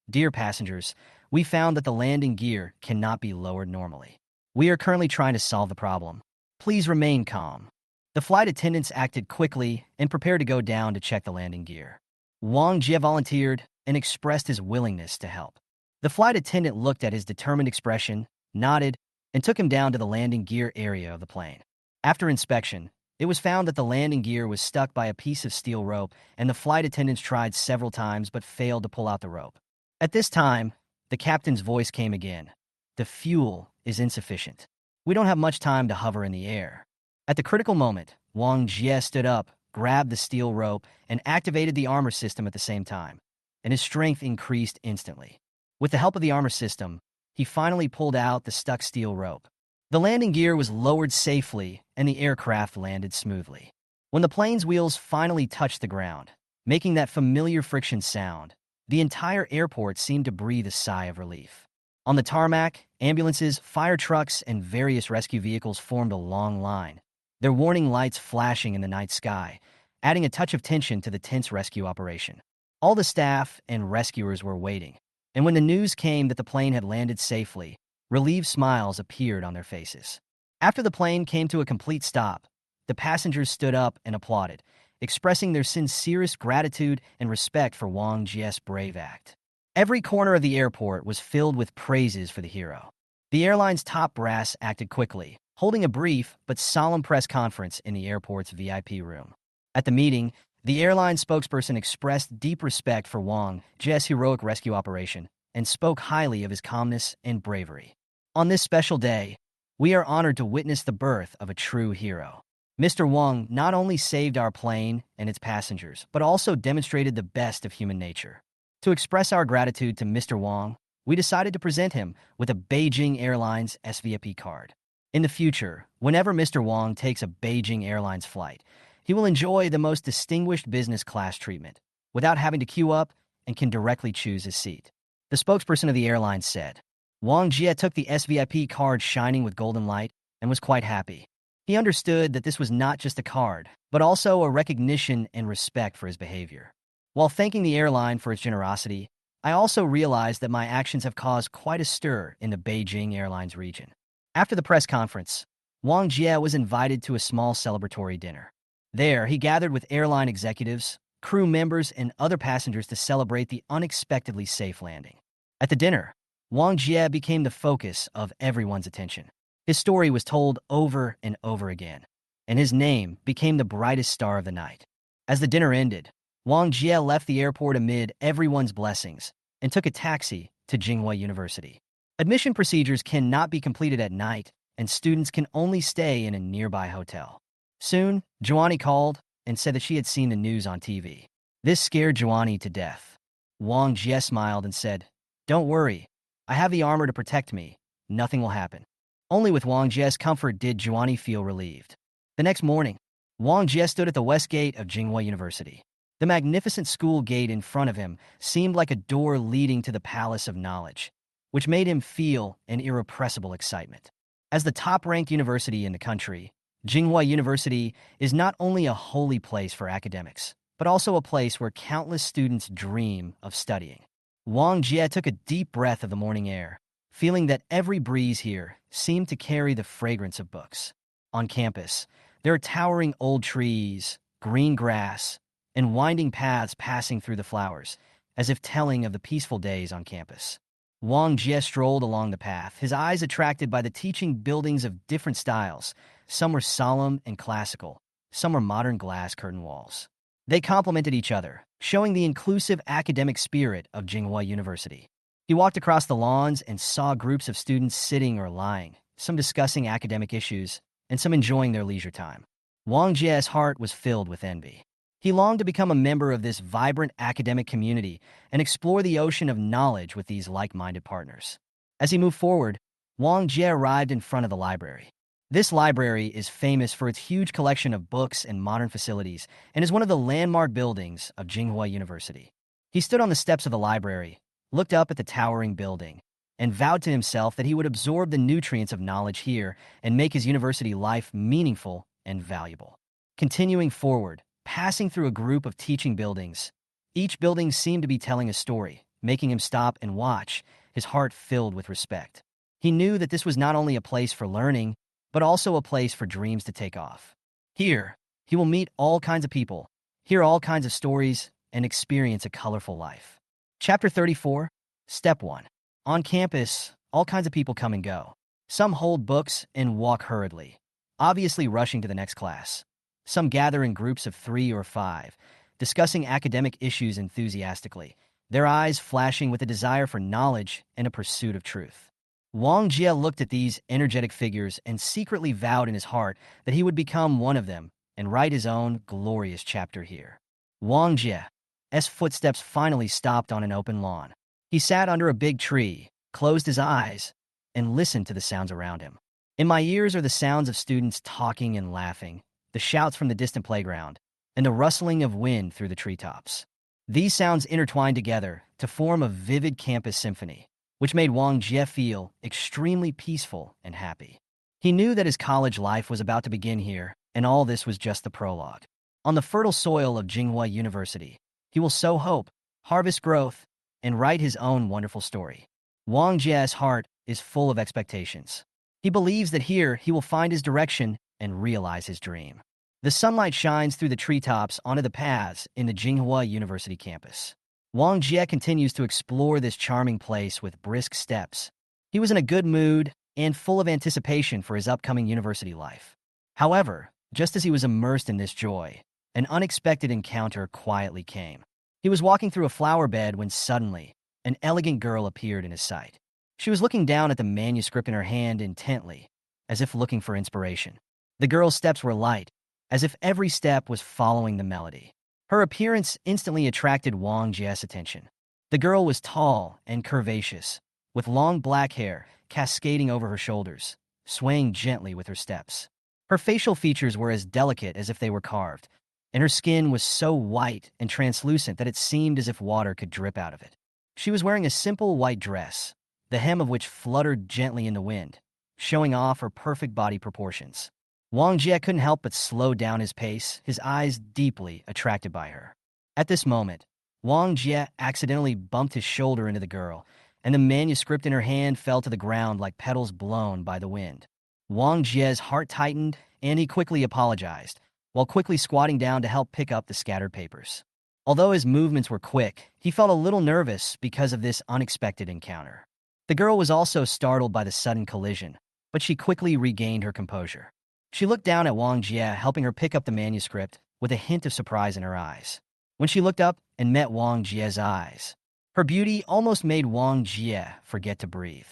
Dear passengers, We found that the landing gear cannot be lowered normally. We are currently trying to solve the problem. Please remain calm." The flight attendants acted quickly and prepared to go down to check the landing gear. Wang Jie volunteered and expressed his willingness to help. The flight attendant looked at his determined expression, nodded, and took him down to the landing gear area of the plane. After inspection, it was found that the landing gear was stuck by a piece of steel rope, and the flight attendants tried several times but failed to pull out the rope. At this time, the captain's voice came again. "The fuel is insufficient. We don't have much time to hover in the air." At the critical moment, Wang Jie stood up, grabbed the steel rope, and activated the armor system at the same time, and his strength increased instantly. With the help of the armor system, he finally pulled out the stuck steel rope. The landing gear was lowered safely, and the aircraft landed smoothly. When the plane's wheels finally touched the ground, making that familiar friction sound, the entire airport seemed to breathe a sigh of relief. On the tarmac, ambulances, fire trucks, and various rescue vehicles formed a long line, their warning lights flashing in the night sky, adding a touch of tension to the tense rescue operation. All the staff and rescuers were waiting, and when the news came that the plane had landed safely, relieved smiles appeared on their faces. After the plane came to a complete stop, the passengers stood up and applauded, expressing their sincerest gratitude and respect for Wang Jie's brave act. Every corner of the airport was filled with praises for the hero. The airline's top brass acted quickly, holding a brief but solemn press conference in the airport's VIP room. At the meeting, the airline spokesperson expressed deep respect for Wang Jie's heroic rescue operation and spoke highly of his calmness and bravery. On this special day, we are honored to witness the birth of a true hero. Mr. Wang not only saved our plane and its passengers, but also demonstrated the best of human nature. To express our gratitude to Mr. Wang, we decided to present him with a Beijing Airlines SVIP card. In the future, whenever Mr. Wang takes a Beijing Airlines flight, he will enjoy the most distinguished business class treatment, without having to queue up, and can directly choose his seat. The spokesperson of the airline said. Wang Jie took the SVIP card shining with golden light and was quite happy. He understood that this was not just a card, but also a recognition and respect for his behavior. While thanking the airline for its generosity, I also realized that my actions have caused quite a stir in the Beijing Airlines region. After the press conference, Wang Jie was invited to a small celebratory dinner. There, he gathered with airline executives, crew members, and other passengers to celebrate the unexpectedly safe landing. At the dinner, Wang Jie became the focus of everyone's attention. His story was told over and over again, and his name became the brightest star of the night. As the dinner ended, Wang Jie left the airport amid everyone's blessings and took a taxi to Tsinghua University. Admission procedures cannot be completed at night, and students can only stay in a nearby hotel. Soon, Joanny called and said that she had seen the news on TV. This scared Joanny to death. Wang Jie smiled and said, "Don't worry, I have the armor to protect me. Nothing will happen." Only with Wang Jie's comfort did Joanny feel relieved. The next morning, Wang Jie stood at the west gate of Tsinghua University. The magnificent school gate in front of him seemed like a door leading to the Palace of Knowledge, which made him feel an irrepressible excitement. As the top-ranked university in the country, Tsinghua University is not only a holy place for academics, but also a place where countless students dream of studying. Wang Jie took a deep breath of the morning air, feeling that every breeze here seemed to carry the fragrance of books. On campus, there are towering old trees, green grass, and winding paths passing through the flowers, as if telling of the peaceful days on campus. Wang Jie strolled along the path, his eyes attracted by the teaching buildings of different styles. Some were solemn and classical, some were modern glass curtain walls. They complemented each other, showing the inclusive academic spirit of Tsinghua University. He walked across the lawns and saw groups of students sitting or lying, some discussing academic issues, and some enjoying their leisure time. Wang Jie's heart was filled with envy. He longed to become a member of this vibrant academic community and explore the ocean of knowledge with these like-minded partners. As he moved forward, Wang Jie arrived in front of the library. This library is famous for its huge collection of books and modern facilities and is one of the landmark buildings of Tsinghua University. He stood on the steps of the library, looked up at the towering building, and vowed to himself that he would absorb the nutrients of knowledge here and make his university life meaningful and valuable. Continuing forward, passing through a group of teaching buildings, each building seemed to be telling a story, making him stop and watch, his heart filled with respect. He knew that this was not only a place for learning, but also a place for dreams to take off. Here, he will meet all kinds of people, hear all kinds of stories, and experience a colorful life. Chapter 34, Step 1. On campus, all kinds of people come and go. Some hold books and walk hurriedly, obviously rushing to the next class. Some gather in groups of 3 or 5, discussing academic issues enthusiastically, their eyes flashing with a desire for knowledge and a pursuit of truth. Wang Jie looked at these energetic figures and secretly vowed in his heart that he would become one of them and write his own glorious chapter here. Wang Jie's footsteps finally stopped on an open lawn. He sat under a big tree, closed his eyes, and listened to the sounds around him. In my ears are the sounds of students talking and laughing, the shouts from the distant playground, and the rustling of wind through the treetops. These sounds intertwined together to form a vivid campus symphony, which made Wang Jie feel extremely peaceful and happy. He knew that his college life was about to begin here, and all this was just the prologue. On the fertile soil of Tsinghua University, he will sow hope, harvest growth, and write his own wonderful story. Wang Jie's heart is full of expectations. He believes that here he will find his direction and realize his dream. The sunlight shines through the treetops onto the paths in the Tsinghua University campus. Wang Jie continues to explore this charming place with brisk steps. He was in a good mood and full of anticipation for his upcoming university life. However, just as he was immersed in this joy, an unexpected encounter quietly came. He was walking through a flower bed when suddenly, an elegant girl appeared in his sight. She was looking down at the manuscript in her hand intently, as if looking for inspiration. The girl's steps were light, as if every step was following the melody. Her appearance instantly attracted Wang Jie's attention. The girl was tall and curvaceous, with long black hair cascading over her shoulders, swaying gently with her steps. Her facial features were as delicate as if they were carved, and her skin was so white and translucent that it seemed as if water could drip out of it. She was wearing a simple white dress, the hem of which fluttered gently in the wind, showing off her perfect body proportions. Wang Jie couldn't help but slow down his pace, his eyes deeply attracted by her. At this moment, Wang Jie accidentally bumped his shoulder into the girl, and the manuscript in her hand fell to the ground like petals blown by the wind. Wang Jie's heart tightened, and he quickly apologized, while quickly squatting down to help pick up the scattered papers. Although his movements were quick, he felt a little nervous because of this unexpected encounter. The girl was also startled by the sudden collision, but she quickly regained her composure. She looked down at Wang Jie, helping her pick up the manuscript, with a hint of surprise in her eyes. When she looked up and met Wang Jie's eyes, her beauty almost made Wang Jie forget to breathe.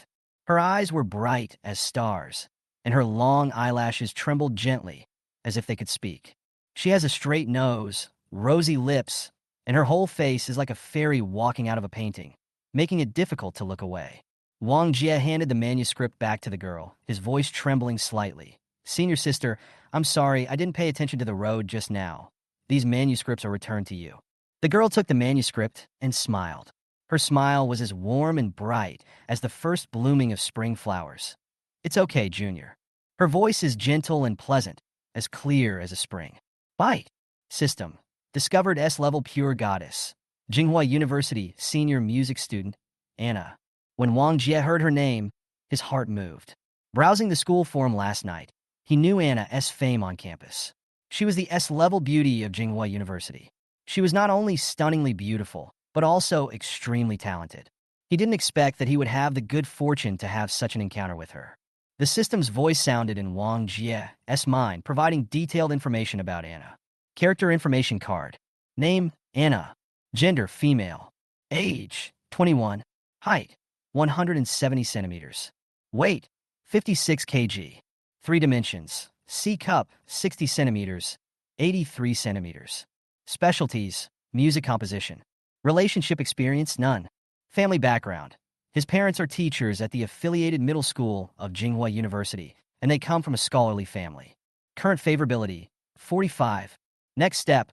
Her eyes were bright as stars, and her long eyelashes trembled gently, as if they could speak. She has a straight nose, rosy lips, and her whole face is like a fairy walking out of a painting, making it difficult to look away. Wang Jie handed the manuscript back to the girl, his voice trembling slightly. "Senior sister, I'm sorry, I didn't pay attention to the road just now. These manuscripts are returned to you." The girl took the manuscript and smiled. Her smile was as warm and bright as the first blooming of spring flowers. "It's okay, Junior." Her voice is gentle and pleasant, as clear as a spring. Bite. System. Discovered S-level pure goddess. Tsinghua University senior music student, Anna. When Wang Jie heard her name, his heart moved. Browsing the school forum last night, he knew Anna's fame on campus. She was the S-level beauty of Tsinghua University. She was not only stunningly beautiful, but also extremely talented. He didn't expect that he would have the good fortune to have such an encounter with her. The system's voice sounded in Wang Jie's mind, providing detailed information about Anna. Character information card. Name, Anna. Gender, female. Age, 21. Height, 170 centimeters. Weight, 56 kg. 3 dimensions. C cup, 60 centimeters. 83 centimeters. Specialties, music composition. Relationship experience, none. Family background. His parents are teachers at the affiliated middle school of Tsinghua University, and they come from a scholarly family. Current favorability, 45. Next step,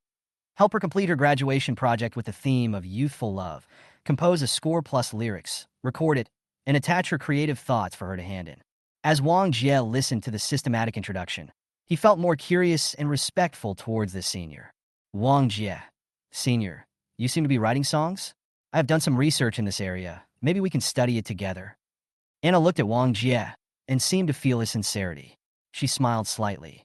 help her complete her graduation project with the theme of youthful love. Compose a score plus lyrics, record it, and attach her creative thoughts for her to hand in. As Wang Jie listened to the systematic introduction, he felt more curious and respectful towards this senior. "Wang Jie, senior, you seem to be writing songs? I have done some research in this area, Maybe we can study it together. Anna looked at Wang Jie and seemed to feel his sincerity. She smiled slightly.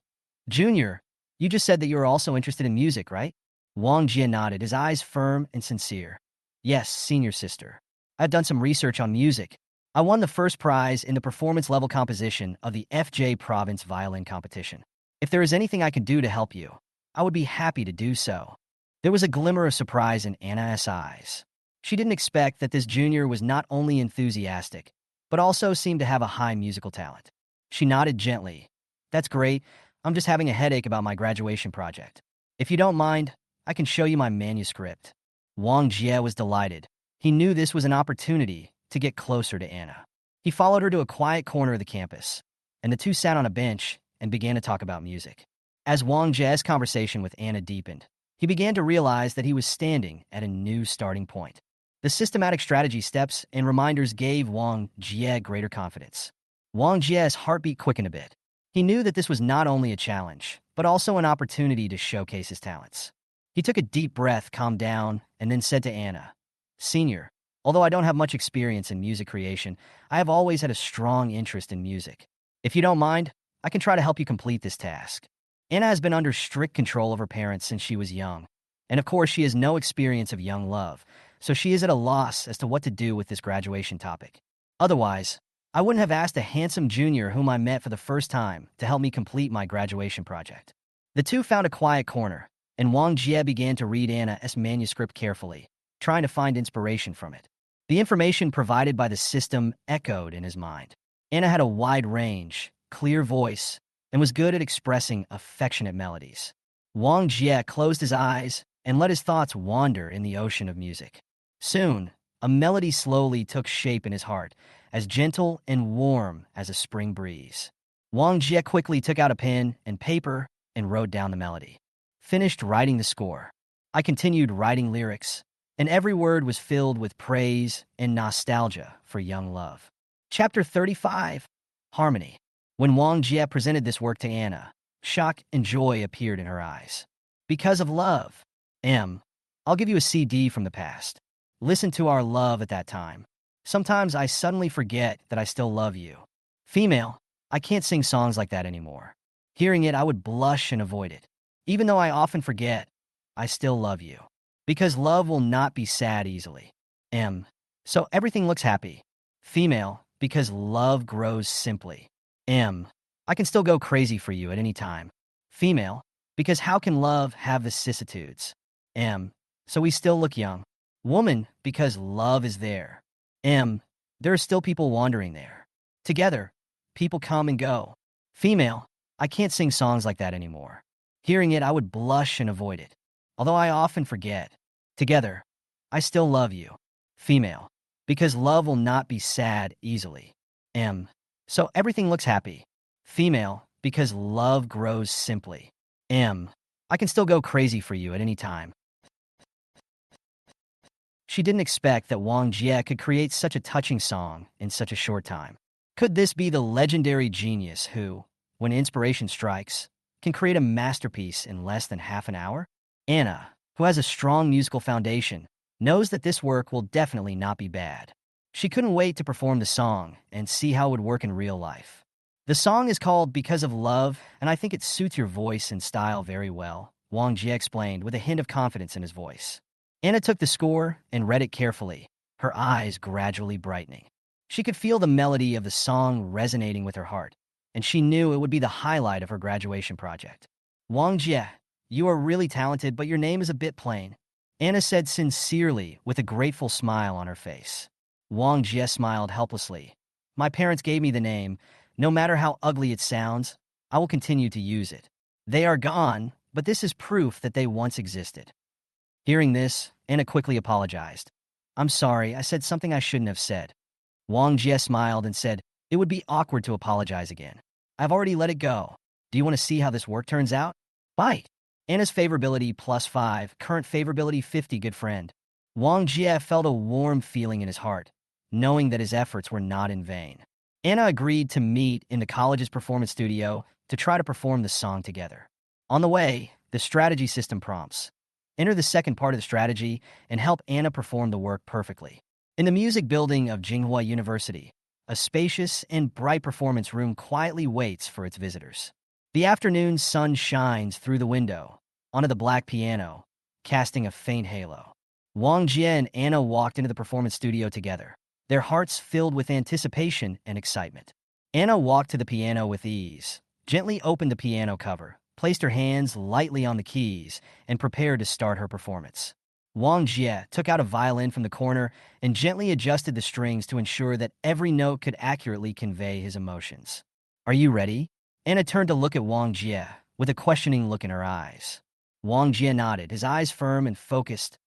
Junior, you just said that you are also interested in music, right? Wang Jie nodded, his eyes firm and sincere. Yes, senior sister. I've done some research on music. I won the first prize in the performance-level composition of the FJ Province Violin Competition. If there is anything I can do to help you, I would be happy to do so. There was a glimmer of surprise in Anna's eyes. She didn't expect that this junior was not only enthusiastic, but also seemed to have a high musical talent. She nodded gently. That's great. I'm just having a headache about my graduation project. If you don't mind, I can show you my manuscript. Wang Jie was delighted. He knew this was an opportunity to get closer to Anna. He followed her to a quiet corner of the campus, and the two sat on a bench and began to talk about music. As Wang Jie's conversation with Anna deepened, he began to realize that he was standing at a new starting point. The systematic strategy steps and reminders gave Wang Jie greater confidence. Wang Jie's heartbeat quickened a bit. He knew that this was not only a challenge, but also an opportunity to showcase his talents. He took a deep breath, calmed down, and then said to Anna, Senior, although I don't have much experience in music creation, I have always had a strong interest in music. If you don't mind, I can try to help you complete this task. Anna has been under strict control of her parents since she was young, and of course she has no experience of young love, so she is at a loss as to what to do with this graduation topic. Otherwise, I wouldn't have asked a handsome junior whom I met for the first time to help me complete my graduation project. The two found a quiet corner, and Wang Jie began to read Anna's manuscript carefully, trying to find inspiration from it. The information provided by the system echoed in his mind. Anna had a wide range, clear voice, and was good at expressing affectionate melodies. Wang Jie closed his eyes and let his thoughts wander in the ocean of music. Soon, a melody slowly took shape in his heart, as gentle and warm as a spring breeze. Wang Jie quickly took out a pen and paper and wrote down the melody. Finished writing the score. I continued writing lyrics, and every word was filled with praise and nostalgia for young love. Chapter 35, Harmony. When Wang Jie presented this work to Anna, shock and joy appeared in her eyes. Because of love. I'll give you a CD from the past. Listen to our love at that time. Sometimes I suddenly forget that I still love you. Female, I can't sing songs like that anymore. Hearing it, I would blush and avoid it. Even though I often forget, I still love you. Because love will not be sad easily. So everything looks happy. Female, because love grows simply. I can still go crazy for you at any time. Female, because how can love have vicissitudes? So we still look young. Woman, because love is there. There are still people wandering there. Together, people come and go. Female, I can't sing songs like that anymore. Hearing it, I would blush and avoid it. Although I often forget. Together, I still love you. Female, because love will not be sad easily. So everything looks happy. Female, because love grows simply. I can still go crazy for you at any time. She didn't expect that Wang Jie could create such a touching song in such a short time. Could this be the legendary genius who, when inspiration strikes, can create a masterpiece in less than half an hour? Anna, who has a strong musical foundation, knows that this work will definitely not be bad. She couldn't wait to perform the song and see how it would work in real life. The song is called Because of Love, and I think it suits your voice and style very well, Wang Jie explained with a hint of confidence in his voice. Anna took the score and read it carefully, her eyes gradually brightening. She could feel the melody of the song resonating with her heart, and she knew it would be the highlight of her graduation project. Wang Jie, you are really talented, but your name is a bit plain, Anna said sincerely with a grateful smile on her face. Wang Jie smiled helplessly. My parents gave me the name. No matter how ugly it sounds, I will continue to use it. They are gone, but this is proof that they once existed. Hearing this, Anna quickly apologized. I'm sorry, I said something I shouldn't have said. Wang Jie smiled and said, it would be awkward to apologize again. I've already let it go. Do you want to see how this work turns out? Bite. Anna's favorability +5, current favorability 50, good friend. Wang Jie felt a warm feeling in his heart, knowing that his efforts were not in vain. Anna agreed to meet in the college's performance studio to try to perform the song together. On the way, the strategy system prompts. Enter the second part of the strategy and help Anna perform the work perfectly. In the music building of Jinghua University, a spacious and bright performance room quietly waits for its visitors. The afternoon sun shines through the window, onto the black piano, casting a faint halo. Wang Jie and Anna walked into the performance studio together, their hearts filled with anticipation and excitement. Anna walked to the piano with ease, gently opened the piano cover, placed her hands lightly on the keys, and prepared to start her performance. Wang Jie took out a violin from the corner and gently adjusted the strings to ensure that every note could accurately convey his emotions. "Are you ready?" Anna turned to look at Wang Jie, with a questioning look in her eyes. Wang Jie nodded, his eyes firm and focused.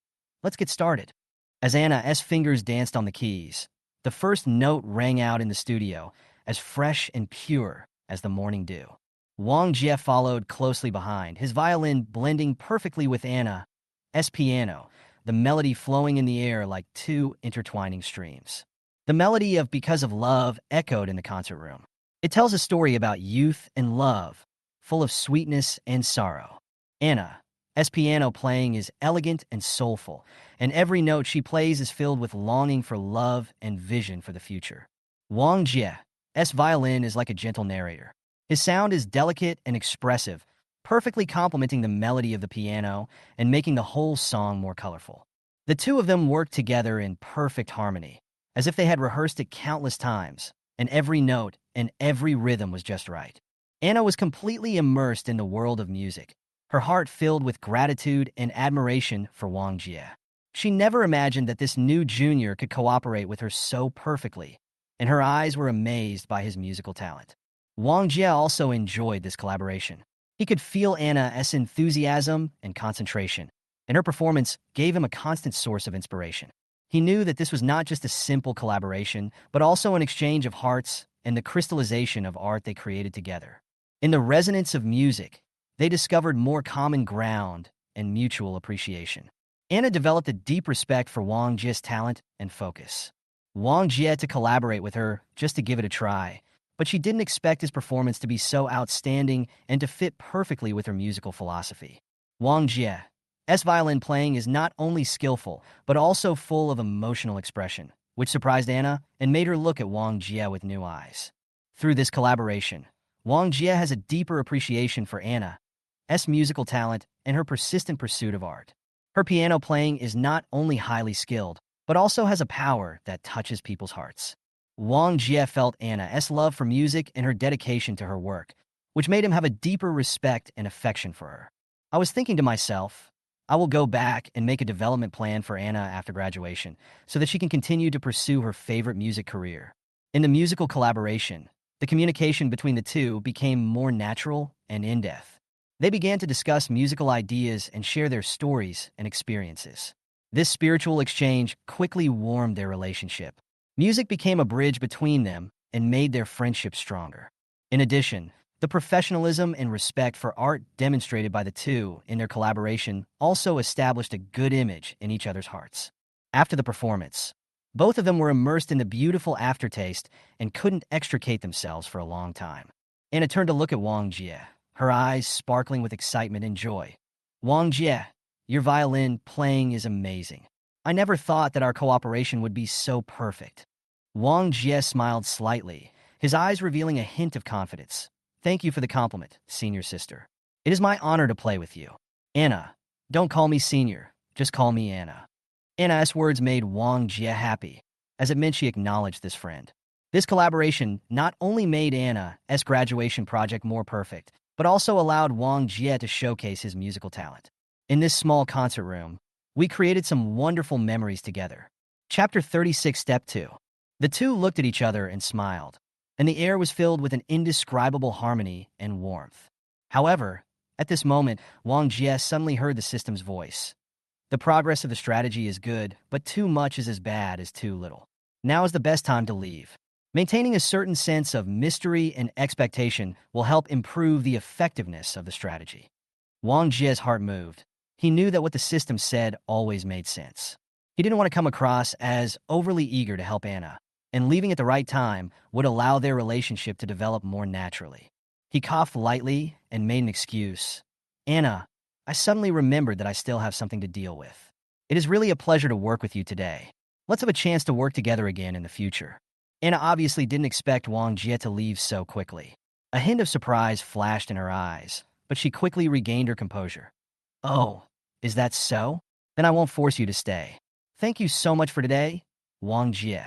"Let's get started." As Anna's fingers danced on the keys, the first note rang out in the studio, as fresh and pure as the morning dew. Wang Jie followed closely behind, his violin blending perfectly with Anna's piano, the melody flowing in the air like two intertwining streams. The melody of Because of Love echoed in the concert room. It tells a story about youth and love, full of sweetness and sorrow. Anna's piano playing is elegant and soulful, and every note she plays is filled with longing for love and vision for the future. Wang Jie's violin is like a gentle narrator. His sound is delicate and expressive, perfectly complementing the melody of the piano and making the whole song more colorful. The two of them worked together in perfect harmony, as if they had rehearsed it countless times, and every note and every rhythm was just right. Anna was completely immersed in the world of music, her heart filled with gratitude and admiration for Wang Jie. She never imagined that this new junior could cooperate with her so perfectly, and her eyes were amazed by his musical talent. Wang Jie also enjoyed this collaboration. He could feel Anna's enthusiasm and concentration, and her performance gave him a constant source of inspiration. He knew that this was not just a simple collaboration, but also an exchange of hearts and the crystallization of art they created together. In the resonance of music, they discovered more common ground and mutual appreciation. Anna developed a deep respect for Wang Jie's talent and focus. Wang Jie had to collaborate with her just to give it a try, but she didn't expect his performance to be so outstanding and to fit perfectly with her musical philosophy. Wang Jie's violin playing is not only skillful, but also full of emotional expression, which surprised Anna and made her look at Wang Jie with new eyes. Through this collaboration, Wang Jie has a deeper appreciation for Anna's musical talent and her persistent pursuit of art. Her piano playing is not only highly skilled, but also has a power that touches people's hearts. Wang Jie felt Anna's love for music and her dedication to her work, which made him have a deeper respect and affection for her. "I was thinking to myself, I will go back and make a development plan for Anna after graduation so that she can continue to pursue her favorite music career." In the musical collaboration, the communication between the two became more natural and in-depth. They began to discuss musical ideas and share their stories and experiences. This spiritual exchange quickly warmed their relationship. Music became a bridge between them and made their friendship stronger. In addition, the professionalism and respect for art demonstrated by the two in their collaboration also established a good image in each other's hearts. After the performance, both of them were immersed in the beautiful aftertaste and couldn't extricate themselves for a long time. Anna turned to look at Wang Jie, her eyes sparkling with excitement and joy. "Wang Jie, your violin playing is amazing. I never thought that our cooperation would be so perfect." Wang Jie smiled slightly, his eyes revealing a hint of confidence. "Thank you for the compliment, senior sister. It is my honor to play with you." "Anna, don't call me senior, just call me Anna." Anna's words made Wang Jie happy, as it meant she acknowledged this friend. This collaboration not only made Anna's graduation project more perfect, but also allowed Wang Jie to showcase his musical talent. In this small concert room, we created some wonderful memories together. Chapter 36, Step 2. The two looked at each other and smiled, and the air was filled with an indescribable harmony and warmth. However, at this moment, Wang Jie suddenly heard the system's voice. "The progress of the strategy is good, but too much is as bad as too little. Now is the best time to leave. Maintaining a certain sense of mystery and expectation will help improve the effectiveness of the strategy." Wang Jie's heart moved. He knew that what the system said always made sense. He didn't want to come across as overly eager to help Anna, and leaving at the right time would allow their relationship to develop more naturally. He coughed lightly and made an excuse. "Anna, I suddenly remembered that I still have something to deal with. It is really a pleasure to work with you today. Let's have a chance to work together again in the future. Anna obviously didn't expect Wang Jie to leave so quickly. A hint of surprise flashed in her eyes, but she quickly regained her composure. Oh, is that so? Then I won't force you to stay. Thank you so much for today, Wang Jie.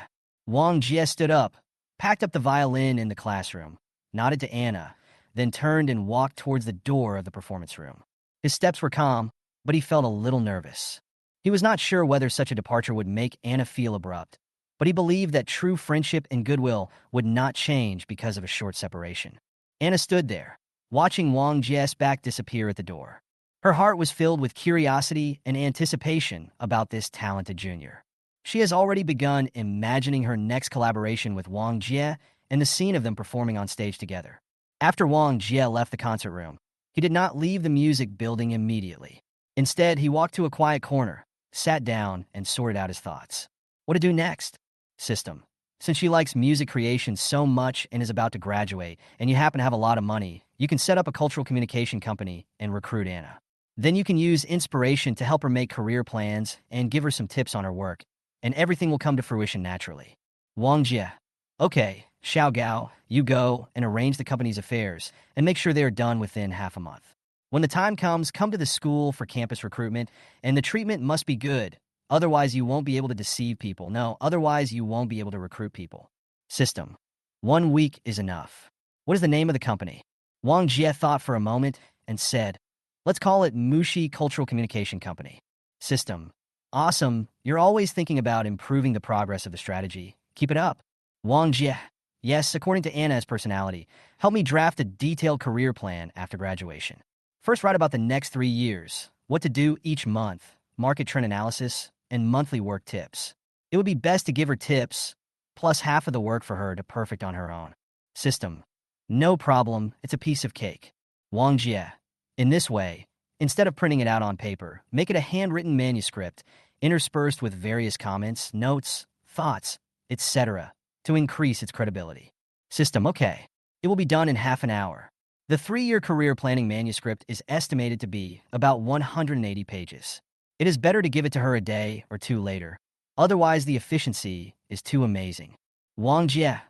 Wang Jie stood up, packed up the violin in the classroom, nodded to Anna, then turned and walked towards the door of the performance room. His steps were calm, but he felt a little nervous. He was not sure whether such a departure would make Anna feel abrupt, but he believed that true friendship and goodwill would not change because of a short separation. Anna stood there, watching Wang Jie's back disappear at the door. Her heart was filled with curiosity and anticipation about this talented junior. She has already begun imagining her next collaboration with Wang Jie and the scene of them performing on stage together. After Wang Jie left the concert room, he did not leave the music building immediately. Instead, he walked to a quiet corner, sat down, and sorted out his thoughts. What to do next? System. Since she likes music creation so much and is about to graduate, and you happen to have a lot of money, you can set up a cultural communication company and recruit Anna. Then you can use inspiration to help her make career plans and give her some tips on her work, and everything will come to fruition naturally. Wang Jie. Okay, Xiao Gao, you go and arrange the company's affairs and make sure they are done within half a month. When the time comes, come to the school for campus recruitment, and the treatment must be good. Otherwise, you won't be able to deceive people. No, otherwise you won't be able to recruit people. System. 1 week is enough. What is the name of the company? Wang Jie thought for a moment and said, let's call it Mushi Cultural Communication Company. System. Awesome. You're always thinking about improving the progress of the strategy. Keep it up. Wang Jie. Yes, according to Anna's personality, help me draft a detailed career plan after graduation. First, write about the next 3 years, what to do each month, market trend analysis, and monthly work tips. It would be best to give her tips, plus half of the work for her to perfect on her own. System. No problem, it's a piece of cake. Wang Jie. In this way, instead of printing it out on paper, make it a handwritten manuscript, interspersed with various comments, notes, thoughts, etc., to increase its credibility. System. Okay. It will be done in half an hour. The 3-year career planning manuscript is estimated to be about 180 pages. It is better to give it to her a day or two later. Otherwise, the efficiency is too amazing. Wang Jie.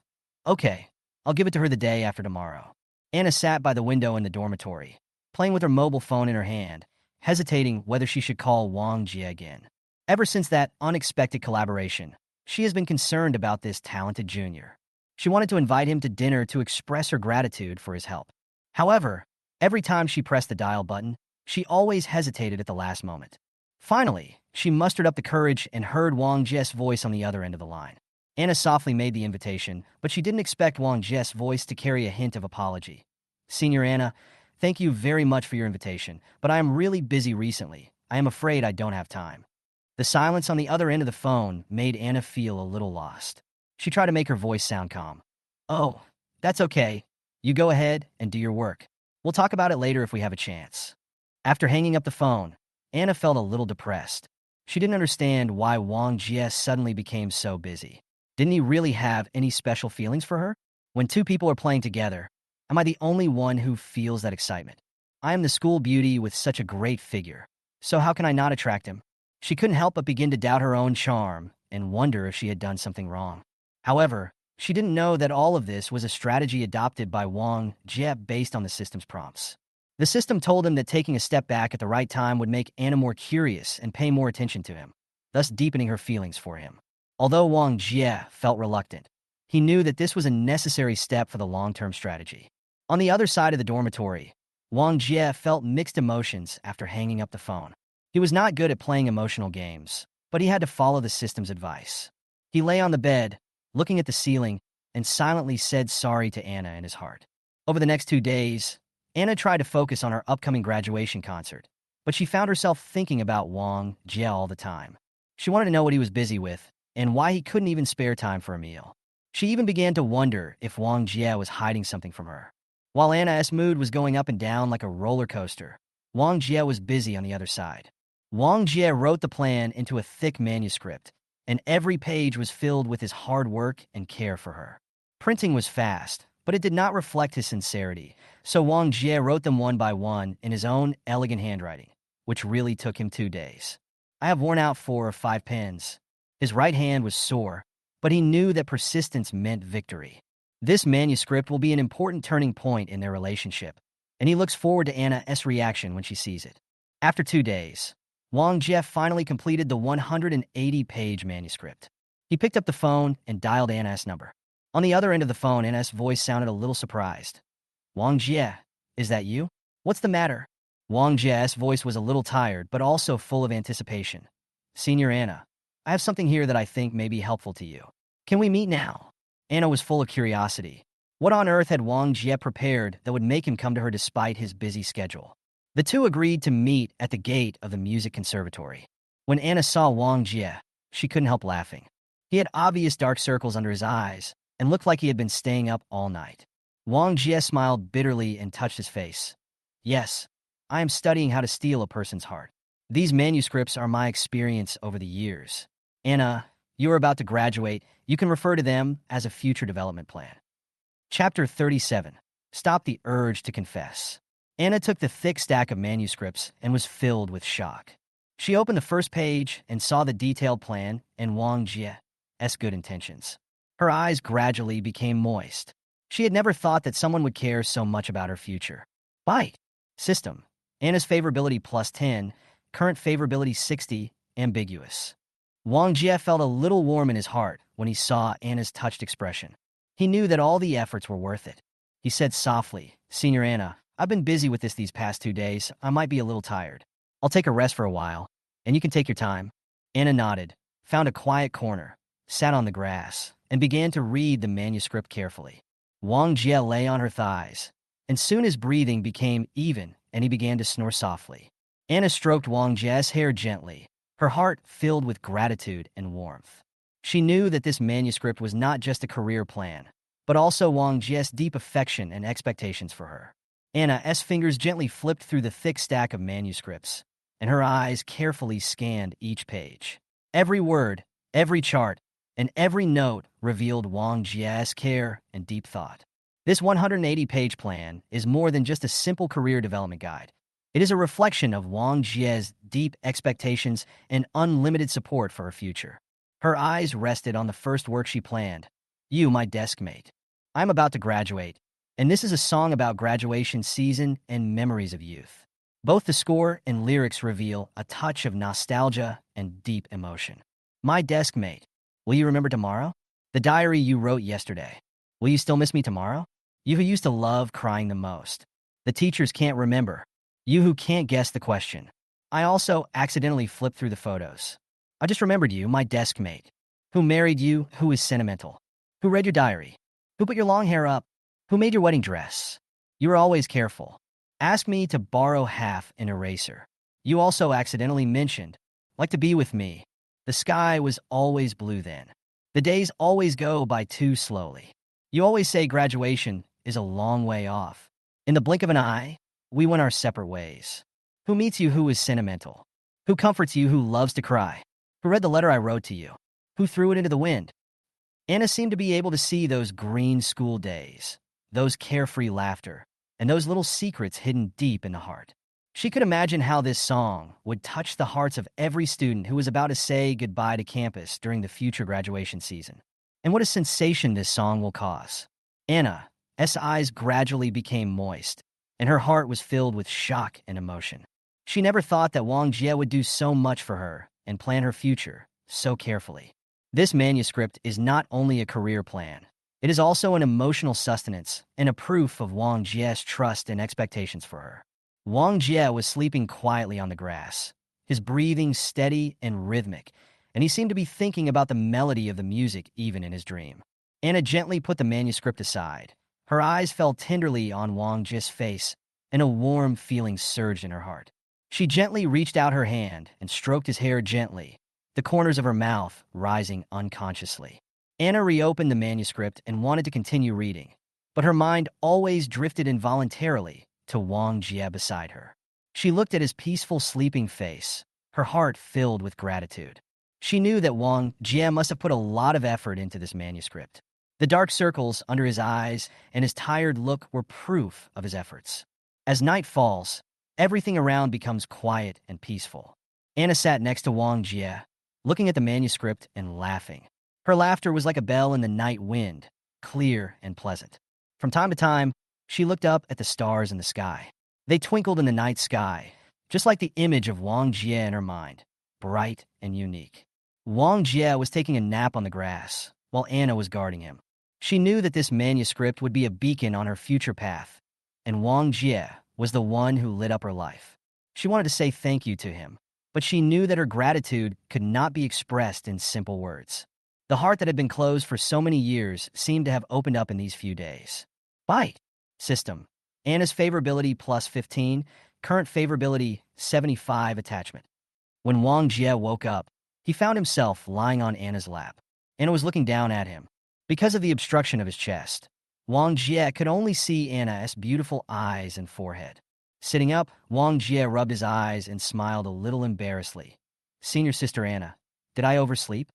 Okay, I'll give it to her the day after tomorrow. Anna sat by the window in the dormitory, playing with her mobile phone in her hand, hesitating whether she should call Wang Jie again. Ever since that unexpected collaboration, she has been concerned about this talented junior. She wanted to invite him to dinner to express her gratitude for his help. However, every time she pressed the dial button, she always hesitated at the last moment. Finally, she mustered up the courage and heard Wang Jie's voice on the other end of the line. Anna softly made the invitation, but she didn't expect Wang Jie's voice to carry a hint of apology. Senior Anna, thank you very much for your invitation, but I am really busy recently. I am afraid I don't have time. The silence on the other end of the phone made Anna feel a little lost. She tried to make her voice sound calm. Oh, that's okay. You go ahead and do your work. We'll talk about it later if we have a chance. After hanging up the phone, Anna felt a little depressed. She didn't understand why Wang Jie suddenly became so busy. Didn't he really have any special feelings for her? When two people are playing together, am I the only one who feels that excitement? I am the school beauty with such a great figure. So how can I not attract him? She couldn't help but begin to doubt her own charm and wonder if she had done something wrong. However, she didn't know that all of this was a strategy adopted by Wang Jie based on the system's prompts. The system told him that taking a step back at the right time would make Anna more curious and pay more attention to him, thus deepening her feelings for him. Although Wang Jie felt reluctant, he knew that this was a necessary step for the long-term strategy. On the other side of the dormitory, Wang Jie felt mixed emotions after hanging up the phone. He was not good at playing emotional games, but he had to follow the system's advice. He lay on the bed, looking at the ceiling, and silently said sorry to Anna in his heart. Over the next 2 days, Anna tried to focus on her upcoming graduation concert, but she found herself thinking about Wang Jie all the time. She wanted to know what he was busy with and why he couldn't even spare time for a meal. She even began to wonder if Wang Jie was hiding something from her. While Anna's mood was going up and down like a roller coaster, Wang Jie was busy on the other side. Wang Jie wrote the plan into a thick manuscript, and every page was filled with his hard work and care for her. Printing was fast, but it did not reflect his sincerity, so Wang Jie wrote them one by one in his own elegant handwriting, which really took him 2 days. I have worn out 4 or 5 pens. His right hand was sore, but he knew that persistence meant victory. This manuscript will be an important turning point in their relationship, and he looks forward to Anna's reaction when she sees it. After 2 days, Wang Jie finally completed the 180-page manuscript. He picked up the phone and dialed Anna's number. On the other end of the phone, Anna's voice sounded a little surprised. Wang Jie, is that you? What's the matter? Wang Jie's voice was a little tired, but also full of anticipation. Senior Anna, I have something here that I think may be helpful to you. Can we meet now? Anna was full of curiosity. What on earth had Wang Jie prepared that would make him come to her despite his busy schedule? The two agreed to meet at the gate of the music conservatory. When Anna saw Wang Jie, she couldn't help laughing. He had obvious dark circles under his eyes and looked like he had been staying up all night. Wang Jie smiled bitterly and touched his face. Yes, I am studying how to steal a person's heart. These manuscripts are my experience over the years. Anna, you are about to graduate. You can refer to them as a future development plan. Chapter 37. Stop the urge to confess. Anna took the thick stack of manuscripts and was filled with shock. She opened the first page and saw the detailed plan and Wang Jie's good intentions. Her eyes gradually became moist. She had never thought that someone would care so much about her future. Bite. System. Anna's favorability +10, current favorability 60, ambiguous. Wang Jie felt a little warm in his heart when he saw Anna's touched expression. He knew that all the efforts were worth it. He said softly, Senior Anna, I've been busy with this these past 2 days. I might be a little tired. I'll take a rest for a while, and you can take your time. Anna nodded, found a quiet corner, sat on the grass, and began to read the manuscript carefully. Wang Jie lay on her thighs, and soon his breathing became even and he began to snore softly. Anna stroked Wang Jie's hair gently, her heart filled with gratitude and warmth. She knew that this manuscript was not just a career plan, but also Wang Jie's deep affection and expectations for her. Anna's fingers gently flipped through the thick stack of manuscripts, and her eyes carefully scanned each page. Every word, every chart, and every note revealed Wang Jie's care and deep thought. This 180-page plan is more than just a simple career development guide. It is a reflection of Wang Jie's deep expectations and unlimited support for her future. Her eyes rested on the first work she planned. You, my desk mate. I'm about to graduate, and this is a song about graduation season and memories of youth. Both the score and lyrics reveal a touch of nostalgia and deep emotion. My desk mate. Will you remember tomorrow? The diary you wrote yesterday. Will you still miss me tomorrow? You who used to love crying the most. The teachers can't remember. You who can't guess the question. I also accidentally flipped through the photos. I just remembered you, my desk mate. Who married you, who is sentimental. Who read your diary. Who put your long hair up. Who made your wedding dress. You were always careful. Asked me to borrow half an eraser. You also accidentally mentioned, like to be with me. The sky was always blue then. The days always go by too slowly. You always say graduation is a long way off. In the blink of an eye, we went our separate ways. Who meets you who is sentimental? Who comforts you who loves to cry? Who read the letter I wrote to you? Who threw it into the wind? Anna seemed to be able to see those green school days, those carefree laughter, and those little secrets hidden deep in the heart. She could imagine how this song would touch the hearts of every student who was about to say goodbye to campus during the future graduation season. And what a sensation this song will cause. Anna's eyes gradually became moist, and her heart was filled with shock and emotion. She never thought that Wang Jie would do so much for her and plan her future so carefully. This manuscript is not only a career plan, it is also an emotional sustenance and a proof of Wang Jie's trust and expectations for her. Wang Jie was sleeping quietly on the grass, his breathing steady and rhythmic, and he seemed to be thinking about the melody of the music even in his dream. Anna gently put the manuscript aside. Her eyes fell tenderly on Wang Jie's face, and a warm feeling surged in her heart. She gently reached out her hand and stroked his hair gently, the corners of her mouth rising unconsciously. Anna reopened the manuscript and wanted to continue reading, but her mind always drifted involuntarily to Wang Jie beside her. She looked at his peaceful sleeping face, her heart filled with gratitude. She knew that Wang Jie must have put a lot of effort into this manuscript. The dark circles under his eyes and his tired look were proof of his efforts. As night falls, everything around becomes quiet and peaceful. Anna sat next to Wang Jie, looking at the manuscript and laughing. Her laughter was like a bell in the night wind, clear and pleasant. From time to time, she looked up at the stars in the sky. They twinkled in the night sky, just like the image of Wang Jie in her mind, bright and unique. Wang Jie was taking a nap on the grass, while Anna was guarding him. She knew that this manuscript would be a beacon on her future path, and Wang Jie was the one who lit up her life. She wanted to say thank you to him, but she knew that her gratitude could not be expressed in simple words. The heart that had been closed for so many years seemed to have opened up in these few days. Bite. System. Anna's favorability plus 15, current favorability 75 attachment. When Wang Jie woke up, he found himself lying on Anna's lap. Anna was looking down at him. Because of the obstruction of his chest, Wang Jie could only see Anna's beautiful eyes and forehead. Sitting up, Wang Jie rubbed his eyes and smiled a little embarrassedly. Senior Sister Anna, did I oversleep?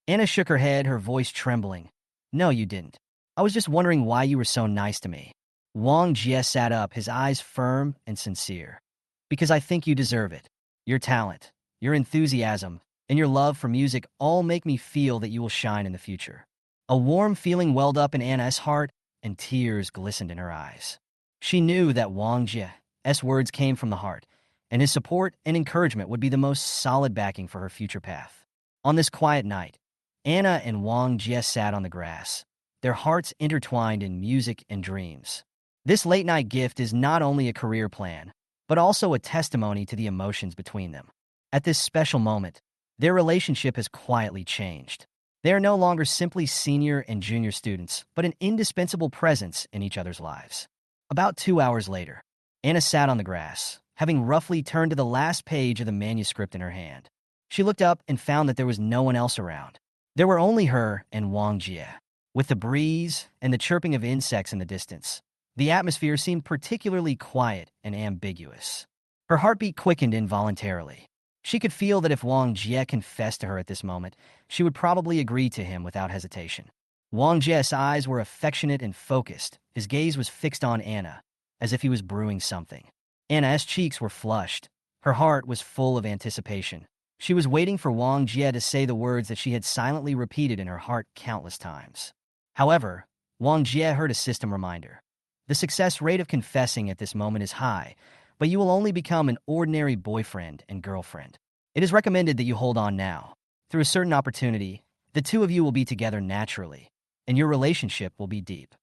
Anna shook her head, her voice trembling. No, you didn't. I was just wondering why you were so nice to me. Wang Jie sat up, his eyes firm and sincere. Because I think you deserve it. Your talent, your enthusiasm, and your love for music all make me feel that you will shine in the future. A warm feeling welled up in Anna's heart, and tears glistened in her eyes. She knew that Wang Jie's words came from the heart, and his support and encouragement would be the most solid backing for her future path. On this quiet night, Anna and Wang Jie sat on the grass, their hearts intertwined in music and dreams. This late-night gift is not only a career plan, but also a testimony to the emotions between them. At this special moment, their relationship has quietly changed. They are no longer simply senior and junior students, but an indispensable presence in each other's lives. About 2 hours later, Anna sat on the grass, having roughly turned to the last page of the manuscript in her hand. She looked up and found that there was no one else around. There were only her and Wang Jie. With the breeze and the chirping of insects in the distance, the atmosphere seemed particularly quiet and ambiguous. Her heartbeat quickened involuntarily. She could feel that if Wang Jie confessed to her at this moment, she would probably agree to him without hesitation. Wang Jie's eyes were affectionate and focused. His gaze was fixed on Anna, as if he was brewing something. Anna's cheeks were flushed. Her heart was full of anticipation. She was waiting for Wang Jie to say the words that she had silently repeated in her heart countless times. However, Wang Jie heard a system reminder. The success rate of confessing at this moment is high, but you will only become an ordinary boyfriend and girlfriend. It is recommended that you hold on now. Through a certain opportunity, the two of you will be together naturally, and your relationship will be deep.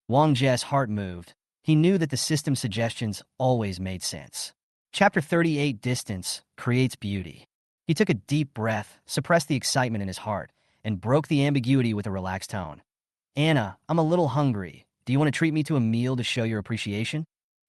Wang Jie's heart moved. He knew that the system's suggestions always made sense. Chapter 38, Distance, Creates Beauty. He took a deep breath, suppressed the excitement in his heart, and broke the ambiguity with a relaxed tone. Anna, I'm a little hungry. Do you want to treat me to a meal to show your appreciation?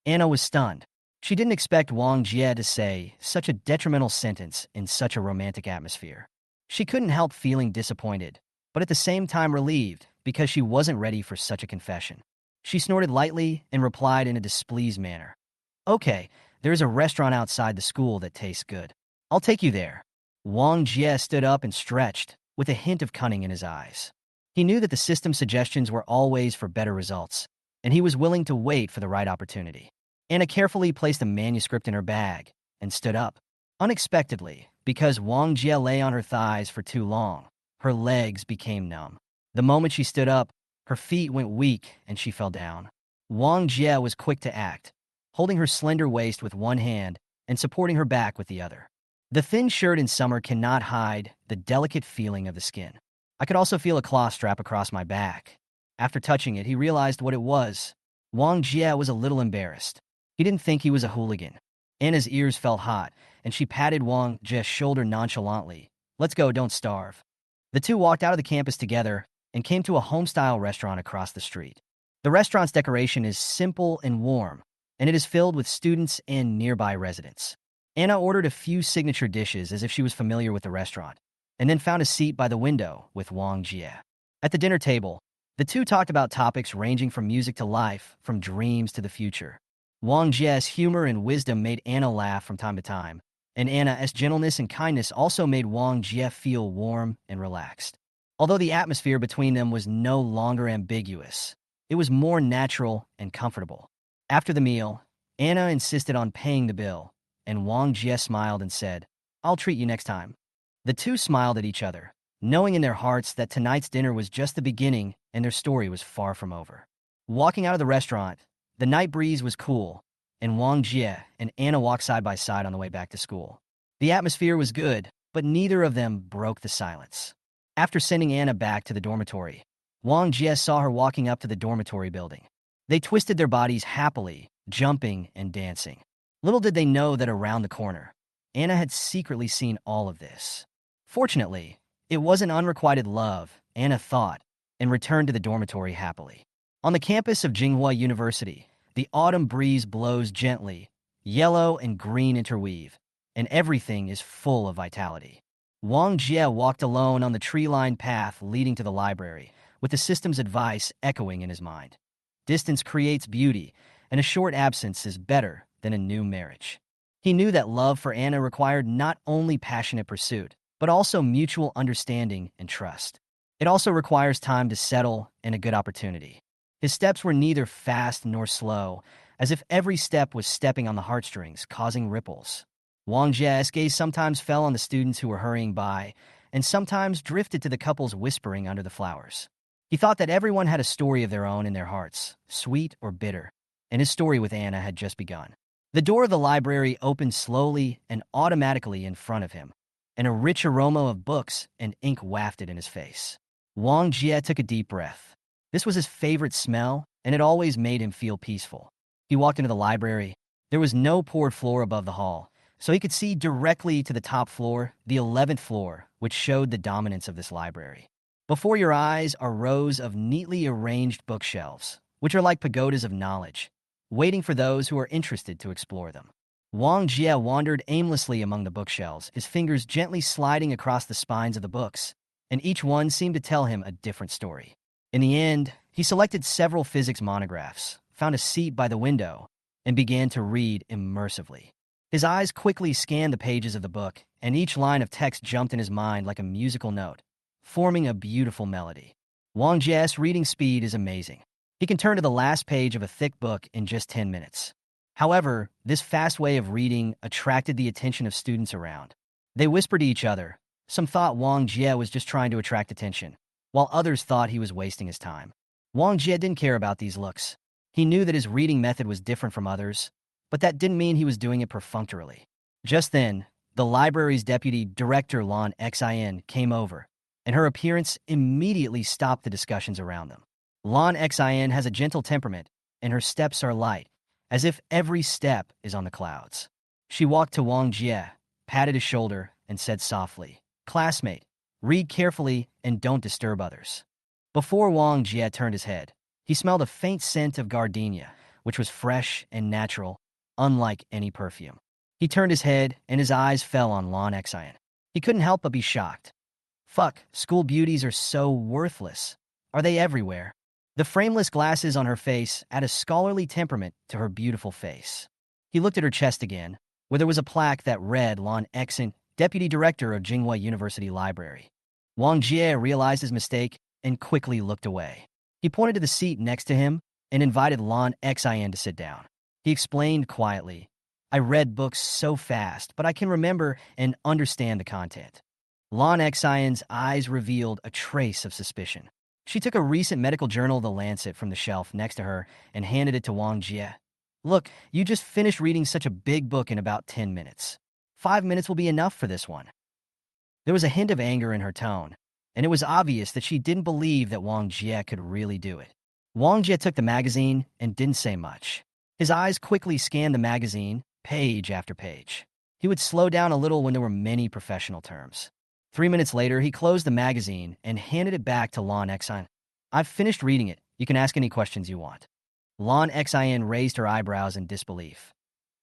Anna was stunned. She didn't expect Wang Jie to say such a detrimental sentence in such a romantic atmosphere. She couldn't help feeling disappointed, but at the same time relieved because she wasn't ready for such a confession. She snorted lightly and replied in a displeased manner. Okay, there's a restaurant outside the school that tastes good. I'll take you there. Wang Jie stood up and stretched, with a hint of cunning in his eyes. He knew that the system's suggestions were always for better results, and he was willing to wait for the right opportunity. Anna carefully placed the manuscript in her bag and stood up. Unexpectedly, because Wang Jie lay on her thighs for too long, her legs became numb. The moment she stood up, her feet went weak and she fell down. Wang Jie was quick to act, holding her slender waist with one hand and supporting her back with the other. The thin shirt in summer cannot hide the delicate feeling of the skin. I could also feel a cloth strap across my back. After touching it, he realized what it was. Wang Jie was a little embarrassed. He didn't think he was a hooligan. Anna's ears felt hot, and she patted Wang Jie's shoulder nonchalantly. Let's go, don't starve. The two walked out of the campus together and came to a home-style restaurant across the street. The restaurant's decoration is simple and warm, and it is filled with students and nearby residents. Anna ordered a few signature dishes as if she was familiar with the restaurant, and then found a seat by the window with Wang Jie. At the dinner table, the two talked about topics ranging from music to life, from dreams to the future. Wang Jie's humor and wisdom made Anna laugh from time to time, and Anna's gentleness and kindness also made Wang Jie feel warm and relaxed. Although the atmosphere between them was no longer ambiguous, it was more natural and comfortable. After the meal, Anna insisted on paying the bill, and Wang Jie smiled and said, I'll treat you next time. The two smiled at each other, knowing in their hearts that tonight's dinner was just the beginning and their story was far from over. Walking out of the restaurant, the night breeze was cool, and Wang Jie and Anna walked side by side on the way back to school. The atmosphere was good, but neither of them broke the silence. After sending Anna back to the dormitory, Wang Jie saw her walking up to the dormitory building. They twisted their bodies happily, jumping and dancing. Little did they know that around the corner, Anna had secretly seen all of this. Fortunately, it wasn't unrequited love, Anna thought, and returned to the dormitory happily. On the campus of Jinghua University, the autumn breeze blows gently, yellow and green interweave, and everything is full of vitality. Wang Jie walked alone on the tree-lined path leading to the library, with the system's advice echoing in his mind. Distance creates beauty, and a short absence is better than a new marriage. He knew that love for Anna required not only passionate pursuit, but also mutual understanding and trust. It also requires time to settle and a good opportunity. His steps were neither fast nor slow, as if every step was stepping on the heartstrings, causing ripples. Wang Jie's gaze sometimes fell on the students who were hurrying by, and sometimes drifted to the couples whispering under the flowers. He thought that everyone had a story of their own in their hearts, sweet or bitter, and his story with Anna had just begun. The door of the library opened slowly and automatically in front of him, and a rich aroma of books and ink wafted in his face. Wang Jie took a deep breath. This was his favorite smell, and it always made him feel peaceful. He walked into the library. There was no poured floor above the hall, so he could see directly to the top floor, the 11th floor, which showed the dominance of this library. Before your eyes are rows of neatly arranged bookshelves, which are like pagodas of knowledge, waiting for those who are interested to explore them. Wang Jie wandered aimlessly among the bookshelves, his fingers gently sliding across the spines of the books, and each one seemed to tell him a different story. In the end, he selected several physics monographs, found a seat by the window, and began to read immersively. His eyes quickly scanned the pages of the book, and each line of text jumped in his mind like a musical note, forming a beautiful melody. Wang Jie's reading speed is amazing. He can turn to the last page of a thick book in just 10 minutes. However, this fast way of reading attracted the attention of students around. They whispered to each other. Some thought Wang Jie was just trying to attract attention, while others thought he was wasting his time. Wang Jie didn't care about these looks. He knew that his reading method was different from others, but that didn't mean he was doing it perfunctorily. Just then, the library's deputy director Lan Xin came over, and her appearance immediately stopped the discussions around them. Lan Xin has a gentle temperament, and her steps are light, as if every step is on the clouds. She walked to Wang Jie, patted his shoulder, and said softly, "Classmate, read carefully and don't disturb others." Before Wang Jie turned his head, he smelled a faint scent of gardenia, which was fresh and natural, unlike any perfume. He turned his head, and his eyes fell on Lan Xin. He couldn't help but be shocked. Fuck, school beauties are so worthless. Are they everywhere? The frameless glasses on her face add a scholarly temperament to her beautiful face. He looked at her chest again, where there was a plaque that read Lan Xin, Deputy Director of Jinghua University Library. Wang Jie realized his mistake and quickly looked away. He pointed to the seat next to him and invited Lan Xin to sit down. He explained quietly, "I read books so fast, but I can remember and understand the content." Lan Xion's eyes revealed a trace of suspicion. She took a recent medical journal, The Lancet, from the shelf next to her and handed it to Wang Jie. "Look, you just finished reading such a big book in about 10 minutes. 5 minutes will be enough for this one." There was a hint of anger in her tone, and it was obvious that she didn't believe that Wang Jie could really do it. Wang Jie took the magazine and didn't say much. His eyes quickly scanned the magazine, page after page. He would slow down a little when there were many professional terms. 3 minutes later, he closed the magazine and handed it back to Lan Xin. "I've finished reading it. You can ask any questions you want." Lan Xin raised her eyebrows in disbelief.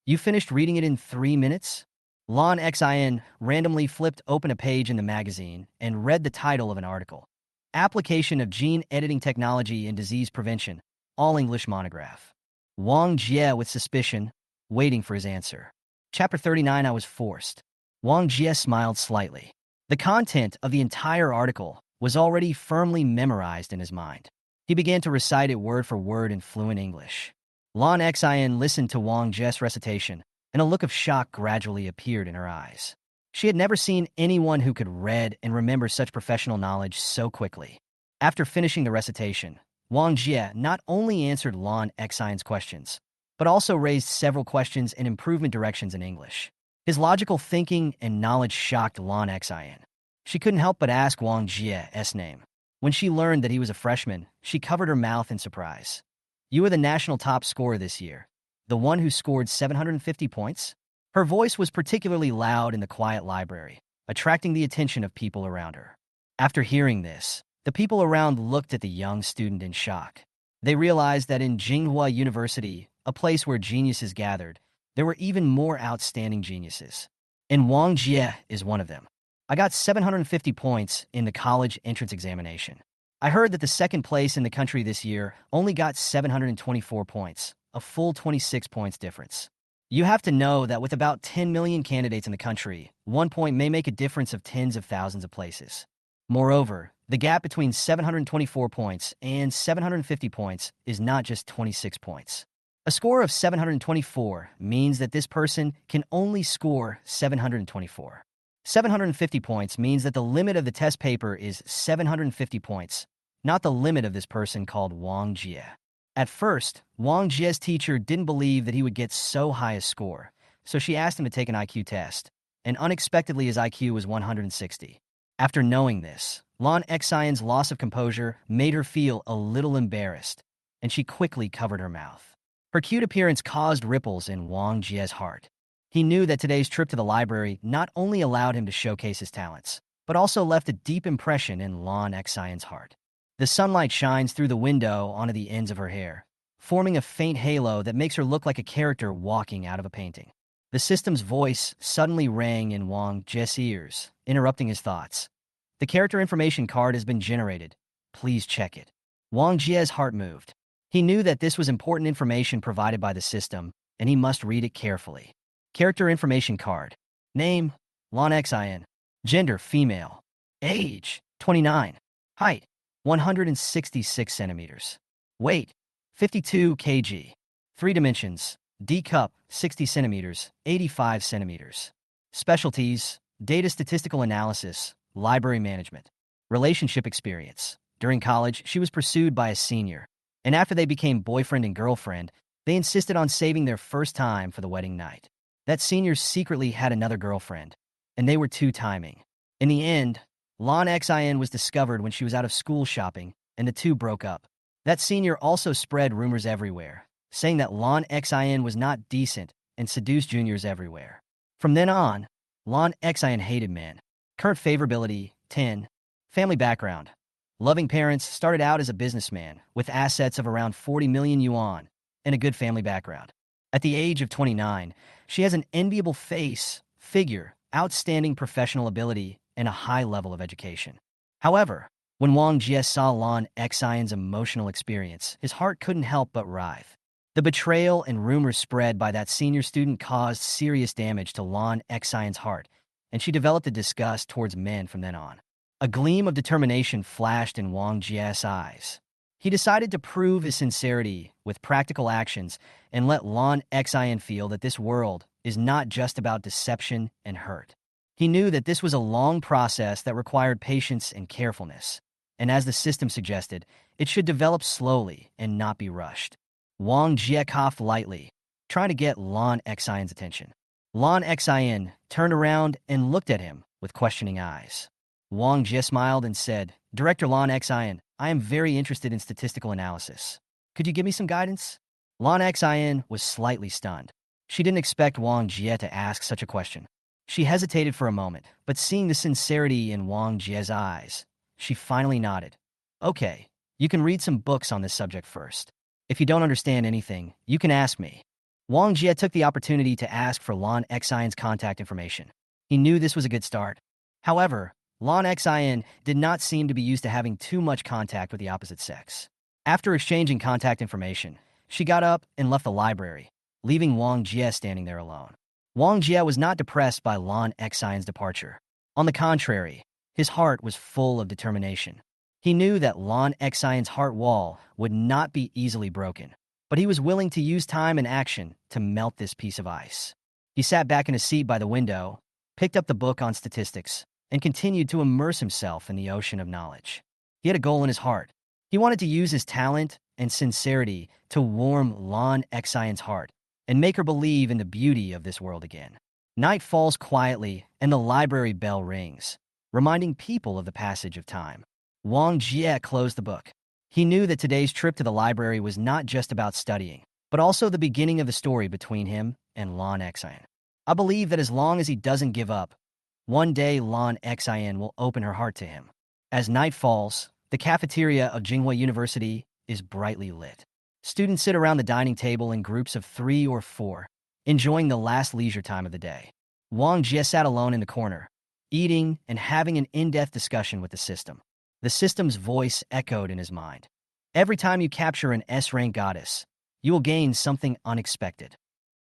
"You finished reading it in 3 minutes?" Lan Xin randomly flipped open a page in the magazine and read the title of an article. "Application of Gene Editing Technology in Disease Prevention, All English Monograph." Wang Jie with suspicion, waiting for his answer. Chapter 39, I was forced. Wang Jie smiled slightly. The content of the entire article was already firmly memorized in his mind. He began to recite it word for word in fluent English. Lan Xin listened to Wang Jie's recitation, and a look of shock gradually appeared in her eyes. She had never seen anyone who could read and remember such professional knowledge so quickly. After finishing the recitation, Wang Jie not only answered Lan Xian's questions, but also raised several questions and improvement directions in English. His logical thinking and knowledge shocked Lan Xian. She couldn't help but ask Wang Jie's name. When she learned that he was a freshman, she covered her mouth in surprise. "You are the national top scorer this year, the one who scored 750 points?" Her voice was particularly loud in the quiet library, attracting the attention of people around her. After hearing this, the people around looked at the young student in shock. They realized that in Manhwa University, a place where geniuses gathered, there were even more outstanding geniuses. And Wang Jie is one of them. "I got 750 points in the college entrance examination. I heard that the second place in the country this year only got 724 points, a full 26 points difference. You have to know that with about 10 million candidates in the country, 1 point may make a difference of tens of thousands of places. Moreover, the gap between 724 points and 750 points is not just 26 points. A score of 724 means that this person can only score 724. 750 points means that the limit of the test paper is 750 points, not the limit of this person called Wang Jie." At first, Wang Jie's teacher didn't believe that he would get so high a score, so she asked him to take an IQ test, and unexpectedly his IQ was 160. After knowing this, Lan Xian's loss of composure made her feel a little embarrassed, and she quickly covered her mouth. Her cute appearance caused ripples in Wang Jie's heart. He knew that today's trip to the library not only allowed him to showcase his talents, but also left a deep impression in Lan Xian's heart. The sunlight shines through the window onto the ends of her hair, forming a faint halo that makes her look like a character walking out of a painting. The system's voice suddenly rang in Wang Jie's ears, interrupting his thoughts. "The character information card has been generated. Please check it." Wang Jie's heart moved. He knew that this was important information provided by the system, and he must read it carefully. Character information card. Name, Lan Xian. Gender, female. Age, 29. Height, 166 centimeters. Weight, 52 kg. 3 dimensions. D cup, 60 centimeters, 85 centimeters. Specialties, data statistical analysis, library management. Relationship experience. During college, she was pursued by a senior, and after they became boyfriend and girlfriend, they insisted on saving their first time for the wedding night. That senior secretly had another girlfriend, and they were two-timing. In the end, Lan Xian was discovered when she was out of school shopping, and the two broke up. That senior also spread rumors everywhere, saying that Lan Xian was not decent and seduced juniors everywhere. From then on, Lan Xian hated men. Current favorability, 10. Family background. Loving parents, started out as a businessman with assets of around 40 million yuan and a good family background. At the age of 29, she has an enviable face, figure, outstanding professional ability, and a high level of education. However, when Wang Jie saw Lan Xian's emotional experience, his heart couldn't help but writhe. The betrayal and rumors spread by that senior student caused serious damage to Lan Xian's heart, and she developed a disgust towards men from then on. A gleam of determination flashed in Wang Jie's eyes. He decided to prove his sincerity with practical actions and let Lan Xian feel that this world is not just about deception and hurt. He knew that this was a long process that required patience and carefulness, and as the system suggested, it should develop slowly and not be rushed. Wang Jie coughed lightly, trying to get Lan Xian's attention. Lan Xian turned around and looked at him with questioning eyes. Wang Jie smiled and said, "Director Lan Xian, I am very interested in statistical analysis. Could you give me some guidance?" Lan Xian was slightly stunned. She didn't expect Wang Jie to ask such a question. She hesitated for a moment, but seeing the sincerity in Wang Jie's eyes, she finally nodded. "Okay, you can read some books on this subject first. If you don't understand anything, you can ask me." Wang Jie took the opportunity to ask for Lan Xian's contact information. He knew this was a good start. However, Lan Xian did not seem to be used to having too much contact with the opposite sex. After exchanging contact information, she got up and left the library, leaving Wang Jie standing there alone. Wang Jie was not depressed by Lan Xian's departure. On the contrary, his heart was full of determination. He knew that Lan Xian's heart wall would not be easily broken, but he was willing to use time and action to melt this piece of ice. He sat back in his seat by the window picked up the book on statistics, and continued to immerse himself in the ocean of knowledge. He had a goal in his heart. He wanted to use his talent and sincerity to warm Lan Xian's heart and make her believe in the beauty of this world again. Night falls quietly, and the library bell rings, reminding people of the passage of time. Wang Jie closed the book. He knew that today's trip to the library was not just about studying, but also the beginning of the story between him and Lan Xian. I believe that as long as he doesn't give up, one day Lan Xian will open her heart to him. As night falls, the cafeteria of Jinghua University is brightly lit. Students sit around the dining table in groups of 3 or 4, enjoying the last leisure time of the day. Wang Jie sat alone in the corner, eating and having an in-depth discussion with the system. The system's voice echoed in his mind. Every time you capture an S-rank goddess, you will gain something unexpected.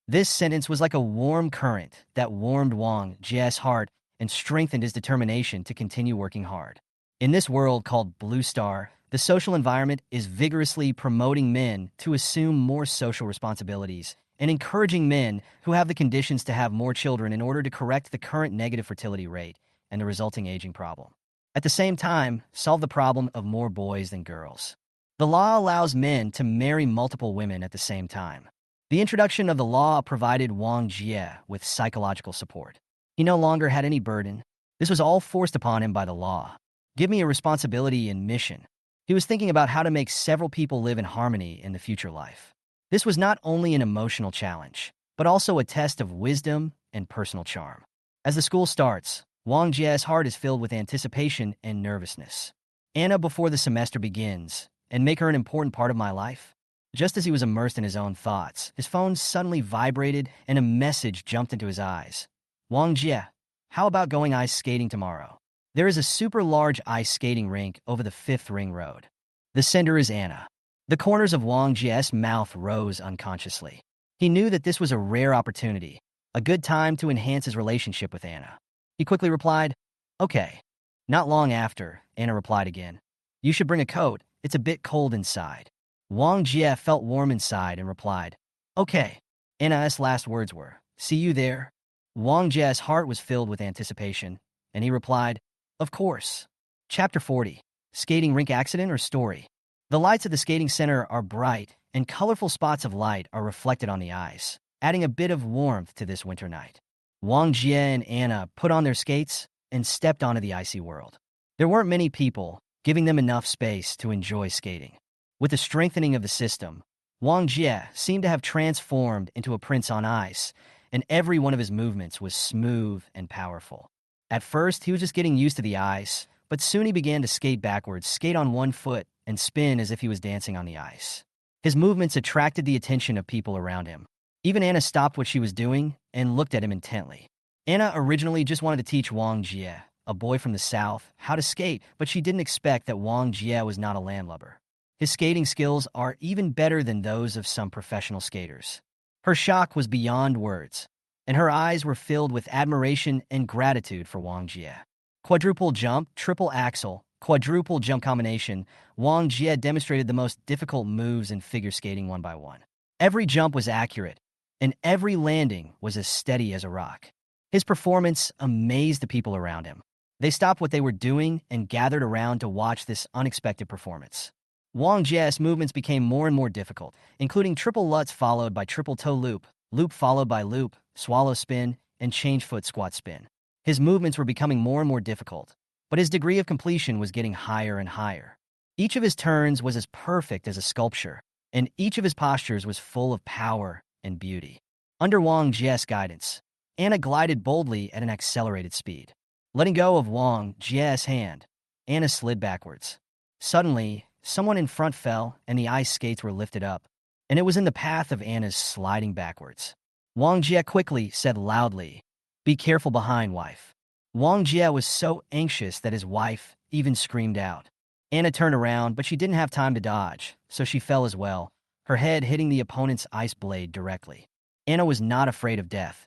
This sentence was like a warm current that warmed Wang Jie's heart and strengthened his determination to continue working hard. In this world called Blue Star, the social environment is vigorously promoting men to assume more social responsibilities and encouraging men who have the conditions to have more children in order to correct the current negative fertility rate and the resulting aging problem. At the same time, solve the problem of more boys than girls. The law allows men to marry multiple women at the same time. The introduction of the law provided Wang Jie with psychological support. He no longer had any burden. This was all forced upon him by the law. Give me a responsibility and mission. He was thinking about how to make several people live in harmony in the future life. This was not only an emotional challenge, but also a test of wisdom and personal charm. As the school starts, Wang Jie's heart is filled with anticipation and nervousness. Anna before the semester begins, and make her an important part of my life? Just as he was immersed in his own thoughts, his phone suddenly vibrated and a message jumped into his eyes. Wang Jie, how about going ice skating tomorrow? There is a super large ice skating rink over the 5th Ring Road. The sender is Anna. The corners of Wang Jie's mouth rose unconsciously. He knew that this was a rare opportunity, a good time to enhance his relationship with Anna. He quickly replied, okay. Not long after, Anna replied again, you should bring a coat, it's a bit cold inside. Wang Jie felt warm inside and replied, okay. Anna's last words were, see you there. Wang Jie's heart was filled with anticipation, and he replied, of course. Chapter 40. Skating rink accident or story? The lights of the skating center are bright, and colorful spots of light are reflected on the ice, adding a bit of warmth to this winter night. Wang Jie and Anna put on their skates and stepped onto the icy world. There weren't many people, giving them enough space to enjoy skating. With the strengthening of the system, Wang Jie seemed to have transformed into a prince on ice, and every one of his movements was smooth and powerful. At first, he was just getting used to the ice, but soon he began to skate backwards, skate on one foot, and spin as if he was dancing on the ice. His movements attracted the attention of people around him. Even Anna stopped what she was doing and looked at him intently. Anna originally just wanted to teach Wang Jie, a boy from the south, how to skate, but she didn't expect that Wang Jie was not a landlubber. His skating skills are even better than those of some professional skaters. Her shock was beyond words, and her eyes were filled with admiration and gratitude for Wang Jie. Quadruple jump, triple axel, quadruple jump combination, Wang Jie demonstrated the most difficult moves in figure skating one by one. Every jump was accurate, and every landing was as steady as a rock. His performance amazed the people around him. They stopped what they were doing and gathered around to watch this unexpected performance. Wang Jie's movements became more and more difficult, including triple lutz followed by triple toe loop, loop followed by loop, swallow spin, and change foot squat spin. His movements were becoming more and more difficult, but his degree of completion was getting higher and higher. Each of his turns was as perfect as a sculpture, and each of his postures was full of power and beauty. Under Wang Jie's guidance, Anna glided boldly at an accelerated speed. Letting go of Wang Jie's hand, Anna slid backwards. Suddenly, someone in front fell and the ice skates were lifted up, and it was in the path of Anna's sliding backwards. Wang Jie quickly said loudly, be careful behind, wife. Wang Jie was so anxious that his wife even screamed out. Anna turned around, but she didn't have time to dodge, so she fell as well, her head hitting the opponent's ice blade directly. Anna was not afraid of death,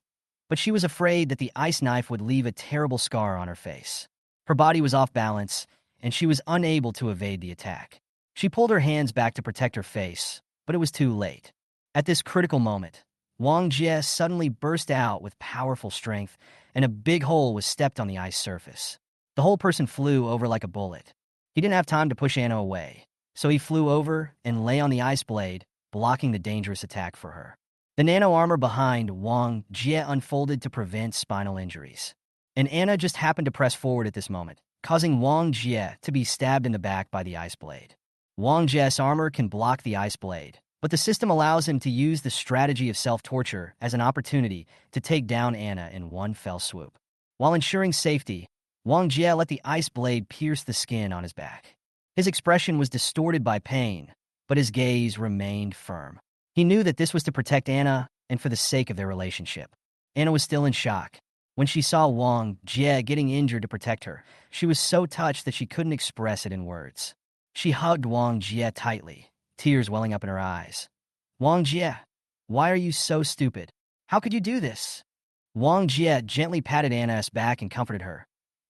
but she was afraid that the ice knife would leave a terrible scar on her face. Her body was off balance, and she was unable to evade the attack. She pulled her hands back to protect her face, but it was too late. At this critical moment, Wang Jie suddenly burst out with powerful strength and a big hole was stepped on the ice surface. The whole person flew over like a bullet. He didn't have time to push Anna away, so he flew over and lay on the ice blade, blocking the dangerous attack for her. The nano armor behind Wang Jie unfolded to prevent spinal injuries. And Anna just happened to press forward at this moment, causing Wang Jie to be stabbed in the back by the ice blade. Wang Jie's armor can block the ice blade, but the system allows him to use the strategy of self-torture as an opportunity to take down Anna in one fell swoop. While ensuring safety, Wang Jie let the ice blade pierce the skin on his back. His expression was distorted by pain, but his gaze remained firm. He knew that this was to protect Anna and for the sake of their relationship. Anna was still in shock. When she saw Wang Jie getting injured to protect her, she was so touched that she couldn't express it in words. She hugged Wang Jie tightly, tears welling up in her eyes. Wang Jie, why are you so stupid? How could you do this? Wang Jie gently patted Anna's back and comforted her.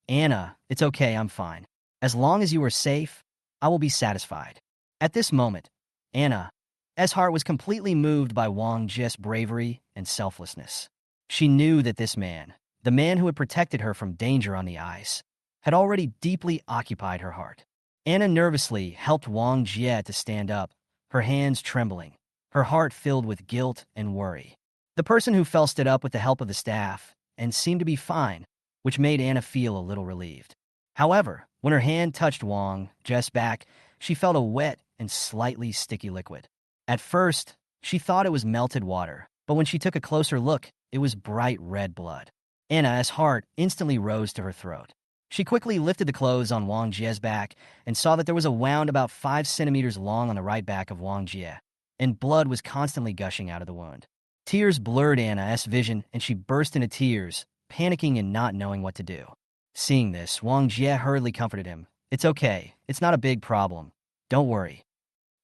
Anna, it's okay, I'm fine. As long as you are safe, I will be satisfied. At this moment, Anna's heart was completely moved by Wang Jie's bravery and selflessness. She knew that this man, the man who had protected her from danger on the ice, had already deeply occupied her heart. Anna nervously helped Wang Jie to stand up, her hands trembling, her heart filled with guilt and worry. The person who fell stood up with the help of the staff and seemed to be fine, which made Anna feel a little relieved. However, when her hand touched Wang Jie's back, she felt a wet and slightly sticky liquid. At first, she thought it was melted water, but when she took a closer look, it was bright red blood. Anna's heart instantly rose to her throat. She quickly lifted the clothes on Wang Jie's back and saw that there was a wound about 5 centimeters long on the right back of Wang Jie, and blood was constantly gushing out of the wound. Tears blurred Anna's vision, and she burst into tears, panicking and not knowing what to do. Seeing this, Wang Jie hurriedly comforted him. It's okay. It's not a big problem. Don't worry.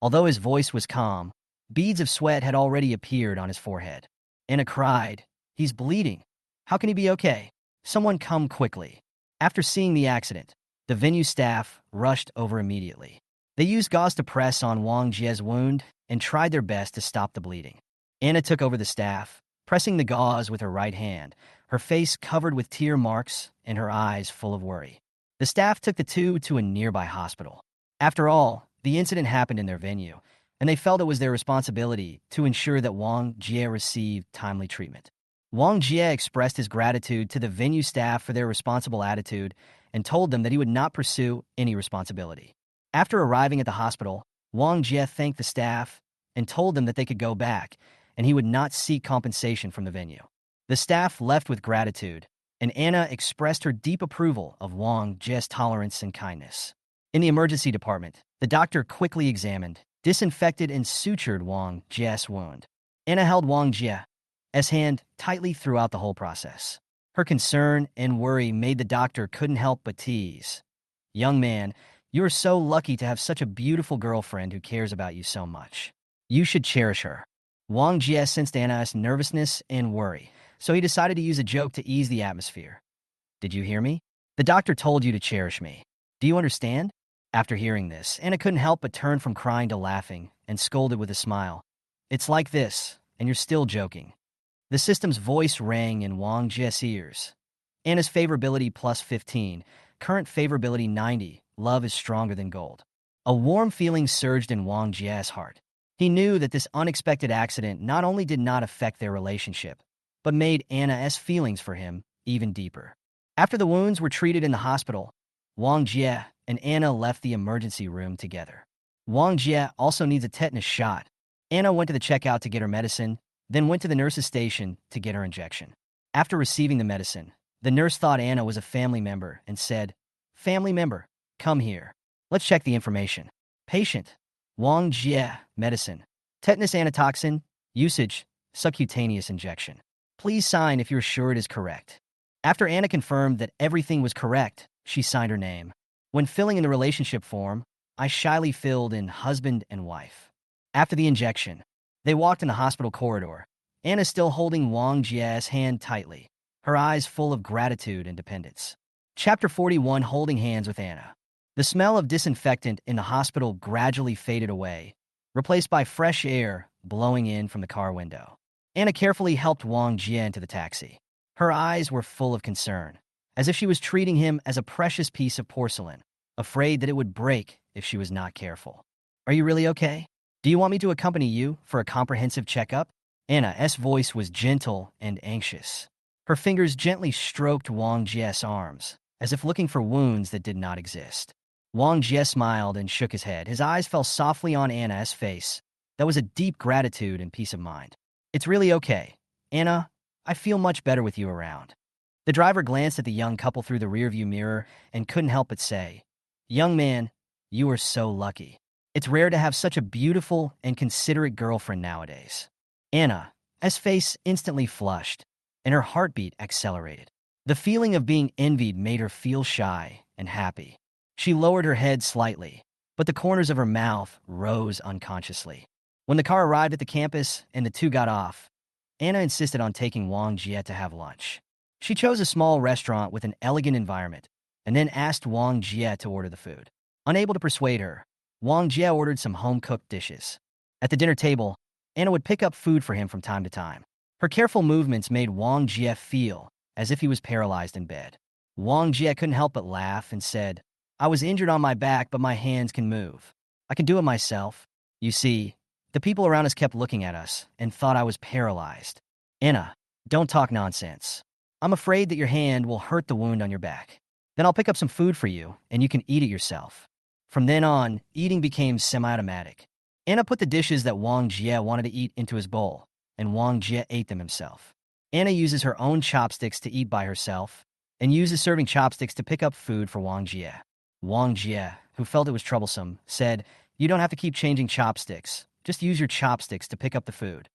Although his voice was calm, beads of sweat had already appeared on his forehead. Anna cried, He's bleeding. How can he be okay? Someone come quickly. After seeing the accident, the venue staff rushed over immediately. They used gauze to press on Wang Jie's wound and tried their best to stop the bleeding. Anna took over the staff, pressing the gauze with her right hand, her face covered with tear marks and her eyes full of worry. The staff took the two to a nearby hospital. After all, the incident happened in their venue, and they felt it was their responsibility to ensure that Wang Jie received timely treatment. Wang Jie expressed his gratitude to the venue staff for their responsible attitude and told them that he would not pursue any responsibility. After arriving at the hospital, Wang Jie thanked the staff and told them that they could go back, and he would not seek compensation from the venue. The staff left with gratitude, and Anna expressed her deep approval of Wang Jie's tolerance and kindness. In the emergency department, the doctor quickly examined, disinfected, and sutured Wang Jie's wound. Anna held Wang Jie's hand tightly throughout the whole process. Her concern and worry made the doctor couldn't help but tease. Young man, you are so lucky to have such a beautiful girlfriend who cares about you so much. You should cherish her. Wang Jie sensed Anna's nervousness and worry, so he decided to use a joke to ease the atmosphere. Did you hear me? The doctor told you to cherish me. Do you understand? After hearing this, Anna couldn't help but turn from crying to laughing and scolded with a smile. It's like this, and you're still joking. The system's voice rang in Wang Jie's ears. Anna's favorability plus 15, current favorability 90, love is stronger than gold. A warm feeling surged in Wang Jie's heart. He knew that this unexpected accident not only did not affect their relationship, but made Anna's feelings for him even deeper. After the wounds were treated in the hospital, Wang Jie and Anna left the emergency room together. Wang Jie also needs a tetanus shot. Anna went to the checkout to get her medicine, then went to the nurse's station to get her injection. After receiving the medicine, the nurse thought Anna was a family member and said, "Family member, come here. Let's check the information. Patient, Wang Jie, medicine, tetanus antitoxin, usage, subcutaneous injection. Please sign if you're sure it is correct." After Anna confirmed that everything was correct, she signed her name. When filling in the relationship form, I shyly filled in husband and wife. After the injection, they walked in the hospital corridor, Anna still holding Wang Jie's hand tightly, her eyes full of gratitude and dependence. Chapter 41, Holding Hands with Anna. The smell of disinfectant in the hospital gradually faded away, replaced by fresh air blowing in from the car window. Anna carefully helped Wang Jie into the taxi. Her eyes were full of concern, as if she was treating him as a precious piece of porcelain, afraid that it would break if she was not careful. Are you really okay? Do you want me to accompany you for a comprehensive checkup? Anna's voice was gentle and anxious. Her fingers gently stroked Wang Jie's arms, as if looking for wounds that did not exist. Wang Jie smiled and shook his head. His eyes fell softly on Anna's face. That was a deep gratitude and peace of mind. It's really okay. Anna, I feel much better with you around. The driver glanced at the young couple through the rearview mirror and couldn't help but say, Young man, you are so lucky. It's rare to have such a beautiful and considerate girlfriend nowadays. Anna's face instantly flushed, and her heartbeat accelerated. The feeling of being envied made her feel shy and happy. She lowered her head slightly, but the corners of her mouth rose unconsciously. When the car arrived at the campus and the two got off, Anna insisted on taking Wang Jie to have lunch. She chose a small restaurant with an elegant environment and then asked Wang Jie to order the food. Unable to persuade her, Wang Jie ordered some home-cooked dishes. At the dinner table, Anna would pick up food for him from time to time. Her careful movements made Wang Jie feel as if he was paralyzed in bed. Wang Jie couldn't help but laugh and said, I was injured on my back, but my hands can move. I can do it myself. You see, the people around us kept looking at us and thought I was paralyzed. Anna, don't talk nonsense. I'm afraid that your hand will hurt the wound on your back. Then I'll pick up some food for you, and you can eat it yourself. From then on, eating became semi-automatic. Anna put the dishes that Wang Jie wanted to eat into his bowl, and Wang Jie ate them himself. Anna uses her own chopsticks to eat by herself, and uses serving chopsticks to pick up food for Wang Jie. Wang Jie, who felt it was troublesome, said, You don't have to keep changing chopsticks. Just use your chopsticks to pick up the food.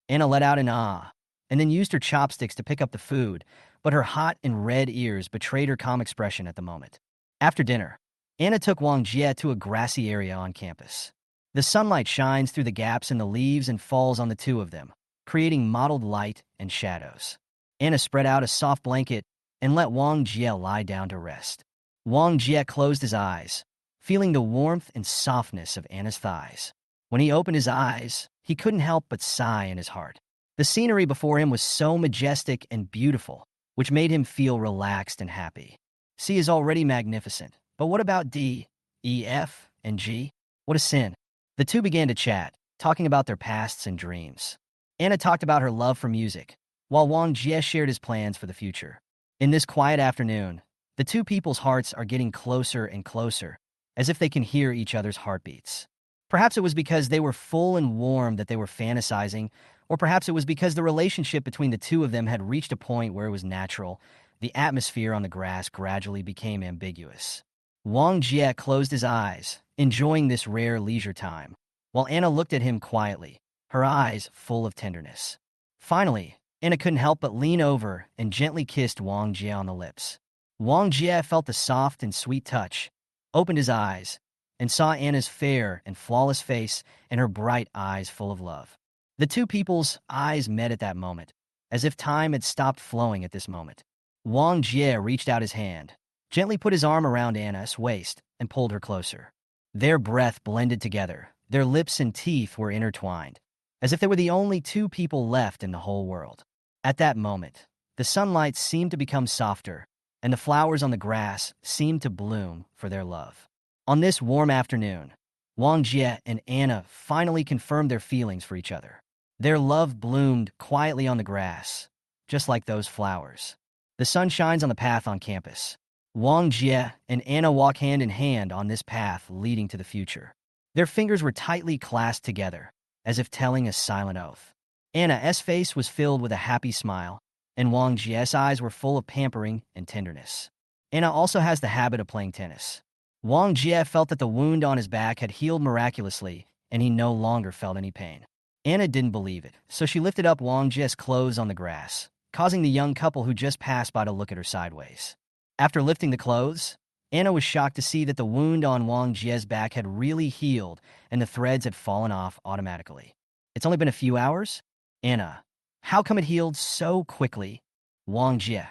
Anna let out an ah, and then used her chopsticks to pick up the food, but her hot and red ears betrayed her calm expression at the moment. After dinner, Anna took Wang Jie to a grassy area on campus. The sunlight shines through the gaps in the leaves and falls on the two of them, creating mottled light and shadows. Anna spread out a soft blanket and let Wang Jie lie down to rest. Wang Jie closed his eyes, feeling the warmth and softness of Anna's thighs. When he opened his eyes, he couldn't help but sigh in his heart. The scenery before him was so majestic and beautiful, which made him feel relaxed and happy. C is already magnificent, but what about D, E, F, and G? What a sin. The two began to chat, talking about their pasts and dreams. Anna talked about her love for music, while Wang Jie shared his plans for the future. In this quiet afternoon, the two people's hearts are getting closer and closer, as if they can hear each other's heartbeats. Perhaps it was because they were full and warm that they were fantasizing, or perhaps it was because the relationship between the two of them had reached a point where it was natural. The atmosphere on the grass gradually became ambiguous. Wang Jie closed his eyes, enjoying this rare leisure time, while Anna looked at him quietly, her eyes full of tenderness. Finally, Anna couldn't help but lean over and gently kissed Wang Jie on the lips. Wang Jie felt the soft and sweet touch, opened his eyes, and saw Anna's fair and flawless face and her bright eyes full of love. The two people's eyes met at that moment, as if time had stopped flowing at this moment. Wang Jie reached out his hand, gently put his arm around Anna's waist, and pulled her closer. Their breath blended together, their lips and teeth were intertwined, as if they were the only two people left in the whole world. At that moment, the sunlight seemed to become softer, and the flowers on the grass seemed to bloom for their love. On this warm afternoon, Wang Jie and Anna finally confirmed their feelings for each other. Their love bloomed quietly on the grass, just like those flowers. The sun shines on the path on campus. Wang Jie and Anna walk hand in hand on this path leading to the future. Their fingers were tightly clasped together, as if telling a silent oath. Anna's face was filled with a happy smile, and Wang Jie's eyes were full of pampering and tenderness. Anna also has the habit of playing tennis. Wang Jie felt that the wound on his back had healed miraculously, and he no longer felt any pain. Anna didn't believe it, so she lifted up Wang Jie's clothes on the grass, causing the young couple who just passed by to look at her sideways. After lifting the clothes, Anna was shocked to see that the wound on Wang Jie's back had really healed and the threads had fallen off automatically. It's only been a few hours? Anna, how come it healed so quickly? Wang Jie,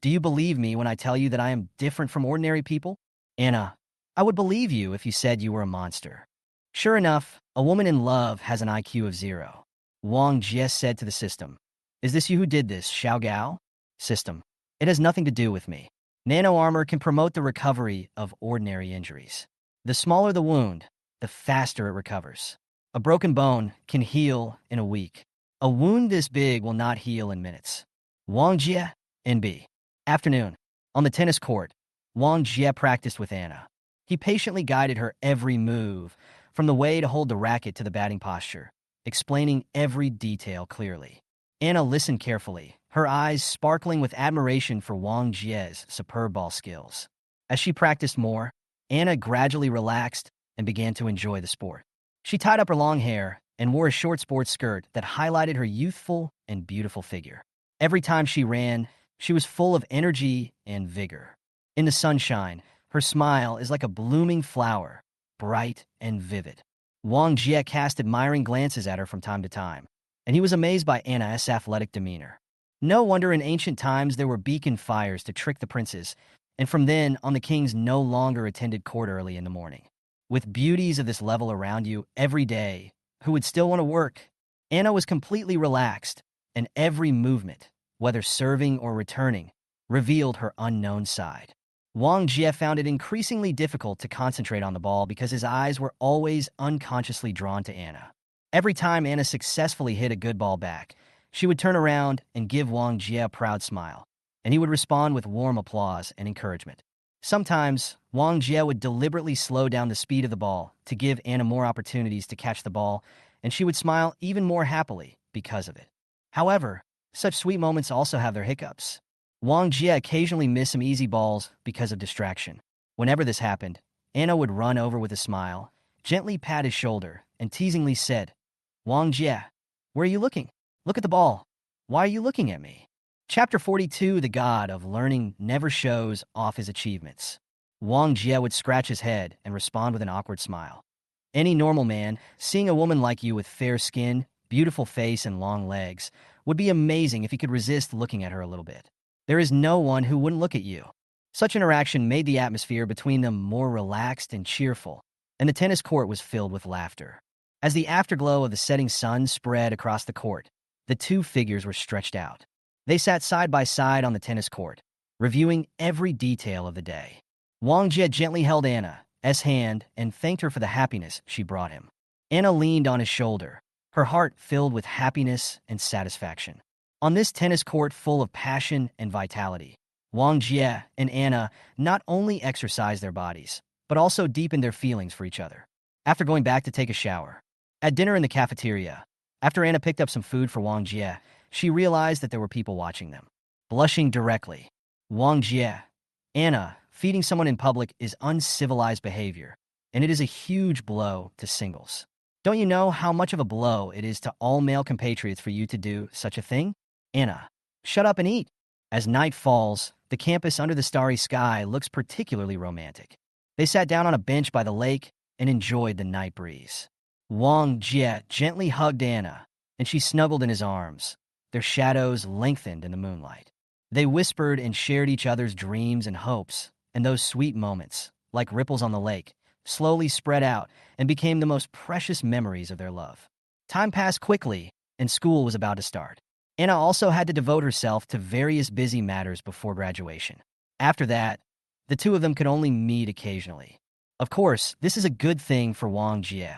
do you believe me when I tell you that I am different from ordinary people? Anna, I would believe you if you said you were a monster. Sure enough, a woman in love has an IQ of 0. Wang Jie said to the system, Is this you who did this, Xiao Gao? system. It has nothing to do with me. Nano armor can promote the recovery of ordinary injuries. The smaller the wound, the faster it recovers. A broken bone can heal in a week. A wound this big will not heal in minutes. Wang Jie, NB. Afternoon. On the tennis court, Wang Jie practiced with Anna. He patiently guided her every move, from the way to hold the racket to the batting posture, explaining every detail clearly. Anna listened carefully, her eyes sparkling with admiration for Wang Jie's superb ball skills. As she practiced more, Anna gradually relaxed and began to enjoy the sport. She tied up her long hair and wore a short sports skirt that highlighted her youthful and beautiful figure. Every time she ran, she was full of energy and vigor. In the sunshine, her smile is like a blooming flower, bright and vivid. Wang Jie cast admiring glances at her from time to time, and he was amazed by Anna's athletic demeanor. No wonder in ancient times there were beacon fires to trick the princes, and from then on the kings no longer attended court early in the morning. With beauties of this level around you every day, who would still want to work? Anna was completely relaxed, and every movement, whether serving or returning, revealed her unknown side. Wang Jie found it increasingly difficult to concentrate on the ball because his eyes were always unconsciously drawn to Anna. Every time Anna successfully hit a good ball back, she would turn around and give Wang Jie a proud smile, and he would respond with warm applause and encouragement. Sometimes, Wang Jie would deliberately slow down the speed of the ball to give Anna more opportunities to catch the ball, and she would smile even more happily because of it. However, such sweet moments also have their hiccups. Wang Jie occasionally missed some easy balls because of distraction. Whenever this happened, Anna would run over with a smile, gently pat his shoulder, and teasingly said, "Wang Jie, where are you looking? Look at the ball. Why are you looking at me?" Chapter 42, The God of Learning Never Shows Off His Achievements. Wang Jie would scratch his head and respond with an awkward smile. Any normal man, seeing a woman like you with fair skin, beautiful face, and long legs, would be amazing if he could resist looking at her a little bit. There is no one who wouldn't look at you. Such interaction made the atmosphere between them more relaxed and cheerful, and the tennis court was filled with laughter. As the afterglow of the setting sun spread across the court, the two figures were stretched out. They sat side by side on the tennis court, reviewing every detail of the day. Wang Jie gently held Anna's hand and thanked her for the happiness she brought him. Anna leaned on his shoulder, her heart filled with happiness and satisfaction. On this tennis court full of passion and vitality, Wang Jie and Anna not only exercised their bodies, but also deepened their feelings for each other. After going back to take a shower, at dinner in the cafeteria, after Anna picked up some food for Wang Jie, she realized that there were people watching them. Blushing directly, Wang Jie, Anna, feeding someone in public is uncivilized behavior, and it is a huge blow to singles. Don't you know how much of a blow it is to all male compatriots for you to do such a thing? Anna, shut up and eat. As night falls, the campus under the starry sky looks particularly romantic. They sat down on a bench by the lake and enjoyed the night breeze. Wang Jie gently hugged Anna, and she snuggled in his arms. Their shadows lengthened in the moonlight. They whispered and shared each other's dreams and hopes, and those sweet moments, like ripples on the lake, slowly spread out and became the most precious memories of their love. Time passed quickly, and school was about to start. Anna also had to devote herself to various busy matters before graduation. After that, the two of them could only meet occasionally. Of course, this is a good thing for Wang Jie.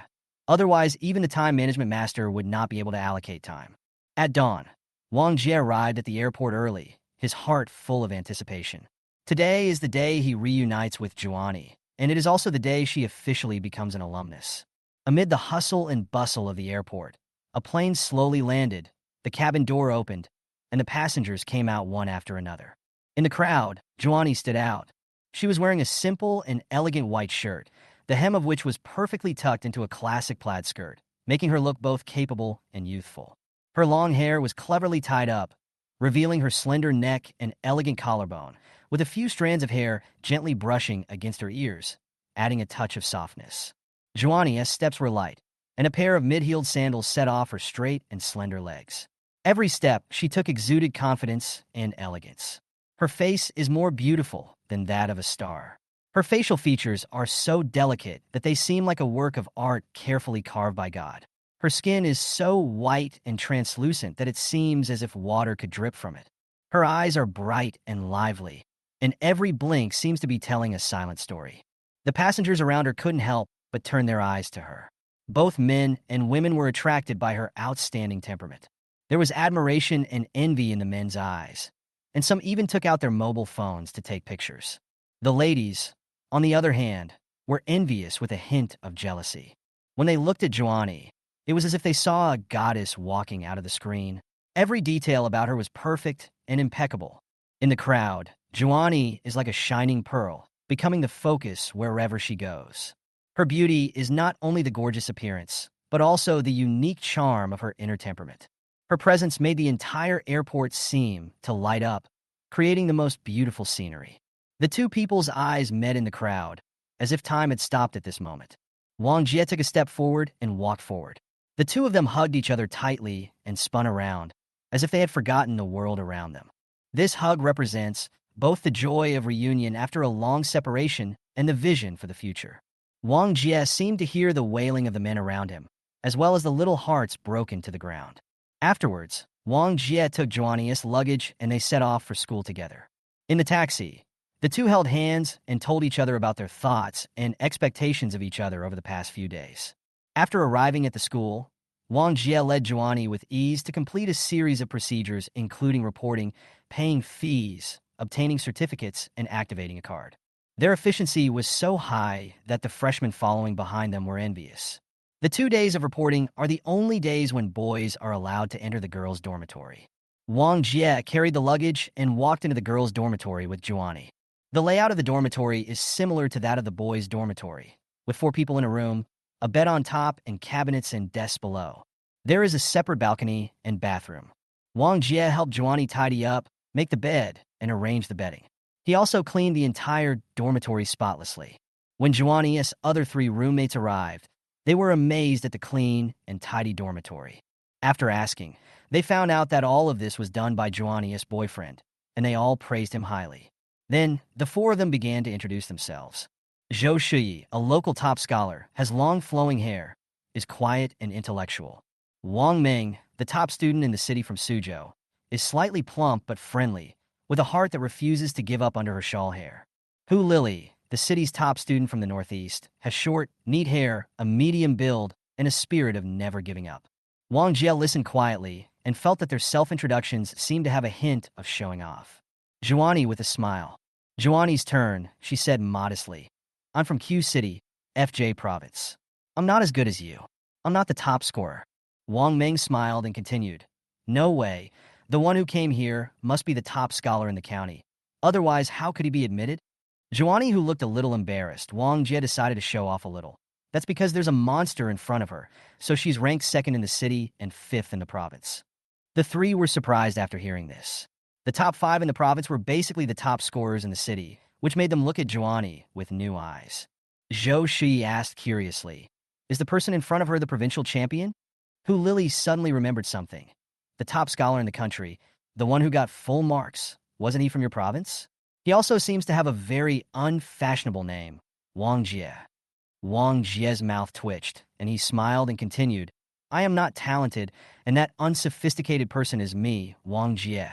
Otherwise, even the time management master would not be able to allocate time. At dawn, Wang Jie arrived at the airport early, his heart full of anticipation. Today is the day he reunites with Juani, and it is also the day she officially becomes an alumnus. Amid the hustle and bustle of the airport, a plane slowly landed, the cabin door opened, and the passengers came out one after another. In the crowd, Juani stood out. She was wearing a simple and elegant white shirt, the hem of which was perfectly tucked into a classic plaid skirt, making her look both capable and youthful. Her long hair was cleverly tied up, revealing her slender neck and elegant collarbone, with a few strands of hair gently brushing against her ears, adding a touch of softness. Juani's steps were light, and a pair of mid-heeled sandals set off her straight and slender legs. Every step she took exuded confidence and elegance. Her face is more beautiful than that of a star. Her facial features are so delicate that they seem like a work of art carefully carved by God. Her skin is so white and translucent that it seems as if water could drip from it. Her eyes are bright and lively, and every blink seems to be telling a silent story. The passengers around her couldn't help but turn their eyes to her. Both men and women were attracted by her outstanding temperament. There was admiration and envy in the men's eyes, and some even took out their mobile phones to take pictures. The ladies, on the other hand, were envious with a hint of jealousy. When they looked at Joannie, it was as if they saw a goddess walking out of the screen. Every detail about her was perfect and impeccable. In the crowd, Joannie is like a shining pearl, becoming the focus wherever she goes. Her beauty is not only the gorgeous appearance, but also the unique charm of her inner temperament. Her presence made the entire airport seem to light up, creating the most beautiful scenery. The two people's eyes met in the crowd, as if time had stopped at this moment. Wang Jie took a step forward and walked forward. The two of them hugged each other tightly and spun around, as if they had forgotten the world around them. This hug represents both the joy of reunion after a long separation and the vision for the future. Wang Jie seemed to hear the wailing of the men around him, as well as the little hearts broken to the ground. Afterwards, Wang Jie took Joannie's luggage and they set off for school together. In the taxi, the two held hands and told each other about their thoughts and expectations of each other over the past few days. After arriving at the school, Wang Jie led Joannie with ease to complete a series of procedures including reporting, paying fees, obtaining certificates, and activating a card. Their efficiency was so high that the freshmen following behind them were envious. The 2 days of reporting are the only days when boys are allowed to enter the girls' dormitory. Wang Jie carried the luggage and walked into the girls' dormitory with Joannie. The layout of the dormitory is similar to that of the boys' dormitory, with 4 people in a room, a bed on top, and cabinets and desks below. There is a separate balcony and bathroom. Wang Jie helped Joannie tidy up, make the bed, and arrange the bedding. He also cleaned the entire dormitory spotlessly. When Joannie's other 3 roommates arrived, they were amazed at the clean and tidy dormitory. After asking, they found out that all of this was done by Joannie's boyfriend, and they all praised him highly. Then, the 4 of them began to introduce themselves. Zhou Shuyi, a local top scholar, has long flowing hair, is quiet and intellectual. Wang Ming, the top student in the city from Suzhou, is slightly plump but friendly, with a heart that refuses to give up under her shawl hair. Hu Lily, the city's top student from the northeast, has short, neat hair, a medium build, and a spirit of never giving up. Wang Jie listened quietly and felt that their self-introductions seemed to have a hint of showing off. Joannie with a smile. Joannie's turn, she said modestly. I'm from Q City, FJ Province. I'm not as good as you. I'm not the top scorer. Wang Ming smiled and continued. No way. The one who came here must be the top scholar in the county. Otherwise, how could he be admitted? Joannie, who looked a little embarrassed, Wang Jie decided to show off a little. That's because there's a monster in front of her, so she's ranked 2nd in the city and 5th in the province. The 3 were surprised after hearing this. The top 5 in the province were basically the top scorers in the city, which made them look at Joannie with new eyes. Zhou Shi asked curiously, is the person in front of her the provincial champion? Hu Lily suddenly remembered something. The top scholar in the country, the one who got full marks, wasn't he from your province? He also seems to have a very unfashionable name, Wang Jie. Wang Jie's mouth twitched, and he smiled and continued, I am not talented, and that unsophisticated person is me, Wang Jie.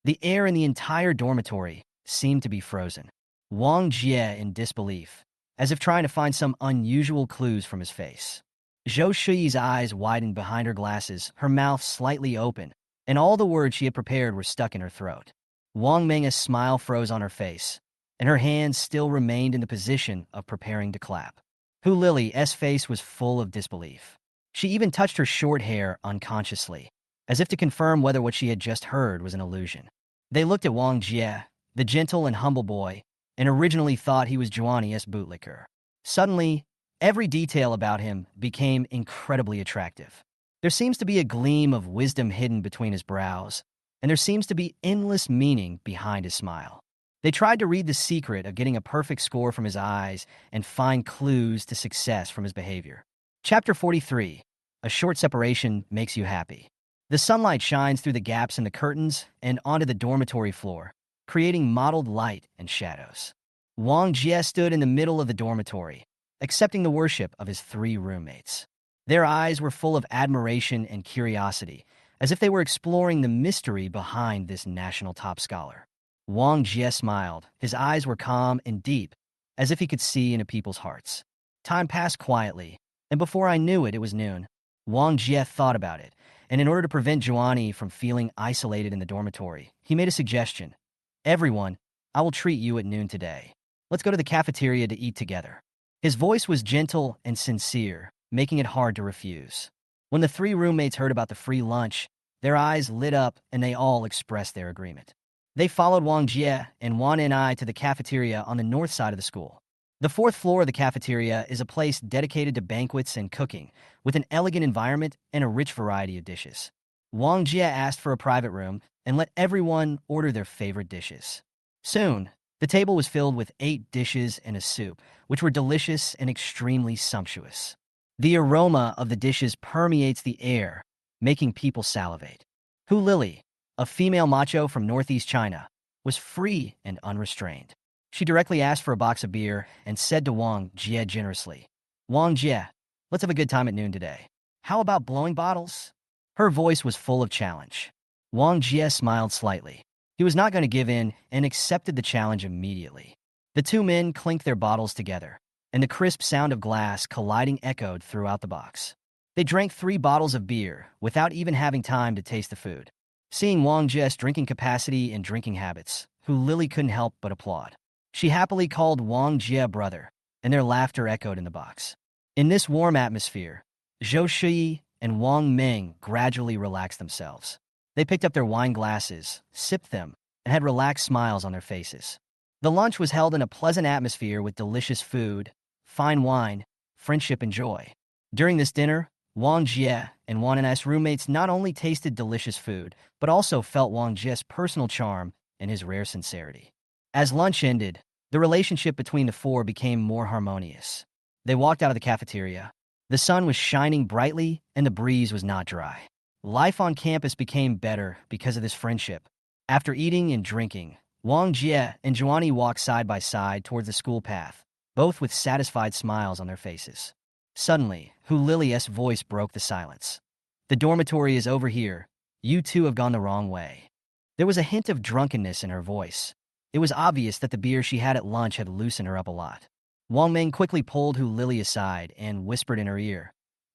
The air in the entire dormitory seemed to be frozen. Wang Jie in disbelief, as if trying to find some unusual clues from his face. Zhou Shuyi's eyes widened behind her glasses, her mouth slightly open, and all the words she had prepared were stuck in her throat. Wang Ming's smile froze on her face, and her hands still remained in the position of preparing to clap. Hu Lily's face was full of disbelief. She even touched her short hair unconsciously, as if to confirm whether what she had just heard was an illusion. They looked at Wang Jie, the gentle and humble boy, and originally thought he was Joannie's bootlicker. Suddenly, every detail about him became incredibly attractive. There seems to be a gleam of wisdom hidden between his brows, and there seems to be endless meaning behind his smile. They tried to read the secret of getting a perfect score from his eyes and find clues to success from his behavior. Chapter 43. A short separation makes you happy. The sunlight shines through the gaps in the curtains and onto the dormitory floor, creating mottled light and shadows. Wang Jie stood in the middle of the dormitory, accepting the worship of his 3 roommates. Their eyes were full of admiration and curiosity, as if they were exploring the mystery behind this national top scholar. Wang Jie smiled. His eyes were calm and deep, as if he could see into people's hearts. Time passed quietly, and before I knew it, it was noon. Wang Jie thought about it, and in order to prevent Zhuani from feeling isolated in the dormitory, he made a suggestion. Everyone, I will treat you at noon today. Let's go to the cafeteria to eat together. His voice was gentle and sincere, making it hard to refuse. When the three roommates heard about the free lunch, their eyes lit up and they all expressed their agreement. They followed Wang Jie and Wan and I to the cafeteria on the north side of the school. The fourth floor of the cafeteria is a place dedicated to banquets and cooking, with an elegant environment and a rich variety of dishes. Wang Jie asked for a private room and let everyone order their favorite dishes. Soon, the table was filled with 8 dishes and a soup, which were delicious and extremely sumptuous. The aroma of the dishes permeates the air, making people salivate. Hu Lily, a female macho from northeast China, was free and unrestrained. She directly asked for a box of beer and said to Wang Jie generously, "Wang Jie, let's have a good time at noon today. How about blowing bottles?" Her voice was full of challenge. Wang Jie smiled slightly. He was not going to give in and accepted the challenge immediately. The two men clinked their bottles together, and the crisp sound of glass colliding echoed throughout the box. They drank 3 bottles of beer without even having time to taste the food. Seeing Wang Jie's drinking capacity and drinking habits, Hu Lily couldn't help but applaud. She happily called Wang Jie brother, and their laughter echoed in the box. In this warm atmosphere, Zhou Shui and Wang Meng gradually relaxed themselves. They picked up their wine glasses, sipped them, and had relaxed smiles on their faces. The lunch was held in a pleasant atmosphere with delicious food, fine wine, friendship, and joy. During this dinner, Wang Jie and Wan and I's roommates not only tasted delicious food, but also felt Wang Jie's personal charm and his rare sincerity. As lunch ended, the relationship between the four became more harmonious. They walked out of the cafeteria. The sun was shining brightly, and the breeze was not dry. Life on campus became better because of this friendship. After eating and drinking, Wang Jie and Zhuani walked side by side towards the school path, both with satisfied smiles on their faces. Suddenly, Hu Lily's voice broke the silence. "The dormitory is over here. You two have gone the wrong way." There was a hint of drunkenness in her voice. It was obvious that the beer she had at lunch had loosened her up a lot. Wang Meng quickly pulled Hu Lily aside and whispered in her ear,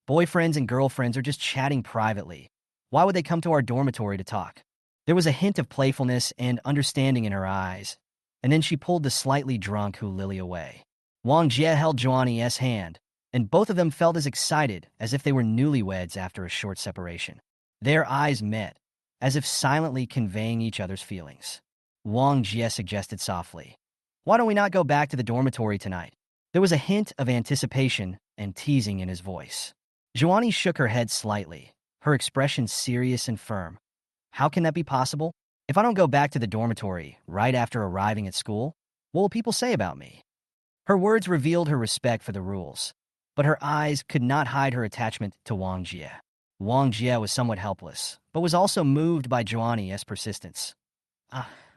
"Boyfriends and girlfriends are just chatting privately. Why would they come to our dormitory to talk?" There was a hint of playfulness and understanding in her eyes, and then she pulled the slightly drunk Hu Lily away. Wang Jie held Zhuani's hand, and both of them felt as excited as if they were newlyweds after a short separation. Their eyes met, as if silently conveying each other's feelings. Wang Jie suggested softly, "Why don't we not go back to the dormitory tonight?" There was a hint of anticipation and teasing in his voice. Zhuani shook her head slightly, her expression serious and firm. "How can that be possible? If I don't go back to the dormitory right after arriving at school, what will people say about me?" Her words revealed her respect for the rules, but her eyes could not hide her attachment to Wang Jie. Wang Jie was somewhat helpless, but was also moved by Zhuani's persistence.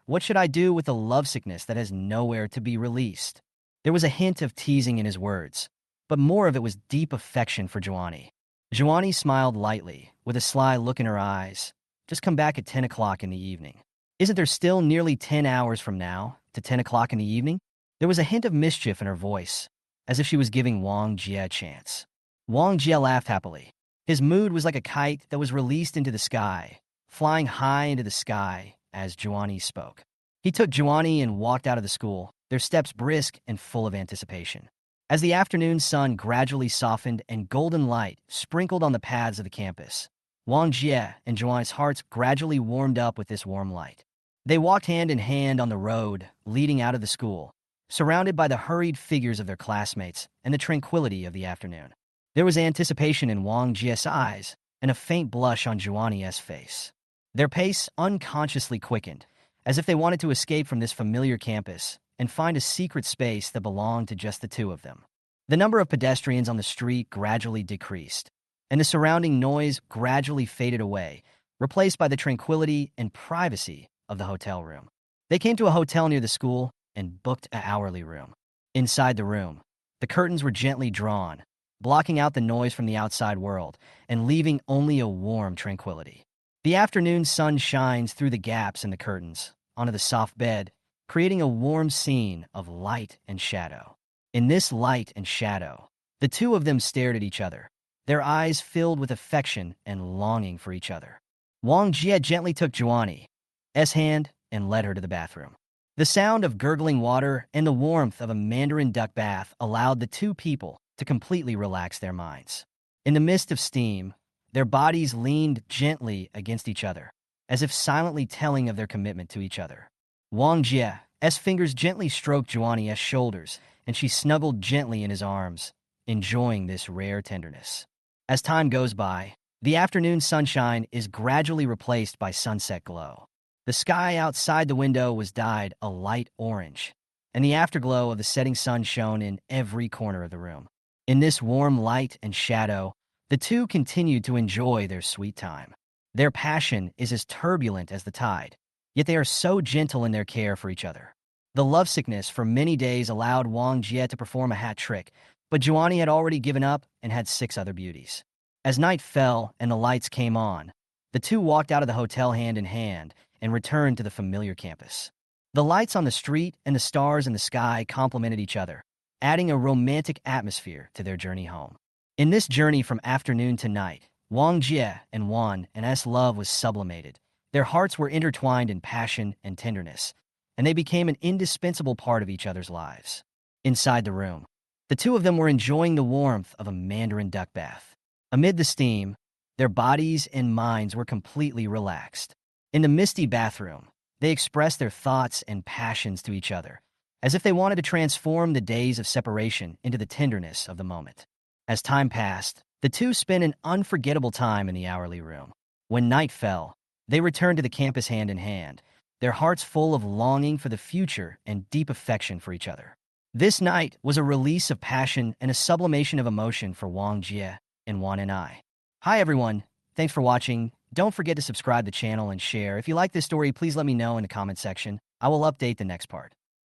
What should I do with a lovesickness that has nowhere to be released?" There was a hint of teasing in his words, but more of it was deep affection for Zhuani. Zhuani smiled lightly, with a sly look in her eyes. "Just come back at 10 o'clock in the evening. Isn't there still nearly 10 hours from now to 10 o'clock in the evening?" There was a hint of mischief in her voice, as if she was giving Wang Jie a chance. Wang Jie laughed happily. His mood was like a kite that was released into the sky, flying high into the sky as Zhuani spoke. He took Zhuani and walked out of the school, their steps brisk and full of anticipation. As the afternoon sun gradually softened and golden light sprinkled on the paths of the campus, Wang Jie and Zhuani's hearts gradually warmed up with this warm light. They walked hand in hand on the road leading out of the school, surrounded by the hurried figures of their classmates and the tranquility of the afternoon. There was anticipation in Wang Jie's eyes and a faint blush on Zhuani's face. Their pace unconsciously quickened, as if they wanted to escape from this familiar campus and find a secret space that belonged to just the two of them. The number of pedestrians on the street gradually decreased, and the surrounding noise gradually faded away, replaced by the tranquility and privacy of the hotel room. They came to a hotel near the school and booked an hourly room. Inside the room, the curtains were gently drawn, blocking out the noise from the outside world and leaving only a warm tranquility. The afternoon sun shines through the gaps in the curtains onto the soft bed, creating a warm scene of light and shadow. In this light and shadow, the two of them stared at each other, their eyes filled with affection and longing for each other. Wang Jie gently took Juani's hand and led her to the bathroom. The sound of gurgling water and the warmth of a mandarin duck bath allowed the two people to completely relax their minds. In the mist of steam, their bodies leaned gently against each other, as if silently telling of their commitment to each other. Wang Jie's fingers gently stroked Juani's shoulders, and she snuggled gently in his arms, enjoying this rare tenderness. As time goes by, the afternoon sunshine is gradually replaced by sunset glow. The sky outside the window was dyed a light orange, and the afterglow of the setting sun shone in every corner of the room. In this warm light and shadow, the two continued to enjoy their sweet time. Their passion is as turbulent as the tide, yet they are so gentle in their care for each other. The lovesickness for many days allowed Wang Jie to perform a hat trick, but Juani had already given up and had 6 other beauties. As night fell and the lights came on, the two walked out of the hotel hand in hand and returned to the familiar campus. The lights on the street and the stars in the sky complemented each other, adding a romantic atmosphere to their journey home. In this journey from afternoon to night, Wang Jie and Wan and S love was sublimated. Their hearts were intertwined in passion and tenderness, and they became an indispensable part of each other's lives. Inside the room, the two of them were enjoying the warmth of a mandarin duck bath. Amid the steam, their bodies and minds were completely relaxed. In the misty bathroom, they expressed their thoughts and passions to each other, as if they wanted to transform the days of separation into the tenderness of the moment. As time passed, the two spent an unforgettable time in the hourly room. When night fell, they returned to the campus hand in hand, their hearts full of longing for the future and deep affection for each other. This night was a release of passion and a sublimation of emotion for Wang Jie and Wan and I. Hi everyone, thanks for watching. Don't forget to subscribe to the channel and share. If you like this story, please let me know in the comment section. I will update the next part.